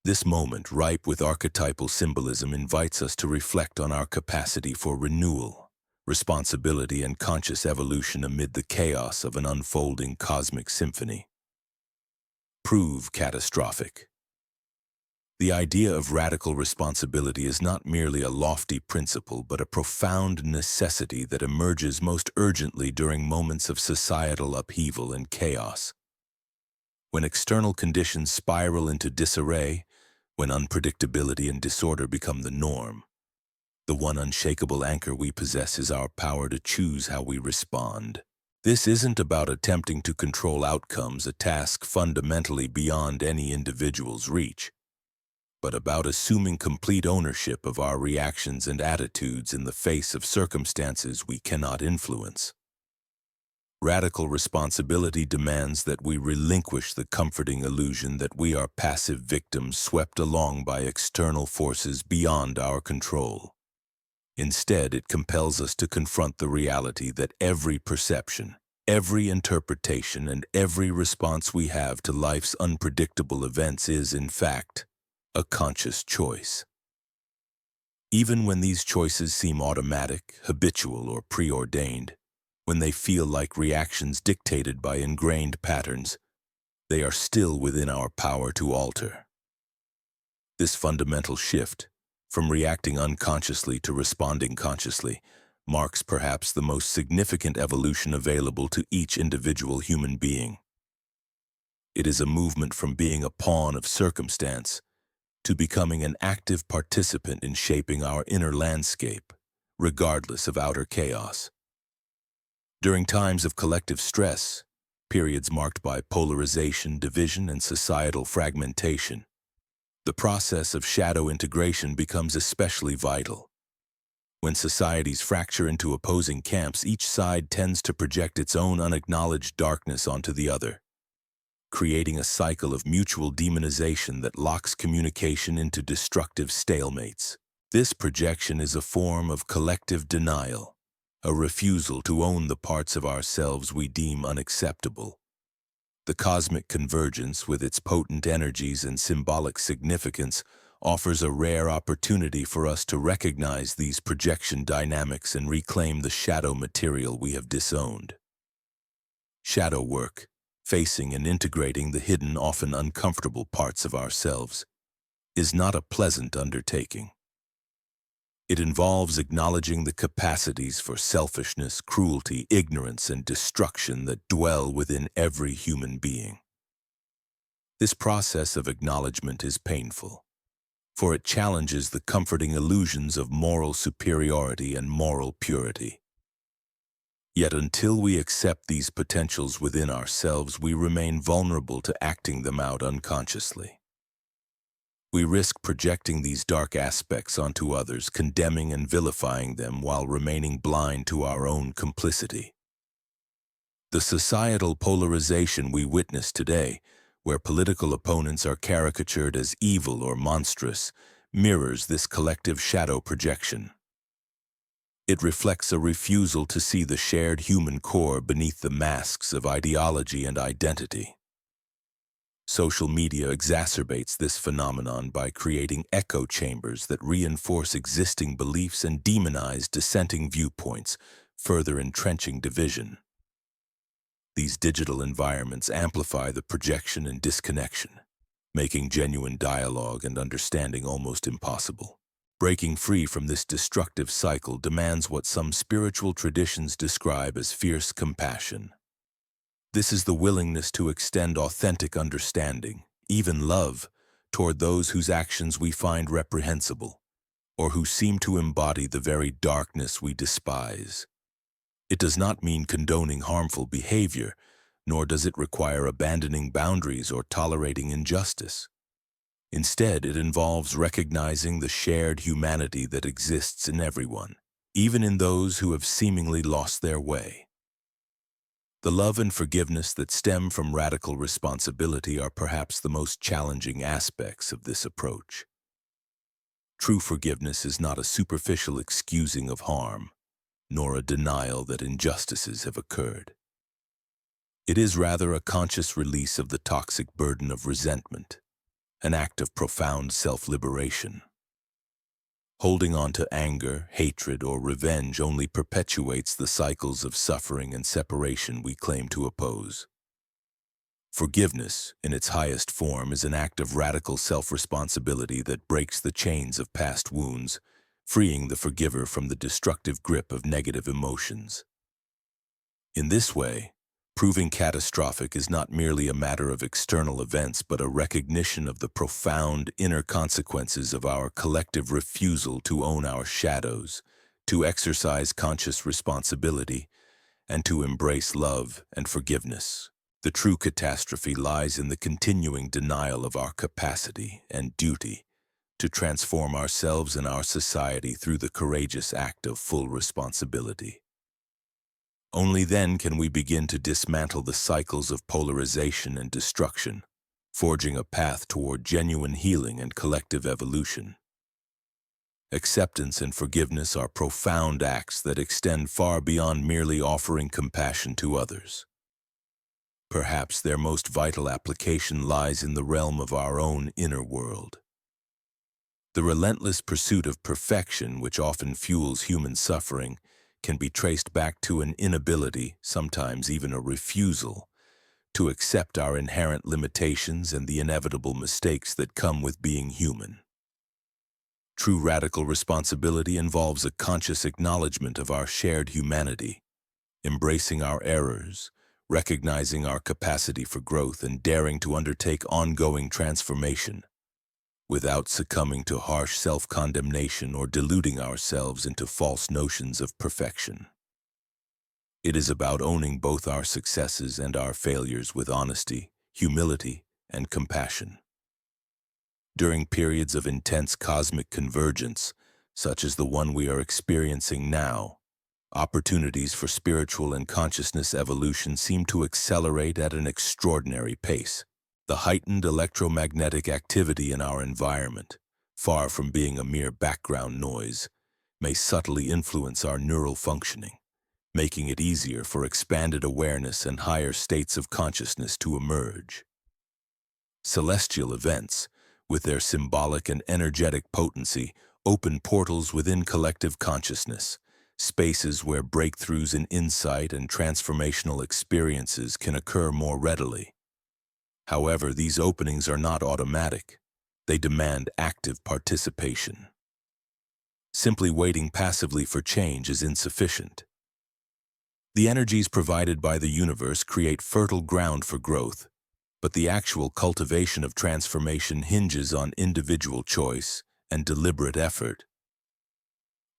This moment, ripe with archetypal symbolism, invites us to reflect on our capacity for renewal, responsibility, and conscious evolution amid the chaos of an unfolding cosmic symphony. Prove catastrophic. The idea of radical responsibility is not merely a lofty principle, but a profound necessity that emerges most urgently during moments of societal upheaval and chaos. When external conditions spiral into disarray, when unpredictability and disorder become the norm, the one unshakable anchor we possess is our power to choose how we respond. This isn't about attempting to control outcomes, a task fundamentally beyond any individual's reach, but about assuming complete ownership of our reactions and attitudes in the face of circumstances we cannot influence. Radical responsibility demands that we relinquish the comforting illusion that we are passive victims swept along by external forces beyond our control. Instead, it compels us to confront the reality that every perception, every interpretation, and every response we have to life's unpredictable events is, in fact, a conscious choice. Even when these choices seem automatic, habitual, or preordained, when they feel like reactions dictated by ingrained patterns, they are still within our power to alter. This fundamental shift, from reacting unconsciously to responding consciously, marks perhaps the most significant evolution available to each individual human being. It is a movement from being a pawn of circumstance to becoming an active participant in shaping our inner landscape, regardless of outer chaos. During times of collective stress, periods marked by polarization, division, and societal fragmentation, the process of shadow integration becomes especially vital. When societies fracture into opposing camps, each side tends to project its own unacknowledged darkness onto the other, creating a cycle of mutual demonization that locks communication into destructive stalemates. This projection is a form of collective denial, a refusal to own the parts of ourselves we deem unacceptable. The cosmic convergence, with its potent energies and symbolic significance, offers a rare opportunity for us to recognize these projection dynamics and reclaim the shadow material we have disowned. Shadow work, facing and integrating the hidden, often uncomfortable parts of ourselves, is not a pleasant undertaking. It involves acknowledging the capacities for selfishness, cruelty, ignorance, and destruction that dwell within every human being. This process of acknowledgement is painful, for it challenges the comforting illusions of moral superiority and moral purity. Yet until we accept these potentials within ourselves, we remain vulnerable to acting them out unconsciously. We risk projecting these dark aspects onto others, condemning and vilifying them while remaining blind to our own complicity. The societal polarization we witness today, where political opponents are caricatured as evil or monstrous, mirrors this collective shadow projection. It reflects a refusal to see the shared human core beneath the masks of ideology and identity. Social media exacerbates this phenomenon by creating echo chambers that reinforce existing beliefs and demonize dissenting viewpoints, further entrenching division. These digital environments amplify the projection and disconnection, making genuine dialogue and understanding almost impossible. Breaking free from this destructive cycle demands what some spiritual traditions describe as fierce compassion. This is the willingness to extend authentic understanding, even love, toward those whose actions we find reprehensible, or who seem to embody the very darkness we despise. It does not mean condoning harmful behavior, nor does it require abandoning boundaries or tolerating injustice. Instead, it involves recognizing the shared humanity that exists in everyone, even in those who have seemingly lost their way. The love and forgiveness that stem from radical responsibility are perhaps the most challenging aspects of this approach. True forgiveness is not a superficial excusing of harm, nor a denial that injustices have occurred. It is rather a conscious release of the toxic burden of resentment, an act of profound self-liberation. Holding on to anger, hatred, or revenge only perpetuates the cycles of suffering and separation we claim to oppose. Forgiveness, in its highest form, is an act of radical self-responsibility that breaks the chains of past wounds, freeing the forgiver from the destructive grip of negative emotions. In this way, proving catastrophic is not merely a matter of external events, but a recognition of the profound inner consequences of our collective refusal to own our shadows, to exercise conscious responsibility, and to embrace love and forgiveness. The true catastrophe lies in the continuing denial of our capacity and duty to transform ourselves and our society through the courageous act of full responsibility. Only then can we begin to dismantle the cycles of polarization and destruction, forging a path toward genuine healing and collective evolution. Acceptance and forgiveness are profound acts that extend far beyond merely offering compassion to others. Perhaps their most vital application lies in the realm of our own inner world. The relentless pursuit of perfection, which often fuels human suffering, can be traced back to an inability, sometimes even a refusal, to accept our inherent limitations and the inevitable mistakes that come with being human. True radical responsibility involves a conscious acknowledgement of our shared humanity, embracing our errors, recognizing our capacity for growth, and daring to undertake ongoing transformation, without succumbing to harsh self-condemnation or deluding ourselves into false notions of perfection. It is about owning both our successes and our failures with honesty, humility, and compassion. During periods of intense cosmic convergence, such as the one we are experiencing now, opportunities for spiritual and consciousness evolution seem to accelerate at an extraordinary pace. The heightened electromagnetic activity in our environment, far from being a mere background noise, may subtly influence our neural functioning, making it easier for expanded awareness and higher states of consciousness to emerge. Celestial events, with their symbolic and energetic potency, open portals within collective consciousness, spaces where breakthroughs in insight and transformational experiences can occur more readily. However, these openings are not automatic. They demand active participation. Simply waiting passively for change is insufficient. The energies provided by the universe create fertile ground for growth, but the actual cultivation of transformation hinges on individual choice and deliberate effort.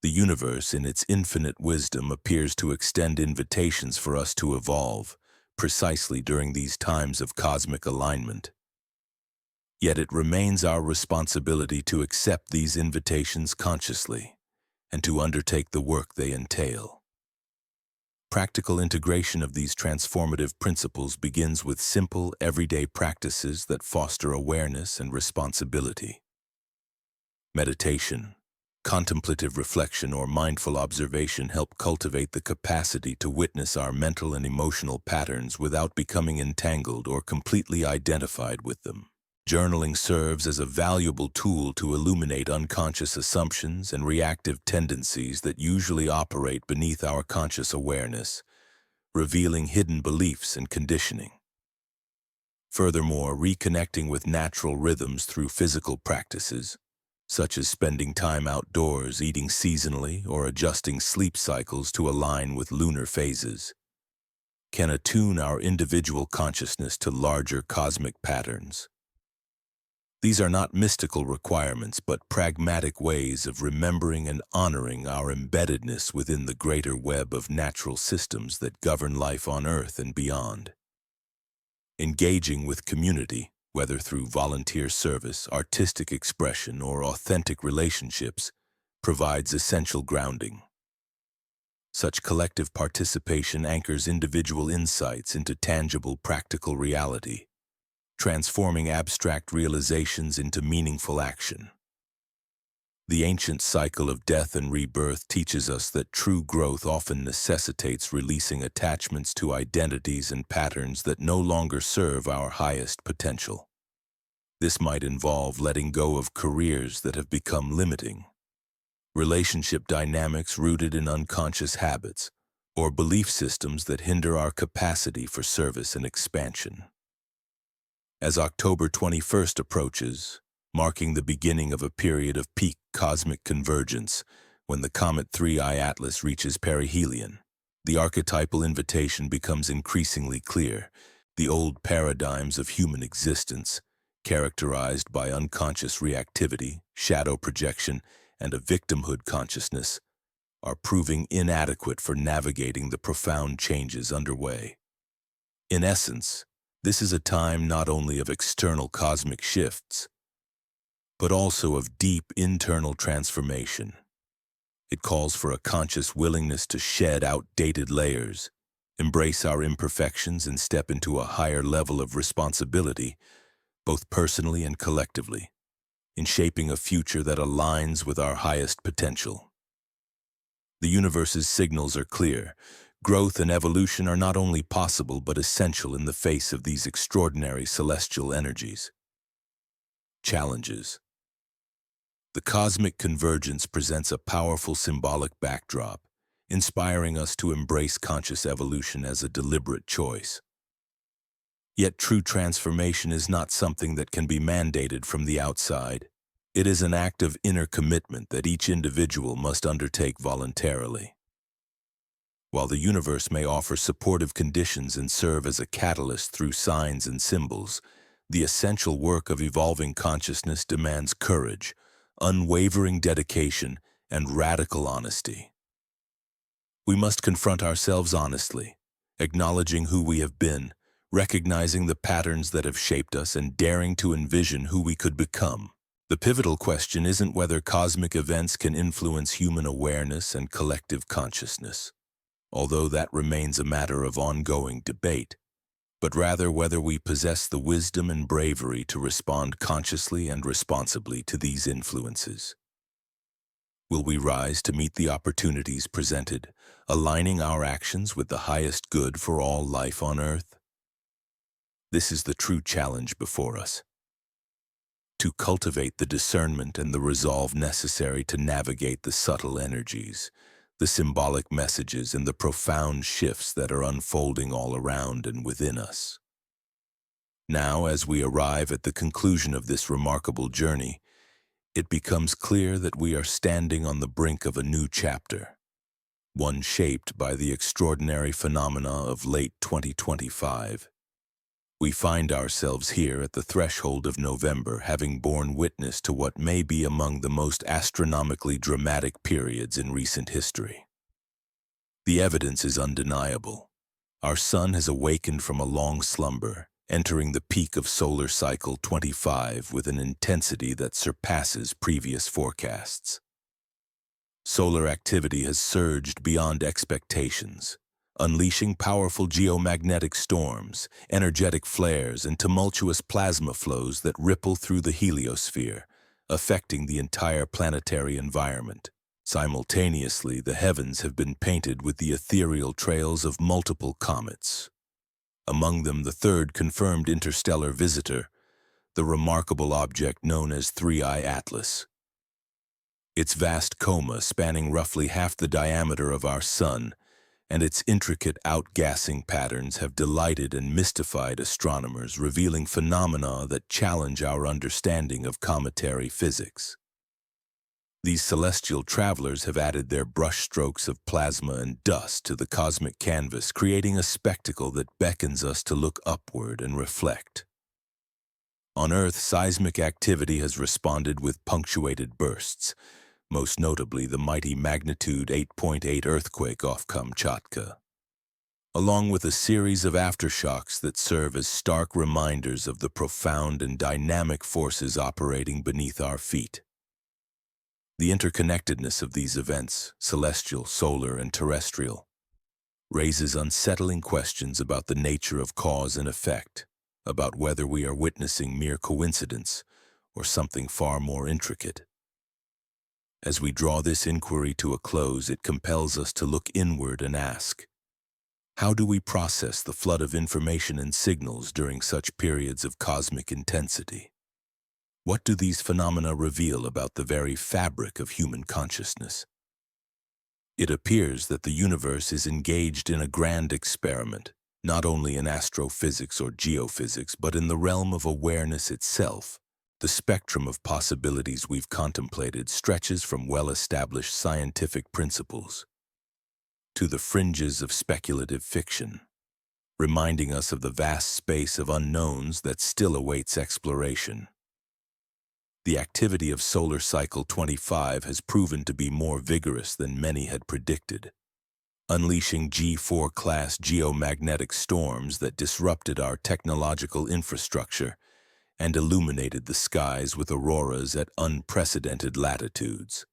The universe, in its infinite wisdom, appears to extend invitations for us to evolve, precisely during these times of cosmic alignment. Yet it remains our responsibility to accept these invitations consciously and to undertake the work they entail. Practical integration of these transformative principles begins with simple, everyday practices that foster awareness and responsibility. Meditation, contemplative reflection, or mindful observation help cultivate the capacity to witness our mental and emotional patterns without becoming entangled or completely identified with them. Journaling serves as a valuable tool to illuminate unconscious assumptions and reactive tendencies that usually operate beneath our conscious awareness, revealing hidden beliefs and conditioning. Furthermore, reconnecting with natural rhythms through physical practices, such as spending time outdoors, eating seasonally, or adjusting sleep cycles to align with lunar phases, can attune our individual consciousness to larger cosmic patterns. These are not mystical requirements, but pragmatic ways of remembering and honoring our embeddedness within the greater web of natural systems that govern life on Earth and beyond. Engaging with community, whether through volunteer service, artistic expression, or authentic relationships, provides essential grounding. Such collective participation anchors individual insights into tangible, practical reality, transforming abstract realizations into meaningful action. The ancient cycle of death and rebirth teaches us that true growth often necessitates releasing attachments to identities and patterns that no longer serve our highest potential. This might involve letting go of careers that have become limiting, relationship dynamics rooted in unconscious habits, or belief systems that hinder our capacity for service and expansion. As October 21st approaches, marking the beginning of a period of peak cosmic convergence, when the comet 3I Atlas reaches perihelion, the archetypal invitation becomes increasingly clear. The old paradigms of human existence, characterized by unconscious reactivity, shadow projection, and a victimhood consciousness, are proving inadequate for navigating the profound changes underway. In essence, this is a time not only of external cosmic shifts, but also of deep internal transformation. It calls for a conscious willingness to shed outdated layers, embrace our imperfections, and step into a higher level of responsibility, both personally and collectively, in shaping a future that aligns with our highest potential. The universe's signals are clear. Growth and evolution are not only possible but essential in the face of these extraordinary celestial energies. Challenges. The cosmic convergence presents a powerful symbolic backdrop, inspiring us to embrace conscious evolution as a deliberate choice. Yet true transformation is not something that can be mandated from the outside. It is an act of inner commitment that each individual must undertake voluntarily. While the universe may offer supportive conditions and serve as a catalyst through signs and symbols, the essential work of evolving consciousness demands courage, unwavering dedication, and radical honesty. We must confront ourselves honestly, acknowledging who we have been, recognizing the patterns that have shaped us, and daring to envision who we could become. The pivotal question isn't whether cosmic events can influence human awareness and collective consciousness, although that remains a matter of ongoing debate, but rather whether we possess the wisdom and bravery to respond consciously and responsibly to these influences. Will we rise to meet the opportunities presented, aligning our actions with the highest good for all life on Earth? This is the true challenge before us. To cultivate the discernment and the resolve necessary to navigate the subtle energies, the symbolic messages, and the profound shifts that are unfolding all around and within us. Now, as we arrive at the conclusion of this remarkable journey, it becomes clear that we are standing on the brink of a new chapter, one shaped by the extraordinary phenomena of late 2025. We find ourselves here at the threshold of November, having borne witness to what may be among the most astronomically dramatic periods in recent history. The evidence is undeniable. Our sun has awakened from a long slumber, entering the peak of solar cycle 25 with an intensity that surpasses previous forecasts. Solar activity has surged beyond expectations, unleashing powerful geomagnetic storms, energetic flares, and tumultuous plasma flows that ripple through the heliosphere, affecting the entire planetary environment. Simultaneously, the heavens have been painted with the ethereal trails of multiple comets. Among them, the third confirmed interstellar visitor, the remarkable object known as 3I Atlas. Its vast coma, spanning roughly half the diameter of our sun, and its intricate outgassing patterns have delighted and mystified astronomers, revealing phenomena that challenge our understanding of cometary physics. These celestial travelers have added their brushstrokes of plasma and dust to the cosmic canvas, creating a spectacle that beckons us to look upward and reflect. On Earth, seismic activity has responded with punctuated bursts, most notably the mighty magnitude 8.8 earthquake off Kamchatka, along with a series of aftershocks that serve as stark reminders of the profound and dynamic forces operating beneath our feet. The interconnectedness of these events, celestial, solar, and terrestrial, raises unsettling questions about the nature of cause and effect, about whether we are witnessing mere coincidence or something far more intricate. As we draw this inquiry to a close, it compels us to look inward and ask, how do we process the flood of information and signals during such periods of cosmic intensity? What do these phenomena reveal about the very fabric of human consciousness? It appears that the universe is engaged in a grand experiment, not only in astrophysics or geophysics, but in the realm of awareness itself. The spectrum of possibilities we've contemplated stretches from well-established scientific principles to the fringes of speculative fiction, reminding us of the vast space of unknowns that still awaits exploration. The activity of Solar Cycle 25 has proven to be more vigorous than many had predicted, unleashing G4-class geomagnetic storms that disrupted our technological infrastructure and illuminated the skies with auroras at unprecedented latitudes.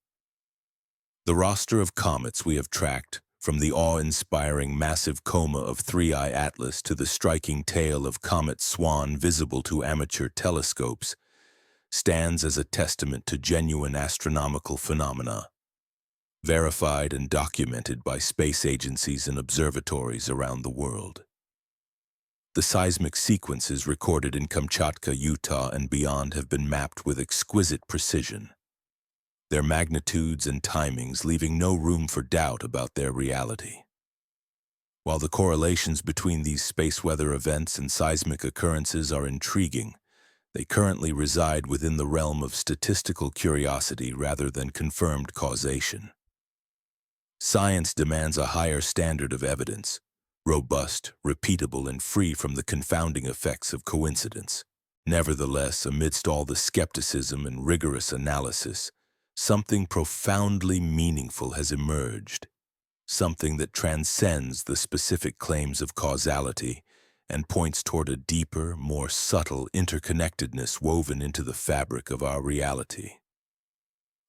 The roster of comets we have tracked, from the awe-inspiring massive coma of 3I Atlas to the striking tail of Comet Swan visible to amateur telescopes, stands as a testament to genuine astronomical phenomena, verified and documented by space agencies and observatories around the world. The seismic sequences recorded in Kamchatka, Utah, and beyond have been mapped with exquisite precision, their magnitudes and timings leaving no room for doubt about their reality. While the correlations between these space weather events and seismic occurrences are intriguing, they currently reside within the realm of statistical curiosity rather than confirmed causation. Science demands a higher standard of evidence, robust, repeatable, and free from the confounding effects of coincidence. Nevertheless, amidst all the skepticism and rigorous analysis, something profoundly meaningful has emerged, something that transcends the specific claims of causality and points toward a deeper, more subtle interconnectedness woven into the fabric of our reality.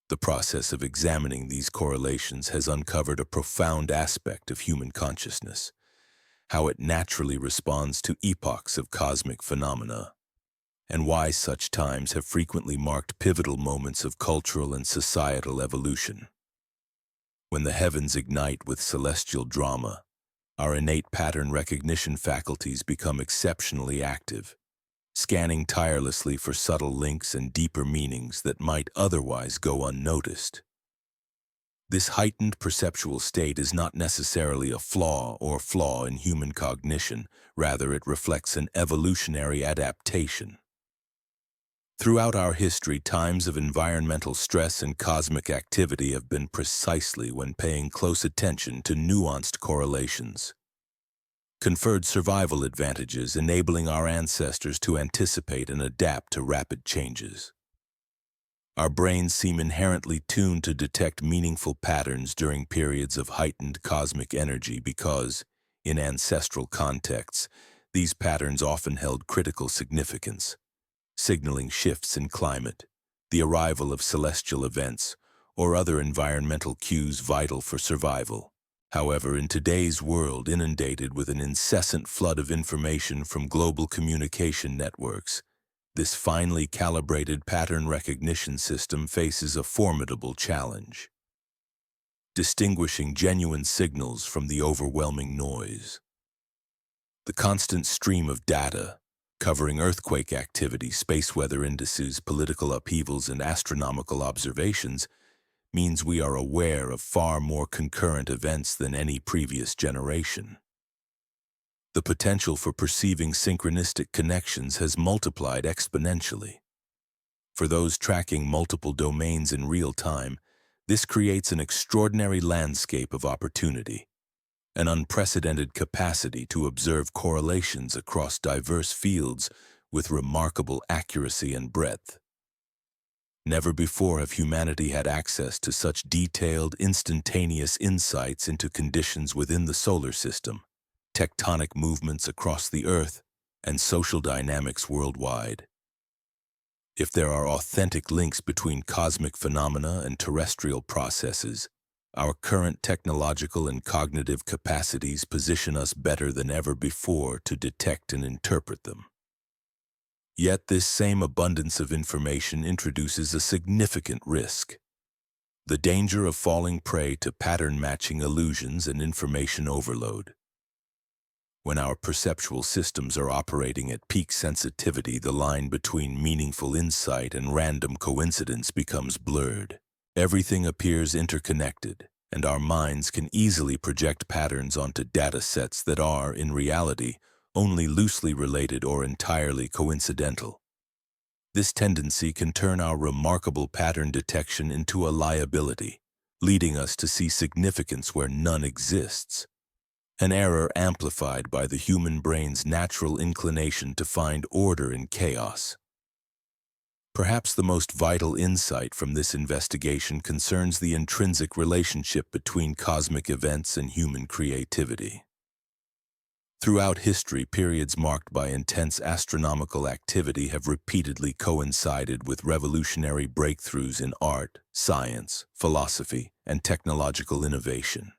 The process of examining these correlations has uncovered a profound aspect of human consciousness, how it naturally responds to epochs of cosmic phenomena, and why such times have frequently marked pivotal moments of cultural and societal evolution. When the heavens ignite with celestial drama, our innate pattern recognition faculties become exceptionally active, scanning tirelessly for subtle links and deeper meanings that might otherwise go unnoticed. This heightened perceptual state is not necessarily a flaw in human cognition, rather it reflects an evolutionary adaptation. Throughout our history, times of environmental stress and cosmic activity have been precisely when paying close attention to nuanced correlations, conferred survival advantages, enabling our ancestors to anticipate and adapt to rapid changes. Our brains seem inherently tuned to detect meaningful patterns during periods of heightened cosmic energy because, in ancestral contexts, these patterns often held critical significance, signaling shifts in climate, the arrival of celestial events, or other environmental cues vital for survival. However, in today's world inundated with an incessant flood of information from global communication networks, this finely calibrated pattern recognition system faces a formidable challenge, distinguishing genuine signals from the overwhelming noise. The constant stream of data, covering earthquake activity, space weather indices, political upheavals, and astronomical observations, means we are aware of far more concurrent events than any previous generation. The potential for perceiving synchronistic connections has multiplied exponentially. For those tracking multiple domains in real time, this creates an extraordinary landscape of opportunity, an unprecedented capacity to observe correlations across diverse fields with remarkable accuracy and breadth. Never before have humanity had access to such detailed, instantaneous insights into conditions within the solar system, tectonic movements across the Earth, and social dynamics worldwide. If there are authentic links between cosmic phenomena and terrestrial processes, our current technological and cognitive capacities position us better than ever before to detect and interpret them. Yet this same abundance of information introduces a significant risk: the danger of falling prey to pattern-matching illusions and information overload. When our perceptual systems are operating at peak sensitivity, the line between meaningful insight and random coincidence becomes blurred. Everything appears interconnected, and our minds can easily project patterns onto data sets that are, in reality, only loosely related or entirely coincidental. This tendency can turn our remarkable pattern detection into a liability, leading us to see significance where none exists. An error amplified by the human brain's natural inclination to find order in chaos. Perhaps the most vital insight from this investigation concerns the intrinsic relationship between cosmic events and human creativity. Throughout history, periods marked by intense astronomical activity have repeatedly coincided with revolutionary breakthroughs in art, science, philosophy, and technological innovation.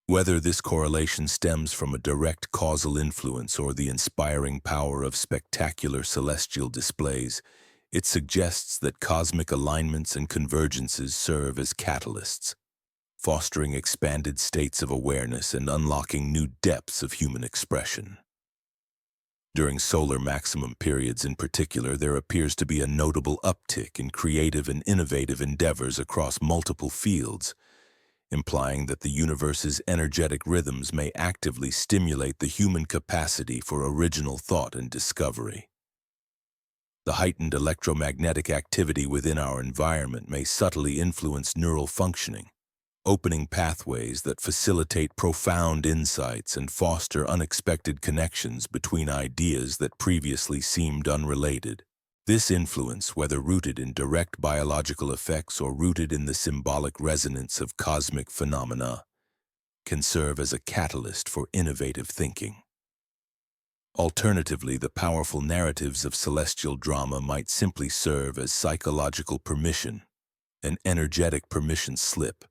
Whether this correlation stems from a direct causal influence or the inspiring power of spectacular celestial displays, it suggests that cosmic alignments and convergences serve as catalysts, fostering expanded states of awareness and unlocking new depths of human expression. During solar maximum periods in particular, there appears to be a notable uptick in creative and innovative endeavors across multiple fields, implying that the universe's energetic rhythms may actively stimulate the human capacity for original thought and discovery. The heightened electromagnetic activity within our environment may subtly influence neural functioning, opening pathways that facilitate profound insights and foster unexpected connections between ideas that previously seemed unrelated. This influence, whether rooted in direct biological effects or rooted in the symbolic resonance of cosmic phenomena, can serve as a catalyst for innovative thinking. Alternatively, the powerful narratives of celestial drama might simply serve as psychological permission, an energetic permission slip,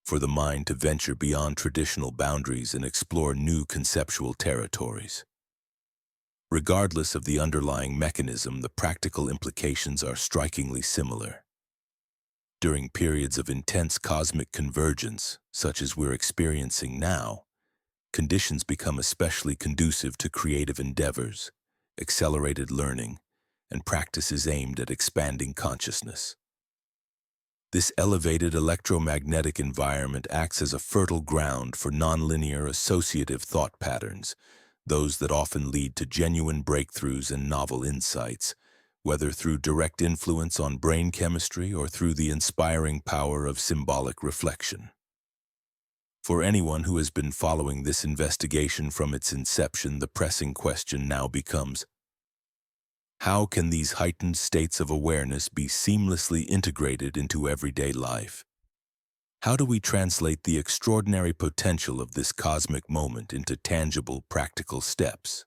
for the mind to venture beyond traditional boundaries and explore new conceptual territories. Regardless of the underlying mechanism, the practical implications are strikingly similar. During periods of intense cosmic convergence, such as we're experiencing now, conditions become especially conducive to creative endeavors, accelerated learning, and practices aimed at expanding consciousness. This elevated electromagnetic environment acts as a fertile ground for nonlinear associative thought patterns, those that often lead to genuine breakthroughs and novel insights, whether through direct influence on brain chemistry or through the inspiring power of symbolic reflection. For anyone who has been following this investigation from its inception, the pressing question now becomes: how can these heightened states of awareness be seamlessly integrated into everyday life? How do we translate the extraordinary potential of this cosmic moment into tangible, practical steps?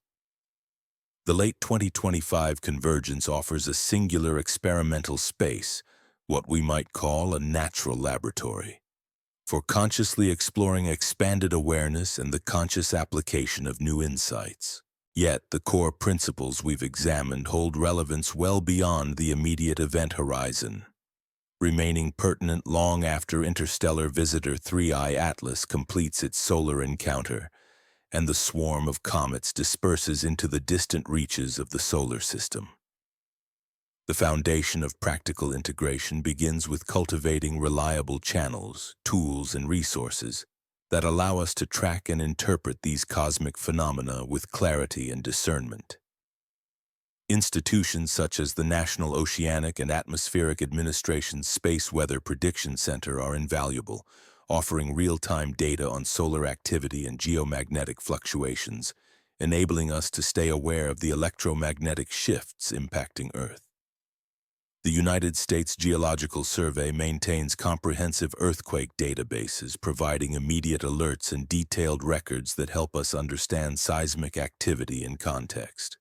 The late 2025 convergence offers a singular experimental space, what we might call a natural laboratory, for consciously exploring expanded awareness and the conscious application of new insights. Yet, the core principles we've examined hold relevance well beyond the immediate event horizon, remaining pertinent long after interstellar visitor 3I Atlas completes its solar encounter and the swarm of comets disperses into the distant reaches of the solar system. The foundation of practical integration begins with cultivating reliable channels, tools, and resources that allow us to track and interpret these cosmic phenomena with clarity and discernment. Institutions such as the National Oceanic and Atmospheric Administration's Space Weather Prediction Center are invaluable, offering real-time data on solar activity and geomagnetic fluctuations, enabling us to stay aware of the electromagnetic shifts impacting Earth. The United States Geological Survey maintains comprehensive earthquake databases, providing immediate alerts and detailed records that help us understand seismic activity in context.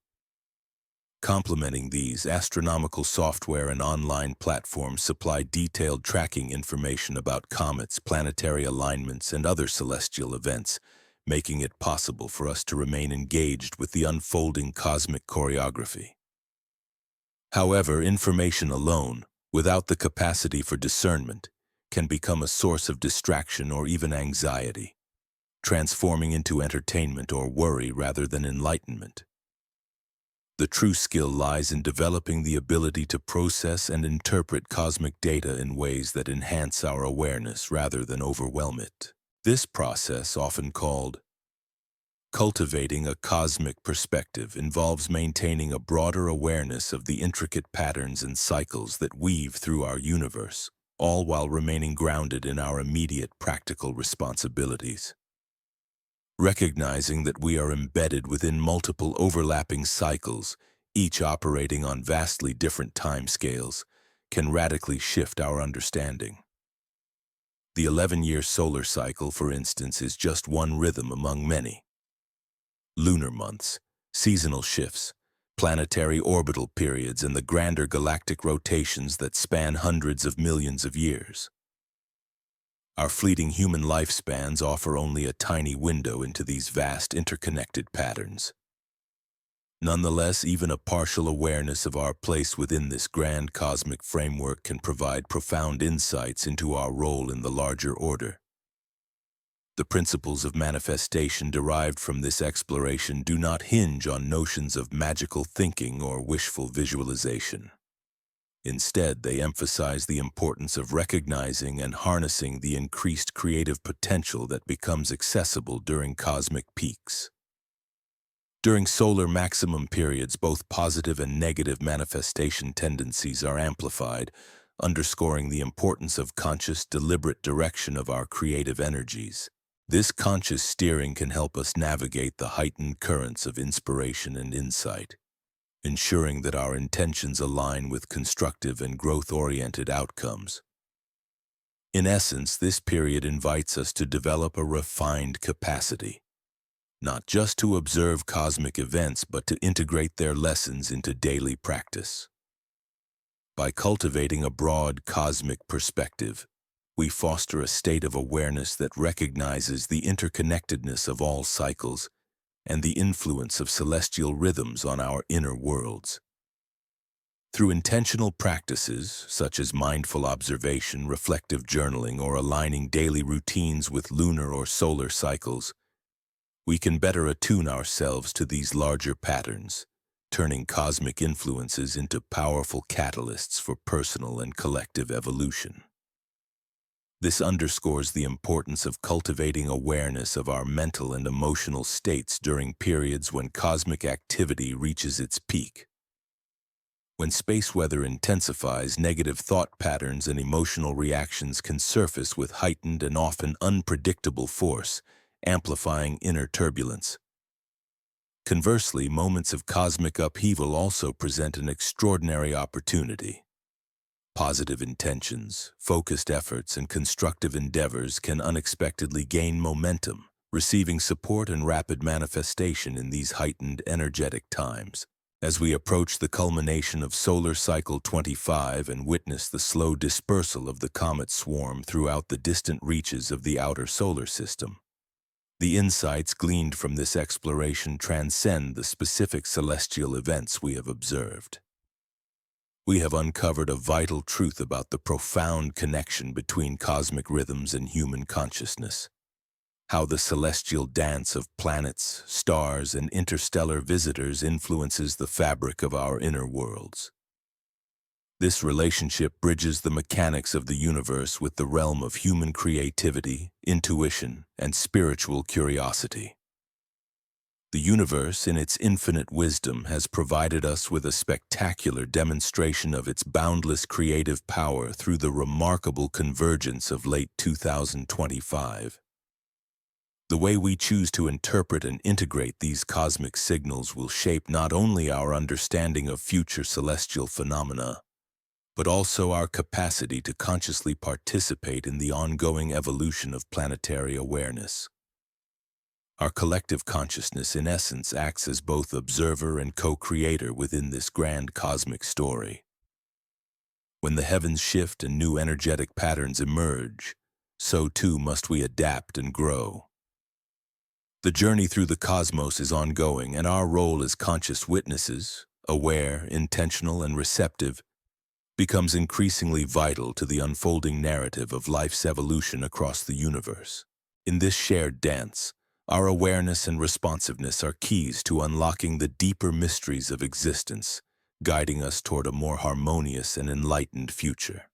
Complementing these, astronomical software and online platforms supply detailed tracking information about comets, planetary alignments, and other celestial events, making it possible for us to remain engaged with the unfolding cosmic choreography. However, information alone, without the capacity for discernment, can become a source of distraction or even anxiety, transforming into entertainment or worry rather than enlightenment. The true skill lies in developing the ability to process and interpret cosmic data in ways that enhance our awareness rather than overwhelm it. This process, often called cultivating a cosmic perspective, involves maintaining a broader awareness of the intricate patterns and cycles that weave through our universe, all while remaining grounded in our immediate practical responsibilities. Recognizing that we are embedded within multiple overlapping cycles, each operating on vastly different timescales, can radically shift our understanding. The 11-year solar cycle, for instance, is just one rhythm among many. Lunar months, seasonal shifts, planetary orbital periods, and the grander galactic rotations that span hundreds of millions of years. Our fleeting human lifespans offer only a tiny window into these vast interconnected patterns. Nonetheless, even a partial awareness of our place within this grand cosmic framework can provide profound insights into our role in the larger order. The principles of manifestation derived from this exploration do not hinge on notions of magical thinking or wishful visualization. Instead, they emphasize the importance of recognizing and harnessing the increased creative potential that becomes accessible during cosmic peaks. During solar maximum periods, both positive and negative manifestation tendencies are amplified, underscoring the importance of conscious, deliberate direction of our creative energies. This conscious steering can help us navigate the heightened currents of inspiration and insight, ensuring that our intentions align with constructive and growth-oriented outcomes. In essence, this period invites us to develop a refined capacity, not just to observe cosmic events, but to integrate their lessons into daily practice. By cultivating a broad cosmic perspective, we foster a state of awareness that recognizes the interconnectedness of all cycles and the influence of celestial rhythms on our inner worlds. Through intentional practices, such as mindful observation, reflective journaling, or aligning daily routines with lunar or solar cycles, we can better attune ourselves to these larger patterns, turning cosmic influences into powerful catalysts for personal and collective evolution. This underscores the importance of cultivating awareness of our mental and emotional states during periods when cosmic activity reaches its peak. When space weather intensifies, negative thought patterns and emotional reactions can surface with heightened and often unpredictable force, amplifying inner turbulence. Conversely, moments of cosmic upheaval also present an extraordinary opportunity. Positive intentions, focused efforts, and constructive endeavors can unexpectedly gain momentum, receiving support and rapid manifestation in these heightened, energetic times. As we approach the culmination of solar cycle 25 and witness the slow dispersal of the comet swarm throughout the distant reaches of the outer solar system, the insights gleaned from this exploration transcend the specific celestial events we have observed. We have uncovered a vital truth about the profound connection between cosmic rhythms and human consciousness, how the celestial dance of planets, stars, and interstellar visitors influences the fabric of our inner worlds. This relationship bridges the mechanics of the universe with the realm of human creativity, intuition, and spiritual curiosity. The universe, in its infinite wisdom, has provided us with a spectacular demonstration of its boundless creative power through the remarkable convergence of late 2025. The way we choose to interpret and integrate these cosmic signals will shape not only our understanding of future celestial phenomena, but also our capacity to consciously participate in the ongoing evolution of planetary awareness. Our collective consciousness, in essence, acts as both observer and co-creator within this grand cosmic story. When the heavens shift and new energetic patterns emerge, so too must we adapt and grow. The journey through the cosmos is ongoing, and our role as conscious witnesses, aware, intentional, and receptive, becomes increasingly vital to the unfolding narrative of life's evolution across the universe. In this shared dance, our awareness and responsiveness are keys to unlocking the deeper mysteries of existence, guiding us toward a more harmonious and enlightened future.